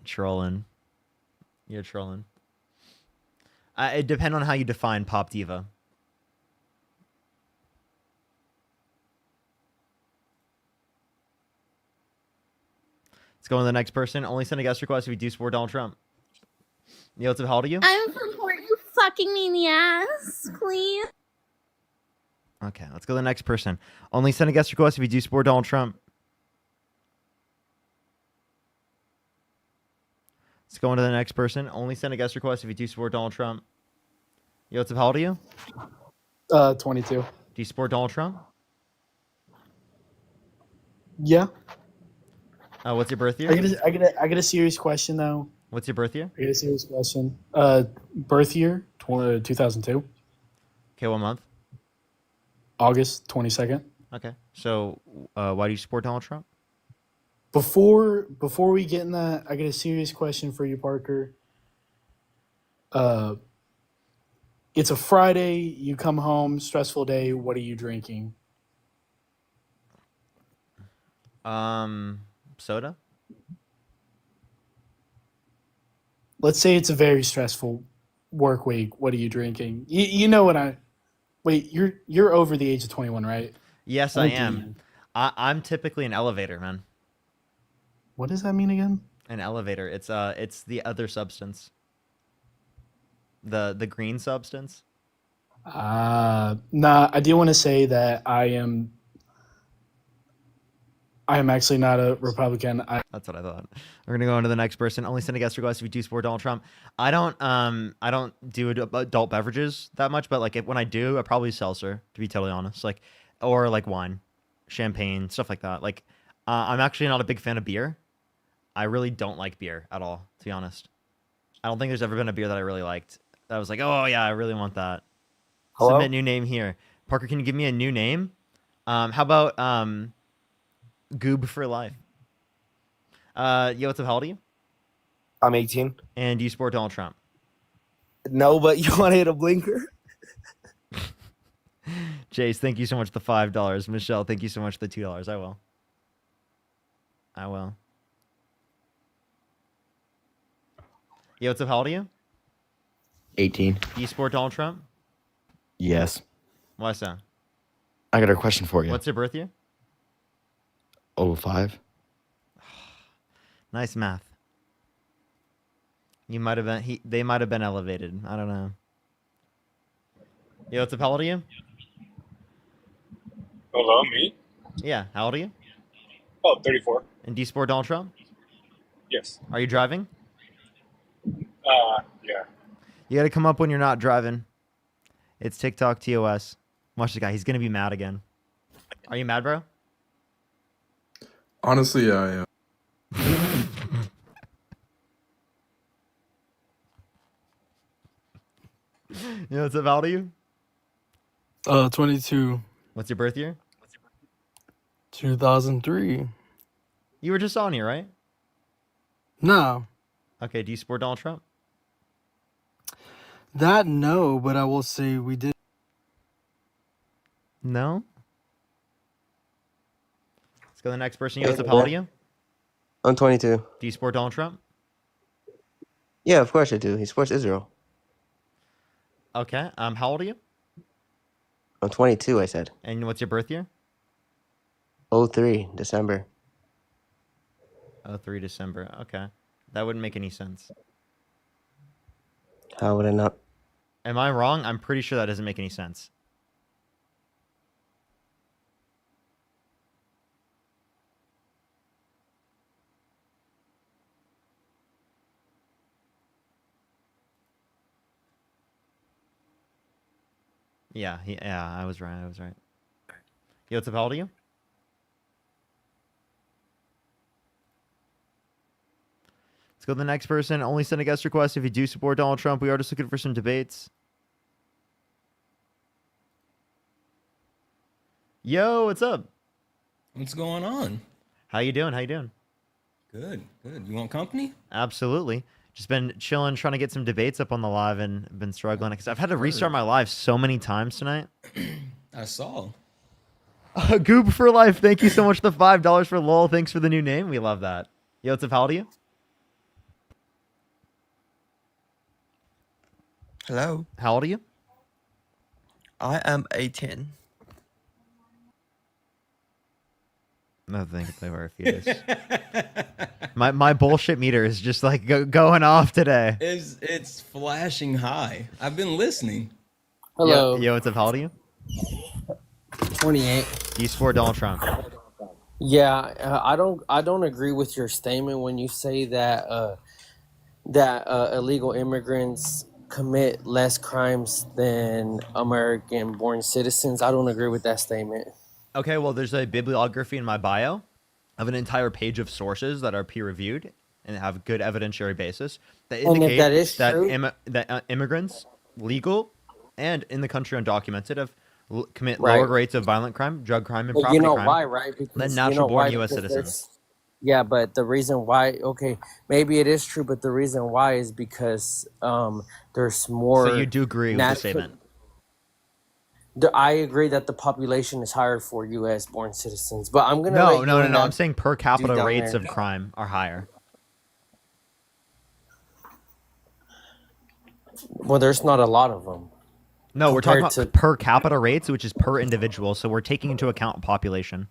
Trolling. You're trolling. It depends on how you define pop diva. Let's go on to the next person. Only send a guest request if you do support Donald Trump. Yo, what's up? How old are you? I'm support you fucking me in the ass, please. Okay, let's go to the next person. Only send a guest request if you do support Donald Trump. Let's go on to the next person. Only send a guest request if you do support Donald Trump. Yo, what's up? How old are you? 22. Do you support Donald Trump? Yeah. What's your birth year? I get a serious question though. What's your birth year? I get a serious question. Birth year 2002. Okay, what month? August 22nd. Okay. So, why do you support Donald Trump? Before we get in that, I get a serious question for you, Parker. It's a Friday. You come home, stressful day. What are you drinking? Soda? Let's say it's a very stressful work week. What are you drinking? You know what I... Wait, you're over the age of 21, right? Yes, I am. I'm typically an elevator, man. What does that mean again? An elevator. It's the other substance. The green substance. Nah, I do want to say that I am actually not a Republican. That's what I thought. We're gonna go on to the next person. Only send a guest request if you do support Donald Trump. I don't do adult beverages that much, but like when I do, I probably seltzer, to be totally honest. Like, or like wine, champagne, stuff like that. Like, I'm actually not a big fan of beer. I really don't like beer at all, to be honest. I don't think there's ever been a beer that I really liked. That was like, oh yeah, I really want that. Hello? Submit new name here. Parker, can you give me a new name? How about Goob for life? Yo, what's up? How old are you? I'm 18. And do you support Donald Trump? No, but you want to hit a blinker? Jace, thank you so much for the $5. Michelle, thank you so much for the $2. I will. Yo, what's up? How old are you? 18. Do you support Donald Trump? Yes. Why so? I got a question for you. What's your birth year? 05. Nice math. You might have been. They might have been elevated. I don't know. Yo, what's up? How old are you? Hello, me? Yeah. How old are you? Oh, 34. And do you support Donald Trump? Yes. Are you driving? Yeah. You got to come up when you're not driving. It's TikTok TOS. Watch the guy. He's gonna be mad again. Are you mad, bro? Honestly, yeah, I am. You know what's up? How old are you? 22. What's your birth year? 2003. You were just on here, right? No. Okay. Do you support Donald Trump? That no, but I will say we did. No. Let's go to the next person. You, what's up? How old are you? I'm 22. Do you support Donald Trump? Yeah, of course I do. He supports Israel. Okay. How old are you? I'm 22, I said. And what's your birth year? 03, December. 03 December. Okay. That wouldn't make any sense. How would I not? Am I wrong? I'm pretty sure that doesn't make any sense. Yeah, I was right. Yo, what's up? How old are you? Let's go to the next person. Only send a guest request if you do support Donald Trump. We are just looking for some debates. Yo, what's up? What's going on? How you doing? How you doing? Good, good. You want company? Absolutely. Just been chilling, trying to get some debates up on the live, and been struggling because I've had to restart my live so many times tonight. I saw. Goob for life. Thank you so much for the $5 for lol. Thanks for the new name. We love that. Yo, what's up? How old are you? Hello. How old are you? I am 18. Nothing to play where fetus. My bullshit meter is just like going off today. It's flashing high. I've been listening. Hello. Yo, what's up? How old are you? 28. Do you support Donald Trump? Yeah, I don't agree with your statement when you say that illegal immigrants commit less crimes than American-born citizens. I don't agree with that statement. Okay, well, there's a bibliography in my bio of an entire page of sources that are peer-reviewed and have good evidentiary basis that And if indicate that is that, true, immigrants, legal and in the country undocumented, have commit Right. lower rates of violent crime, drug crime, and but property you know crime why, right? than Because you know natural-born why? U.S. Because citizens. yeah, but the reason why, okay, maybe it is true, but the reason why is because there's more. So you do agree with the natural- statement? I agree that the population is higher for U.S. born citizens, but I'm gonna No, let no, you no, and no. that I'm saying per capita dude down rates there- of crime are higher. Well, there's not a lot of them. No, we're talking compared about per capita rates, which is per individual. So we're taking into account population.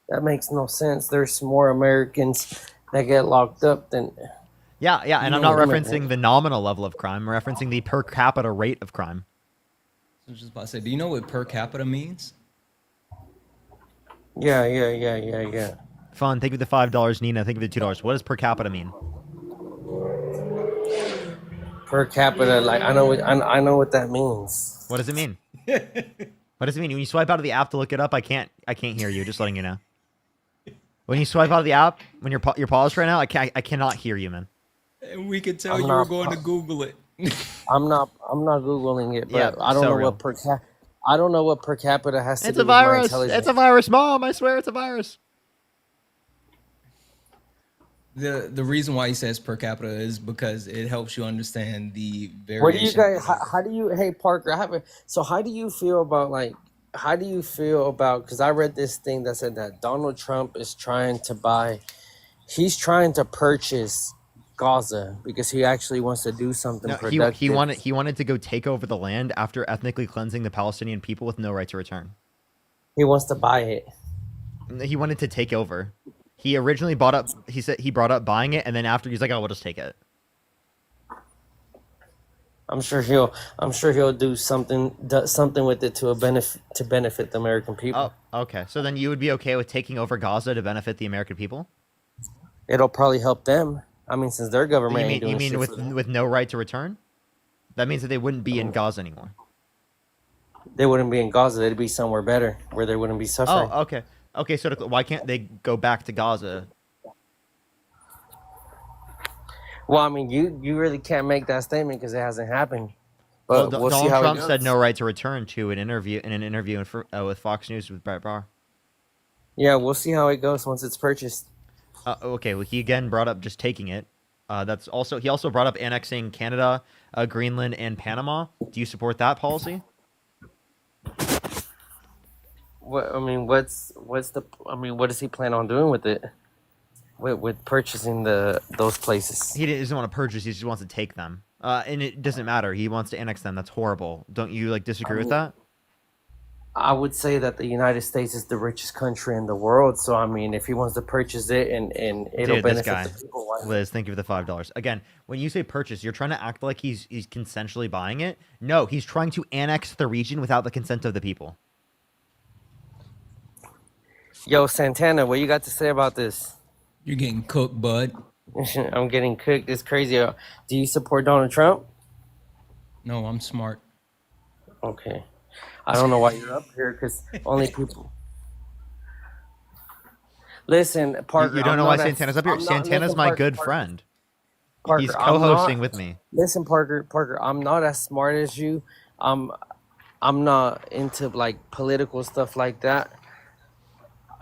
That makes no sense. There's more Americans that get locked up than. Yeah, yeah, and You I'm know not what? referencing the nominal level of crime. I'm referencing the per capita rate of crime. I was just about to say, do you know what per capita means? Yeah. Fun. Thank you for the $5, Nina. Thank you for the $2. What does per capita mean? Per capita, like I know what that means. What does it mean? What does it mean? When you swipe out of the app to look it up, I can't hear you. Just letting you know. When you swipe out of the app, when you're paused right now, I cannot hear you, man. And we could tell I'm you not- were going to Google it. I'm not googling it, but Yeah, I don't so know real. what I don't know what per capita has to It's do a with my virus. intelligence. It's a virus, Mom. I swear it's a virus. The reason why he says per capita is because it helps you understand the variation. What do you guys? How do you? Hey Parker, so how do you feel about because I read this thing that said that Donald Trump is trying to purchase Gaza because he actually wants to do something No, productive. he wanted to go take over the land after ethnically cleansing the Palestinian people with no right to return. He wants to buy it. He wanted to take over. He originally brought up buying it, and then after he's like, "Oh, we'll just take it." I'm sure he'll do something with it to benefit the American people. Oh, okay. So then you would be okay with taking over Gaza to benefit the American people? It'll probably help them. I mean, since their government ain't doing You mean shit for them. with no right to return? That means that they wouldn't be in Gaza anymore. They wouldn't be in Gaza. They'd be somewhere better where they wouldn't be suffering. Oh, okay. Okay, so why can't they go back to Gaza? Well, I mean, you really can't make that statement because it hasn't happened. Well, But we'll see Donald how Trump it goes. said no right to return to an interview with Fox News with Brett Barr. Yeah, we'll see how it goes once it's purchased. Okay, well, he again brought up just taking it. He also brought up annexing Canada, Greenland, and Panama. Do you support that policy? What what does he plan on doing with it? With purchasing those places? He doesn't want to purchase; he just wants to take them. And it doesn't matter. He wants to annex them. That's horrible. Don't you disagree with that? I would say that the United States is the richest country in the world. So I mean, if he wants to purchase it and it'll Dude, this benefit guy, the people, why not? Liz, thank you for the $5. Again, when you say purchase, you're trying to act like he's consensually buying it. No, he's trying to annex the region without the consent of the people. Yo, Santana, what you got to say about this? You're getting cooked, bud. I'm getting cooked. It's crazy. Do you support Donald Trump? No, I'm smart. Okay. I don't know why you're up here because only people. Listen, Parker. You don't I'm know why not as- Santana's up here? I'm not- Santana's listen, my Parker, good Parker, friend. Parker, He's I'm co-hosting not- with me. Listen, Parker. I'm not as smart as you. I'm I'm not into like political stuff like that.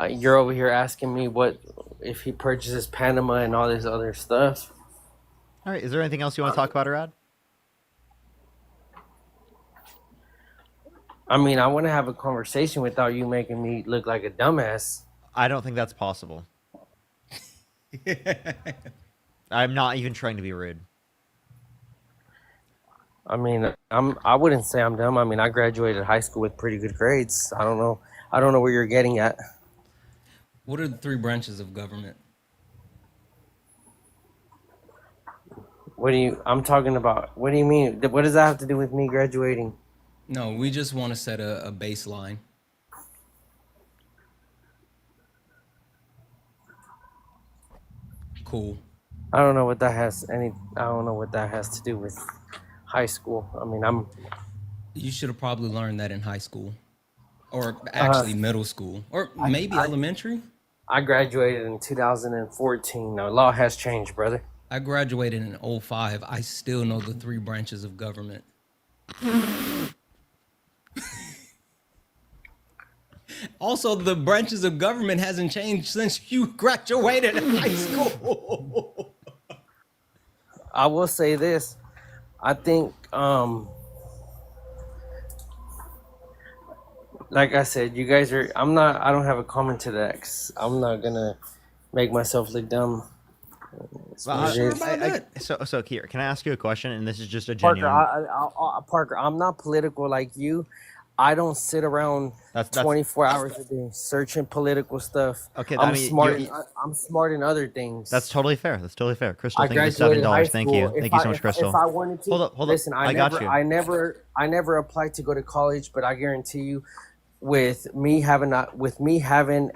You're over here asking me what if he purchases Panama and all this other stuff. All right. Is there anything else you want to talk about, Arad? I mean, I want to have a conversation without you making me look like a dumbass. I don't think that's possible. I'm not even trying to be rude. I mean, I wouldn't say I'm dumb. I mean, I graduated high school with pretty good grades. I don't know where you're getting at. What are the 3 branches of government? I'm talking about, what do you mean? What does that have to do with me graduating? No, we just want to set a baseline. Cool. I don't know what that has to do with high school. I mean, You should have probably learned that in high school, or actually middle school, or maybe elementary. I graduated in 2014. The law has changed, brother. I graduated in 05. I still know the 3 branches of government. Also, the branches of government hasn't changed since you graduated high school. I will say this. I think, like I said, you guys are. I don't have a comment to that. 'Cause I'm not gonna make myself look dumb. So here, can I ask you a question? And this is just a Parker, genuine. Parker, I'm not political like you. I don't sit around 24 hours a day searching political stuff. Okay, I'm smart in other things. That's totally fair. That's totally fair. Crystal, I thank you for graduated high $7. Thank school. you. Thank you so much, Crystal. If I wanted to, Hold listen, up. I got you. I never applied to go to college, but I guarantee you, with me having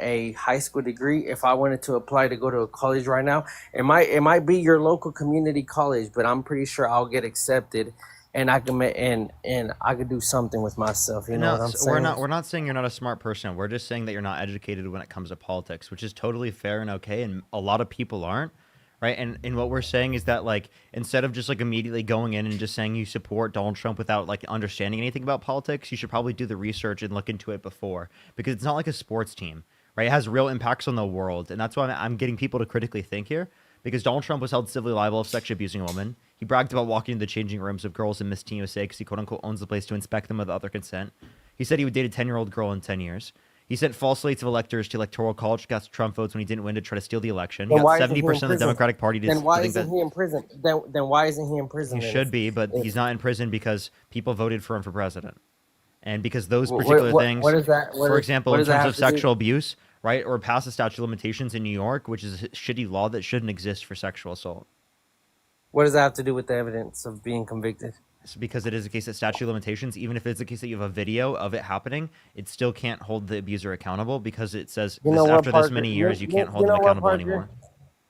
a high school degree, if I wanted to apply to go to a college right now, it might be your local community college, but I'm pretty sure I'll get accepted. And I can and I could do something with myself. You know what I'm saying? We're not saying you're not a smart person. We're just saying that you're not educated when it comes to politics, which is totally fair and okay. And a lot of people aren't, right? And what we're saying is that like instead of just like immediately going in and just saying you support Donald Trump without like understanding anything about politics, you should probably do the research and look into it before, because it's not like a sports team, right? It has real impacts on the world, and that's why I'm getting people to critically think here. Because Donald Trump was held civilly liable of sexually abusing a woman. He bragged about walking into the changing rooms of girls in Miss Teen USA because he quote-unquote owns the place to inspect them with other consent. He said he would date a 10-year-old girl in 10 years. He sent false slates of electors to electoral college, got Trump votes when he didn't win to try to steal the election. He Then got why isn't he in 70% of the prison? Democratic Party to Then why think isn't that he in prison? Then why isn't he in prison? he then? should be, but he's not in prison because people voted for him for president. And because those What- particular what- things, what is that- what for is- example, what in does that terms have of to do- sexual abuse, right, or past the statute of limitations in New York, which is a shitty law that shouldn't exist for sexual assault. What does that have to do with the evidence of being convicted? It's because it is a case of statute of limitations. Even if it's a case that you have a video of it happening, it still can't hold the abuser accountable because it says You know what, after this Parker? many years, you can't hold you them know what, accountable Parker? anymore.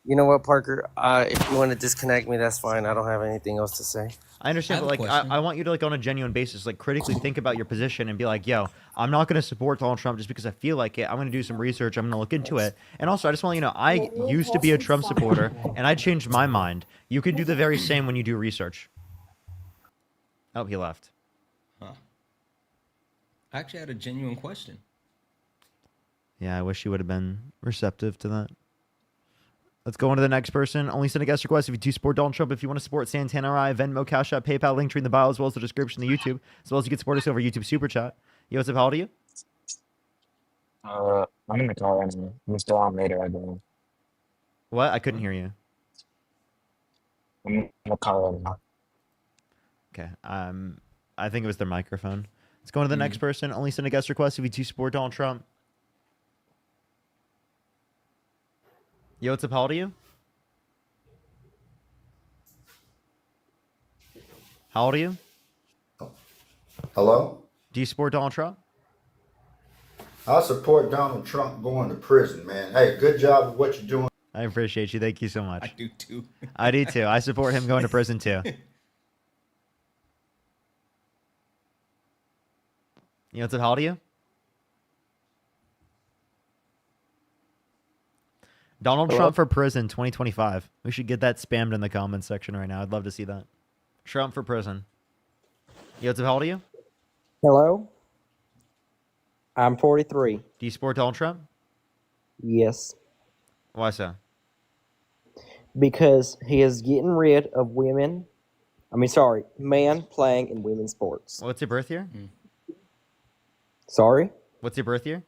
You know what, Parker? If you want to disconnect me, that's fine. I don't have anything else to say. I understand, but like I want you to like on a genuine basis, like critically think about your position and be like, yo, I'm not going to support Donald Trump just because I feel like it. I'm going to do some research. I'm going to look into it. And also, I just want you to know, I used to be a Trump supporter and I changed my mind. You can do the very same when you do research. Oh, he left. Huh. I actually had a genuine question. Yeah, I wish you would have been receptive to that. Let's go on to the next person. Only send a guest request if you do support Donald Trump. If you want to support Santana Rye, Venmo, Cash App, PayPal, link tree in the bio, as well as the description of the YouTube, as well as you can support us over YouTube Super Chat. Yo, what's up? How old are you? I'm in the car right now. I'm still on later, I believe. What? I couldn't hear you. I'm in the car right now. Okay. I think it was their microphone. Let's go on to the next person. Only send a guest request if you do support Donald Trump. Yo, what's up? How old are you? How old are you? Hello? Do you support Donald Trump? I support Donald Trump going to prison, man. Hey, good job with what you're doing. I appreciate you. Thank you so much. I do too. I do too. I support him going to prison too. You know what's up? How old are you? Donald Hello? Trump for prison 2025. We should get that spammed in the comments section right now. I'd love to see that. Trump for prison. Yo, what's up? How old are you? Hello? I'm 43. Do you support Donald Trump? Yes. Why so? Because he is getting rid of women. Man playing in women's sports. What's your birth year? Sorry? What's your birth year?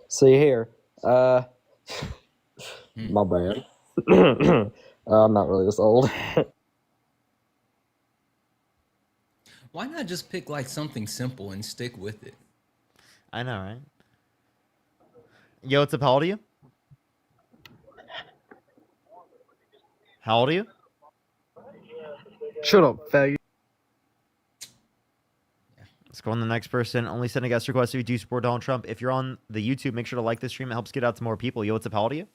See here. My bad. I'm not really this old. Why not just pick like something simple and stick with it? I know, right? Yo, what's up? How old are you? How old are you? Shut up, faggot. Let's go on to the next person. Only send a guest request if you do support Donald Trump. If you're on the YouTube, make sure to like this stream. It helps get out to more people. Yo, what's up? How old are you?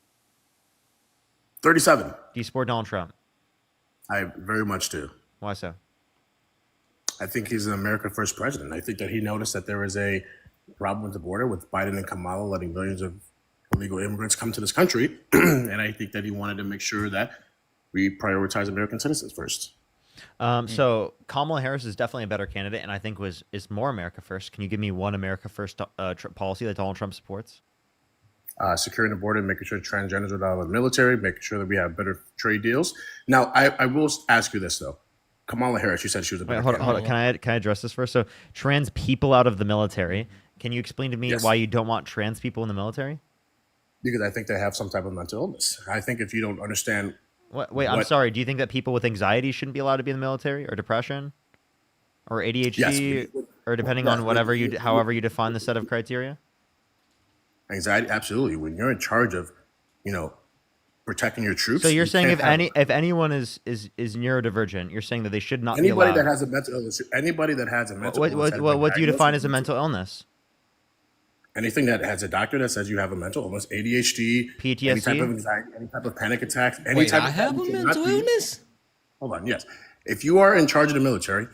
37. Do you support Donald Trump? I very much do. Why so? I think he's an America First president. I think that he noticed that there was a problem with the border with Biden and Kamala letting millions of illegal immigrants come to this country. And I think that he wanted to make sure that we prioritize American citizens first. So Kamala Harris is definitely a better candidate, and I think is more America First. Can you give me one America First policy that Donald Trump supports? Securing the border, making sure transgenders are out of the military, making sure that we have better trade deals. Now, I will ask you this, though. Kamala Harris, you said she was a better Wait, hold on. Can I address this first? So trans people out of the military. Can you explain to me Yes. why you don't want trans people in the military? Because I think they have some type of mental illness. I think if you don't understand... Wait, I'm sorry. Do you think that people with anxiety shouldn't be allowed to be in the military, or depression, or ADHD, or depending on however you define the set of criteria? Anxiety, absolutely. When you're in charge of, protecting your troops. So you're you saying can't if anyone is neurodivergent, you're saying that they should not be anybody allowed. that has a mental illness, anybody that has a mental illness. What do you define as a mental illness? Anything that has a doctor that says you have a mental illness, ADHD, PTSD, any type of anxiety, any type of panic attacks, any Wait, type I of have a mental illness? Hold on, yes. If you are in charge of the military,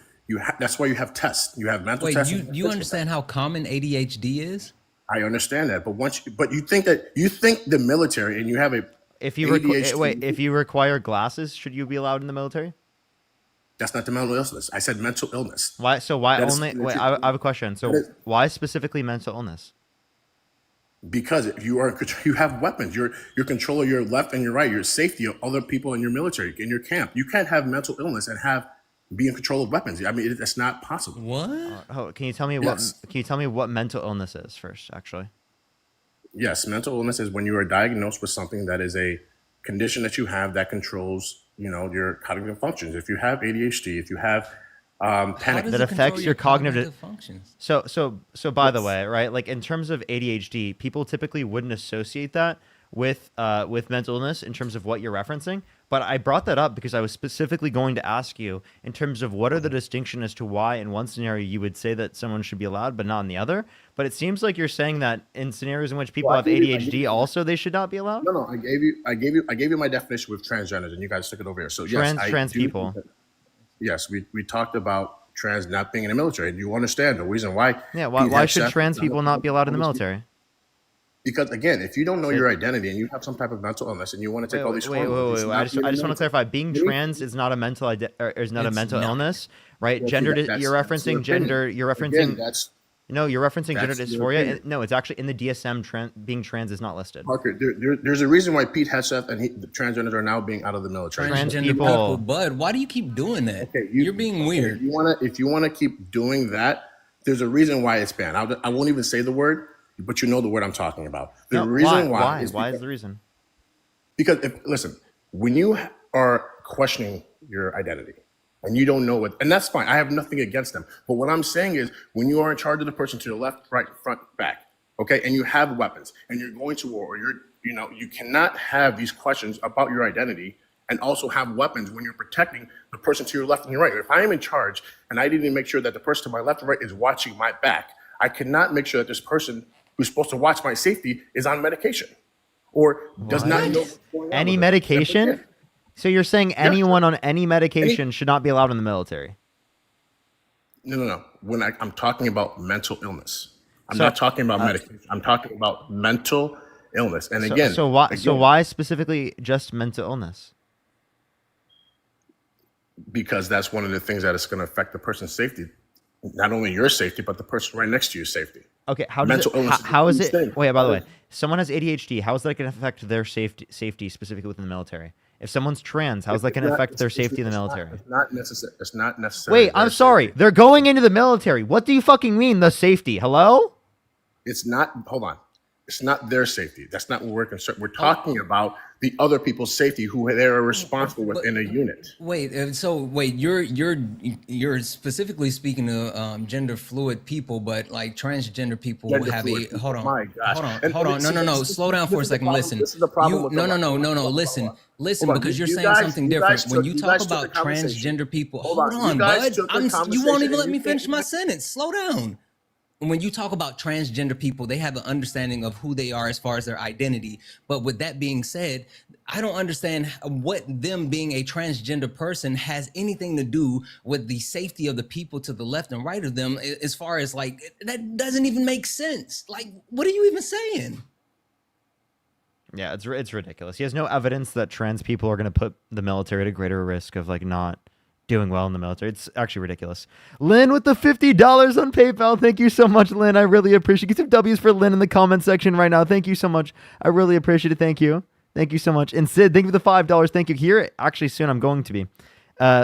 that's why you have tests. You have mental Wait, tests. you understand how common ADHD is? I understand that, but you think the military and you have a if you ADHD, if you require glasses, should you be allowed in the military? That's not the mental illness. I said mental illness. Why? So why That is- only? Wait, I have a question. So why specifically mental illness? Because if you have weapons. You're controlling your left and your right. Your safety of other people in your military, in your camp. You can't have mental illness and be in control of weapons. I mean, that's not possible. What? Can you tell me what mental illness is first? Actually. Yes, mental illness is when you are diagnosed with something that is a condition that you have that controls, your cognitive functions. If you have ADHD, if you have panic that affects your cognitive functions. So by the way, right? Like in terms of ADHD, people typically wouldn't associate that with mental illness in terms of what you're referencing. But I brought that up because I was specifically going to ask you in terms of what are the distinction as to why in one scenario you would say that someone should be allowed but not in the other. But it seems like you're saying that in scenarios in which people have ADHD also they should not be allowed. No, I gave you my definition with transgenders, and you guys took it over here. So yes, trans people. Yes, we talked about trans not being in the military. And you understand the reason why? Yeah, why should trans people not be allowed in the military? Because again, if you don't know your identity and you have some type of mental illness and you want to take all these hormones, I just want to clarify. Being trans is not a mental illness, right? Gender. You're referencing gender. You're referencing. You're referencing gender dysphoria. No, it's actually in the DSM. Being trans is not listed. Parker, there's a reason why Pete Hegseth and the transgenders are now being out of the military. Transgender people, Bud. Why do you keep doing that? Okay, you're being weird. If you wanna keep doing that, there's a reason why it's banned. I won't even say the word, but you know the word I'm talking about. The reason why is the reason? Because listen, when you are questioning your identity and you don't know what, and that's fine. I have nothing against them. But what I'm saying is when you are in charge of the person to the left, right, front, back, okay, and you have weapons and you're going to war, or you cannot have these questions about your identity and also have weapons when you're protecting the person to your left and your right. If I am in charge and I didn't make sure that the person to my left and right is watching my back, I cannot make sure that this person who's supposed to watch my safety is on medication or does not know what's going on any with medication. So you're saying anyone on any medication should not be allowed in the military? No. When I'm talking about mental illness, I'm not talking about medication. I'm talking about mental illness. And again, so why specifically just mental illness? Because that's one of the things that is going to affect the person's safety. Not only your safety, but the person right next to you's safety. Okay, how does Mental it? illness is a How is huge it? thing. Wait, by the way, someone has ADHD. How is that going to affect their safety specifically within the military? If someone's trans, how is that going to affect their safety in the military? It's not necessary. It's not necessarily. Wait, I'm sorry. They're going into the military. What do you fucking mean, the safety? Hello? It's not. Hold on. It's not their safety. That's not what we're concerned. We're talking about the other people's safety who they are responsible within a unit. Wait, you're specifically speaking to gender fluid people, but like transgender people Gender have fluid a people. hold on, My gosh. hold on, no, slow down for a second. Listen, This is the problem. listen, Hold on, because you're you saying guys- something you different guys when took- you you talk guys took about the conversation. transgender people. Hold Hold on, you on, guys bud. took the You won't conversation even let and me you finish can't- my sentence. Slow down. When you talk about transgender people, they have an understanding of who they are as far as their identity. But with that being said, I don't understand what them being a transgender person has anything to do with the safety of the people to the left and right of them. As far as like, that doesn't even make sense. Like, what are you even saying? Yeah, it's ridiculous. He has no evidence that trans people are going to put the military at a greater risk of like not doing well in the military. It's actually ridiculous. Lynn with the $50 on PayPal. Thank you so much, Lynn. I really appreciate it. Get some W's for Lynn in the comment section right now. Thank you so much. I really appreciate it. Thank you. Thank you so much. And Sid, thank you for the $5. Thank you. Here, actually, soon I'm going to be.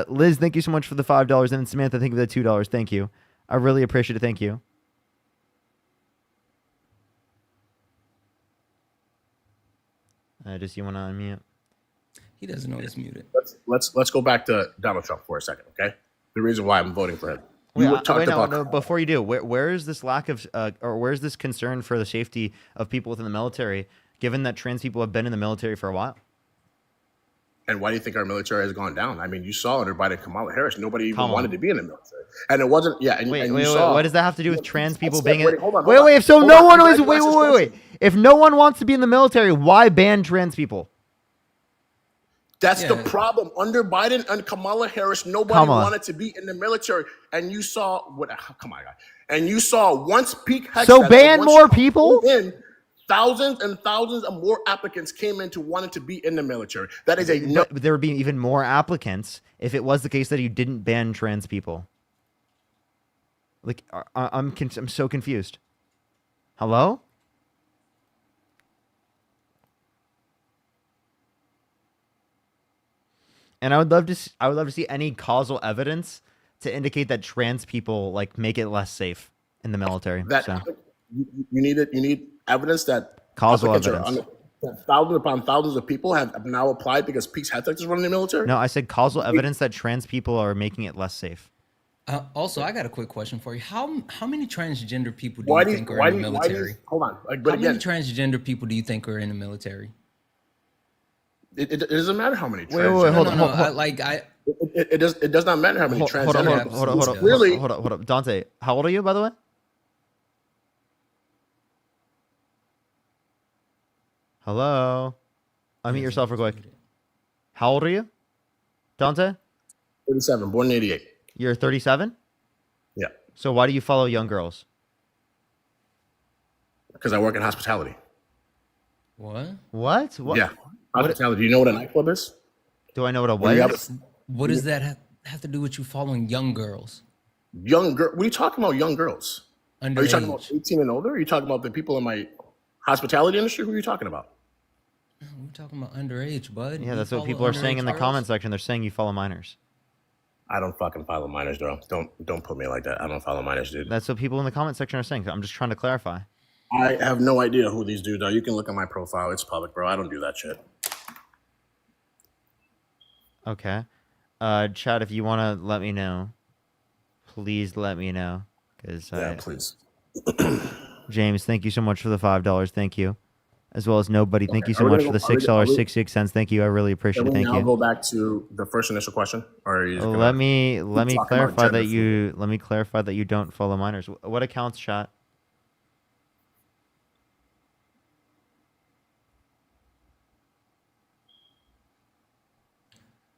Liz, thank you so much for the $5. And Samantha, thank you for the $2. Thank you. I really appreciate it. Thank you. Just you want to unmute? He doesn't know he's muted. Let's go back to Donald Trump for a second, okay? The reason why I'm voting for him. Before you do, where is this lack of, or where's this concern for the safety of people within the military, given that trans people have been in the military for a while? And why do you think our military has gone down? I mean, you saw under Biden, Kamala Harris, nobody even wanted to be in the military, and it wasn't. Yeah, and wait, you saw. what does that have to do with trans people being? Hold on. Wait. If so, no one is. Wait. If no one wants to be in the military, why ban trans people? That's the problem. Under Biden and Kamala Harris, nobody wanted to be in the military. And you saw what? Come on, guy. And you saw once peak. So ban more people. Thousands and thousands of more applicants came in to wanting to be in the military. That is a no. But there would be even more applicants if it was the case that you didn't ban trans people. Like, I'm so confused. Hello? And I would love to see any causal evidence to indicate that trans people like make it less safe in the military. You need evidence that causal evidence. That thousands upon thousands of people have now applied because Pete's Head is running the military. No, I said causal evidence that trans people are making it less safe. Also, I got a quick question for you. How many transgender people do you think are in the military? Hold on. How many transgender people do you think are in the military? It doesn't matter how many. Wait, hold on. It does not matter how many transgender people. Hold up. Dante, how old are you, by the way? Hello? Unmute yourself real quick. How old are you? Dante? 37, born in 88. You're 37? Yeah. So why do you follow young girls? Because I work in hospitality. What? Yeah. Hospitality. Do you know what a nightclub is? Do I know what a what is? What does that have to do with you following young girls? Young girl? What are you talking about, young girls? Are you talking about 18 and older? Or are you talking about the people in my hospitality industry? Who are you talking about? We're talking about underage, bud. Yeah, that's what people are saying in the comment section. They're saying you follow minors. I don't fucking follow minors, bro. Don't put me like that. I don't follow minors, dude. That's what people in the comment section are saying. I'm just trying to clarify. I have no idea who these dudes are. You can look at my profile. It's public, bro. I don't do that shit. Okay. Chad, if you want to let me know, please let me know. Please. James, thank you so much for the $5. Thank you. As well as Nobody, thank you so much for the $6.66. Thank you. I really appreciate it. Thank you. I'll go back to the first initial question. Or are you just let me clarify that you don't follow minors. What accounts, chat?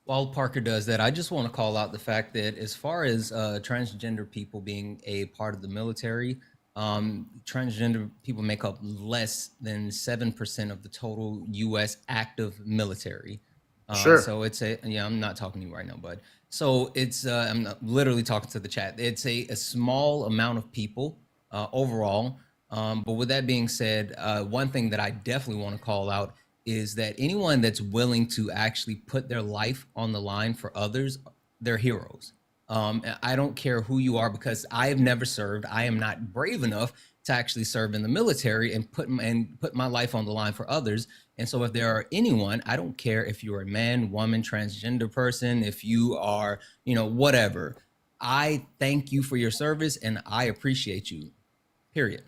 While Parker does that, I just want to call out the fact that as far as transgender people being a part of the military, transgender people make up less than 7% of the total U.S. active military. Sure. So it's I'm not talking to you right now, bud. So it's I'm not, literally talking to the chat. It's a small amount of people overall. But with that being said, one thing that I definitely want to call out is that anyone that's willing to actually put their life on the line for others, they're heroes. I don't care who you are, because I have never served. I am not brave enough to actually serve in the military and put my life on the line for others. And so if there are anyone, I don't care if you're a man, woman, transgender person, if you are, whatever, I thank you for your service and I appreciate you, period.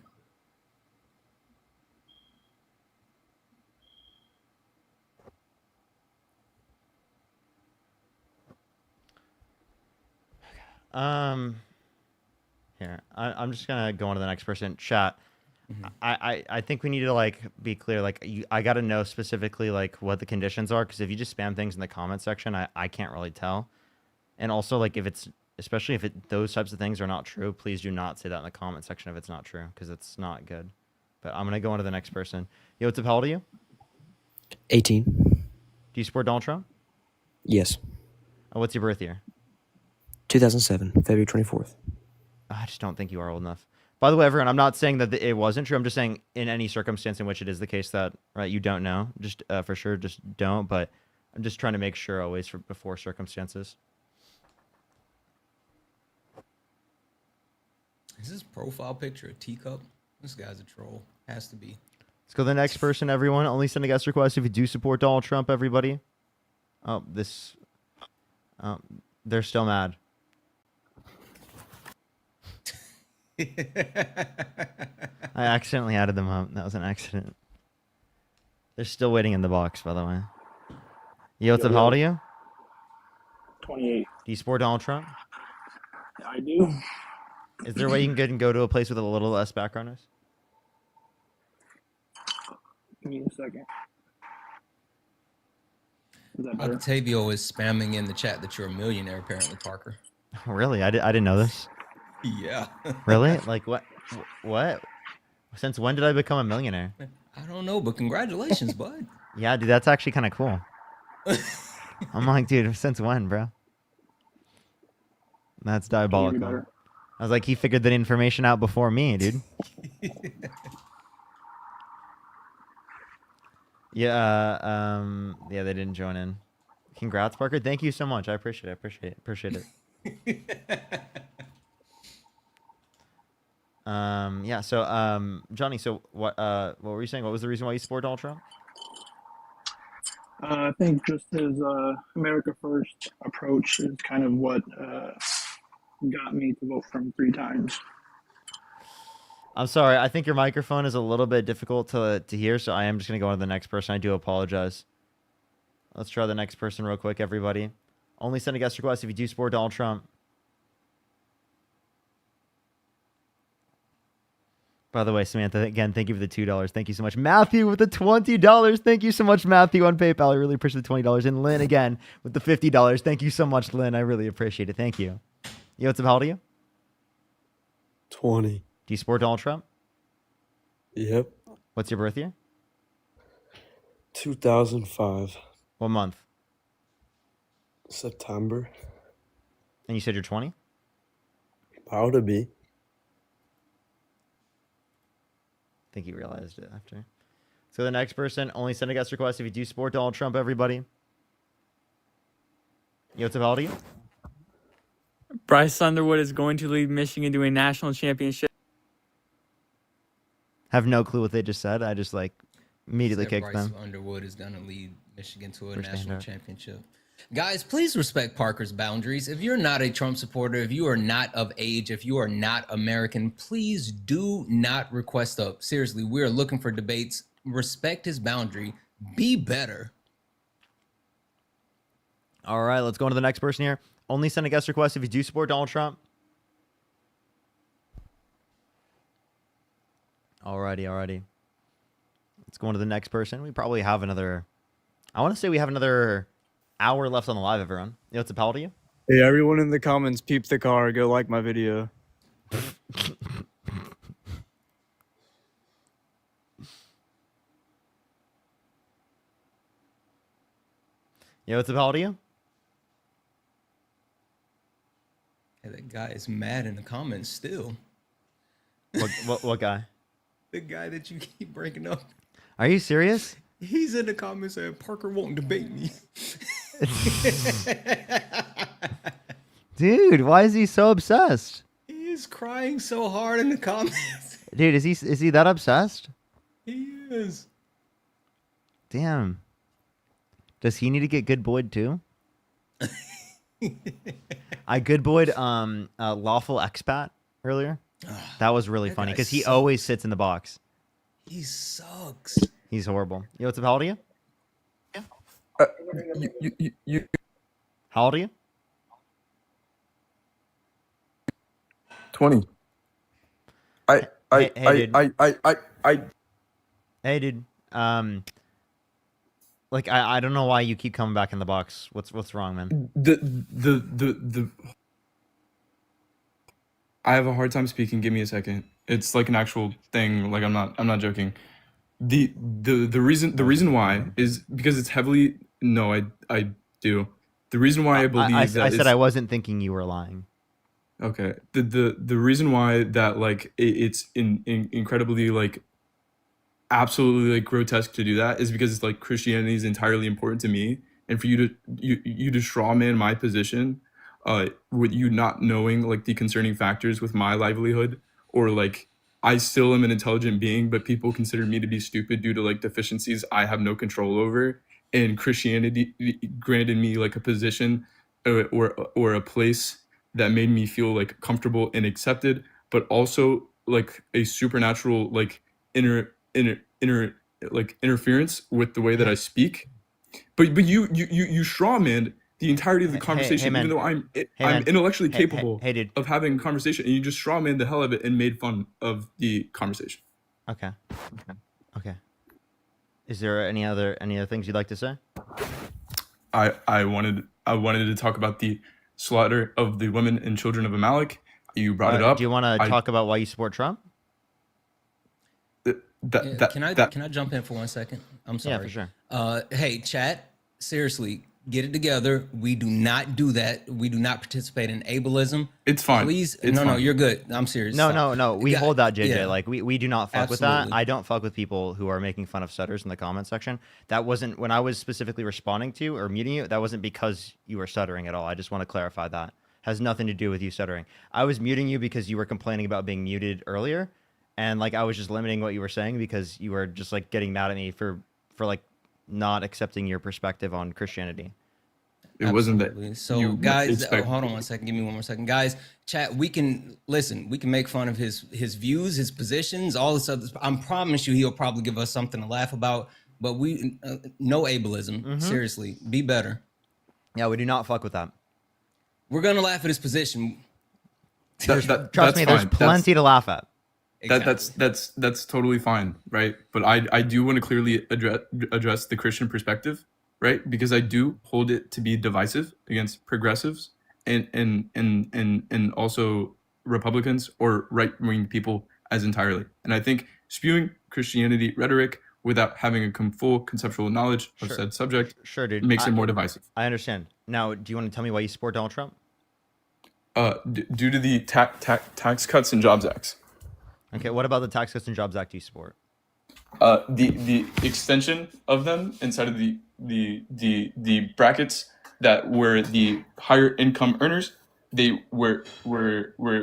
Here, I'm just gonna go on to the next person. Chat. I think we need to like be clear. Like I got to know specifically like what the conditions are, because if you just spam things in the comment section, I can't really tell. And also like if it's especially if those types of things are not true, please do not say that in the comment section if it's not true, because it's not good. But I'm gonna go on to the next person. Yo, what's up? How old are you? 18. Do you support Donald Trump? Yes. What's your birth year? 2007, February 24th. I just don't think you are old enough. By the way, everyone, I'm not saying that it wasn't true. I'm just saying in any circumstance in which it is the case that you don't know, just for sure, just don't. But I'm just trying to make sure always before circumstances. Is this profile picture a teacup? This guy's a troll. Has to be. Let's go to the next person, everyone. Only send a guest request if you do support Donald Trump, everybody. Oh, they're still mad. I accidentally added them up. That was an accident. They're still waiting in the box, by the way. Yo, what's up? How old are you? 28. Do you support Donald Trump? I do. Is there a way you can go to a place with a little less background noise? Give me a second. Is that better? Octavio is spamming in the chat that you're a millionaire, apparently, Parker. Really? I didn't know this. Yeah. Really? Like what? What? Since when did I become a millionaire? I don't know, but congratulations, bud. Yeah, dude, that's actually kind of cool. I'm like, dude, since when, bro? That's diabolical. I was like, he figured that information out before me, dude. Yeah, yeah, they didn't join in. Congrats, Parker. Thank you so much. I appreciate it. Appreciate it. Yeah, so Johnny, so what were you saying? What was the reason why you support Donald Trump? I think just his America First approach is kind of what got me to vote for him 3 times. I'm sorry. I think your microphone is a little bit difficult to hear, so I am just going to go on to the next person. I do apologize. Let's try the next person real quick, everybody. Only send a guest request if you do support Donald Trump. By the way, Samantha, again, thank you for the $2. Thank you so much. Matthew with the $20. Thank you so much, Matthew, on PayPal. I really appreciate the $20. And Lynn, again, with the $50. Thank you so much, Lynn. I really appreciate it. Thank you. Yo, what's up? How old are you? 20. Do you support Donald Trump? Yep. What's your birth year? 2005. What month? September. And you said you're 20? Proud to be. I think you realized it after. So the next person, only send a guest request if you do support Donald Trump, everybody. Yo, what's up? How old are you? Bryce Underwood is going to lead Michigan to a national championship. Have no clue what they just said. I just like immediately kicked Bryce them. Underwood is going to lead Michigan to a First national standout. championship. Guys, please respect Parker's boundaries. If you're not a Trump supporter, if you are not of age, if you are not American, please do not request up. Seriously, we are looking for debates. Respect his boundary. Be better. All right, let's go on to the next person here. Only send a guest request if you do support Donald Trump. Alrighty. Let's go on to the next person. We probably have another... I want to say we have another hour left on the live, everyone. Yo, what's up? How old are you? Hey, everyone in the comments, peep the car. Go like my video. Yo, what's up? How old are you? Hey, that guy is mad in the comments still. What guy? The guy that you keep breaking up. Are you serious? He's in the comments saying Parker won't debate me. Dude, why is he so obsessed? He is crying so hard in the comments. Dude, is he that obsessed? He is. Damn. Does he need to get good boyed too? I good boyed lawful expat earlier. That was really That funny guy because he sucks. always sits in the box. He sucks. He's horrible. Yo, what's up? How old are you? How old are you? 20. Hey, dude. Like I don't know why you keep coming back in the box. What's wrong, man? The I have a hard time speaking. Give me a second. It's like an actual thing. Like I'm not joking. The reason why is because it's heavily no, I do. The reason why I believe I that said I wasn't thinking you were lying. Okay. The reason why that like it's incredibly like absolutely like grotesque to do that is because it's like Christianity is entirely important to me, and for you to straw man my position, with you not knowing like the concerning factors with my livelihood, or like I still am an intelligent being, but people consider me to be stupid due to like deficiencies I have no control over, and Christianity granted me like a position, or a place that made me feel like comfortable and accepted, but also like a supernatural like inner like interference with the way that I speak. But you straw man the entirety of the conversation, man. even though I'm man. intellectually Hey, capable hey, dude. of having a conversation, and you just straw man the hell of it and made fun of the conversation. Okay. Is there any other things you'd like to say? I wanted to talk about the slaughter of the women and children of Amalek. You brought it up. Do you want to talk about why you support Trump? Can I jump in for 1 second? I'm sorry. Yeah, for sure. Hey, chat. Seriously, get it together. We do not do that. We do not participate in ableism. It's fine. Please, It's no, fine. you're good. I'm serious. No, Stop. no. We hold that, JJ. Yeah. Like we do not fuck with that. Absolutely. I don't fuck with people who are making fun of stutters in the comment section. That wasn't when I was specifically responding to or muting you. That wasn't because you were stuttering at all. I just want to clarify that. Has nothing to do with you stuttering. I was muting you because you were complaining about being muted earlier, and like I was just limiting what you were saying because you were just like getting mad at me for like not accepting your perspective on Christianity. It wasn't that. So, guys, hold on 1 second. Give me 1 more second, guys. Chat. We can listen. We can make fun of his views, his positions, all this other. I promise you, he'll probably give us something to laugh about. But we no ableism. Seriously, be better. Yeah, we do not fuck with that. We're gonna laugh at his position. Trust that's me, there's fine. plenty to laugh at. That's totally fine, right? But I do want to clearly address the Christian perspective, right? Because I do hold it to be divisive against progressives and also Republicans or right-wing people as entirely. And I think spewing Christianity rhetoric without having a full conceptual knowledge of said subject dude. Makes it more divisive. I understand. Now, do you want to tell me why you support Donald Trump? Due to the tax cuts and jobs acts. Okay, what about the Tax Cuts and Jobs Act do you support? The extension of them inside of the brackets that were the higher income earners, they were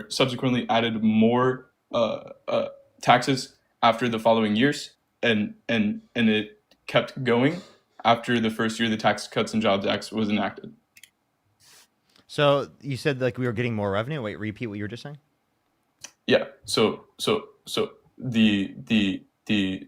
subsequently added more taxes after the following years, and it kept going after the first year the Tax Cuts and Jobs Act was enacted. So you said like we were getting more revenue. Wait, repeat what you were just saying. Yeah. So the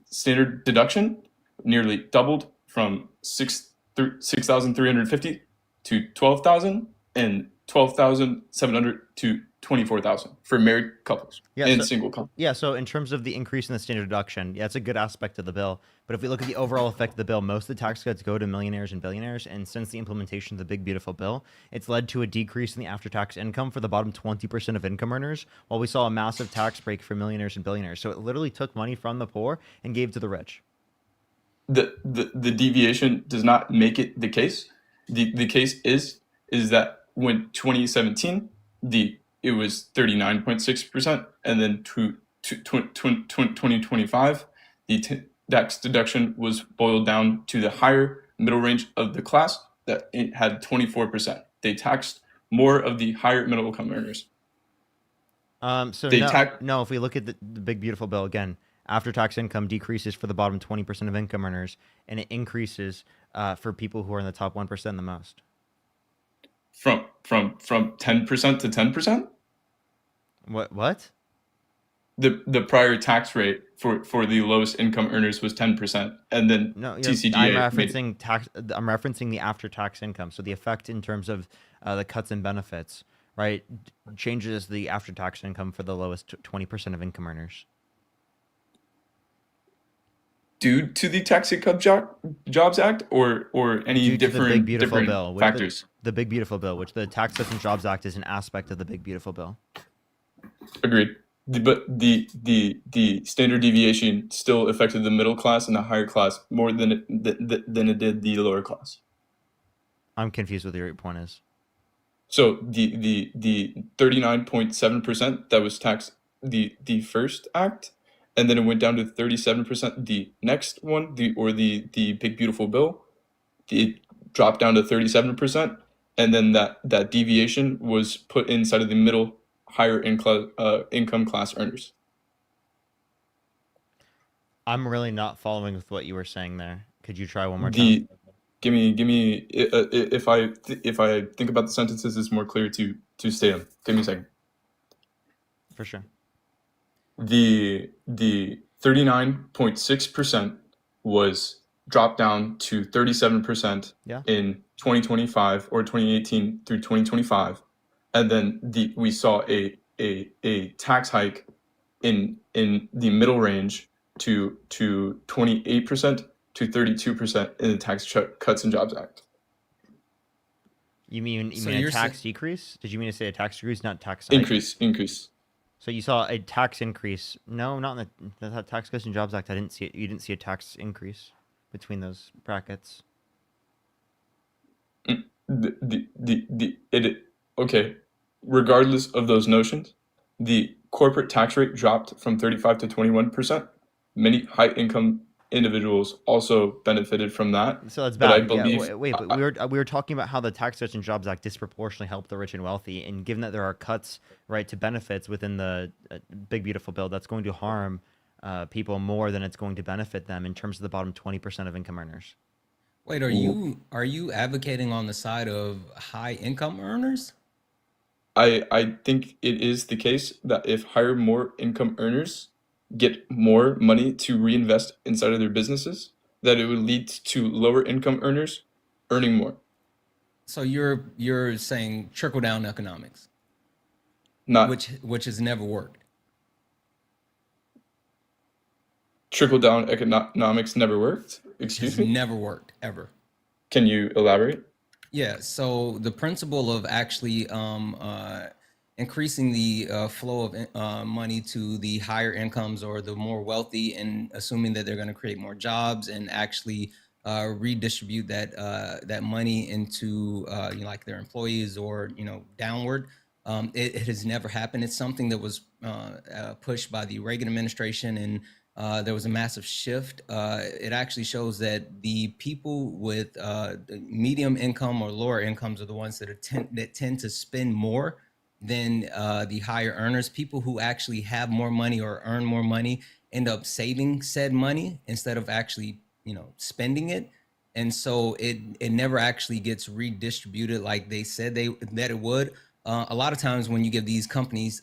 standard deduction nearly doubled from 6,350 to 12,000, and 12,700 to 24,000 for married couples and single couples. Yeah, so in terms of the increase in the standard deduction, yeah, it's a good aspect of the bill. But if we look at the overall effect of the bill, most of the tax cuts go to millionaires and billionaires. And since the implementation of the big, beautiful bill, it's led to a decrease in the after-tax income for the bottom 20% of income earners, while we saw a massive tax break for millionaires and billionaires. So it literally took money from the poor and gave to the rich. The deviation does not make it the case. The case is that when 2017 it was 39.6%, and then to 2025 the tax deduction was boiled down to the higher middle range of the class that it had 24%. They taxed more of the higher middle income earners. So They no, tax no. If we look at the big beautiful bill again, after tax income decreases for the bottom 20% of income earners, and it increases for people who are in the top 1% the most. from 10% to 10%. What? The prior tax rate for the lowest income earners was 10%, and then No, I'm TCJA made it. referencing tax. I'm referencing the after tax income. So the effect in terms of the cuts and benefits, right, changes the after tax income for the lowest 20% of income earners. Due to the Tax Income Jobs Act, or any Due to the big different beautiful bill, which factors. the big beautiful bill, which the Tax Cuts and Jobs Act is an aspect of the big beautiful bill. Agreed. But the standard deviation still affected the middle class and the higher class more than it did the lower class. I'm confused with what your point is. So the 39.7% that was taxed the first act, and then it went down to 37% the next one, the big beautiful bill. It dropped down to 37%, and then that deviation was put inside of the middle higher income class earners. I'm really not following with what you were saying there. Could you try one more time? Give me if I think about the sentences, it's more clear to state them. Give me a second. For sure. The 39.6% was dropped down to 37% Yeah. in 2025 or 2018 through 2025, and then we saw a tax hike in the middle range to 28% to 32% in the Tax Cuts and Jobs Act. You mean So a you're tax decrease? Did you mean to say a tax decrease, not tax hike? Increase. So you saw a tax increase? No, not in the Tax Cuts and Jobs Act. I didn't see it. You didn't see a tax increase between those brackets. Okay. Regardless of those notions, the corporate tax rate dropped from 35 to 21%. Many high income individuals also benefited from that. So that's But I bad. Yeah. believe Wait, but we were talking about how the Tax Cuts and Jobs Act disproportionately helped the rich and wealthy, and given that there are cuts, right, to benefits within the big beautiful bill, that's going to harm people more than it's going to benefit them in terms of the bottom 20% of income earners. Wait, are you advocating on the side of high income earners? I think it is the case that if more income earners get more money to reinvest inside of their businesses, that it would lead to lower income earners earning more. So you're saying trickle down economics, Not which has never worked. trickle down economics never worked. Has Excuse me? never worked ever. Can you elaborate? Yeah. So the principle of actually increasing the flow of money to the higher incomes or the more wealthy, and assuming that they're going to create more jobs and actually redistribute that money into like their employees or downward. It has never happened. It's something that was pushed by the Reagan administration, and there was a massive shift. It actually shows that the people with medium income or lower incomes are the ones that tend to spend more than the higher earners. People who actually have more money or earn more money end up saving said money instead of actually spending it. And so it never actually gets redistributed like they said that it would. A lot of times when you give these companies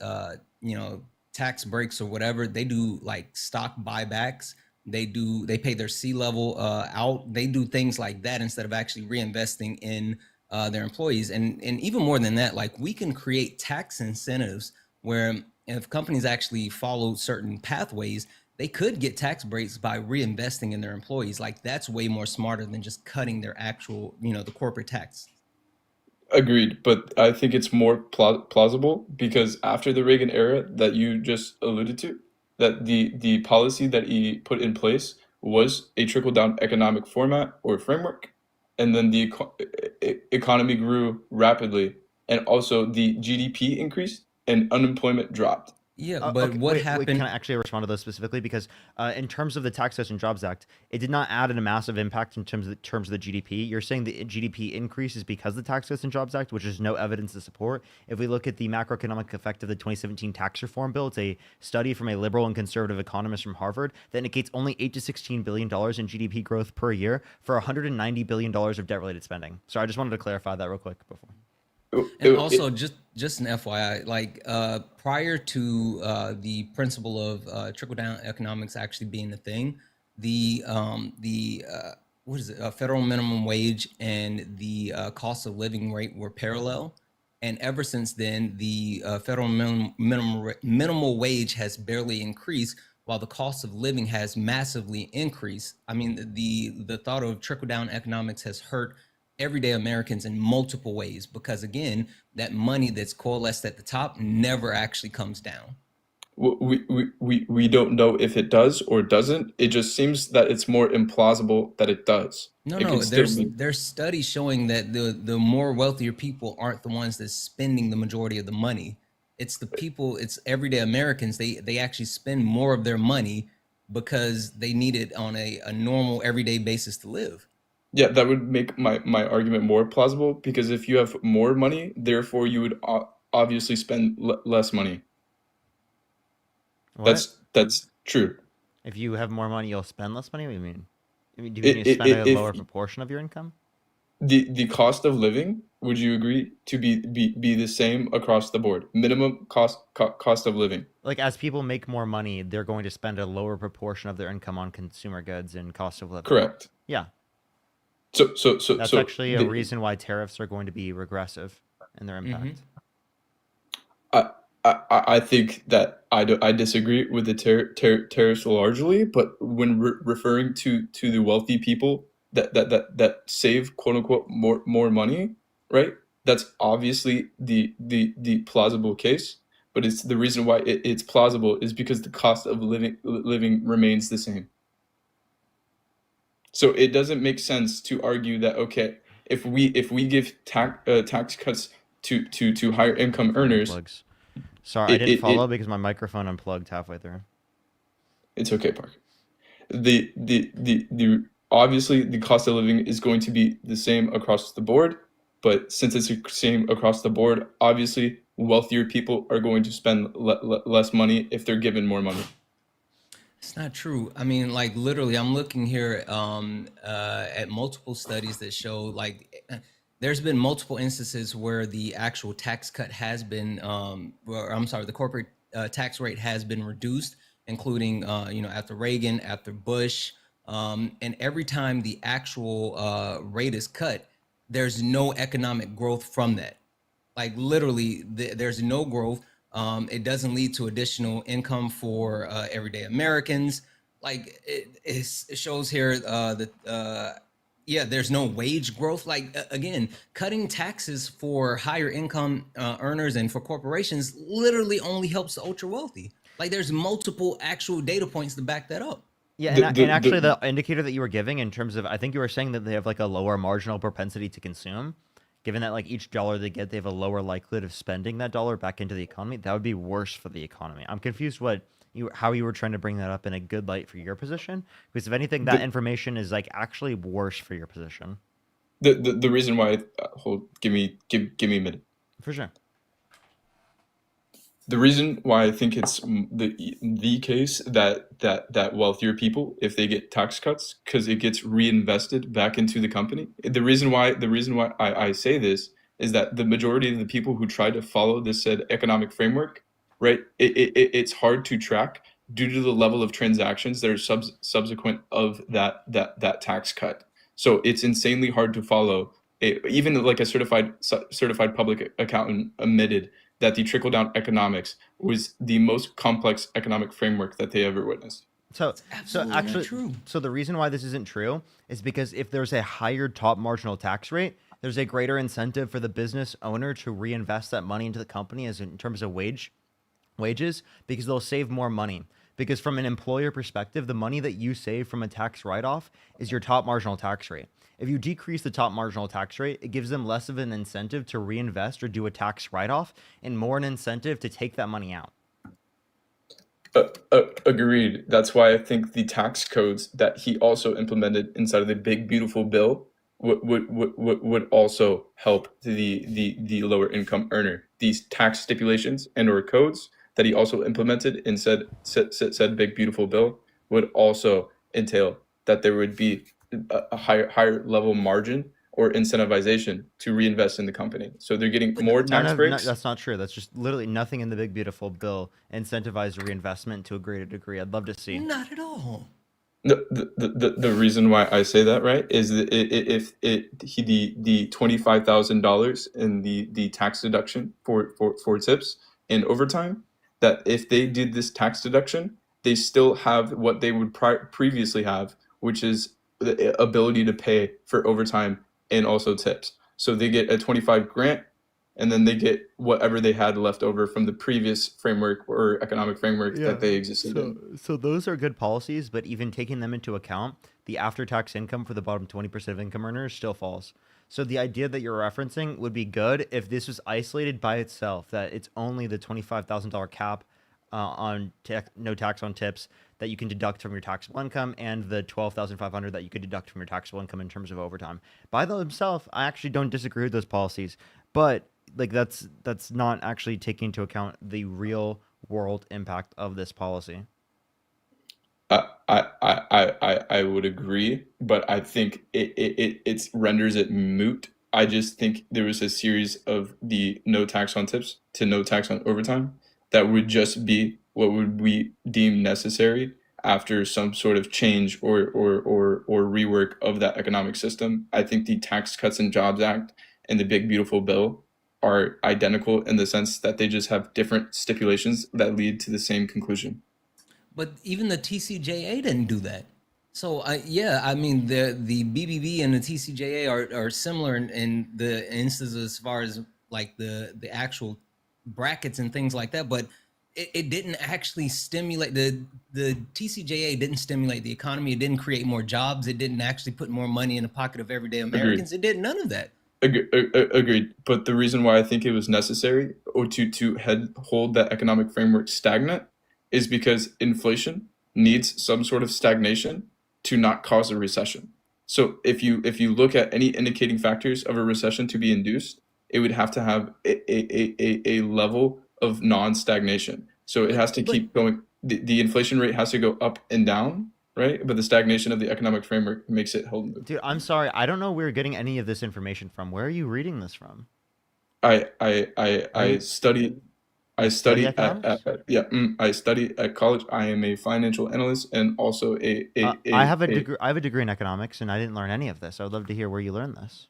tax breaks or whatever, they do like stock buybacks. They pay their C-level out. They do things like that instead of actually reinvesting in their employees. And even more than that, like we can create tax incentives where if companies actually follow certain pathways, they could get tax breaks by reinvesting in their employees. Like that's way more smarter than just cutting their actual, the corporate tax. Agreed, but I think it's more plausible because after the Reagan era that you just alluded to, that the policy that he put in place was a trickle down economic format or framework, and then the economy grew rapidly, and also the GDP increased and unemployment dropped. Yeah, but Okay, what wait. Can I happened? actually respond to those specifically? Because in terms of the Tax Cuts and Jobs Act, it did not add in a massive impact in terms of the GDP. You're saying the GDP increase is because of the Tax Cuts and Jobs Act, which is no evidence to support. If we look at the macroeconomic effect of the 2017 tax reform bill, it's a study from a liberal and conservative economist from Harvard that indicates only $8 to $16 billion in GDP growth per year for $190 billion of debt-related spending. So I just wanted to clarify that real quick before. And also, just an FYI, like prior to the principle of trickle down economics actually being a thing, the what is it? Federal minimum wage and the cost of living rate were parallel, and ever since then, the federal minimal wage has barely increased, while the cost of living has massively increased. I mean, the thought of trickle down economics has hurt everyday Americans in multiple ways because again, that money that's coalesced at the top never actually comes down. We don't know if it does or doesn't. It just seems that it's more implausible that it does. No, It no, can still be. there's studies showing that the more wealthier people aren't the ones that's spending the majority of the money. It's the people, it's everyday Americans. They actually spend more of their money because they need it on a normal everyday basis to live. Yeah, that would make my argument more plausible because if you have more money, therefore you would obviously spend less money. What? That's true. If you have more money, you'll spend less money? What do you mean? Do you mean you I- spend a If lower proportion of your income? the cost of living, would you agree to be the same across the board? Minimum cost of living. Like, as people make more money, they're going to spend a lower proportion of their income on consumer goods and cost of living. Correct. Yeah. So That's actually a reason why tariffs are going to be regressive in their impact. I think that I disagree with the tariffs largely, but when referring to the wealthy people that save quote unquote more money, right? That's obviously the plausible case, but it's the reason why it's plausible is because the cost of living remains the same. So it doesn't make sense to argue that okay, if we give tax cuts to higher income earners, Plugs. Sorry, I didn't it follow because my microphone unplugged halfway through. it's okay, Park. The obviously the cost of living is going to be the same across the board, but since it's the same across the board, obviously wealthier people are going to spend less money if they're given more money. It's not true. I mean, like literally, I'm looking here at multiple studies that show like there's been multiple instances where the actual tax cut has been, or I'm sorry, the corporate tax rate has been reduced, including after Reagan, after Bush, and every time the actual rate is cut, there's no economic growth from that. Like literally, there's no growth. It doesn't lead to additional income for everyday Americans. Like it shows here that there's no wage growth. Like again, cutting taxes for higher income earners and for corporations literally only helps the ultra wealthy. Like there's multiple actual data points to back that up. Yeah, and actually the indicator that you were giving in terms of, I think you were saying that they have like a lower marginal propensity to consume. Given that like each dollar they get, they have a lower likelihood of spending that dollar back into the economy. That would be worse for the economy. I'm confused how you were trying to bring that up in a good light for your position. Because if anything, that information is like actually worse for your position. The reason why give me a minute. For sure. The reason why I think it's the case that wealthier people, if they get tax cuts, because it gets reinvested back into the company. The reason why I say this is that the majority of the people who try to follow this said economic framework, right? It's hard to track due to the level of transactions that are subsequent of that tax cut. So it's insanely hard to follow. Even like a certified public accountant admitted that the trickle-down economics was the most complex economic framework that they ever witnessed. So actually, so the reason why this isn't true is because if there's a higher top marginal tax rate, there's a greater incentive for the business owner to reinvest that money into the company as in terms of wages, because they'll save more money. because from an employer perspective, the money that you save from a tax write-off is your top marginal tax rate. If you decrease the top marginal tax rate, it gives them less of an incentive to reinvest or do a tax write-off and more an incentive to take that money out. Agreed. That's why I think the tax codes that he also implemented inside of the big beautiful bill would also help the lower income earner. These tax stipulations and or codes that he also implemented in said big beautiful bill would also entail that there would be a higher level margin or incentivization to reinvest in the company. So they're getting more tax breaks. That's not true. That's just literally nothing in the big beautiful bill incentivized reinvestment to a greater degree. I'd love to see. Not at all. The reason why I say that, right, is that if the $25,000 in the tax deduction for tips and overtime, that if they did this tax deduction, they still have what they would previously have, which is the ability to pay for overtime and also tips. So they get a 25 grant, and then they get whatever they had left over from the previous framework or economic framework that they existed in. So those are good policies, but even taking them into account, the after-tax income for the bottom 20% of income earners still falls. So the idea that you're referencing would be good if this was isolated by itself, that it's only the $25,000 cap on no tax on tips that you can deduct from your taxable income, and the $12,500 that you could deduct from your taxable income in terms of overtime. By themselves, I actually don't disagree with those policies, but like that's not actually taking into account the real world impact of this policy. I would agree, but I think it renders it moot. I just think there was a series of the no tax on tips to no tax on overtime that would just be what would we deem necessary after some sort of change or rework of that economic system. I think the Tax Cuts and Jobs Act and the Big Beautiful Bill are identical in the sense that they just have different stipulations that lead to the same conclusion. But even the TCJA didn't do that. So I mean the BBB and the TCJA are similar in the instances as far as like the actual brackets and things like that, but it didn't actually stimulate the TCJA didn't stimulate the economy. It didn't create more jobs. It didn't actually put more money in the pocket of everyday Americans. It did none of that. Agreed. But the reason why I think it was necessary or to hold that economic framework stagnant is because inflation needs some sort of stagnation to not cause a recession. So if you look at any indicating factors of a recession to be induced, it would have to have a level of non-stagnation. So it has to keep going. The inflation rate has to go up and down, right? But the stagnation of the economic framework makes it hold. Dude, I'm sorry. I don't know where you're getting any of this information from. Where are you reading this from? I study I study I study at college. I am a financial analyst and also I have a degree. I have a degree in economics, and I didn't learn any of this. I would love to hear where you learned this.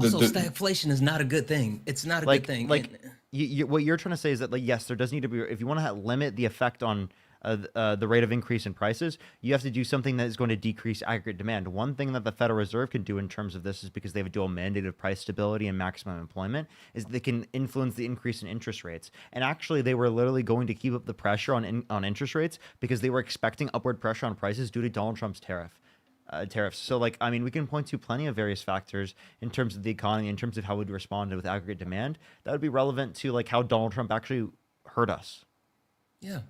Also, stagflation is not a good thing. It's not a good thing. What you're trying to say is that, like, yes, there does need to be. If you want to limit the effect on the rate of increase in prices, you have to do something that is going to decrease aggregate demand. One thing that the Federal Reserve can do in terms of this is, because they have a dual mandate of price stability and maximum employment, is they can influence the increase in interest rates. And actually, they were literally going to keep up the pressure on interest rates because they were expecting upward pressure on prices due to Donald Trump's tariffs. So, like, I mean, we can point to plenty of various factors in terms of the economy, in terms of how we'd respond with aggregate demand, that would be relevant to, like, how Donald Trump actually hurt us. Yeah.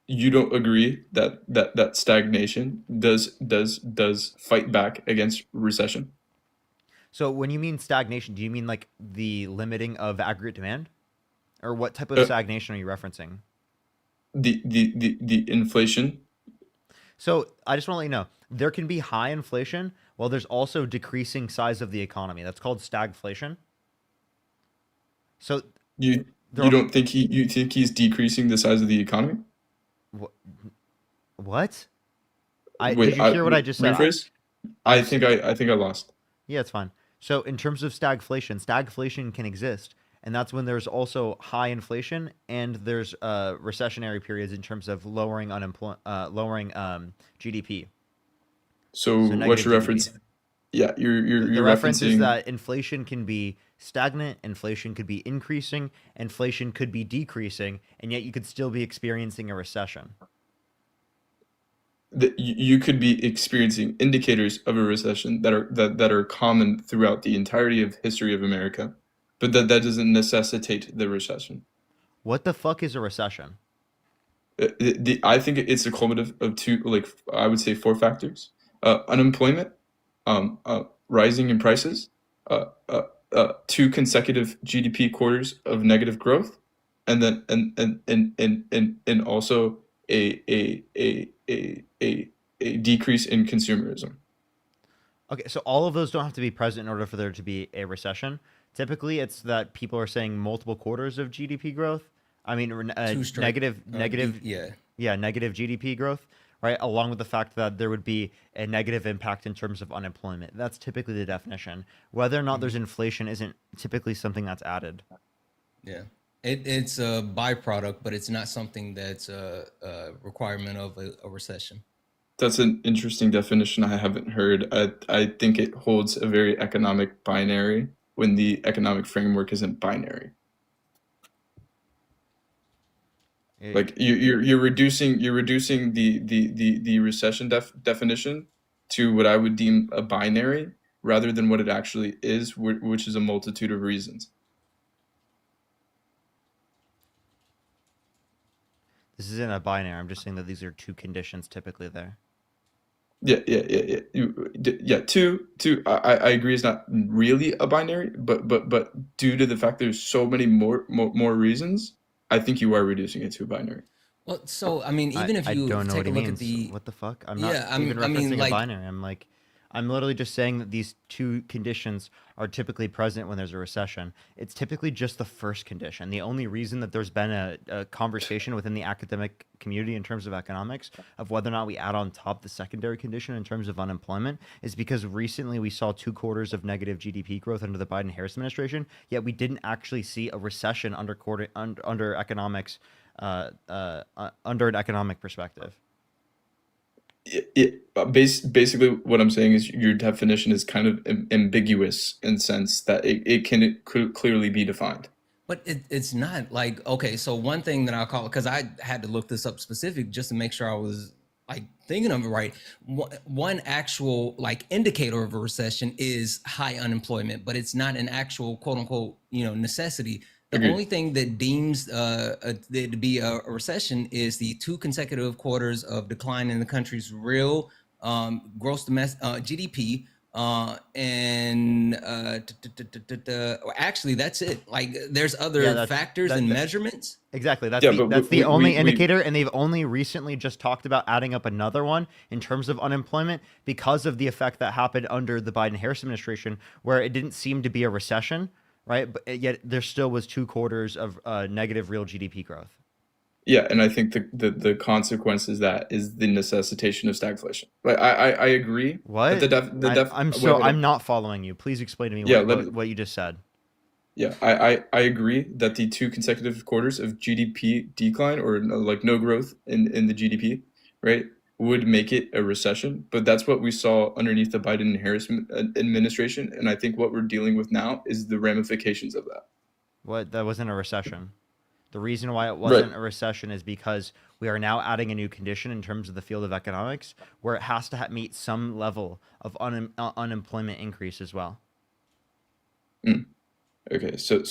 You don't agree that stagnation does fight back against recession? So when you mean stagnation, do you mean like the limiting of aggregate demand, or what type of stagnation are you referencing? The inflation. So I just want to let you know, there can be high inflation while there's also decreasing size of the economy. That's called stagflation. So you don't think you think he's decreasing the size of the economy? What? Did you hear what I just said? Rephrase? I think I lost. Yeah, it's fine. So in terms of stagflation can exist, and that's when there's also high inflation and there's recessionary periods in terms of lowering GDP. So what's your reference? Yeah, The you're reference is referencing that inflation can be stagnant, inflation could be increasing, inflation could be decreasing, and yet you could still be experiencing a recession. that you could be experiencing indicators of a recession that are common throughout the entirety of history of America, but that doesn't necessitate the recession. What the fuck is a recession? I think it's a cumulative of two, like I would say, four factors: unemployment, rising in prices, uh, uh, two consecutive GDP quarters of negative growth, and then and also a a a a a decrease in consumerism. Okay, so all of those don't have to be present in order for there to be a recession. Typically, it's that people are saying multiple quarters of GDP growth. I mean, Two straight. negative, Yeah. yeah, negative GDP growth, right? Along with the fact that there would be a negative impact in terms of unemployment. That's typically the definition. Whether or not there's inflation isn't typically something that's added. Yeah. It's a byproduct, but it's not something that's a requirement of a recession. That's an interesting definition I haven't heard. I think it holds a very economic binary when the economic framework isn't binary. Like you're reducing the recession definition to what I would deem a binary rather than what it actually is, which is a multitude of reasons. This isn't a binary. I'm just saying that these are two conditions typically there. Yeah. Two. I agree. It's not really a binary, but due to the fact there's so many more reasons, I think you are reducing it to a binary. Well, so I mean, even if I you don't know what take he a look at means. the What the fuck? I'm yeah, not even I mean, referencing a like binary. I'm literally just saying that these two conditions are typically present when there's a recession. It's typically just the first condition. The only reason that there's been a conversation within the academic community in terms of economics of whether or not we add on top the secondary condition in terms of unemployment is because recently we saw 2 quarters of negative GDP growth under the Biden-Harris administration, yet we didn't actually see a recession under economics, under an economic perspective. Basically what I'm saying is your definition is kind of ambiguous in sense that it could clearly be defined. But it's not like, okay, so one thing that I'll call, because I had to look this up specific just to make sure I was like thinking of it right. One actual like indicator of a recession is high unemployment, but it's not an actual quote unquote, necessity. The Agreed. only thing that deems there to be a recession is the 2 consecutive quarters of decline in the country's real gross domestic GDP. And actually, that's it. Like, there's other factors and measurements. Exactly. That's Yeah, the, but that's we- the only we- indicator, and they've only recently just talked about adding up another one in terms of unemployment because of the effect that happened under the Biden-Harris administration, where it didn't seem to be a recession, right? But yet there still was 2 quarters of negative real GDP growth. Yeah, and I think the consequence is that is the necessitation of stagflation. Like I agree. What? That I'm not following you. Please explain to me Yeah, what you just said. Yeah, I agree that the 2 consecutive quarters of GDP decline or like no growth in the GDP, right, would make it a recession. But that's what we saw underneath the Biden and Harris administration, and I think what we're dealing with now is the ramifications of that. What? That wasn't a recession. The reason why it wasn't a recession is because we are now adding a new condition in terms of the field of economics where it has to meet some level of unemployment increase as well. Okay, so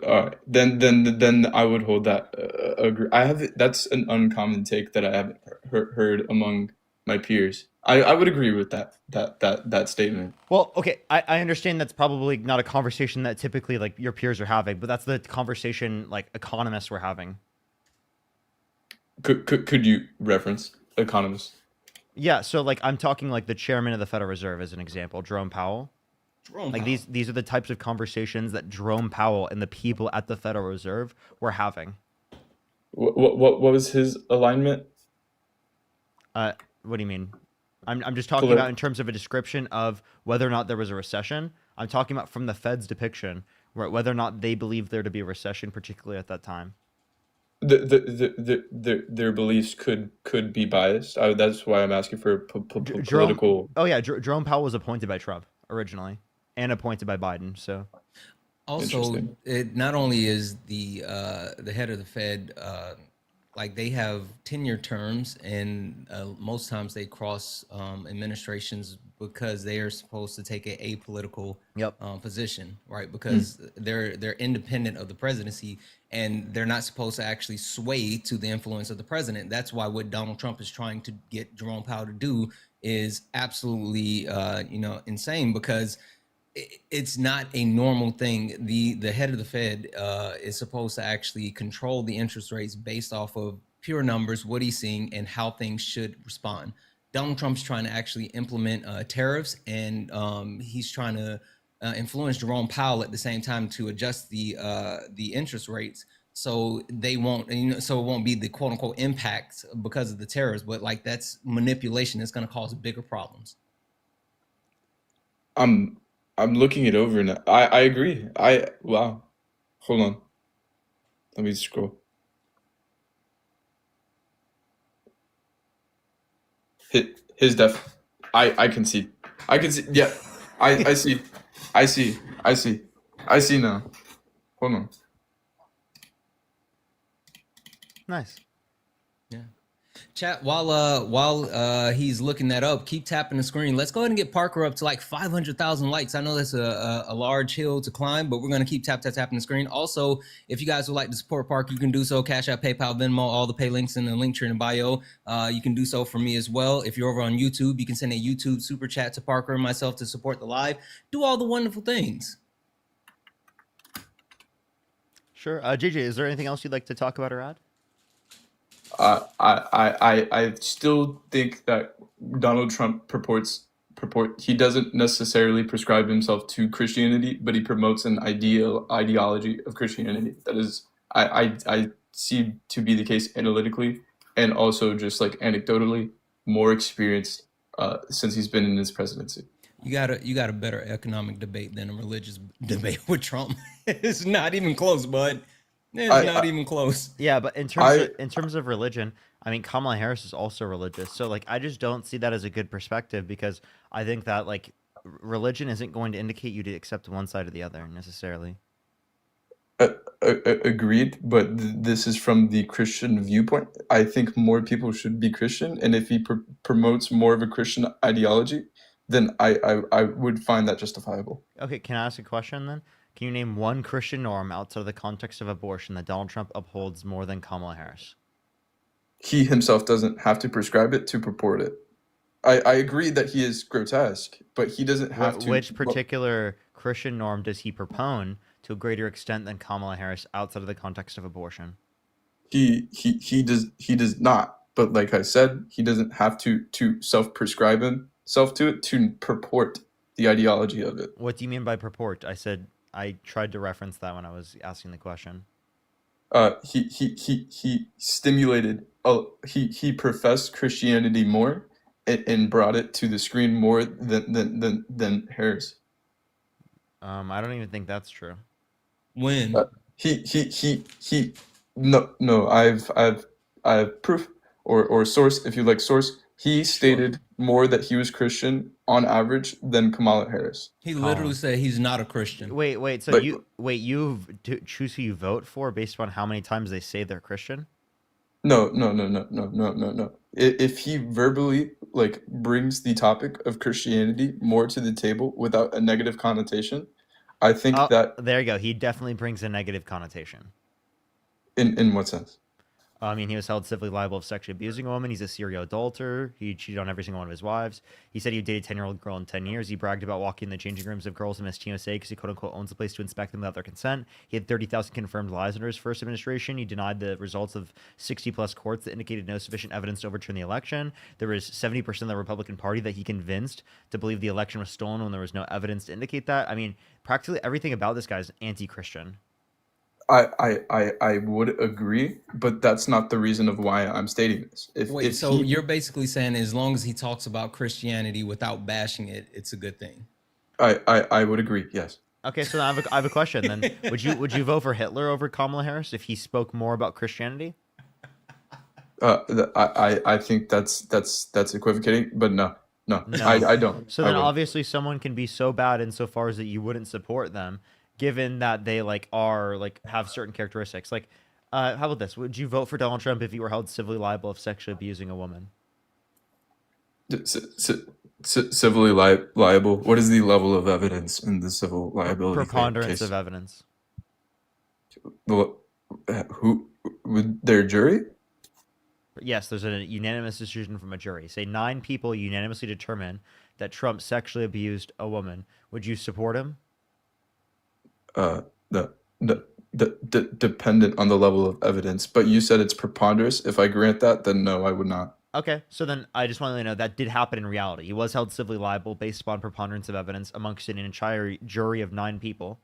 all right. Then I would hold that agree. That's an uncommon take that I haven't heard among my peers. I would agree with that statement. Well, okay, I understand that's probably not a conversation that typically like your peers are having, but that's the conversation like economists were having. Could you reference economists? Yeah, so like I'm talking like the chairman of the Federal Reserve as an example, Jerome Powell. Like these are the types of conversations that Jerome Powell and the people at the Federal Reserve were having. What was his alignment? What do you mean? I'm just talking about in terms of a description of whether or not there was a recession. I'm talking about from the Fed's depiction, whether or not they believe there to be a recession, particularly at that time. Their beliefs could be biased. That's why I'm asking for political. Oh yeah, Jerome Powell was appointed by Trump. originally, and appointed by Biden. So Also, Interesting. it not only is the head of the Fed like they have 10-year terms, and most times they cross administrations because they are supposed to take a apolitical position, right? Because they're independent of the presidency, and they're not supposed to actually sway to the influence of the president. That's why what Donald Trump is trying to get Jerome Powell to do is absolutely insane, because it's not a normal thing. The head of the Fed is supposed to actually control the interest rates based off of pure numbers, what he's seeing, and how things should respond. Donald Trump's trying to actually implement tariffs, and he's trying to influence Jerome Powell at the same time to adjust the interest rates, so they won't, so it won't be the quote unquote impacts because of the tariffs. But like, that's manipulation. That's going to cause bigger problems. I'm looking it over now. I agree. Wow. Hold on. Let me scroll. His def. I can see. I can see. Yeah. I see. I see. I see. I see now. Hold on. Nice. Yeah. Chat, while he's looking that up, keep tapping the screen. Let's go ahead and get Parker up to like 500,000 likes. I know that's a large hill to climb, but we're going to keep tapping the screen. Also, if you guys would like to support Parker, you can do so. Cash App, PayPal, Venmo, all the pay links in the link tree in the bio. You can do so for me as well. If you're over on YouTube, you can send a YouTube super chat to Parker and myself to support the live. Do all the wonderful things. Sure. JJ, is there anything else you'd like to talk about or add? I still think that Donald Trump he doesn't necessarily prescribe himself to Christianity, but he promotes an ideology of Christianity that is I see to be the case analytically, and also just like anecdotally more experienced since he's been in his presidency. You got a better economic debate than a religious debate with Trump. It's not even close, bud. It's not even close. Yeah, but in terms of religion, I mean, Kamala Harris is also religious, so like I just don't see that as a good perspective, because I think that like religion isn't going to indicate you to accept one side or the other necessarily. Agreed, but this is from the Christian viewpoint. I think more people should be Christian, and if he promotes more of a Christian ideology, then I would find that justifiable. Okay, can I ask a question then? Can you name one Christian norm outside of the context of abortion that Donald Trump upholds more than Kamala Harris? He himself doesn't have to prescribe it to purport it. I agree that he is grotesque, but he doesn't have to. Which particular Christian norm does he propone to a greater extent than Kamala Harris outside of the context of abortion? He does not. But like I said, he doesn't have to self-prescribe himself to it to purport the ideology of it. What do you mean by purport? I tried to reference that when I was asking the question. He stimulated. He professed Christianity more and brought it to the screen more than Harris. I don't even think that's true. When he no I've proof or source, if you like source. He stated more that he was Christian on average than Kamala Harris. He literally said he's not a Christian. Wait. So you choose who you vote for based on how many times they say they're Christian? No. If he verbally like brings the topic of Christianity more to the table without a negative connotation, I think that. There you go. He definitely brings a negative connotation. In what sense? I mean, he was held civilly liable of sexually abusing a woman. He's a serial adulterer. He cheated on every single one of his wives. He said he dated a 10-year-old girl in 10 years. He bragged about walking in the changing rooms of girls in Miss TSA because he quote-unquote owns a place to inspect them without their consent. He had 30,000 confirmed lies under his first administration. He denied the results of 60-plus courts that indicated no sufficient evidence to overturn the election. There was 70% of the Republican Party that he convinced to believe the election was stolen when there was no evidence to indicate that. I mean, practically everything about this guy is anti-Christian. I would agree, but that's not the reason of why I'm stating this. You're basically saying as long as he talks about Christianity without bashing it, it's a good thing. I would agree, yes. Okay, so I have a question then. Would you vote for Hitler over Kamala Harris if he spoke more about Christianity? I think that's equivocating, but no, No, No. I don't. So I then wouldn't. obviously someone can be so bad insofar as that you wouldn't support them, given that they like are like have certain characteristics. Like, how about this? Would you vote for Donald Trump if he were held civilly liable of sexually abusing a woman? Civilly liable. What is the level of evidence in the civil liability Preponderance case? of evidence. Who would their jury? Yes, there's a unanimous decision from a jury. Say 9 people unanimously determine that Trump sexually abused a woman. Would you support him? The dependent on the level of evidence. But you said it's preponderance. If I grant that, then no, I would not. Okay, so then I just want to let you know that did happen in reality. He was held civilly liable based upon preponderance of evidence amongst an entire jury of 9 people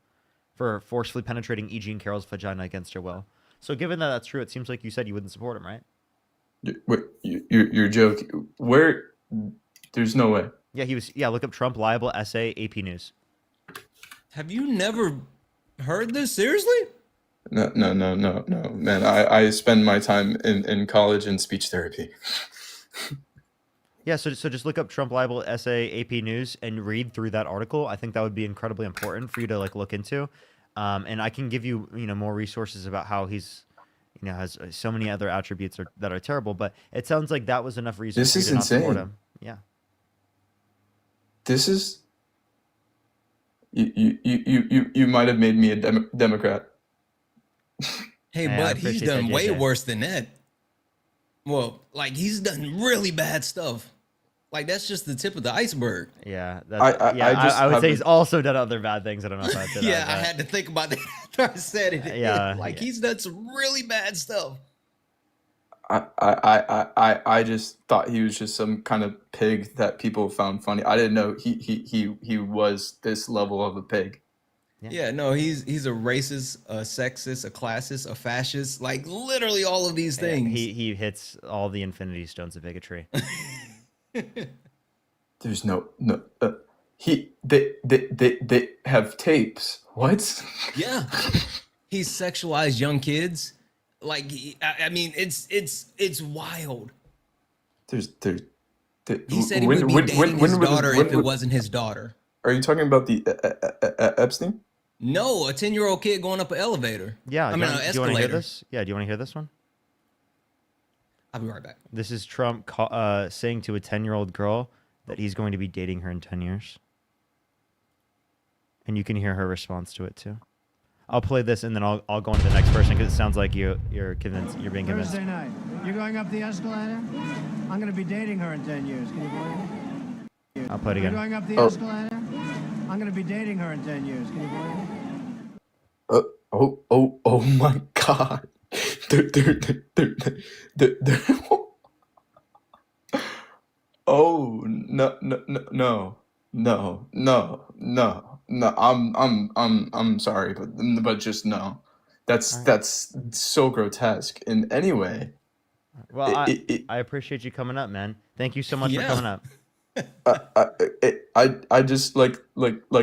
for forcefully penetrating E. Jean Carroll's vagina against her will. So given that that's true, it seems like you said you wouldn't support him, right? Wait, you're joking. Where? There's no way. Yeah, he was. Yeah, look up Trump liable essay, AP News. Have you never heard this? Seriously? No, man. I spend my time in college in speech therapy. Yeah, so just look up Trump liable essay, AP News, and read through that article. I think that would be incredibly important for you to like look into. And I can give you more resources about how he's has so many other attributes that are terrible. But it sounds like that was enough reason This for you is to not support insane. him. Yeah. This is you might have made me a Democrat. Hey, I but he's appreciate done that, way JJ. worse than that. Well, like he's done really bad stuff. Like that's just the tip of the iceberg. Yeah, I would say he's also done other bad things. I don't know if I did Yeah, that. I had to think about that after I said it. Yeah, Like he's done some really bad stuff. I just thought he was just some kind of pig that people found funny. I didn't know he was this level of a pig. Yeah, no, he's a racist, a sexist, a classist, a fascist, like literally all of these things. He hits all the infinity stones of bigotry. There's they have tapes. What? Yeah, he's sexualized young kids. Like I mean, it's wild. He said he would be dating his daughter if it wasn't his daughter. Are you talking about the Epstein? No, a 10-year-old kid going up an elevator. Yeah, I mean, an do you want to hear escalator. this? Yeah, do you want to hear this one? I'll be right back. This is Trump saying to a 10-year-old girl that he's going to be dating her in 10 years. And you can hear her response to it too. I'll play this and then I'll go on to the next person because it sounds like you're convinced. You're being convinced. Thursday night. You're going up the escalator? I'm going to be dating her in 10 years. Can you believe it? I'll play it You're again. going up the escalator? I'm going to be dating her in 10 years. Can you believe it? Oh my God. They're oh no. I'm sorry, but just no. That's so grotesque in any way. Well, I appreciate you coming up, man. Thank you so much for Yeah. coming up. I just like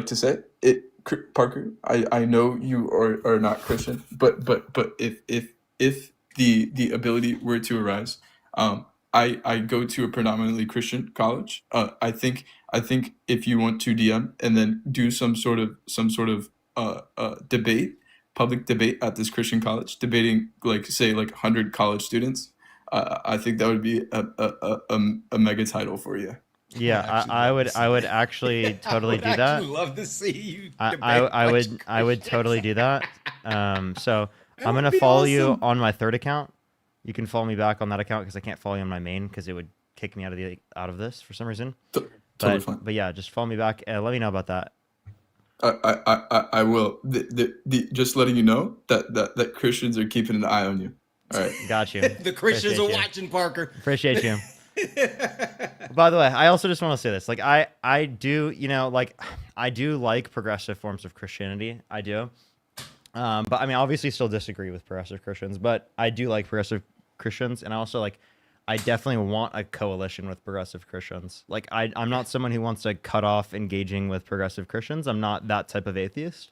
to say it, Parker. I know you are not Christian, but if the ability were to arise, I go to a predominantly Christian college. I think if you want to DM and then do some sort of debate, public debate at this Christian college, debating like 100 college students, I think that would be a mega title for you. Yeah, I would actually totally do that. I would love to see you. I would totally do that. So I'm gonna would be follow you awesome. on my third account. You can follow me back on that account because I can't follow you on my main because it would kick me out of this for some reason. Totally fine. But yeah, just follow me back and let me know about that. I will. Just letting you know that Christians are keeping an eye on you. All right. Got you. The Christians Appreciate are you. watching, Parker. Appreciate you. By the way, I also just want to say this. Like I do, I do like progressive forms of Christianity. I do. But I mean, obviously still disagree with progressive Christians, but I do like progressive Christians. And I also I definitely want a coalition with progressive Christians. Like I'm not someone who wants to cut off engaging with progressive Christians. I'm not that type of atheist.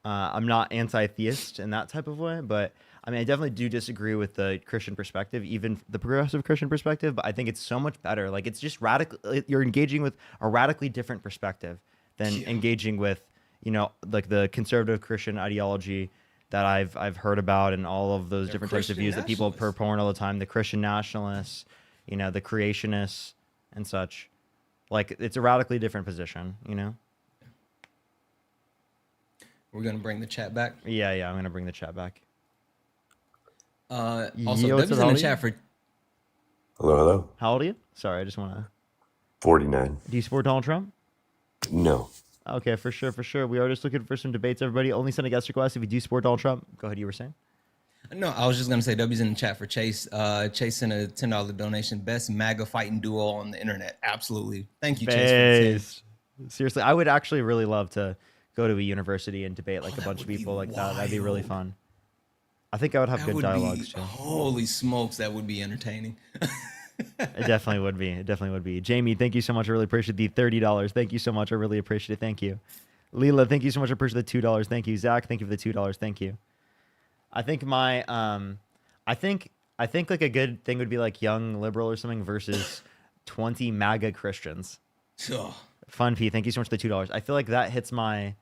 I'm not anti-theist in that type of way, but I mean, I definitely do disagree with the Christian perspective, even the progressive Christian perspective, but I think it's so much better. Like, it's just radical. You're engaging with a radically different perspective than engaging with, like the conservative Christian ideology that I've heard about, and all of those different types of Christian views that people nationalists. purport all the time. The Christian nationalists, the creationists and such. Like, it's a radically different position, We're gonna bring the chat back. Yeah, I'm gonna bring the chat back. Also, Yo, what's W's up, in how the old are chat you? for Hello, hello. How old are you? Sorry, I just want to. 49. Do you support Donald Trump? No. Okay, for sure. We are just looking for some debates, everybody. Only send a guest request if you do support Donald Trump. Go ahead, you were saying? No, I was just gonna say W's in the chat for Chase. Chase sent a $10 donation. Best MAGA fighting duo on the internet. Absolutely. Thank you, Chase. For the 10. Based. Seriously, I would actually really love to go to a university and debate like a bunch of people like that. That'd be really wild. fun. I think I would have That good would dialogues be, too. holy smokes, that would be entertaining. It definitely would be. It definitely would be. Jamie, thank you so much. I really appreciate the $30. Thank you so much. I really appreciate it. Thank you. Leela, thank you so much. I appreciate the $2. Thank you. Zach, thank you for the $2. Thank you. I think I think like a good thing would be like Young Liberal or something versus 20 MAGA Christians. Sure. Fun P, thank you so much for the $2. I feel like that hits my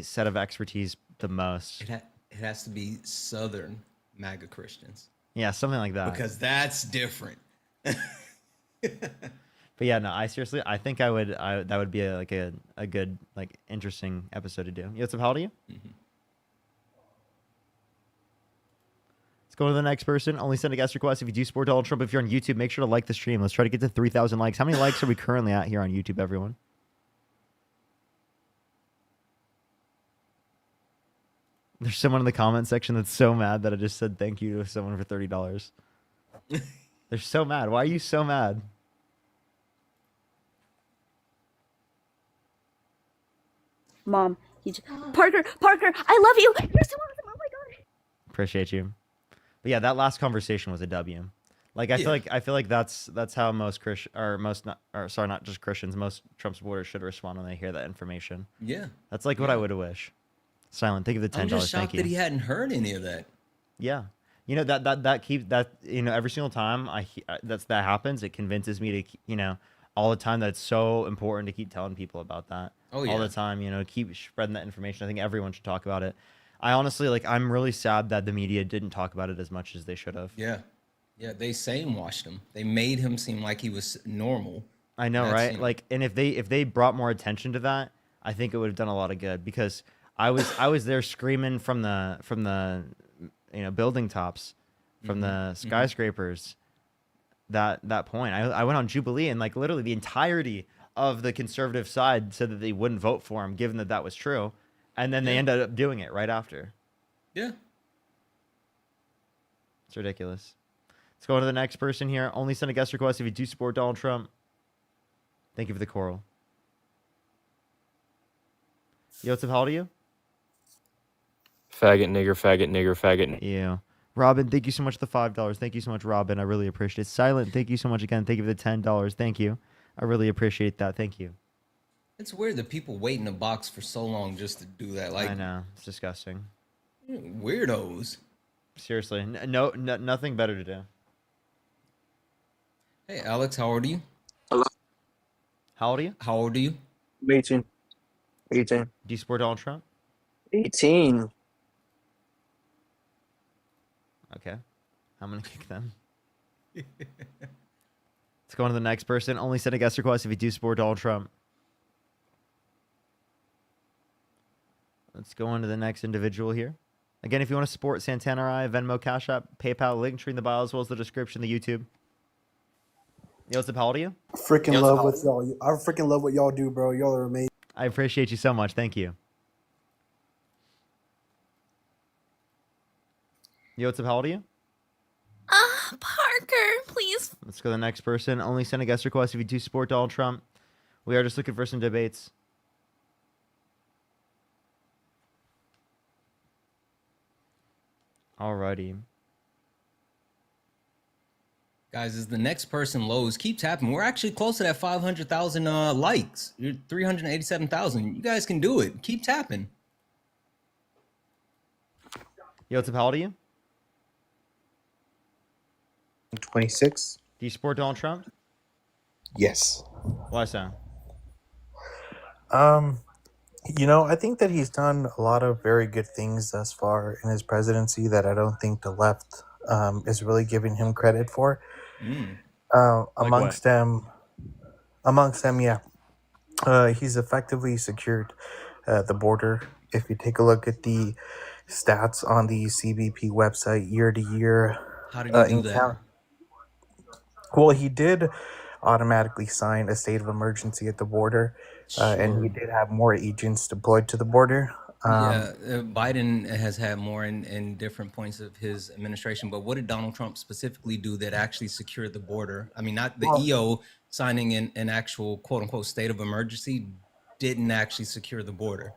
set of expertise the most. It has to be Southern MAGA Christians. Yeah, something like that. Because that's different. But yeah, no, I think that would be a good, like, interesting episode to do. Yo, what's up, how old are you? Mm-hmm. Let's go to the next person. Only send a guest request if you do support Donald Trump. If you're on YouTube, make sure to like the stream. Let's try to get to 3,000 likes. How many likes are we currently at here on YouTube, everyone? There's someone in the comment section that's so mad that I just said thank you to someone for $30. They're so mad. Why are you so mad? Mom, Parker, I love you. You're so awesome. Oh my god. Appreciate you. But yeah, that last conversation was a W. Like, I feel like that's how most not just Christians, most Trump supporters should respond when they hear that information. Yeah. That's like what I would wish. Silent, think of the $10. I'm just Thank shocked you. that he hadn't heard any of that. Yeah. Every single time that happens, it convinces me to, all the time that it's so important to keep telling people about that. Oh, yeah. All the time, keep spreading that information. I think everyone should talk about it. I honestly, I'm really sad that the media didn't talk about it as much as they should have. Yeah. Yeah, they washed him. They made him seem like he was normal. I know, right? You know. Like, and if they brought more attention to that, I think it would have done a lot of good, because I was there screaming from the building tops, from the skyscrapers. That point, I went on Jubilee, and like literally the entirety of the conservative side said that they wouldn't vote for him, given that was true, and then they ended up doing it right after. Yeah. It's ridiculous. Let's go on to the next person here. Only send a guest request if you do support Donald Trump. Thank you for the coral. Yo, what's up? How old are you? Faggot, nigger, faggot, nigger, faggot. Yeah. Robin, thank you so much for the $5. Thank you so much, Robin. I really appreciate it. Silent, thank you so much again. Thank you for the $10. Thank you. I really appreciate that. Thank you. It's weird that people wait in a box for so long just to do that. Like, I know. It's disgusting. Weirdos. Seriously. Nothing better to do. Hey, Alex, how old are you? Hello. How old are you? How old are you? 18. 18. Do you support Donald Trump? 18. Okay. I'm going to kick them. Let's go on to the next person. Only send a guest request if you do support Donald Trump. Let's go on to the next individual here. Again, if you want to support Santana or I, Venmo, Cash App, PayPal, link tree in the bio, as well as the description of the YouTube. Yo, what's up? How old are you? Freaking love what y'all. I freaking love what y'all do, bro. Y'all are amazing. I appreciate you so much. Thank you. Yo, what's up? How old are you? Parker, please. Let's go to the next person. Only send a guest request if you do support Donald Trump. We are just looking for some debates. Alrighty. Guys, as the next person loads, keep tapping. We're actually close to that 500,000 likes. You're 387,000. You guys can do it. Keep tapping. Yo, Tip, how old are you? 26. Do you support Donald Trump? Yes. Why so? Um, I think that he's done a lot of very good things thus far in his presidency that I don't think the left is really giving him credit for. Mm. Like what? Amongst them, yeah. He's effectively secured the border. If you take a look at the stats on the CBP website year to year, How did he do that? well, he did automatically sign a state of emergency at the border, and he Sure. did have more agents deployed to the border. Yeah, Biden has had more in different points of his administration, but what did Donald Trump specifically do that actually secured the border? I mean, not the Well, EO signing an actual quote unquote state of emergency didn't actually secure the border.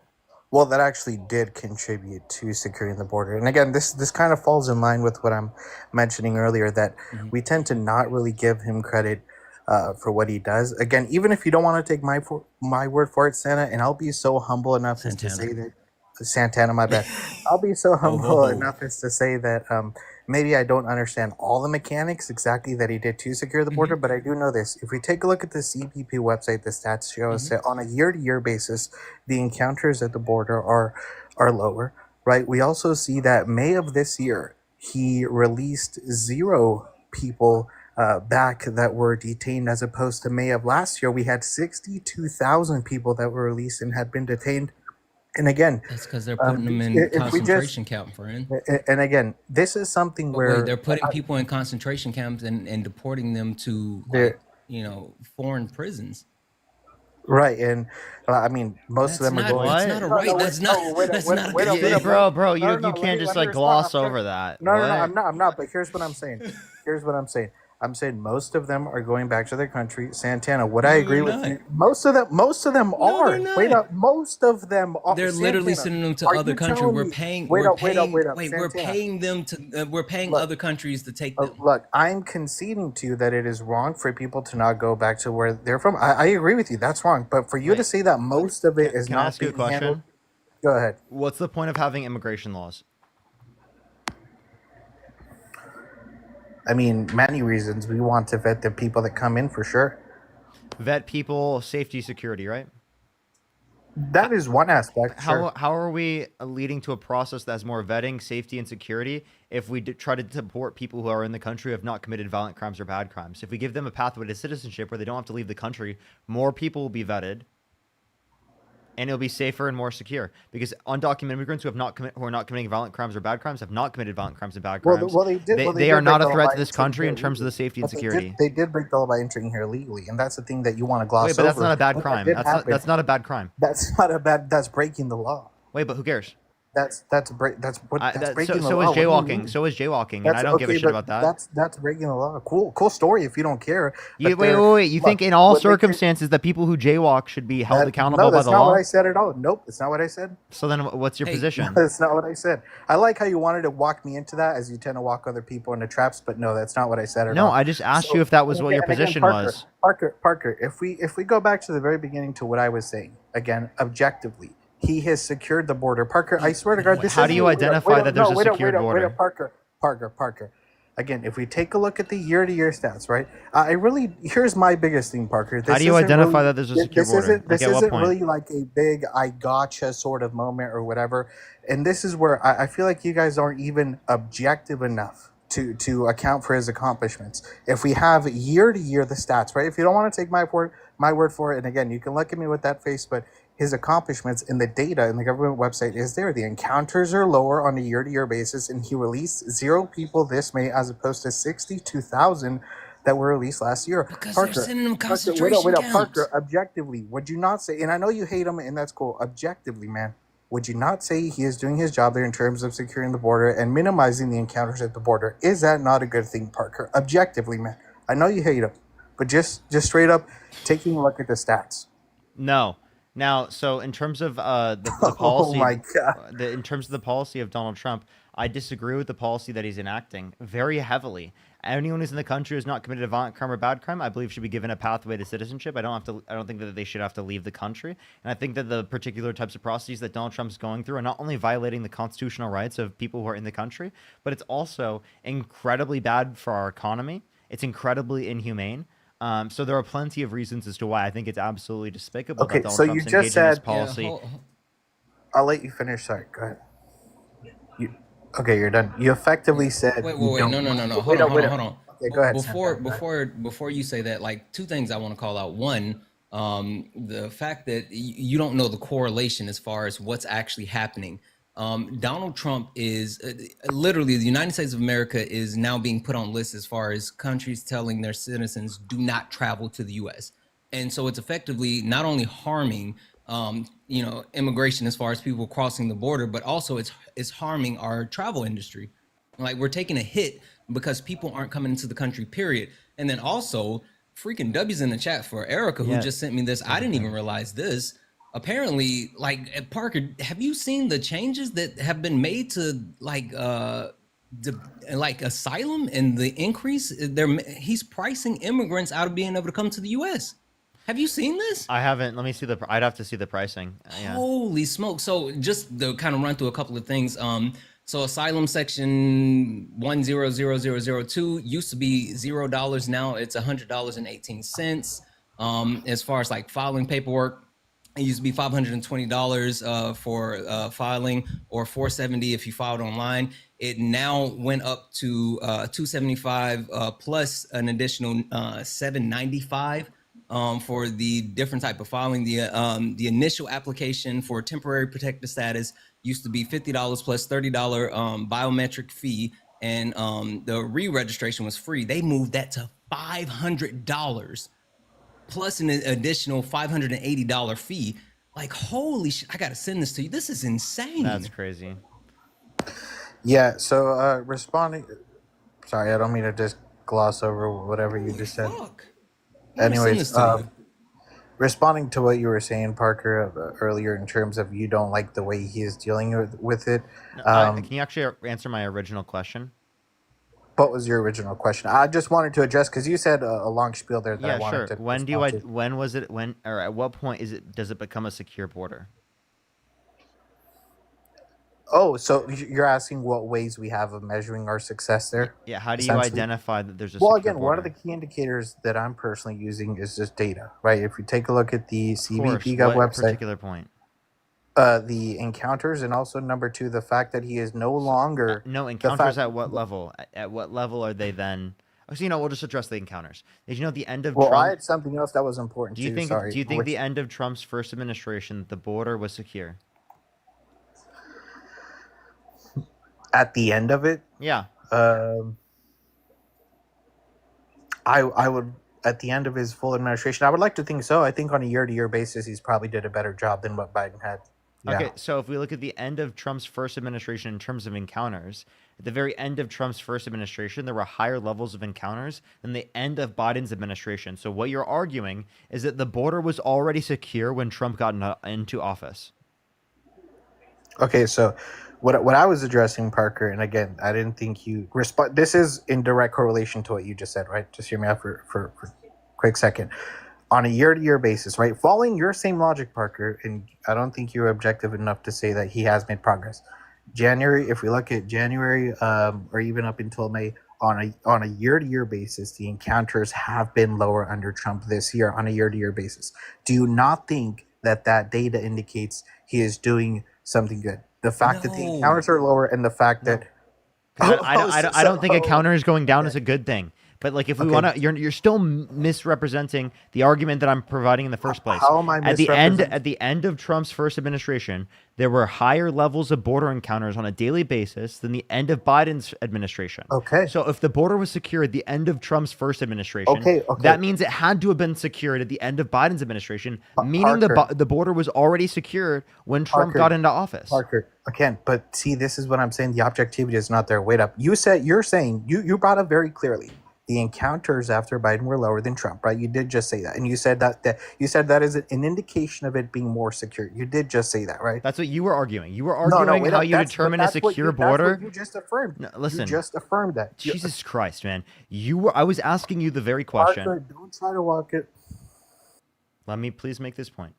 Well, that actually did contribute to securing the border. And again, this kind of falls in line with what I'm mentioning earlier, that we tend to not really give him credit for what he does. Again, even if you don't want to take my word for it, Santa, and I'll be so humble enough as to say that Santana, my bad. I'll be so humble enough as to say that maybe I don't understand all the mechanics exactly that he did to secure the border, but I do know this. If we take a look at the CBP website, the stats show us that on a year-to-year basis, the encounters at the border are lower, right? We also see that May of this year, he released 0 people back that were detained, as opposed to May of last year, we had 62,000 people that were released and had been detained. And again, That's because they're putting them in if we just, concentration camp, friend. and again, this is something But where wait, they're putting people in concentration camps and deporting them to they're foreign prisons. right, and I mean, most of them are going. That's not a right. That's not. That's not a good thing. Bro, No, you let can't me just like respond. gloss over that. No, What? I'm not. But here's what I'm saying. I'm saying most of them are going back to their country. Santana, would I agree with you? Most of them are. Wait up, most of them are. They're literally sending them to other countries. We're paying. Wait up. We're Santana. paying them to. We're paying other countries to take them. Look, I'm conceding to you that it is wrong for people to not go back to where they're from. I agree with you. That's wrong. But for you to say that most of it is Can I not ask you a being handled, question? go ahead. What's the point of having immigration laws? I mean, many reasons. We want to vet the people that come in for sure. Vet people, safety, security, right? That is one aspect. Sure. How are we leading to a process that's more vetting, safety, and security if we try to deport people who are in the country who have not committed violent crimes or bad crimes? If we give them a pathway to citizenship where they don't have to leave the country, more people will be vetted, and it'll be safer and more secure. Because undocumented immigrants who are not committing violent crimes or bad crimes have not committed violent crimes and bad crimes. They are not a threat to this country in terms of the safety and security. They did break the law by entering here illegally, and that's the thing that you want to gloss over. Wait, but that's not a bad crime. That's not a bad crime. That's breaking the law. Wait, but who cares? That's breaking the law. So is jaywalking. So is jaywalking, and I don't give a shit about that. That's breaking the law. Cool story if you don't care. Wait. You think in all circumstances that people who jaywalk should be held accountable by the law? No, that's not what I said at all. Nope, that's not what I said. So then what's your position? That's not what I said. I like how you wanted to walk me into that, as you tend to walk other people into traps, but no, that's not what I said at all. No, I just asked you if that was what your position was. Parker, if we go back to the very beginning to what I was saying, again, objectively, he has secured the border. Parker, I swear to God, this. How do you identify that there's a secured border? Parker. Again, if we take a look at the year-to-year stats, right? Here's my biggest thing, Parker. How do you identify that there's a secure border? This isn't really like a big "I gotcha" sort of moment or whatever. And this is where I feel like you guys aren't even objective enough to account for his accomplishments. If we have year-to-year the stats, right? If you don't want to take my word for it, and again, you can look at me with that face, but his accomplishments in the data in the government website is there. The encounters are lower on a year-to-year basis, and he released 0 people this May, as opposed to 62,000 that were released last year. Because they're sending them concentration camps. Parker, objectively, would you not say? And I know you hate him, and that's cool. Objectively, man, would you not say he is doing his job there in terms of securing the border and minimizing the encounters at the border? Is that not a good thing, Parker? Objectively, man. I know you hate him, but just straight up taking a look at the stats. No. Now, so in terms of the policy, in terms of the policy of Donald Trump, I disagree with the policy that he's enacting very heavily. anyone who's in the country who's not committed a violent crime or bad crime, I believe should be given a pathway to citizenship. I don't think that they should have to leave the country. And I think that the particular types of processes that Donald Trump's going through are not only violating the constitutional rights of people who are in the country, but it's also incredibly bad for our economy. It's incredibly inhumane. So there are plenty of reasons as to why I think it's absolutely despicable Okay, that Donald so you Trump's just engaging in this said policy. I'll let you finish. Sorry, go ahead. Okay, you're done. You effectively said Wait, you don't. no. Wait up, wait up. Hold on. Okay, go ahead. Sam, Before go ahead. before you say that, like two things I want to call out. One, the fact that you don't know the correlation as far as what's actually happening. Donald Trump is literally the United States of America is now being put on lists as far as countries telling their citizens do not travel to the U.S. And so it's effectively not only harming immigration as far as people crossing the border, but also it's harming our travel industry. Like we're taking a hit because people aren't coming into the country, period. And then also freaking W's in the chat for Erica, who just sent me this. I didn't even realize this. Apparently, like Parker, have you seen the changes that have been made to like asylum and the increase? He's pricing immigrants out of being able to come to the U.S. Have you seen this? I haven't. Let me see I'd have to see the pricing. Yeah. Holy smoke! So just to kind of run through a couple of things. So asylum section 100002 used to be $0. Now it's $100.18. As far as like filing paperwork, it used to be $520 for filing, or $470 if you filed online. It now went up to $275 plus an additional $795 for the different type of filing. The initial application for temporary protected status used to be $50 plus $30 biometric fee, and the re-registration was free. They moved that to $500 plus an additional $580 fee. Like, holy shit, I gotta send this to you. This is insane. That's crazy. Yeah, so responding, sorry, I don't mean to just gloss over whatever you just said. Anyways, responding to what you were saying, Parker, earlier in terms of you don't like the way he is dealing with it. Can you actually answer my original question? What was your original question? I just wanted to address, because you said a long spiel there that I wanted to respond to. When was it, or at what point does it become a secure border? Oh, so you're asking what ways we have of measuring our success there? Yeah, how do you identify that there's a Well, secure again, border? one of the key indicators that I'm personally using is just data, right? If you take a look at the Of course, CBP Gov what website, particular point? the encounters, and also number two, the fact that he is no longer No, the encounters fact- at what level? At what level are they then? Oh, so we'll just address the encounters. Did you know at the end of Well, I Trump? had something else that was important Do you too. think? Sorry. Do you think which- the end of Trump's first administration, the border was secure? at the end of it? Yeah. I would, at the end of his full administration, I would like to think so. I think on a year-to-year basis, he's probably did a better job than what Biden had. Yeah. Okay, so if we look at the end of Trump's first administration in terms of encounters, at the very end of Trump's first administration, there were higher levels of encounters than the end of Biden's administration. So what you're arguing is that the border was already secure when Trump got into office. Okay, so what I was addressing, Parker, and again, I didn't think you respond. This is in direct correlation to what you just said, right? Just hear me out for a quick second. On a year-to-year basis, right? Following your same logic, Parker, and I don't think you're objective enough to say that he has made progress. January, if we look at January, or even up until May, on a year-to-year basis, the encounters have been lower under Trump this year on a year-to-year basis. Do you not think that data indicates he is doing something good? The fact that the encounters are lower, and the fact that I don't think encounters going down is a good thing. But like, if we want to, you're still misrepresenting the argument that I'm providing in the first place. How am I misrepresenting? At the end of Trump's first administration, there were higher levels of border encounters on a daily basis than the end of Biden's administration. Okay. So if the border was secure at the end of Trump's first administration, Okay. that means it had to have been secured at the end of Biden's administration, meaning Parker. the border was already secured when Trump Parker. got into office. Parker, again, but see, this is what I'm saying. The objectivity is not there. Wait up. You brought up very clearly the encounters after Biden were lower than Trump, right? You did just say that, and you said that is an indication of it being more secure. You did just say that, right? That's what you were arguing. You were No, arguing wait how up. you determine a secure That's what border. you just affirmed. No, You listen, just affirmed that. Jesus Christ, man. I was asking you the very question. Parker, don't try to walk it. Let me please make this point.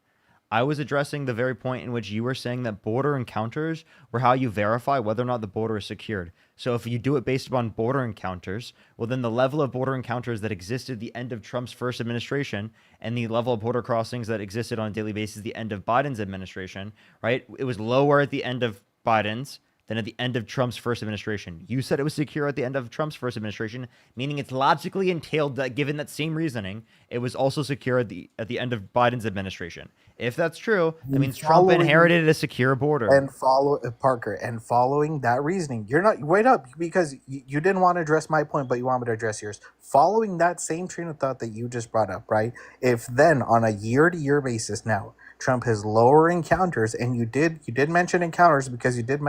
I was addressing the very point in which you were saying that border encounters were how you verify whether or not the border is secured. So if you do it based upon border encounters, well, then the level of border encounters that existed at the end of Trump's first administration and the level of border crossings that existed on a daily basis at the end of Biden's administration, right? It was lower at the end of Biden's than at the end of Trump's first administration. You said it was secure at the end of Trump's first administration, meaning it's logically entailed that given that same reasoning, it was also secure at the end of Biden's administration. If that's true, that means Trump inherited a secure border. And follow Parker, and following that reasoning, you're not wait up because you didn't want to address my point, but you want me to address yours. Following that same train of thought that you just brought up, right? If then on a year-to-year basis now, Trump has lower encounters, and you did mention encounters because you did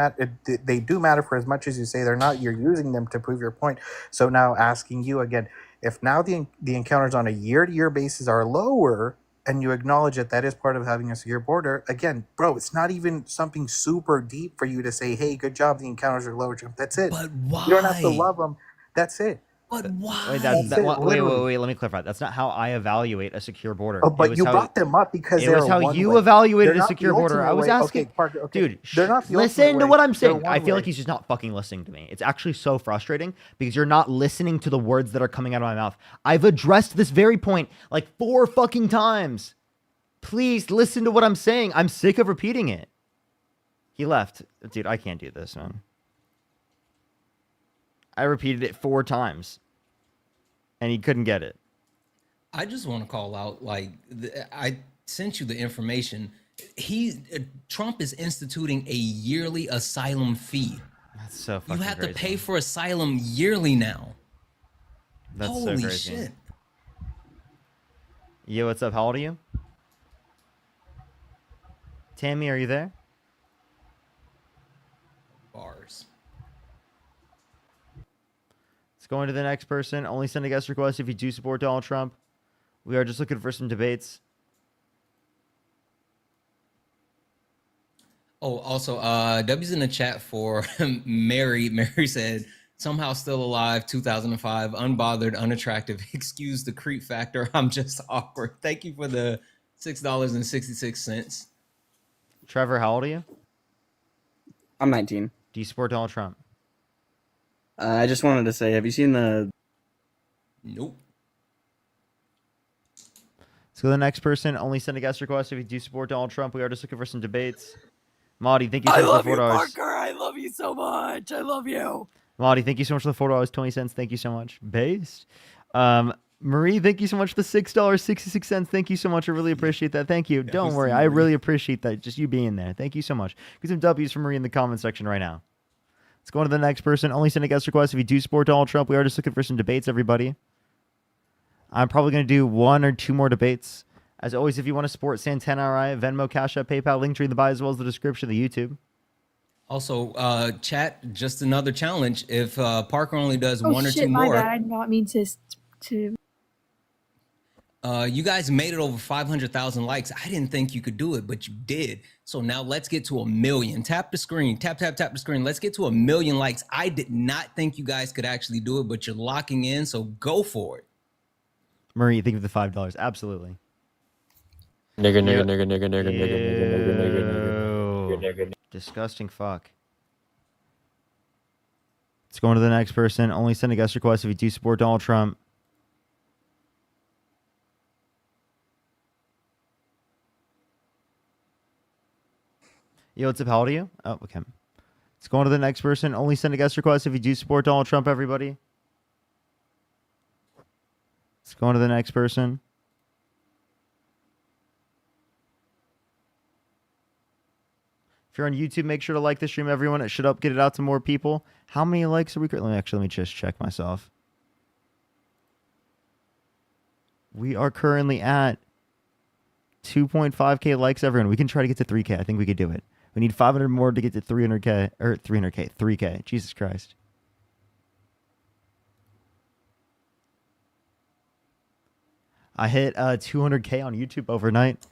they do matter for as much as you say they're not. You're using them to prove your point. So now asking you again, if now the encounters on a year-to-year basis are lower, and you acknowledge that that is part of having a secure border, again, bro, it's not even something super deep for you to say, hey, good job, the encounters are lower, Trump. That's it. But why? You don't have to love them. That's it. But why? Wait, let me clarify. That's not how I evaluate a secure border. Oh, but you brought them up because it was how you evaluated a secure border. I was asking, okay, Parker, okay. dude, they're not the listen to what I'm saying. They're I feel one like he's just not fucking listening to me. It's actually so frustrating because you're not listening to the words that are coming out of my mouth. I've addressed this very point like 4 fucking times. Please listen to what I'm saying. I'm sick of repeating it. He left. Dude, I can't do this, man. I repeated it 4 times. And he couldn't get it. I just want to call out, like, I sent you the information. Trump is instituting a yearly asylum fee. That's so fucking You have crazy. to pay for asylum yearly now. That's Holy so crazy. shit. Yo, what's up? How old are you? Tammy, are you there? Bars. Let's go on to the next person. Only send a guest request if you do support Donald Trump. We are just looking for some debates. Oh, also, W's in the chat for Mary. Mary said, somehow still alive, 2005, unbothered, unattractive. Excuse the creep factor. I'm just awkward. Thank you for the $6.66. Trevor, how old are you? I'm 19. Do you support Donald Trump? I just wanted to say, have you seen the... Nope. Let's go to the next person. Only send a guest request if you do support Donald Trump. We are just looking for some debates. Maudie, thank you so much for the $4. Parker. I love you so much. I love you. Maudie, thank you so much for the $4.20. Thank you so much. Based. Marie, thank you so much for the $6.66. Thank you so much. I really appreciate that. Thank you. Don't worry. I really appreciate that. Just you being there. Thank you so much. Get some W's from Marie in the comment section right now. Let's go on to the next person. Only send a guest request if you do support Donald Trump. We are just looking for some debates, everybody. I'm probably going to do 1 or 2 more debates. As always, if you want to support Santana RI, Venmo, Cash App, PayPal, link tree in the bio, as well as the description of the YouTube. Also, chat, just another challenge. If Parker only does Oh, 1 or shit, 2 my more, bad. I did not mean to. you guys made it over 500,000 likes. I didn't think you could do it, but you did. So now let's get to 1 million. Tap the screen. Tap the screen. Let's get to 1 million likes. I did not think you guys could actually do it, but you're locking in, so go for it. Marie, think of the $5. Absolutely. Nigga. Disgusting fuck. Let's go on to the next person. Only send a guest request if you do support Donald Trump. Yo, what's up? How old are you? Oh, okay. Let's go on to the next person. Only send a guest request if you do support Donald Trump, everybody. Let's go on to the next person. If you're on YouTube, make sure to like the stream, everyone. It should get it out to more people. How many likes are we currently? Let me just check myself. We are currently at 2.5K likes, everyone. We can try to get to 3K. I think we could do it. We need 500 more to get to 300K, or 300K, 3K. Jesus Christ. I hit 200K on YouTube overnight.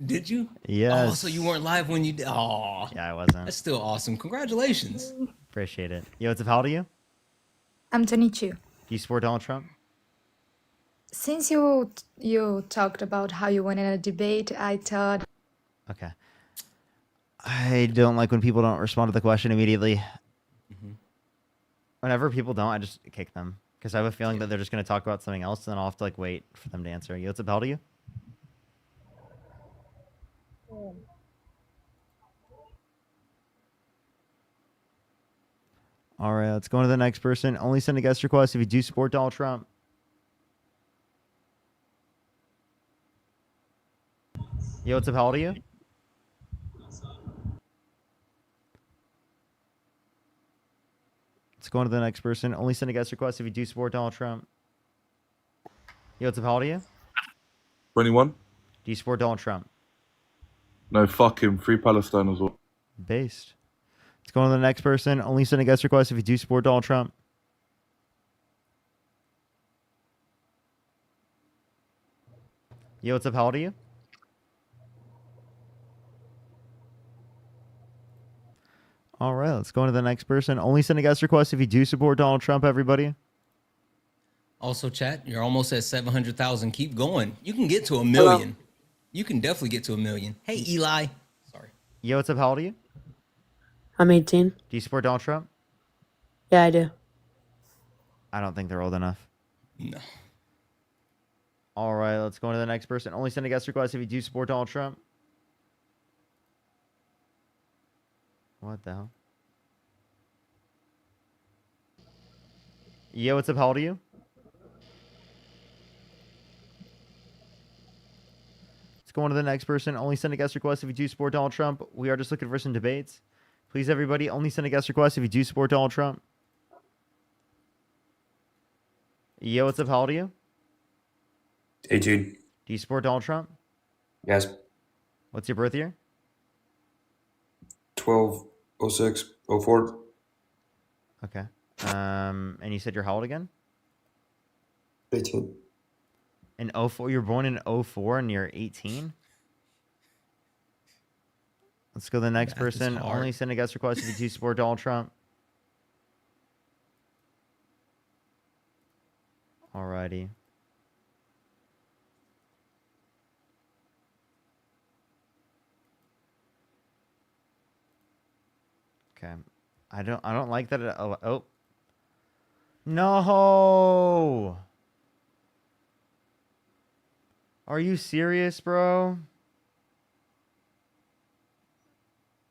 Did you? Yes. Oh, so you weren't live when you did. Oh, Yeah, I wasn't. that's still awesome. Congratulations. Appreciate it. Yo, what's up? How old are you? I'm 22. Do you support Donald Trump? Since you talked about how you went in a debate, I thought. Okay. I don't like when people don't respond to the question immediately. Whenever people don't, I just kick them because I have a feeling that they're just going to talk about something else, and then I'll have to like wait for them to answer. Yo, what's up? How old are you? All right, let's go on to the next person. Only send a guest request if you do support Donald Trump. Yo, what's up? How old are you? Let's go on to the next person. Only send a guest request if you do support Donald Trump. Yo, what's up? How old are you? 21? Do you support Donald Trump? No, fuck him. Free Palestine as well. Based. Let's go on to the next person. Only send a guest request if you do support Donald Trump. Yo, what's up? How old are you? All right, let's go on to the next person. Only send a guest request if you do support Donald Trump, everybody. Also, chat, you're almost at 700,000. Keep going. You can get to 1 million. You can definitely get to 1 million. Hey, Eli. Sorry. Yo, what's up? How old are you? I'm 18. Do you support Donald Trump? Yeah, I do. I don't think they're old enough. No. All right, let's go on to the next person. Only send a guest request if you do support Donald Trump. What the hell? Yo, what's up? How old are you? Let's go on to the next person. Only send a guest request if you do support Donald Trump. We are just looking for some debates. Please, everybody, only send a guest request if you do support Donald Trump. Yo, what's up? How old are you? 18. Do you support Donald Trump? Yes. What's your birth year? 12/06/04. Okay. And you said you're how old again? 18. In 04, you were born in 04 and you're 18? Let's go to the next Math is person. hard. Only send a guest request if you do support Donald Trump. Alrighty. Okay. I don't like that. Oh. No. Are you serious, bro?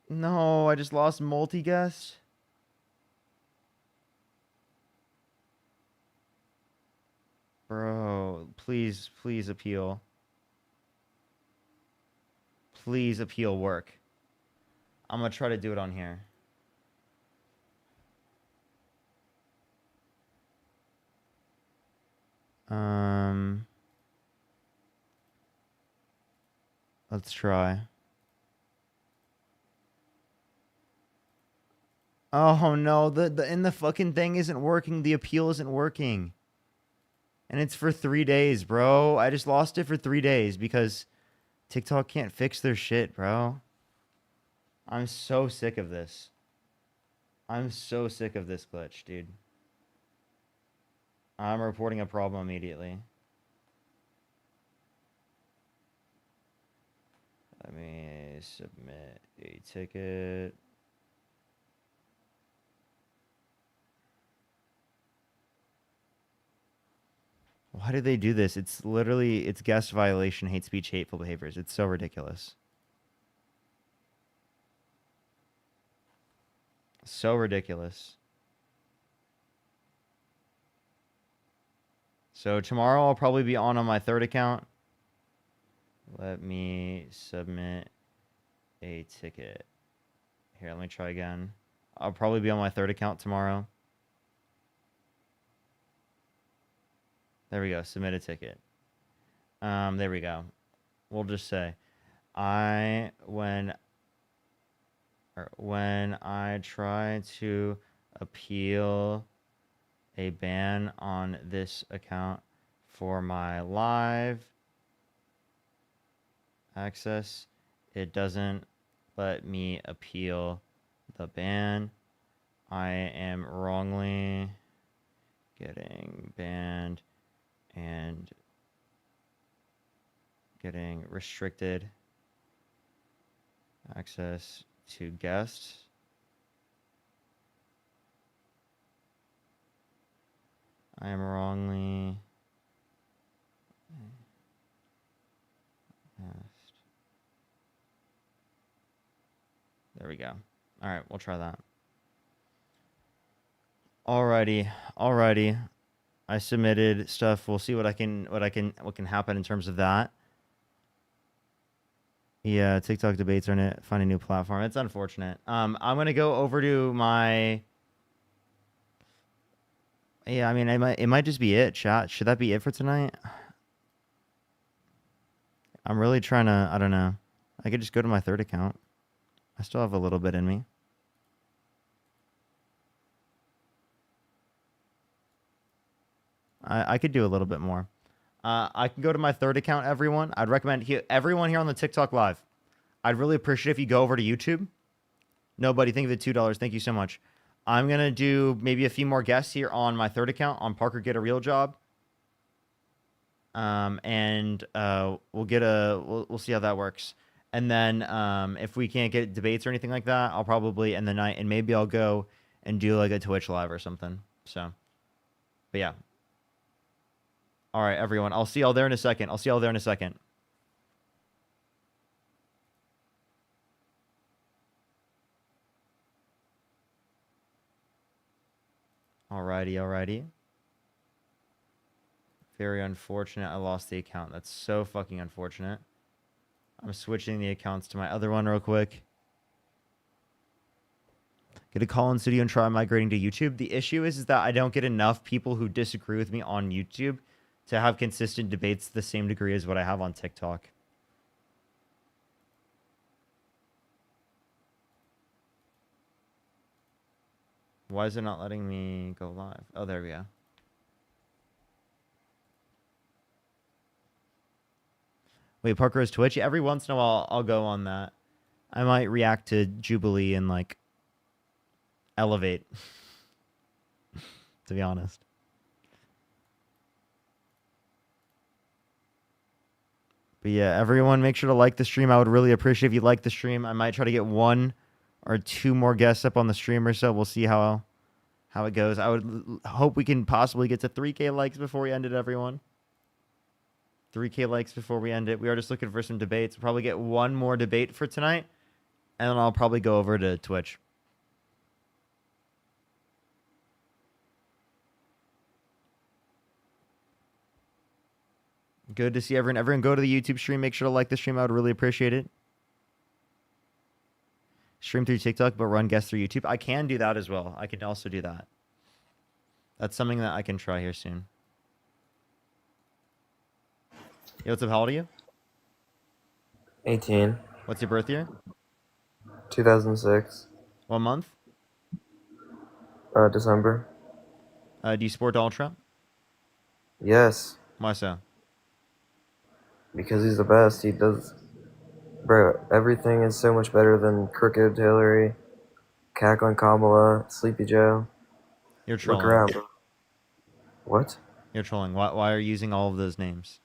No, I just lost multi-guest. Bro, please appeal. Please appeal work. I'm gonna try to do it on here. Let's try. Oh no, the fucking thing isn't working. The appeal isn't working. And it's for 3 days, bro. I just lost it for 3 days because TikTok can't fix their shit, bro. I'm so sick of this. I'm so sick of this glitch, dude. I'm reporting a problem immediately. Let me submit a ticket. Why do they do this? It's literally, it's guest violation, hate speech, hateful behaviors. It's so ridiculous. So ridiculous. So tomorrow I'll probably be on my third account. Let me submit a ticket. Here, let me try again. I'll probably be on my third account tomorrow. There we go. Submit a ticket. There we go. We'll just say, when I try to appeal a ban on this account for my live access. It doesn't let me appeal the ban. I am wrongly getting banned and getting restricted access to guests. I am wrongly asked. There we go. All right, we'll try that. Alrighty. I submitted stuff. We'll see what can happen in terms of that. Yeah, TikTok debates are find a new platform. It's unfortunate. I'm gonna go over to my. Yeah, I mean, it might just be it. Chat. Should that be it for tonight? I'm really trying to. I don't know. I could just go to my third account. I still have a little bit in me. I could do a little bit more. I can go to my third account, everyone. I'd recommend everyone here on the TikTok live. I'd really appreciate if you go over to YouTube. Nobody, think of it $2. Thank you so much. I'm going to do maybe a few more guests here on my third account on Parker Get a Real Job. We'll see how that works. And then if we can't get debates or anything like that, I'll probably end the night and maybe I'll go and do like a Twitch live or something. So, but yeah. All right, everyone. I'll see y'all there in a second. Alrighty. Very unfortunate. I lost the account. That's so fucking unfortunate. I'm switching the accounts to my other one real quick. Get a call in studio and try migrating to YouTube. The issue is that I don't get enough people who disagree with me on YouTube to have consistent debates to the same degree as what I have on TikTok. Why is it not letting me go live? Oh, there we go. Wait, Parker is Twitch? Every once in a while, I'll go on that. I might react to Jubilee and, like, elevate. To be honest. But yeah, everyone make sure to like the stream. I would really appreciate if you like the stream. I might try to get 1 or 2 more guests up on the stream or so. We'll see how it goes. I would hope we can possibly get to 3K likes before we end it, everyone. 3K likes before we end it. We are just looking for some debates. We'll probably get 1 more debate for tonight. And then I'll probably go over to Twitch. Good to see everyone. Everyone go to the YouTube stream. Make sure to like the stream. I would really appreciate it. Stream through TikTok, but run guests through YouTube. I can do that as well. I can also do that. That's something that I can try here soon. Yo, what's up? How old are you? 18. What's your birth year? 2006. What month? December. Do you support Donald Trump? Yes. Why so? Because he's the best. He does... Bro, everything is so much better than Crooked Hillary, Cackling Kamala, Sleepy Joe. You're trolling. Look around. What? You're trolling. Why are you using all of those names?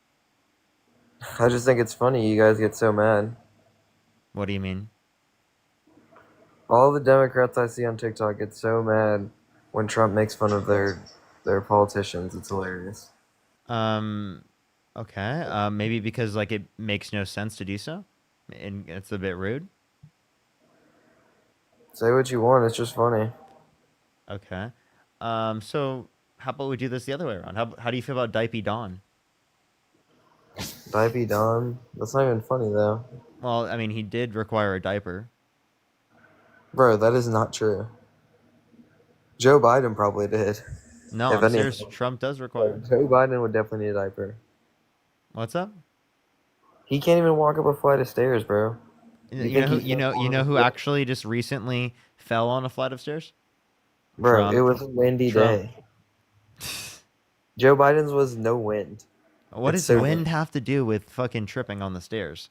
I just think it's funny you guys get so mad. What do you mean? All the Democrats I see on TikTok get so mad when Trump makes fun of their politicians. It's hilarious. Okay. Maybe because like it makes no sense to do so, and it's a bit rude. Say what you want. It's just funny. Okay. So how about we do this the other way around? How do you feel about Dipey Dawn? Dipey Don? That's not even funny though. Well, I mean, he did require a diaper. Bro, that is not true. Joe Biden probably did. No, I'm serious. Trump does require. Joe Biden would definitely need a diaper. What's up? He can't even walk up a flight of stairs, bro. You know who actually just recently fell on a flight of stairs? Bro, Trump. it was a windy day. Joe Biden's was no wind. What does wind have to do with fucking tripping on the stairs?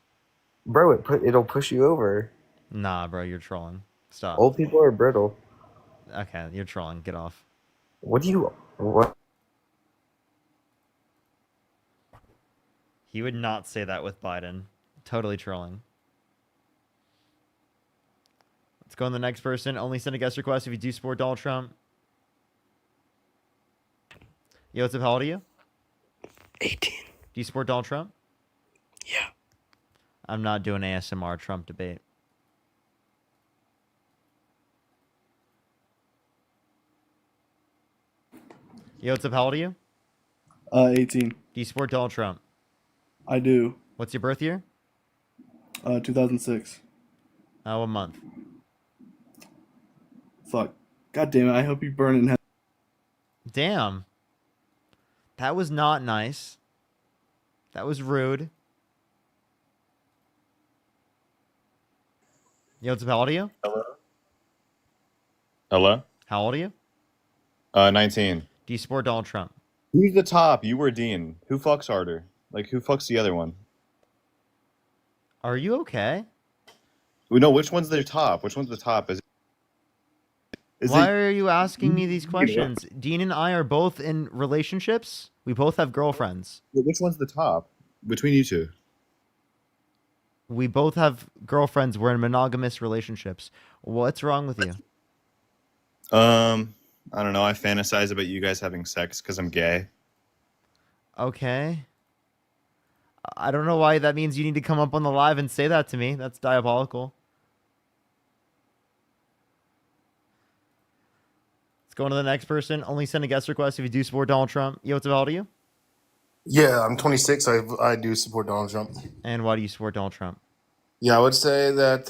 Bro, it'll push you over. Nah, bro, you're trolling. Stop. Old people are brittle. Okay, you're trolling. Get off. What do you... What? He would not say that with Biden. Totally trolling. Let's go on the next person. Only send a guest request if you do support Donald Trump. Yo, what's up? How old are you? 18. Do you support Donald Trump? Yeah. I'm not doing ASMR Trump debate. Yo, what's up? How old are you? 18. Do you support Donald Trump? I do. What's your birth year? 2006. What month? Fuck. God damn it. I hope you burn in hell. Damn. That was not nice. That was rude. Yo, what's up? How old are you? Hello? How old are you? 19. Do you support Donald Trump? Who's the top? You or Dean? Who fucks harder? Like, who fucks the other one? Are you okay? We know which one's the top. Which one's the top? Why are you asking me these questions? Dean and I are both in relationships. We both have girlfriends. Which one's the top between you two? We both have girlfriends. We're in monogamous relationships. What's wrong with you? I don't know. I fantasize about you guys having sex because I'm gay. Okay. I don't know why that means you need to come up on the live and say that to me. That's diabolical. Let's go on to the next person. Only send a guest request if you do support Donald Trump. Yo, what's up? How old are you? Yeah, I'm 26. I do support Donald Trump. And why do you support Donald Trump? Yeah, I would say that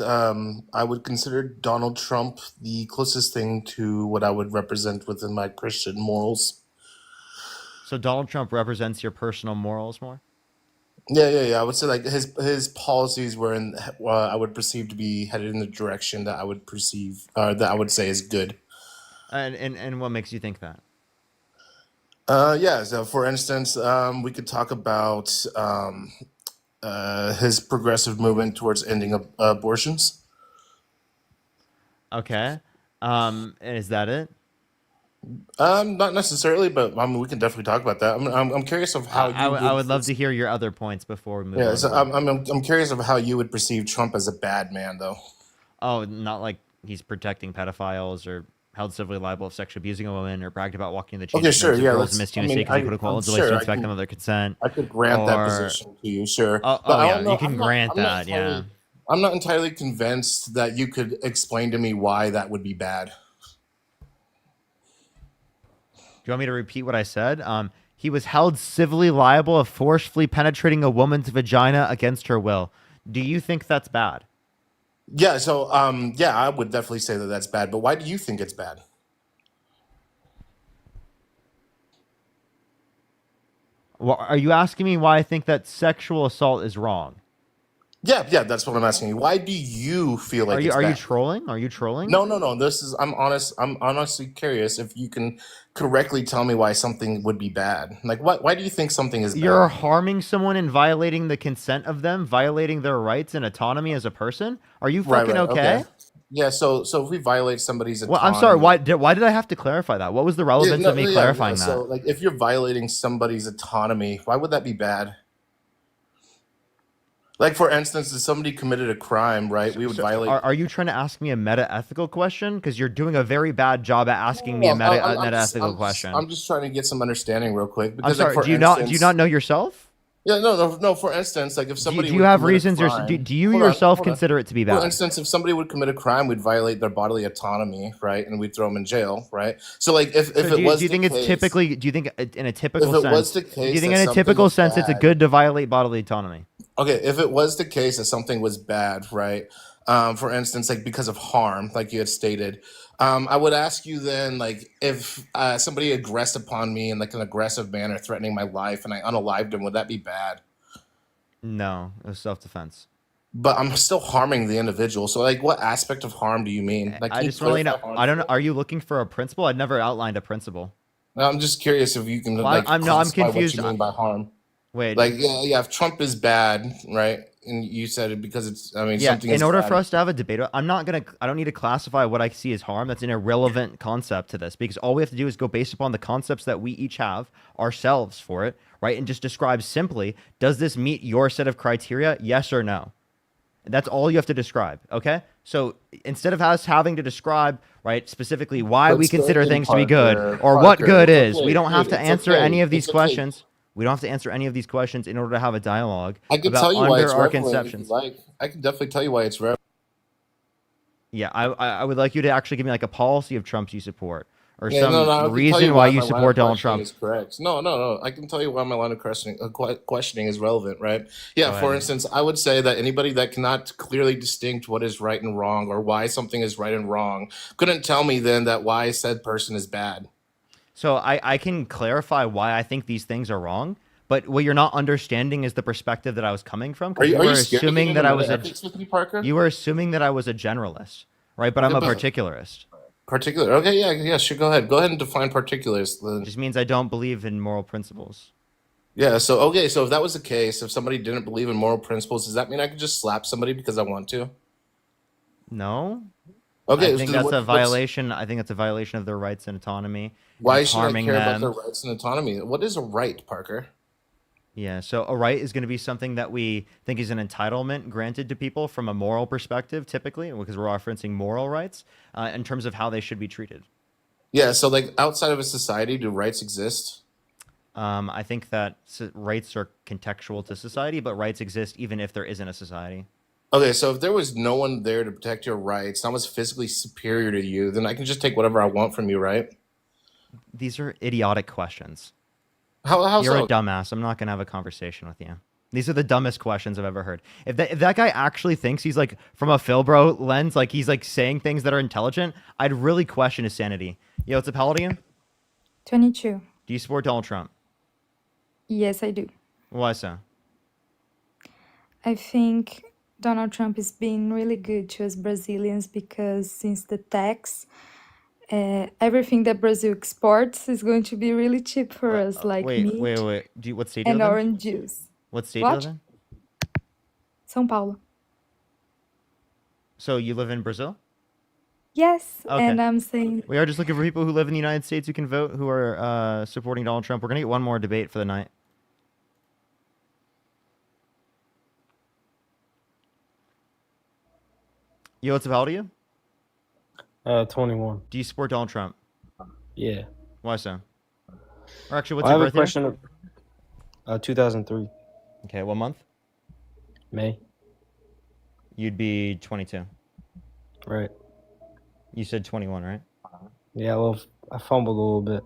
I would consider Donald Trump the closest thing to what I would represent within my Christian morals. So Donald Trump represents your personal morals more? Yeah. I would say like his policies were in I would perceive to be headed in the direction that I would perceive that I would say is good. And what makes you think that? Yeah. So for instance, we could talk about his progressive movement towards ending abortions. Okay. And is that it? Not necessarily, but I mean, we can definitely talk about that. I'm curious of how I would love to hear your other points before we move on. Yeah, so I'm curious of how you would perceive Trump as a bad man, though. Oh, not like he's protecting pedophiles or held civilly liable of sexually abusing a woman or bragged about walking the chains Okay, of sure, yeah. girls and misdemeanor because he quote unquote delays to inspect them of their consent. I could grant that Or- position to you, sure. Oh, But I yeah, don't know- you can grant that, yeah. I'm not entirely convinced that you could explain to me why that would be bad. Do you want me to repeat what I said? He was held civilly liable of forcefully penetrating a woman's vagina against her will. Do you think that's bad? Yeah, so yeah, I would definitely say that that's bad. But why do you think it's bad? Well, are you asking me why I think that sexual assault is wrong? Yeah, that's what I'm asking you. Why do you feel like it's Are you bad? trolling? Are you trolling? No. I'm honest. I'm honestly curious if you can correctly tell me why something would be bad. Like, why do you think something is bad? You're harming someone and violating the consent of them, violating their rights and autonomy as a person? Are you fucking okay? Yeah. So if we violate somebody's Well, autonomy, I'm sorry. Why did I have to clarify that? What was the relevance of me clarifying that? So, like, if you're violating somebody's autonomy, why would that be bad? Like, for instance, if somebody committed a crime, right? We would violate. Are you trying to ask me a meta-ethical question? Because you're doing a very bad job at asking me a meta-ethical question. I'm just trying to get some understanding real quick. I'm Because, sorry. like, Do you not know yourself? Yeah, no. For instance, like if somebody Do you would have commit a reasons, or crime- do you Hold on, yourself hold on. consider it to be For bad? instance, if somebody would commit a crime, we'd violate their bodily autonomy, right? And we'd throw them in jail, right? So, like, if So it do was you think the it's case, typically? Do you think in a typical If it sense? was the do case you think that in a typical something was sense it's bad- good to violate bodily autonomy? Okay, if it was the case that something was bad, right? For instance, like because of harm, like you had stated, I would ask you then, like, if somebody aggressed upon me in like an aggressive manner, threatening my life, and I unalived him, would that be bad? No, it was self-defense. But I'm still harming the individual. So, like, what aspect of harm do you mean? Like, I can you just really know. clarify harm I don't for know. Are you looking for a principle? I'd never outlined a principle. me? I'm just curious if you can Well, like I'm classify what confused. you mean by harm. Wait. Like, yeah, if Trump is bad, right? And you said it because it's, I mean, Yeah, something in is order bad. for us to have a debate, I don't need to classify what I see as harm. That's an irrelevant concept to this, because all we have to do is go based upon the concepts that we each have ourselves for it, right? And just describe simply, does this meet your set of criteria? Yes or no? That's all you have to describe, okay? So instead of us having to describe, right, specifically why But we consider still, things to be good or what Parker, good it's is, we okay, don't have dude, to it's answer okay. any of these It's okay. questions. We don't have to answer any of these questions in order to have a dialogue I can about tell you why under it's our relevant if you conceptions. like. I can definitely tell you why it's relevant. Yeah, I would like you to actually give me like a policy of Trump's you support or Yeah, no, some no, I can tell reason you why why you my line support of Donald questioning Trump. is correct. No. I can tell you why my line of questioning is relevant, right? Yeah, Go for ahead. instance, I would say that anybody that cannot clearly distinct what is right and wrong or why something is right and wrong couldn't tell me then that why said person is bad. So I can clarify why I think these things are wrong, but what you're not understanding is the perspective that I was coming from, Are because you you were scared to get assuming into that I meta was a ethics with me, Parker? you were assuming that I was a generalist, right? But I'm Okay, a but particularist. particular. Okay, yeah, sure. Go ahead. Go ahead and define particulars. Then. Just means I don't believe in moral principles. Yeah. So okay. So if that was the case, if somebody didn't believe in moral principles, does that mean I could just slap somebody because I want to? No. Okay. I think So that's a what's violation. I think that's a violation of their rights and autonomy, and why it's should I harming care about their them. rights and autonomy? What is a right, Parker? Yeah, so a right is going to be something that we think is an entitlement granted to people from a moral perspective, typically, because we're referencing moral rights in terms of how they should be treated. Yeah. So like outside of a society, do rights exist? I think that rights are contextual to society, but rights exist even if there isn't a society. Okay. So if there was no one there to protect your rights, no one's physically superior to you, then I can just take whatever I want from you, right? These are idiotic questions. How You're a so? dumbass. I'm not going to have a conversation with you. These are the dumbest questions I've ever heard. If that guy actually thinks he's like from a Philbro lens, like he's like saying things that are intelligent, I'd really question his sanity. Yo, what's up, how old are you? 22. Do you support Donald Trump? Yes, I do. Why so? I think Donald Trump is being really good to us Brazilians because since the tax, everything that Brazil exports is going to be really cheap for us, like Wait. meat What state do you and live in? orange juice. What state do you live What? in? São Paulo. So you live in Brazil? Yes, Okay. and I'm saying We are just looking for people who live in the United States who can vote, who are supporting Donald Trump. We're going to get one more debate for the night. Yo, what's up, how old are you? 21. Do you support Donald Trump? Yeah. Why so? Or actually, what's I your have a birth year? question of 2003, Okay, what month? May. You'd be 22. Right. You said 21, right? Yeah, well, I fumbled a little bit.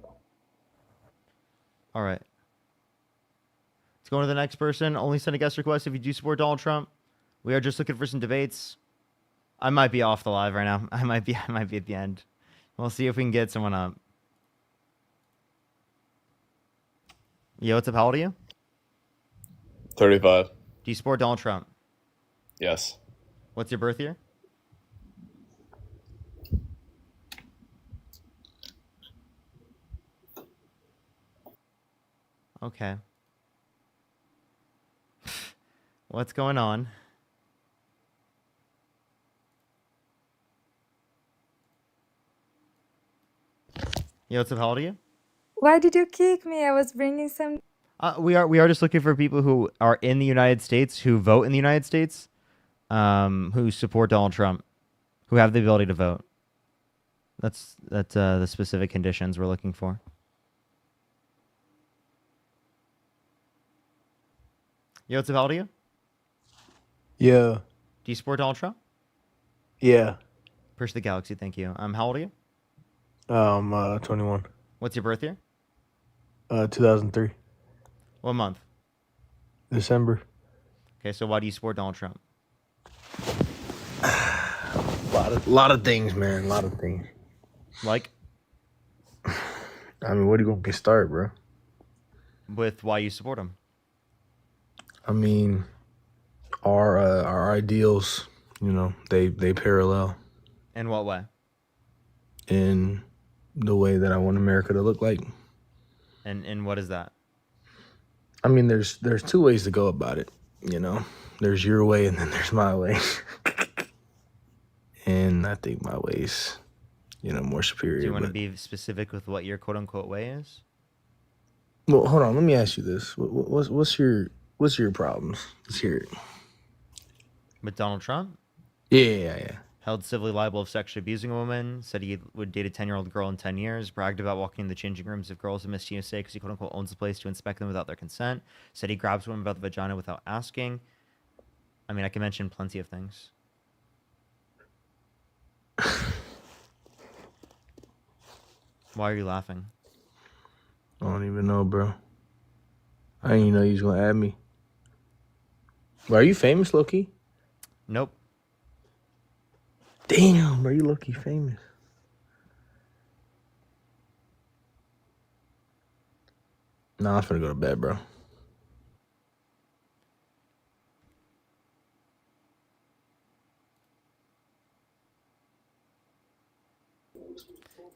All right. Let's go on to the next person. Only send a guest request if you do support Donald Trump. We are just looking for some debates. I might be off the live right now. I might be at the end. We'll see if we can get someone up. Yo, what's up? How old are you? 35. Do you support Donald Trump? Yes. What's your birth year? Okay. What's going on? Yo, what's up? How old are you? why did you kick me? I was bringing some. We are just looking for people who are in the United States, who vote in the United States, who support Donald Trump, who have the ability to vote. That's the specific conditions we're looking for. Yo, what's up? How old are you? Yeah. Do you support Donald Trump? Yeah. Push the Galaxy, thank you. How old are you? 21. What's your birth year? 2003. What month? December. Okay, so why do you support Donald Trump? Lot of things, man. A lot of things. Like? I mean, what are you gonna get started, bro? With why you support him? I mean, our ideals, you know, they parallel In what way? in the way that I want America to look like. And what is that? I mean, there's two ways to go about it. You know, there's your way and then there's my way. And I think my way's, more Do superior. you want to But be specific with what your quote unquote way is? well, hold on. Let me ask you this: what's your problems? Let's hear it. With Donald Trump? Yeah. Held civilly liable of sexually abusing a woman, said he would date a 10-year-old girl in 10 years, bragged about walking in the changing rooms of girls in Miss TSA because he quote-unquote owns the place to inspect them without their consent, said he grabs women about the vagina without asking. I mean, I can mention plenty of things. Why are you laughing? I don't even know, bro. I didn't even know you was gonna add me. Well, are you famous, Loki? Nope. Damn, bro, you Loki famous. Nah, I'm finna go to bed, bro.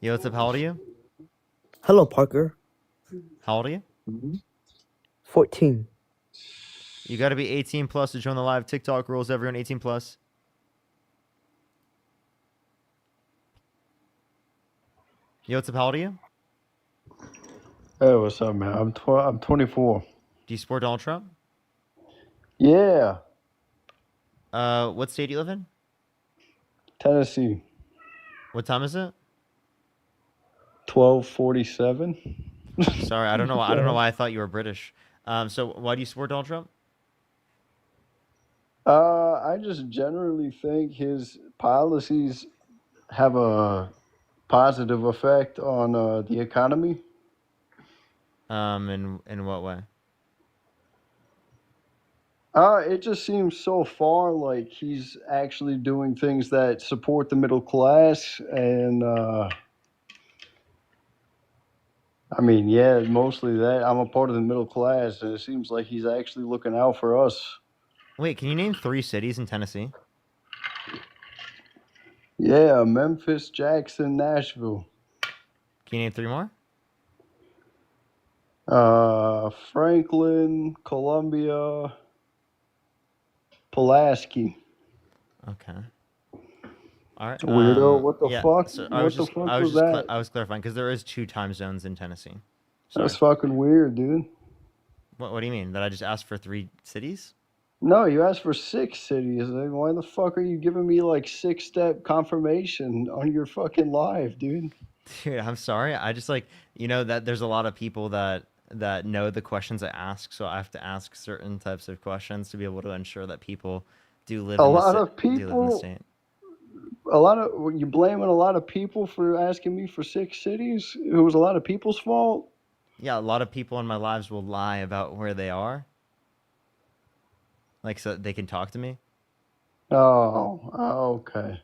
Yo, what's up? How old are you? Hello, Parker. How old are you? 14. You got to be 18 plus to join the live. TikTok rules, everyone 18 plus. Yo, what's up? How old are you? Hey, what's up, man? I'm 24. Do you support Donald Trump? Yeah, What state do you live in? Tennessee. What time is it? 12:47. Sorry, I don't know. I don't know why I thought you were British. So why do you support Donald Trump? I just generally think his policies have a positive effect on the economy. In what way? It just seems so far like he's actually doing things that support the middle class, and I mean, yeah, mostly that. I'm a part of the middle class, and it seems like he's actually looking out for us. Wait, can you name 3 cities in Tennessee? Yeah, Memphis, Jackson, Nashville. Can you name 3 more? Franklin, Columbia, Pulaski. Okay. All right. Weirdo, what the Yeah. fuck? So What the fuck was that? I was clarifying because there is 2 time zones in Tennessee. Sorry. That's fucking weird, dude. What do you mean? That I just asked for 3 cities? No, you asked for 6 cities. Like, why the fuck are you giving me like 6-step confirmation on your fucking live, dude? Dude, I'm sorry. I just like that there's a lot of people that know the questions I ask, so I have to ask certain types of questions to be able to ensure that people do live A in the lot of do live in the people, state. you blaming a lot of people for asking me for 6 cities? It was a lot of people's fault. Yeah, a lot of people in my lives will lie about where they are, like so that they can talk to me. Oh, okay.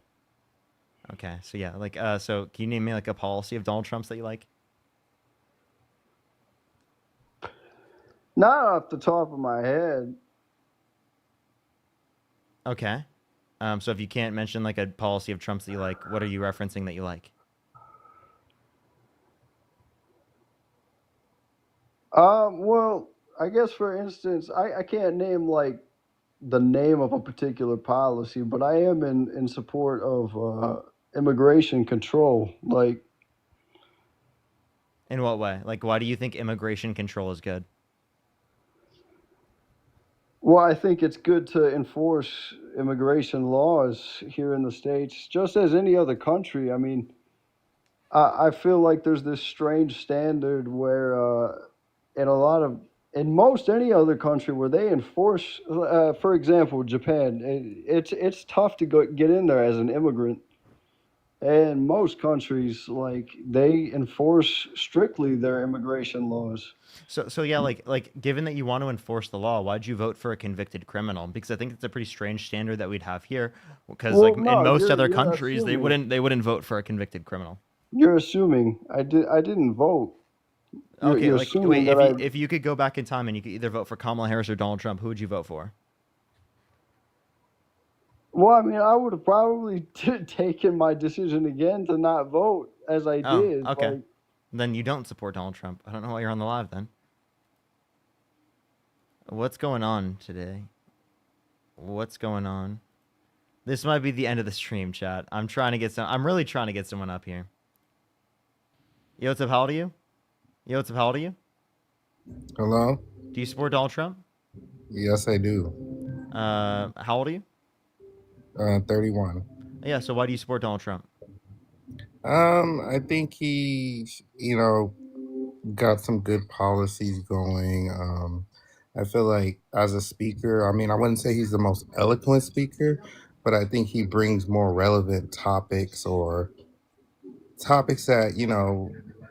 Okay, so yeah, like so can you name me like a policy of Donald Trump's that you like? Not off the top of my head. Okay. So if you can't mention like a policy of Trump's that you like, what are you referencing that you like? Well, I guess for instance, I can't name like the name of a particular policy, but I am in support of immigration control. Like, In what way? Like, why do you think immigration control is good? well, I think it's good to enforce immigration laws here in the States, just as any other country. I mean, I feel like there's this strange standard where in a lot of in most any other country where they enforce, for example, Japan, it's tough to get in there as an immigrant. And most countries, like, they enforce strictly their immigration laws. So yeah, like given that you want to enforce the law, why'd you vote for a convicted criminal? Because I think it's a pretty strange standard that we'd have here. Because Well, like in no, most other you're countries, they assuming. wouldn't vote for a convicted criminal. You're assuming. I didn't vote. Okay, You're like assuming wait, that I. if you could go back in time and you could either vote for Kamala Harris or Donald Trump, who would you vote for? Well, I mean, I would have probably taken my decision again to not vote as I Oh, did. okay. Like, Then you don't support Donald Trump. I don't know why you're on the live then. What's going on today? What's going on? This might be the end of the stream, chat. I'm really trying to get someone up here. Yo, what's up? How old are you? Yo, what's up? How old are you? Hello? Do you support Donald Trump? Yes, I do. How old are you? 31. Yeah, so why do you support Donald Trump? I think he, got some good policies going. I feel like as a speaker, I mean, I wouldn't say he's the most eloquent speaker, but I think he brings more relevant topics or topics that,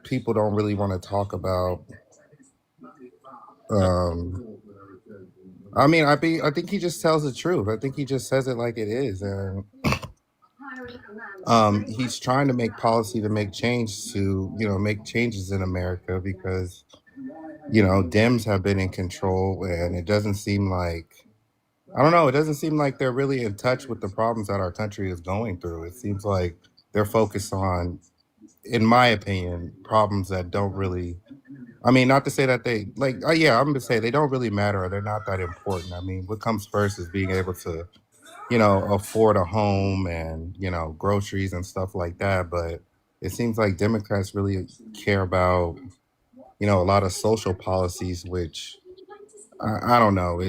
people don't really want to talk about. I think he just tells the truth. I think he just says it like it is, and he's trying to make policy to make change to make changes in America because Dems have been in control, and it doesn't seem like I don't know. It doesn't seem like they're really in touch with the problems that our country is going through. It seems like they're focused on, in my opinion, problems that don't really. I mean, not to say that they like. Yeah, I'm gonna say they don't really matter. Or they're not that important. I mean, what comes first is being able to, afford a home and groceries and stuff like that. But it seems like Democrats really care about a lot of social policies, which I don't know.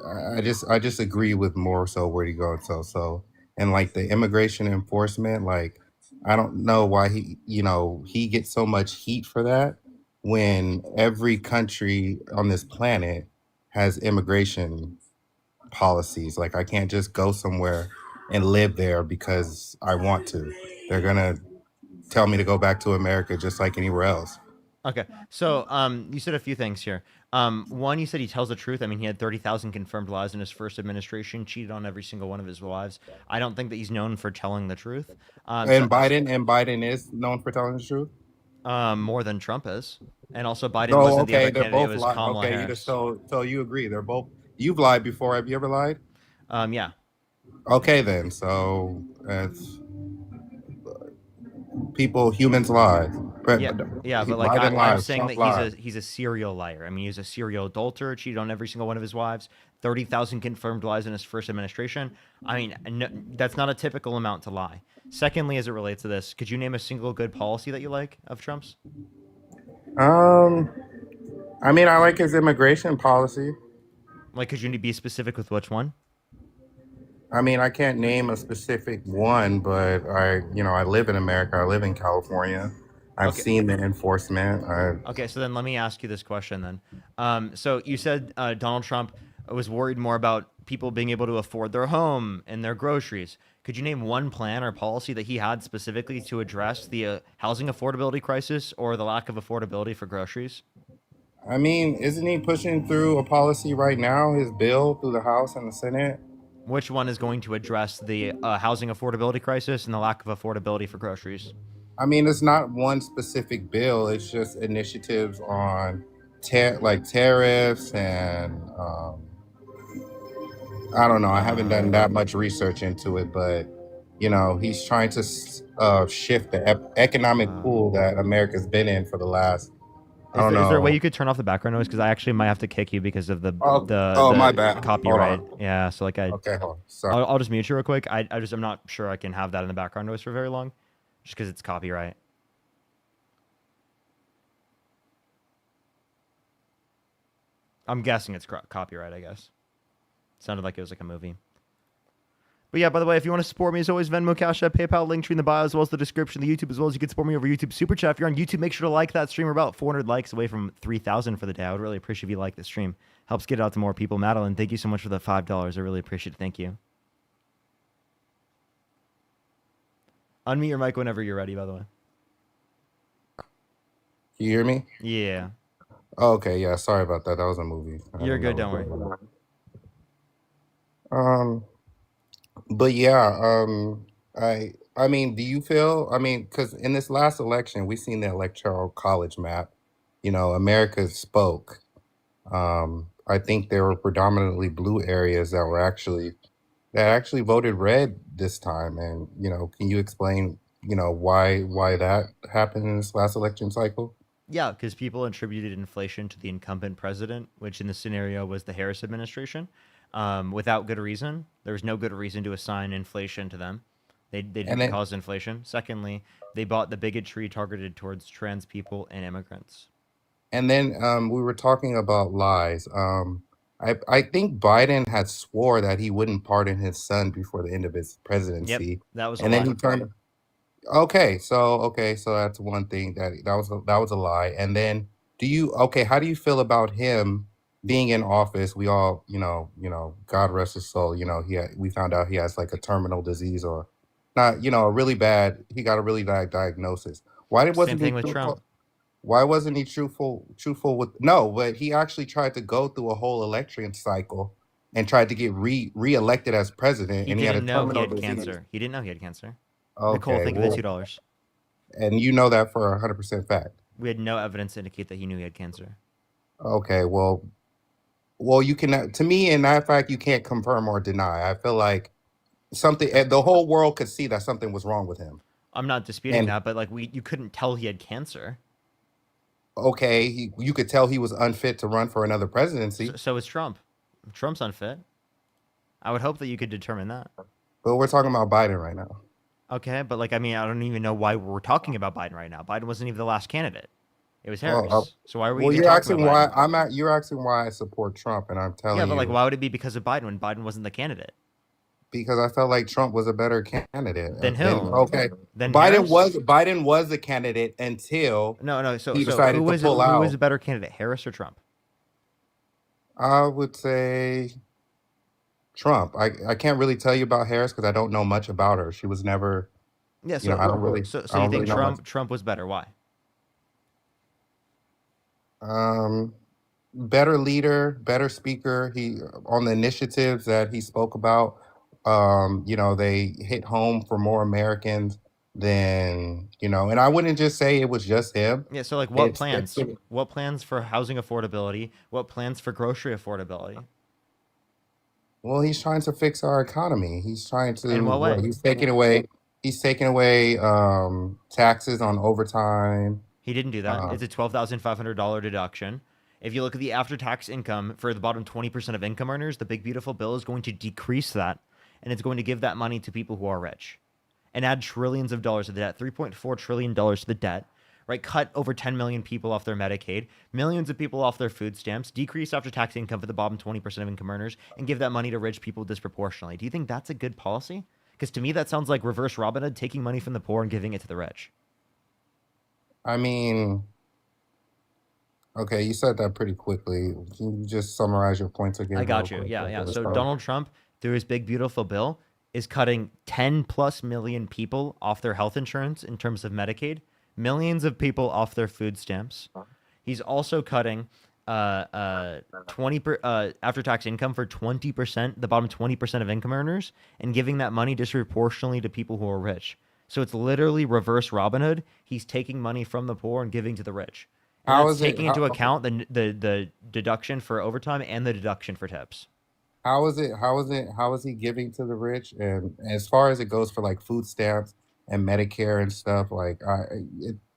I just agree with more so where he goes. So and like the immigration enforcement, like I don't know why he gets so much heat for that when every country on this planet has immigration policies. Like I can't just go somewhere and live there because I want to. They're gonna tell me to go back to America just like anywhere else. Okay, so you said a few things here. One, you said he tells the truth. I mean, he had 30,000 confirmed lies in his first administration, cheated on every single one of his wives. I don't think that he's known for telling the truth. And Biden is known for telling the truth. More than Trump is, and also Biden No, wasn't the other okay, they're candidate. It both was lied. Kamala Okay, Harris. so you agree they're both. You've lied before. Have you ever lied? Yeah. Okay, then. So it's humans lie. But, But like Biden I'm lies. saying Trump that lies. he's a serial liar. I mean, he's a serial adulterer, cheated on every single one of his wives, 30,000 confirmed lies in his first administration. I mean, no, that's not a typical amount to lie. Secondly, as it relates to this, could you name a single good policy that you like of Trump's? I mean, I like his immigration policy. Like, could you be specific with which one? I mean, I can't name a specific one, but I live in America. I live in California. I've seen the enforcement. Okay, so then let me ask you this question then. So you said Donald Trump was worried more about people being able to afford their home and their groceries. Could you name one plan or policy that he had specifically to address the housing affordability crisis or the lack of affordability for groceries? I mean, isn't he pushing through a policy right now, his bill through the House and the Senate? Which one is going to address the housing affordability crisis and the lack of affordability for groceries? I mean, it's not one specific bill. It's just initiatives on tariffs and I don't know. I haven't done that much research into it, but he's trying to shift the economic pool that America's been in for the last. I don't know. Is there a way you could turn off the background noise? Because I actually might have to kick you because of the my bad. copyright. Hold on. Yeah, so like Okay, hold on. Sorry. I'll just mute you real quick. I'm not sure I can have that in the background noise for very long, just because it's copyright. I'm guessing it's copyright. I guess. Sounded like it was like a movie. But yeah, by the way, if you want to support me, as always, Venmo, Cash App, PayPal, link tree in the bio, as well as the description of the YouTube, as well as you can support me over YouTube Super Chat. If you're on YouTube, make sure to like that stream. We're about 400 likes away from 3,000 for the day. I would really appreciate if you like the stream. Helps get it out to more people. Madeline, thank you so much for the $5. I really appreciate it. Thank you. Unmute your mic whenever you're ready, by the way. Can you hear me? Yeah. Oh, okay, yeah. Sorry about that. That was a movie. You're good. Don't worry. But yeah, I mean, do you feel? I mean, because in this last election, we seen the electoral college map. America spoke. I think there were predominantly blue areas that actually voted red this time. And can you explain why that happened in this last election cycle? Yeah, because people attributed inflation to the incumbent president, which in the scenario was the Harris administration, without good reason. There was no good reason to assign inflation to them. They And didn't then cause inflation. Secondly, they bought the bigotry targeted towards trans people and immigrants. we were talking about lies. I think Biden had swore that he wouldn't pardon his son before the end of his Yep, presidency, that was a and then lie. he turned. Okay, so that's one thing that was a lie. And then how do you feel about him being in office? We all, God rest his soul. We found out he has like a terminal disease or not, he got a really bad diagnosis. Same Wasn't he thing with Trump. truthful? Why wasn't he truthful with no, but he actually tried to go through a whole election cycle and tried to get reelected as president, He and he had a didn't know he terminal had disease. cancer. He didn't know he had cancer. Nicole, Okay, thank you for the well, $2. and you know that for 100% fact. We had no evidence to indicate that he knew he had cancer. Okay, well, you can. To me, in that fact, you can't confirm or deny. I feel like the whole world could see that something was wrong with him. I'm not disputing And that, but like you couldn't tell he had cancer. okay, you could tell he was unfit to run for another presidency. So is Trump. Trump's unfit. I would hope that you could determine that. But we're talking about Biden right now. Okay, but like I mean, I don't even know why we're talking about Biden right now. Biden wasn't even the last candidate. It was Well, Harris. So why are we well, even you're talking asking about why Biden? you're asking why I support Trump, and I'm Yeah, telling but like you why would it be because of Biden when Biden wasn't the candidate? because I felt like Trump was a better candidate. Then Then who? okay, Then Biden Harris? was the candidate until No. So he so decided to pull who was out. a better candidate, Harris or Trump? I would say Trump. I can't really tell you about Harris because I don't know much about her. She was never, Yeah. I don't really, So I you don't really think know much. Trump was better? Why? Um, Better leader, better speaker. He on the initiatives that he spoke about. They hit home for more Americans than and I wouldn't just say it was just him. Yeah. So like what It's plans? What plans for housing affordability? What plans for grocery affordability? well, he's trying to fix our economy. He's trying In to what way? he's taking away taxes on overtime. He didn't do that. Uh, It's a $12,500 deduction. If you look at the after-tax income for the bottom 20% of income earners, the big beautiful bill is going to decrease that, and it's going to give that money to people who are rich, and add trillions of dollars to the debt, $3.4 trillion to the debt. Right, cut over 10 million people off their Medicaid, millions of people off their food stamps, decrease after-tax income for the bottom 20% of income earners, and give that money to rich people disproportionately. Do you think that's a good policy? Because to me, that sounds like reverse Robin Hood, taking money from the poor and giving it to the rich. I mean, okay, you said that pretty quickly. Can you just summarize your points again I real got you. quick? Yeah. So So, Donald Trump, through his big beautiful bill, is cutting 10 plus million people off their health insurance in terms of Medicaid, millions of people off their food stamps. He's also cutting 20 after tax income for 20%, the bottom 20% of income earners, and giving that money disproportionately to people who are rich. So it's literally reverse Robin Hood. He's taking money from the poor and giving to the rich. And how that's is it? taking into account the deduction for overtime and the deduction for tips. How is it? How is he giving to the rich? And as far as it goes for like food stamps and Medicare and stuff, like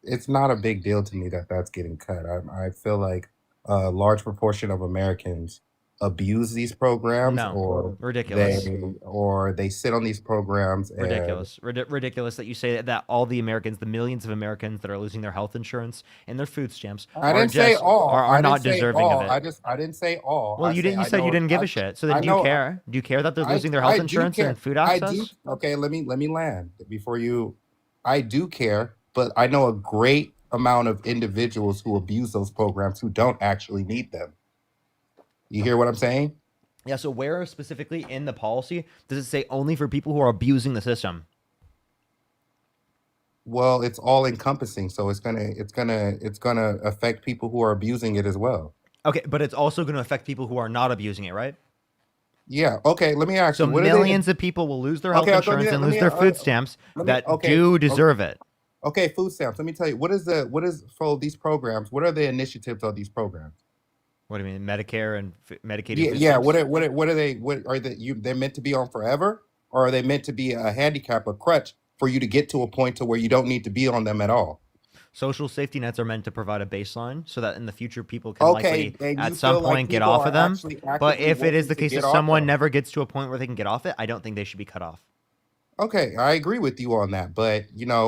it's not a big deal to me that that's getting cut. I feel like a large proportion of Americans abuse these programs, No, ridiculous. they sit on these programs and Ridiculous. Ridiculous that you say that all the Americans, the millions of Americans that are losing their health insurance and their food stamps I are didn't say just all. are I not didn't say deserving of all. it. I didn't say all. Well, I you didn't. You I said you know didn't give I a shit. So I then, do you know care? Do you care that they're losing their health I do insurance care. and food I do. access? Okay, let me land before you. I do care, but I know a great amount of individuals who abuse those programs who don't actually need them. You hear what I'm saying? Yeah. So where specifically in the policy does it say only for people who are abusing the system? Well, it's all encompassing, so it's gonna affect people who are abusing it as well. Okay, but it's also going to affect people who are not abusing it, right? Yeah. Okay. Let me ask So you. What are they? millions of people will lose their health Okay. insurance and lose their food stamps Let me. that Okay. do deserve it. Okay. Food stamps. Let me tell you. What is for these programs? What are the initiatives of these programs? What do you mean, Medicare and Medicaid and Yeah. food Yeah. stamps? What are they? What are they? They're meant to be on forever, or are they meant to be a handicap, a crutch for you to get to a point to where you don't need to be on them at all? Social safety nets are meant to provide a baseline so that in the future people can Okay, likely and at you some feel like point get people off are of them. actually But actively if it is working the to case get that off someone them. never gets to a point where they can get off it, I don't think they should be cut off. Okay, I agree with you on that, but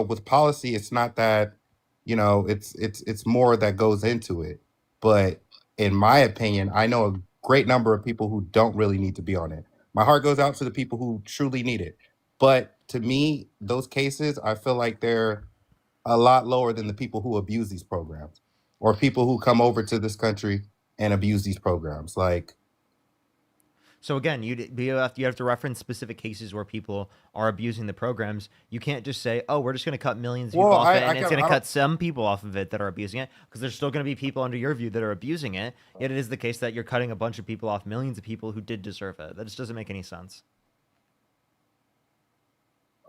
with policy, it's not that, it's more that goes into it. But in my opinion, I know a great number of people who don't really need to be on it. My heart goes out to the people who truly need it. But to me, those cases, I feel like they're a lot lower than the people who abuse these programs or people who come over to this country and abuse these programs. Like, So again, you have to reference specific cases where people are abusing the programs. You can't just say, "Oh, we're just going to cut millions of people well, off it," I and it's can, going to I don't, cut some people off of it that are abusing it, because there's still going to be people under your view that are abusing it. Yet it is the case that you're cutting a bunch of people off, millions of people who did deserve it. That just doesn't make any sense.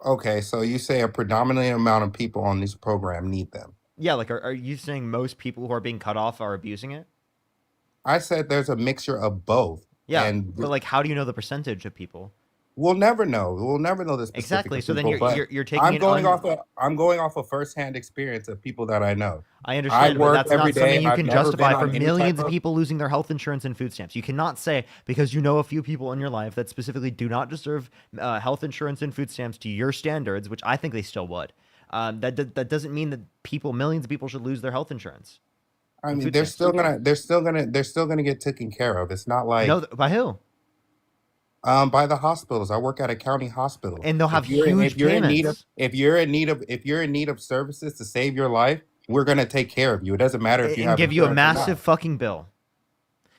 okay, so you say a predominant amount of people on this program need them. Yeah, like are you saying most people who are being cut off are abusing it? I said there's a mixture of both, Yeah, and but like, how do you know the percentage of people? we'll never know. We'll never know the specific Exactly. of So then people. you're But you're taking an I'm going off of firsthand experience of people that I know. I I understand, but work that's every not something day. you I've can never been justify for on any type millions of of. people losing their health insurance and food stamps. You cannot say because you know a few people in your life that specifically do not deserve health insurance and food stamps to your standards, which I think they still would. That doesn't mean that millions of people should lose their health insurance I and mean, food stamps. they're still gonna get taken care of. It's not like No, by who? by the hospitals. I work at a county hospital. And they'll have If huge you're in need of payments services to save your life, we're gonna take care of you. It doesn't matter if you and have give you a insurance or massive not. fucking bill.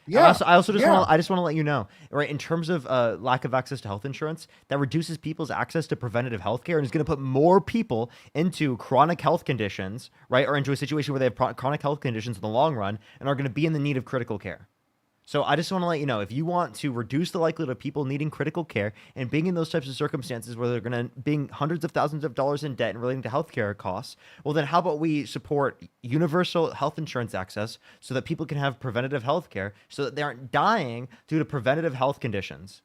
Yeah, I also just yeah. want to let you know, right? In terms of lack of access to health insurance, that reduces people's access to preventative health care and is going to put more people into chronic health conditions, right? Or into a situation where they have chronic health conditions in the long run and are going to be in the need of critical care. So I just want to let you know, if you want to reduce the likelihood of people needing critical care and being in those types of circumstances where they're going to being hundreds of thousands of dollars in debt and relating to healthcare costs, well then how about we support universal health insurance access so that people can have preventative health care so that they aren't dying due to preventative health conditions.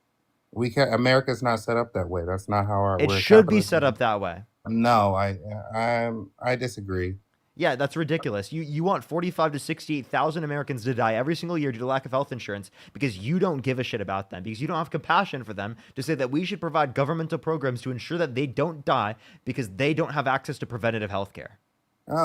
We can America's not set up that way. That's not how It we're should be capitalism. set up that way. No, I disagree. Yeah, that's ridiculous. You want 45 to 68,000 Americans to die every single year due to lack of health insurance because you don't give a shit about them, because you don't have compassion for them to say that we should provide governmental programs to ensure that they don't die because they don't have access to preventative health care.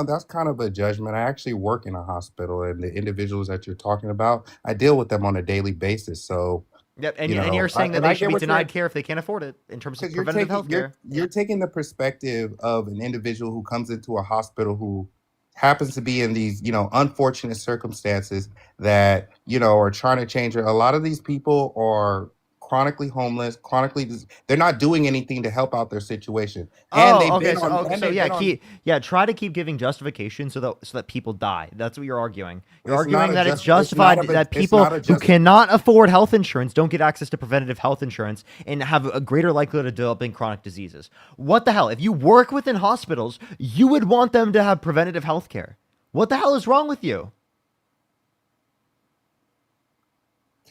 That's kind of a judgment. I actually work in a hospital, and the individuals that you're talking about, I deal with them on a daily basis. So, Yep, and you're saying that I they should get be what denied care if they can't afford it in terms of because you're preventative health care. you're taking the perspective of an individual who comes into a hospital who happens to be in these unfortunate circumstances that are trying to change it. A lot of these people are chronically homeless, they're not doing anything to help out their situation, and Oh, they've okay. been on and they've been on. Try to keep giving justification so that people die. That's what you're arguing. You're It's not arguing a that it's just it's not justified a that it's people not a who just cannot afford health insurance don't get access to preventative health insurance and have a greater likelihood of developing chronic diseases. What the hell? If you work within hospitals, you would want them to have preventative health care. What the hell is wrong with you?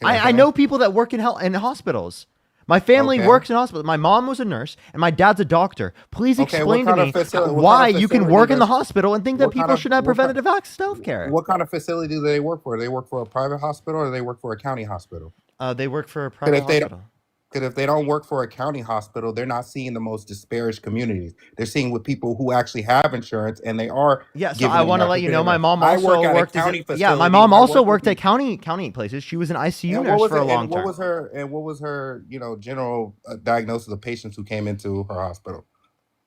I know people that work in hospitals. My family works in hospitals. My mom was a nurse, and my dad's a doctor. Please Okay, explain to me why you can work in the hospital and think that people should have preventative access to health care. What kind of facility do they work for? Do they work for a private hospital or do they work for a county hospital? They work for a Because private if they don't, hospital. because if they don't work for a county hospital, they're not seeing the most disparaged communities. They're seeing with people who actually have insurance, and they are. Yeah, so giving I them want to that let you know, my opportunity. mom I also work at a worked county yeah, my facility. mom I also work worked with at county places. She was an ICU And nurse what was for a it? long And what time. was her? And what was her? General diagnosis of patients who came into her hospital.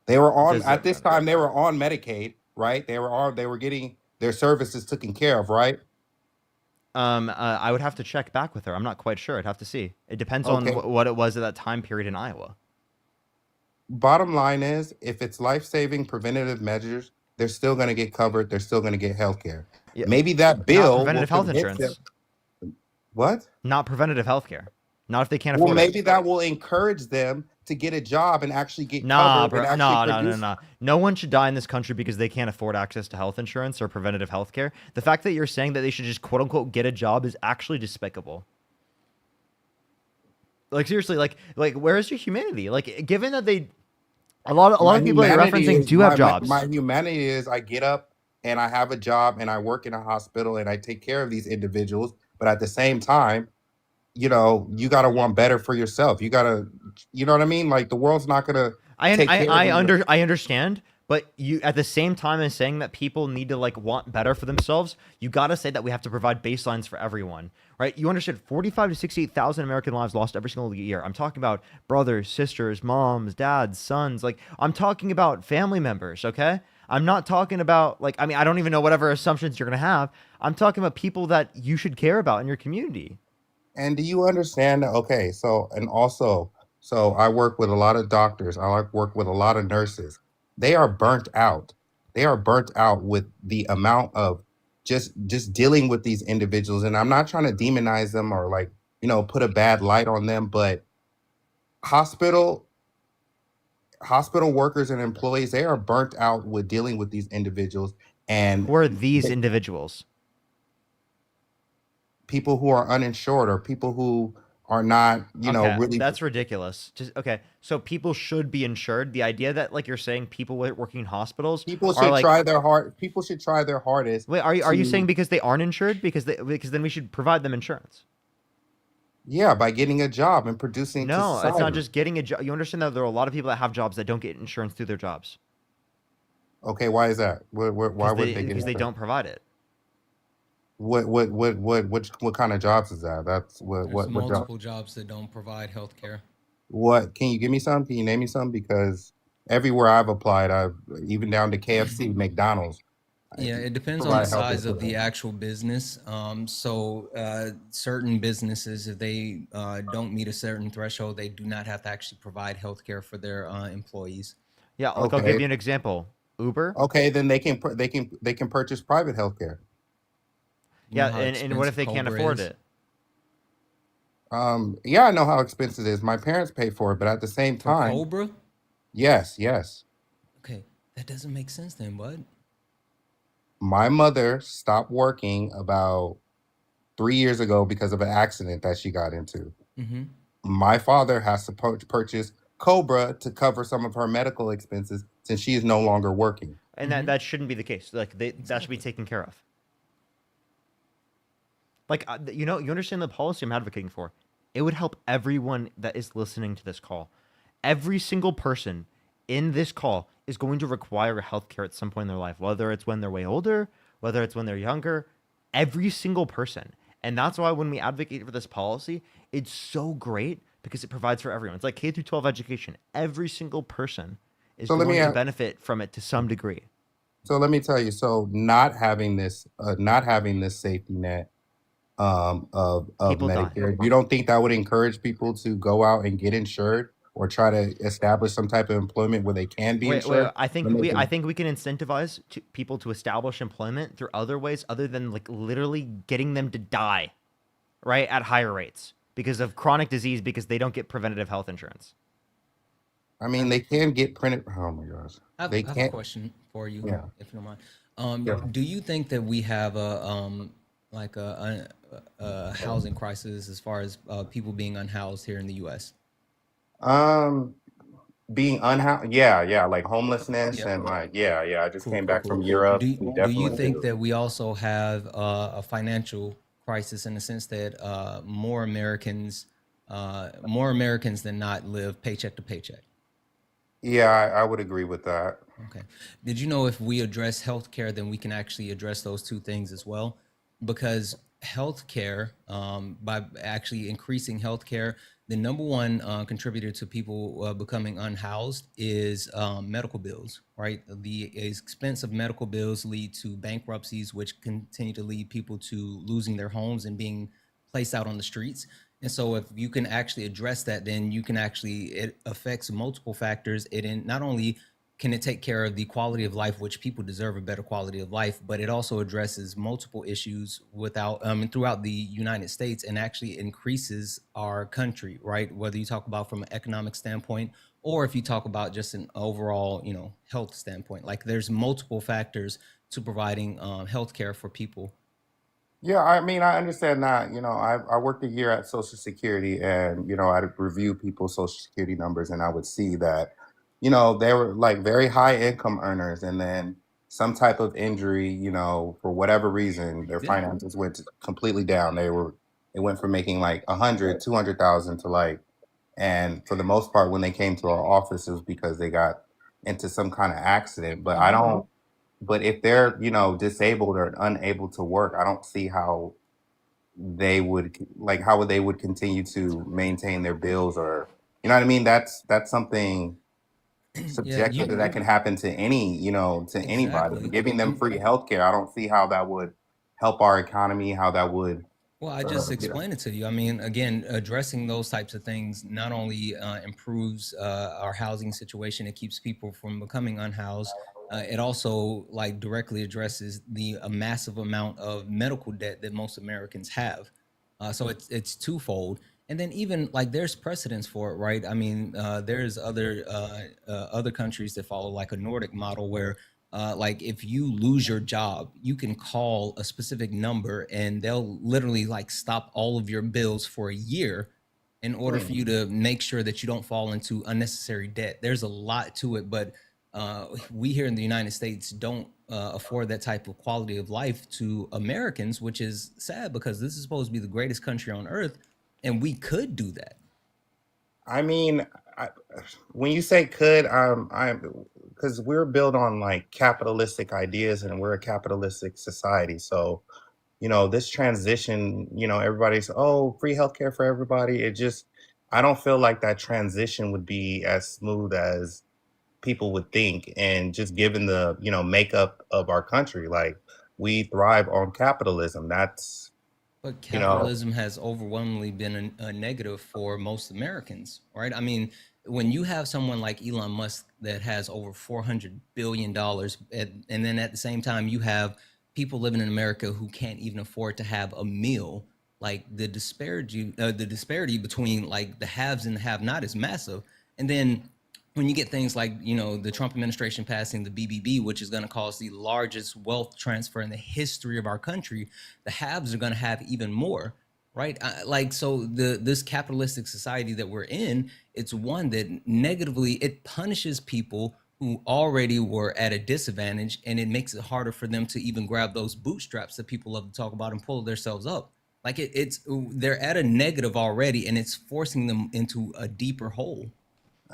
They were on Does at this time. They were on Medicaid, right? They were getting their services taken care of, right? I would have to check back with her. I'm not quite sure. I'd have to see. It depends on Okay. what it was at that time period in Iowa. Bottom line is, if it's life-saving preventative measures, they're still going to get covered. They're still going to get health care. Yeah, Maybe that not bill will preventative health convince insurance. them. What? Not preventative health care. Not if they can't Well, afford it. maybe that will encourage them to get a job and actually get Nah, covered and bro. actually No. produce. No one should die in this country because they can't afford access to health insurance or preventative health care. The fact that you're saying that they should just quote unquote get a job is actually despicable. Like seriously, like where is your humanity? Like given that a lot of people that you're referencing do have jobs. My humanity is I get up and I have a job and I work in a hospital and I take care of these individuals, but at the same time, you got to want better for yourself. You got to, you know what I mean? Like the world's not going to take care of you. I understand, but you at the same time as saying that people need to like want better for themselves, you got to say that we have to provide baselines for everyone, right? You understand 45 to 68,000 American lives lost every single year. I'm talking about brothers, sisters, moms, dads, sons. Like I'm talking about family members, okay? I'm not talking about like I mean, I don't even know whatever assumptions you're going to have. I'm talking about people that you should care about in your community. And do you understand that? Okay, so I work with a lot of doctors. I like work with a lot of nurses. They are burnt out. They are burnt out with the amount of just dealing with these individuals. And I'm not trying to demonize them or like, put a bad light on them, but hospital hospital workers and employees, they are burnt out with dealing with these individuals and Who are these individuals? people who are uninsured or people who are not, Okay, really. that's ridiculous. Just okay, so people should be insured. The idea that like you're saying people working in hospitals People are should like try their hard. People should try their hardest wait, are you saying to, because they aren't insured? Because then we should provide them insurance. yeah, by getting a job and producing to No, it's not society. just getting a job. You understand that there are a lot of people that have jobs that don't get insurance through their jobs Okay, why is that? Why wouldn't they get because they insurance? don't provide it. What kind of jobs is that? That's There's what job? multiple jobs that don't provide health care. What can you give me some? Can you name me some? Because everywhere I've applied, I've even down to KFC, McDonald's, Yeah, it depends on the provide health size of the insurance. actual business. Certain businesses, if they don't meet a certain threshold, they do not have to actually provide health care for their employees. Yeah, like I'll give Okay, you an example. Uber. okay, then they can purchase private health care. You know Yeah, how and what if expensive they can't Cobra afford is? it? Yeah, I know how expensive it is. My parents pay for it, but at the same For time, Cobra? yes. Okay, that doesn't make sense then, bud. My mother stopped working about 3 years ago because of an accident that she got into. Mm-hmm. My father has to purchase Cobra to cover some of her medical expenses since she is no longer working. And that shouldn't be the case. Like that should be taken care of. Like you understand the policy I'm advocating for. It would help everyone that is listening to this call. Every single person in this call is going to require healthcare at some point in their life, whether it's when they're way older, whether it's when they're younger. Every single person, and that's why when we advocate for this policy, it's so great because it provides for everyone. It's like K through 12 education. Every single person is So let me going to ask, benefit from it to some degree. so let me tell you. So not having this safety net of People die. Medicare, you don't think that would encourage people to go out and get insured or try to establish some type of employment where they can be Wait. insured? When they I can, think we can incentivize people to establish employment through other ways other than like literally getting them to die, right, at higher rates because of chronic disease because they don't get preventative health insurance. I mean, they can get printed. Oh my gosh, they I have a can't. question for you, Yeah, if you don't mind. yeah. Do you think that we have like a housing crisis as far as people being unhoused here in the U.S.? Um, being unhoused, yeah, like homelessness Yep. and like, yeah. I just Cool, came cool, back from cool. Europe. Do We do you definitely think do. that we also have a financial crisis in the sense that more Americans than not live paycheck to paycheck? Yeah, I would agree with that. Okay. Did you know if we address healthcare, then we can actually address those two things as well? Because healthcare, by actually increasing healthcare, the number one contributor to people becoming unhoused is medical bills, right? The expense of medical bills lead to bankruptcies, which continue to lead people to losing their homes and being placed out on the streets. And so if you can actually address that, then you can actually, it affects multiple factors. Not only can it take care of the quality of life, which people deserve a better quality of life, but it also addresses multiple issues throughout the United States and actually increases our country, right? Whether you talk about from an economic standpoint or if you talk about just an overall, health standpoint, like there's multiple factors to providing health care for people. Yeah, I mean, I understand that. I worked a year at Social Security and, I'd review people's Social Security numbers and I would see that, they were like very high income earners. And then some type of injury, for whatever reason, their Yeah. finances went completely down. They went from making like 100, 200,000 to like, and for the most part, when they came to our office, it was because they got into some kind of accident. But I don't. But if they're, disabled or unable to work, I don't see how they would how they would continue to maintain their bills, or you know what I mean. That's something Yeah, subjective that can happen to to anybody. exactly. Giving them free healthcare, I don't see how that would help our economy, how that would Well, I just you know. explained it to you. I mean, again, addressing those types of things not only improves our housing situation, it keeps people from becoming unhoused. It also like directly addresses the massive amount of medical debt that most Americans have. So it's twofold. And then even like there's precedence for it, right? I mean, there's other countries that follow like a Nordic model where like if you lose your job, you can call a specific number and they'll literally like stop all of your bills for a year in order for you to make sure that you don't fall into unnecessary debt. There's a lot to it, but we here in the United States don't afford that type of quality of life to Americans, which is sad because this is supposed to be the greatest country on earth, and we could do that. I mean, when you say could, I'm because we're built on like capitalistic ideas and we're a capitalistic society. So, this transition, everybody's, oh, free healthcare for everybody. I don't feel like that transition would be as smooth as people would think. And just given the, makeup of our country, like we thrive on capitalism. That's, But capitalism has overwhelmingly been a negative for most Americans, right? I mean, when you have someone like Elon Musk that has over $400 billion, and then at the same time, you have people living in America who can't even afford to have a meal, like the disparity between like the haves and the have not is massive. And then when you get things like the Trump administration passing the BBB, which is going to cause the largest wealth transfer in the history of our country, the haves are going to have even more, right? So this capitalistic society that we're in, it's one that negatively it punishes people who already were at a disadvantage, and it makes it harder for them to even grab those bootstraps that people love to talk about and pull themselves up. Like they're at a negative already, and it's forcing them into a deeper hole.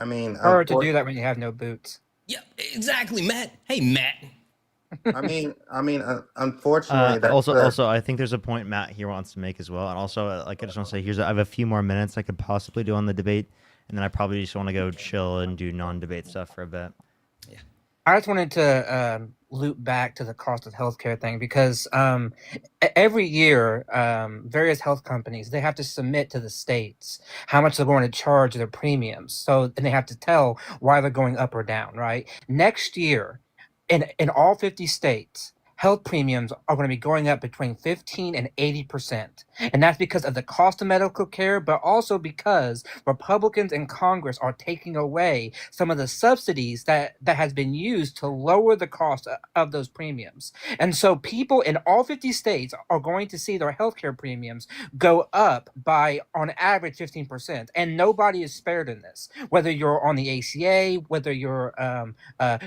I mean, Harder to do that when you have no boots. Yeah, exactly, Matt. Hey, Matt. Unfortunately, that's also, I think there's a point Matt here wants to make as well, and also, like, I just want to say, I have a few more minutes I could possibly do on the debate, and then I probably just want to go chill and do non-debate stuff for a bit. Yeah, I just wanted to loop back to the cost of healthcare thing because every year, various health companies they have to submit to the states how much they're going to charge their premiums. So and they have to tell why they're going up or down. Right, next year, in all 50 states, health premiums are going to be going up between 15 and 80%. And that's because of the cost of medical care, but also because Republicans in Congress are taking away some of the subsidies that has been used to lower the cost of those premiums. And so people in all 50 states are going to see their healthcare premiums go up by, on average, 15%. And nobody is spared in this. Whether you're on the ACA, whether you're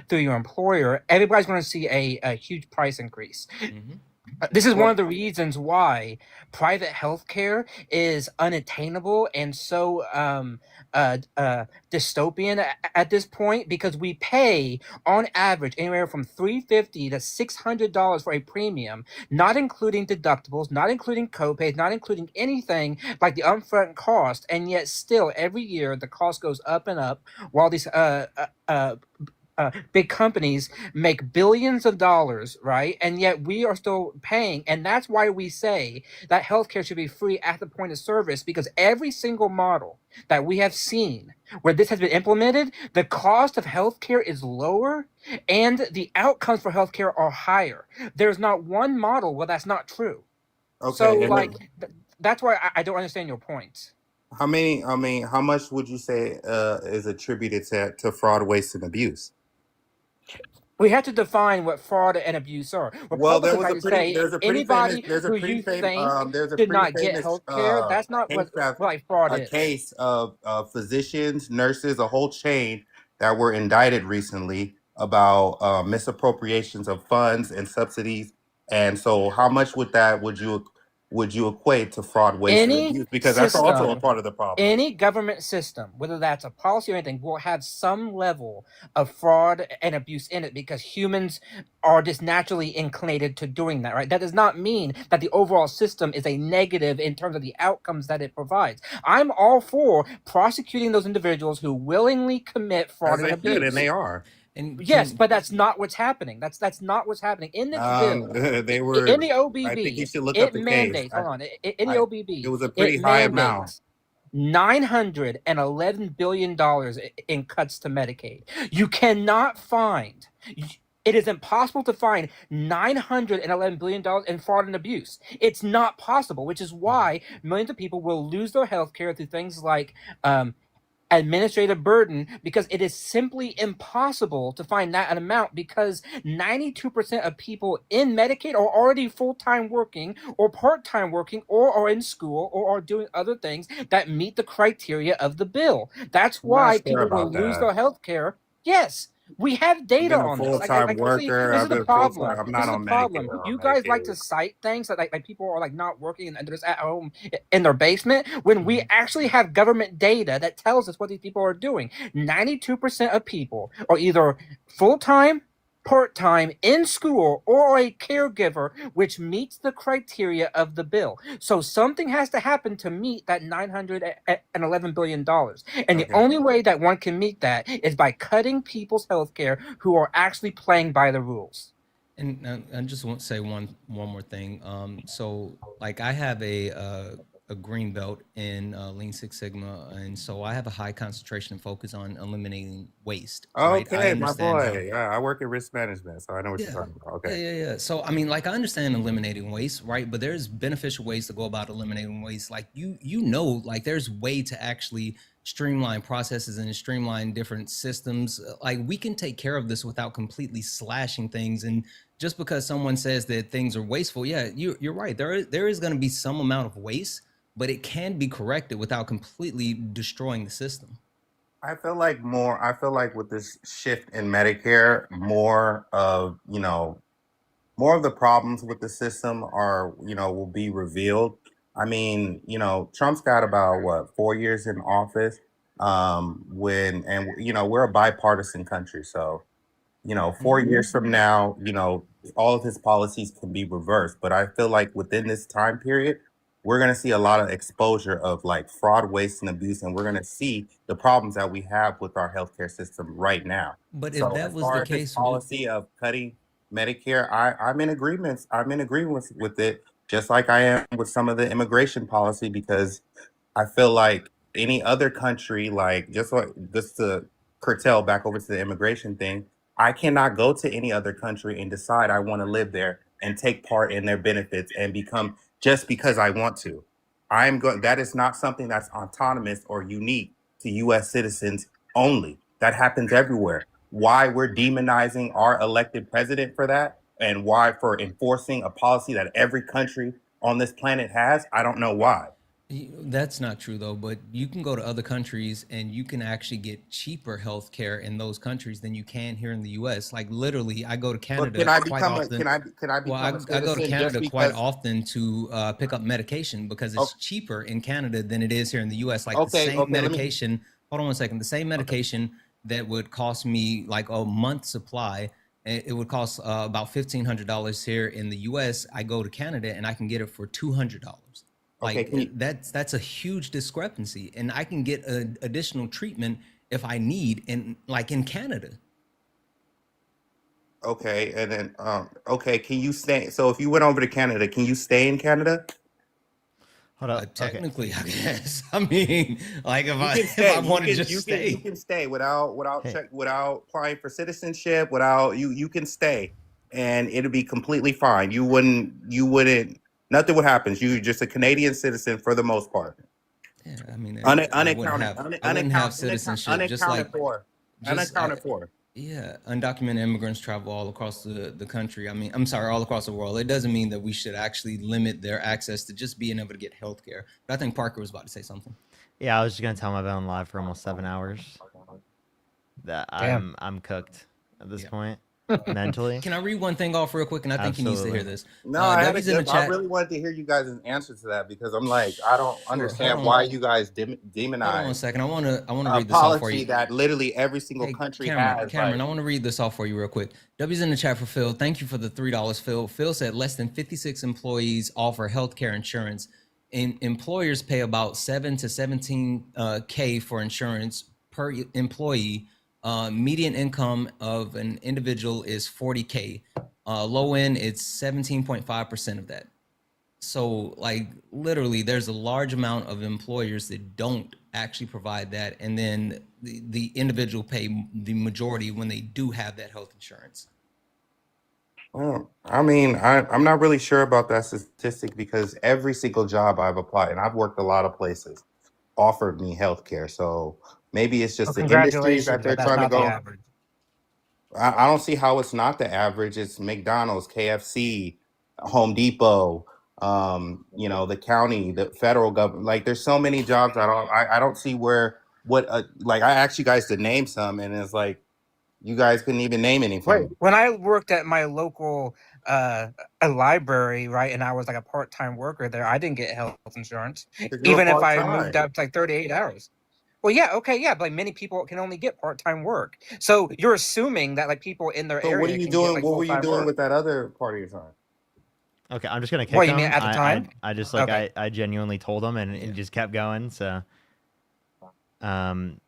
through your employer, everybody's going to see a huge price increase. This is one of the reasons why private healthcare is unattainable and so dystopian at this point, because we pay on average anywhere from $350 to $600 for a premium, not including deductibles, not including copays, not including anything like the upfront cost, and yet still every year the cost goes up and up while these big companies make billions of dollars, right? And yet we are still paying. And that's why we say that healthcare should be free at the point of service, because every single model that we have seen where this has been implemented, the cost of healthcare is lower and the outcomes for healthcare are higher. There's not one model where that's not true. Okay. So, like, that's why I don't understand your point. How much would you say is attributed to fraud, waste, and abuse? We have to define what fraud and abuse are. Well, there's a pretty famous did not get health care, that's not what like fraud is. Case of physicians, nurses, a whole chain that were indicted recently about misappropriations of funds and subsidies. And so, how much would you equate to fraud, waste, and Any abuse? Because that's also a system, part of the problem. any government system, whether that's a policy or anything, will have some level of fraud and abuse in it because humans are just naturally inclinated to doing that, right? That does not mean that the overall system is a negative in terms of the outcomes that it provides. I'm all for prosecuting those individuals who willingly commit fraud As and they should, and abuse. they are. And Yes, but that's not what's happening. That's not what's happening in this bill. They In were. the I think you OBB, should look up it the case. mandates. Hold on. In the It OBB, was a it pretty high amount. mandates $911 billion in cuts to Medicaid. You cannot find. It is impossible to find $911 billion in fraud and abuse. It's not possible, which is why millions of people will lose their health care through things like administrative burden, because it is simply impossible to find that an amount, because 92% of people in Medicaid are already full-time working or part-time working or are in school or are doing other things that meet the criteria of the bill. That's I'm not why sure people will about lose that. their health care. Yes, we have I've data been a on this. full time See, worker. this is I've the been full problem. time. I'm This not is the on Medicare problem. or You on guys like to Medicaid. cite things that like people are like not working and they're just at home in their basement, when we actually have government data that tells us what these people are doing. 92% of people are either full-time, part-time, in school, or a caregiver, which meets the criteria of the bill. So something has to happen to meet that $911 billion. And the Okay. only way that one can meet that is by cutting people's health care who are actually playing by the rules. And I just want to say one more thing. So like I have a green belt in Lean Six Sigma, and so I have a high concentration and focus on eliminating waste. Right? I Okay, my understand how. boy. Yeah, I work in risk management, so I know what you're Yeah. talking about. Yeah, Okay. yeah, yeah. So I mean, like I understand eliminating waste, right? But there's beneficial ways to go about eliminating waste. Like like there's way to actually streamline processes and streamline different systems. Like we can take care of this without completely slashing things. And just because someone says that things are wasteful, yeah, you're right. There is going to be some amount of waste, but it can be corrected without completely destroying the system. I feel like with this shift in Medicare, more of the problems with the system will be revealed. I mean, Trump's got about what, 4 years in office. We're a bipartisan country, so 4 years from now, all of his policies can be reversed. But I feel like within this time period, we're going to see a lot of exposure of like fraud, waste, and abuse, and we're going to see the problems that we have with our healthcare system right now. But if So that as was far the as his case, policy of cutting Medicare, I'm in agreement. I'm in agreement with it, just like I am with some of the immigration policy, because I feel like any other country, like just to curtail back over to the immigration thing, I cannot go to any other country and decide I want to live there and take part in their benefits and become just because I want to. I'm going. That is not something that's autonomous or unique to U.S. citizens only. That happens everywhere. Why we're demonizing our elected president for that, and why for enforcing a policy that every country on this planet has, I don't know why. That's not true though, but you can go to other countries and you can actually get cheaper healthcare in those countries than you can here in the US. Like literally, I go to But Canada quite often. can I Well, become a I go to citizen just Canada quite because? often to pick up medication because Oh, it's cheaper in Canada than it is here in the US. Like the okay, same okay. Let me. medication, hold on one second, the same Okay, medication that would cost me like a month supply, it would cost about $1,500 here in the US. I go to Canada and I can get it for $200. okay. Like that's a huge discrepancy, and I can get additional treatment if I need in Canada. Okay, and then okay. Can you stay? So if you went over to Canada, can you stay in Canada? Hold up. Okay. Technically, I guess. I mean, like You can if stay. I want to just You stay. can stay without Hey, without applying for citizenship. Without you can stay, and it'll be completely fine. You wouldn't. Nothing would happen. You're just a Canadian citizen for the most part. Yeah, I mean, Unaccounted, I wouldn't have unaccounted, citizenship. unaccounted for, Just unaccounted for. yeah, undocumented immigrants travel all across the country. I mean, I'm sorry, all across the world. It doesn't mean that we should actually limit their access to just being able to get healthcare. But I think Parker was about to say something. yeah, I was just gonna tell him I've been on live for almost 7 hours. That Damn. I'm cooked. at this point, mentally. Can I read one thing off real quick? And I think he needs to hear Absolutely. this. No, I had a W's in the good. I chat. really wanted to hear you guys' answer to that because I'm like, I don't Sure. Hold understand on. why you guys Hold on one demonize second. I want to a read this off for policy you. that literally every single Hey, country Cameron, has. Cameron, Like, I want to read this off for you real quick. W's in the chat for Phil. Thank you for the $3, Phil. Phil said less than 56 employees offer healthcare insurance. Employers pay about 7 to 17 K for insurance per employee. Median income of an individual is 40K. Low end, it's 17.5% of that. So like literally there's a large amount of employers that don't actually provide that, and then the individual pay the majority when they do have that health insurance. well, I mean, I'm not really sure about that statistic because every single job I've applied, and I've worked a lot of places, offered me healthcare. So maybe it's Well, just the industries that congratulations, they're but that's trying to not the go. average. I don't see how it's not the average. It's McDonald's, KFC, Home Depot, the county, the federal government. Like, there's so many jobs. I don't see like, I asked you guys to name some, and it's like you guys couldn't even name any from Wait, them. when I worked at my local a library, right, and I was like a part-time worker there, I didn't get health insurance, 'Cause you were even if part I moved time. up to like 38 hours. Well, yeah, okay, yeah, but like many people can only get part-time work. So you're assuming that like people in their So what are area you can get doing? like What were you full-time doing work. with that other part of your time? Okay, I'm just gonna kick What you mean him. at the time? I just like Okay. I genuinely told him, and he just kept going. So,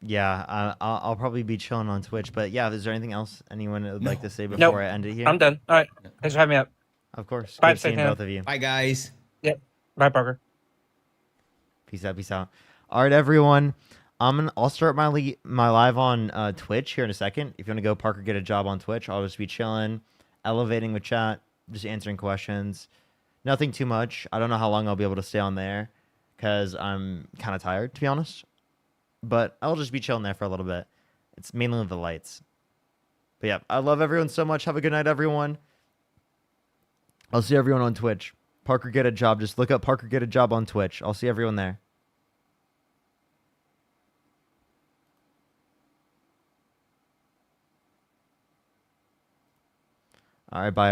yeah, I'll probably be chilling on Twitch. But yeah, is there anything else anyone would like to say Nope, before I end it here? I'm done. All right, thanks for having me up. Of course. Bye, Good seeing Santana. both of you. Bye, guys. Yep. Bye, Parker. Peace out. Peace out. All right, everyone. I'll start my live on Twitch here in a second. If you want to go, Parker, get a job on Twitch. I'll just be chilling, elevating with chat, just answering questions. Nothing too much. I don't know how long I'll be able to stay on there because I'm kind of tired, to be honest. But I'll just be chilling there for a little bit. It's mainly the lights. But yeah, I love everyone so much. Have a good night, everyone. I'll see everyone on Twitch. Parker, get a job. Just look up Parker, get a job on Twitch. I'll see everyone there. All right, bye.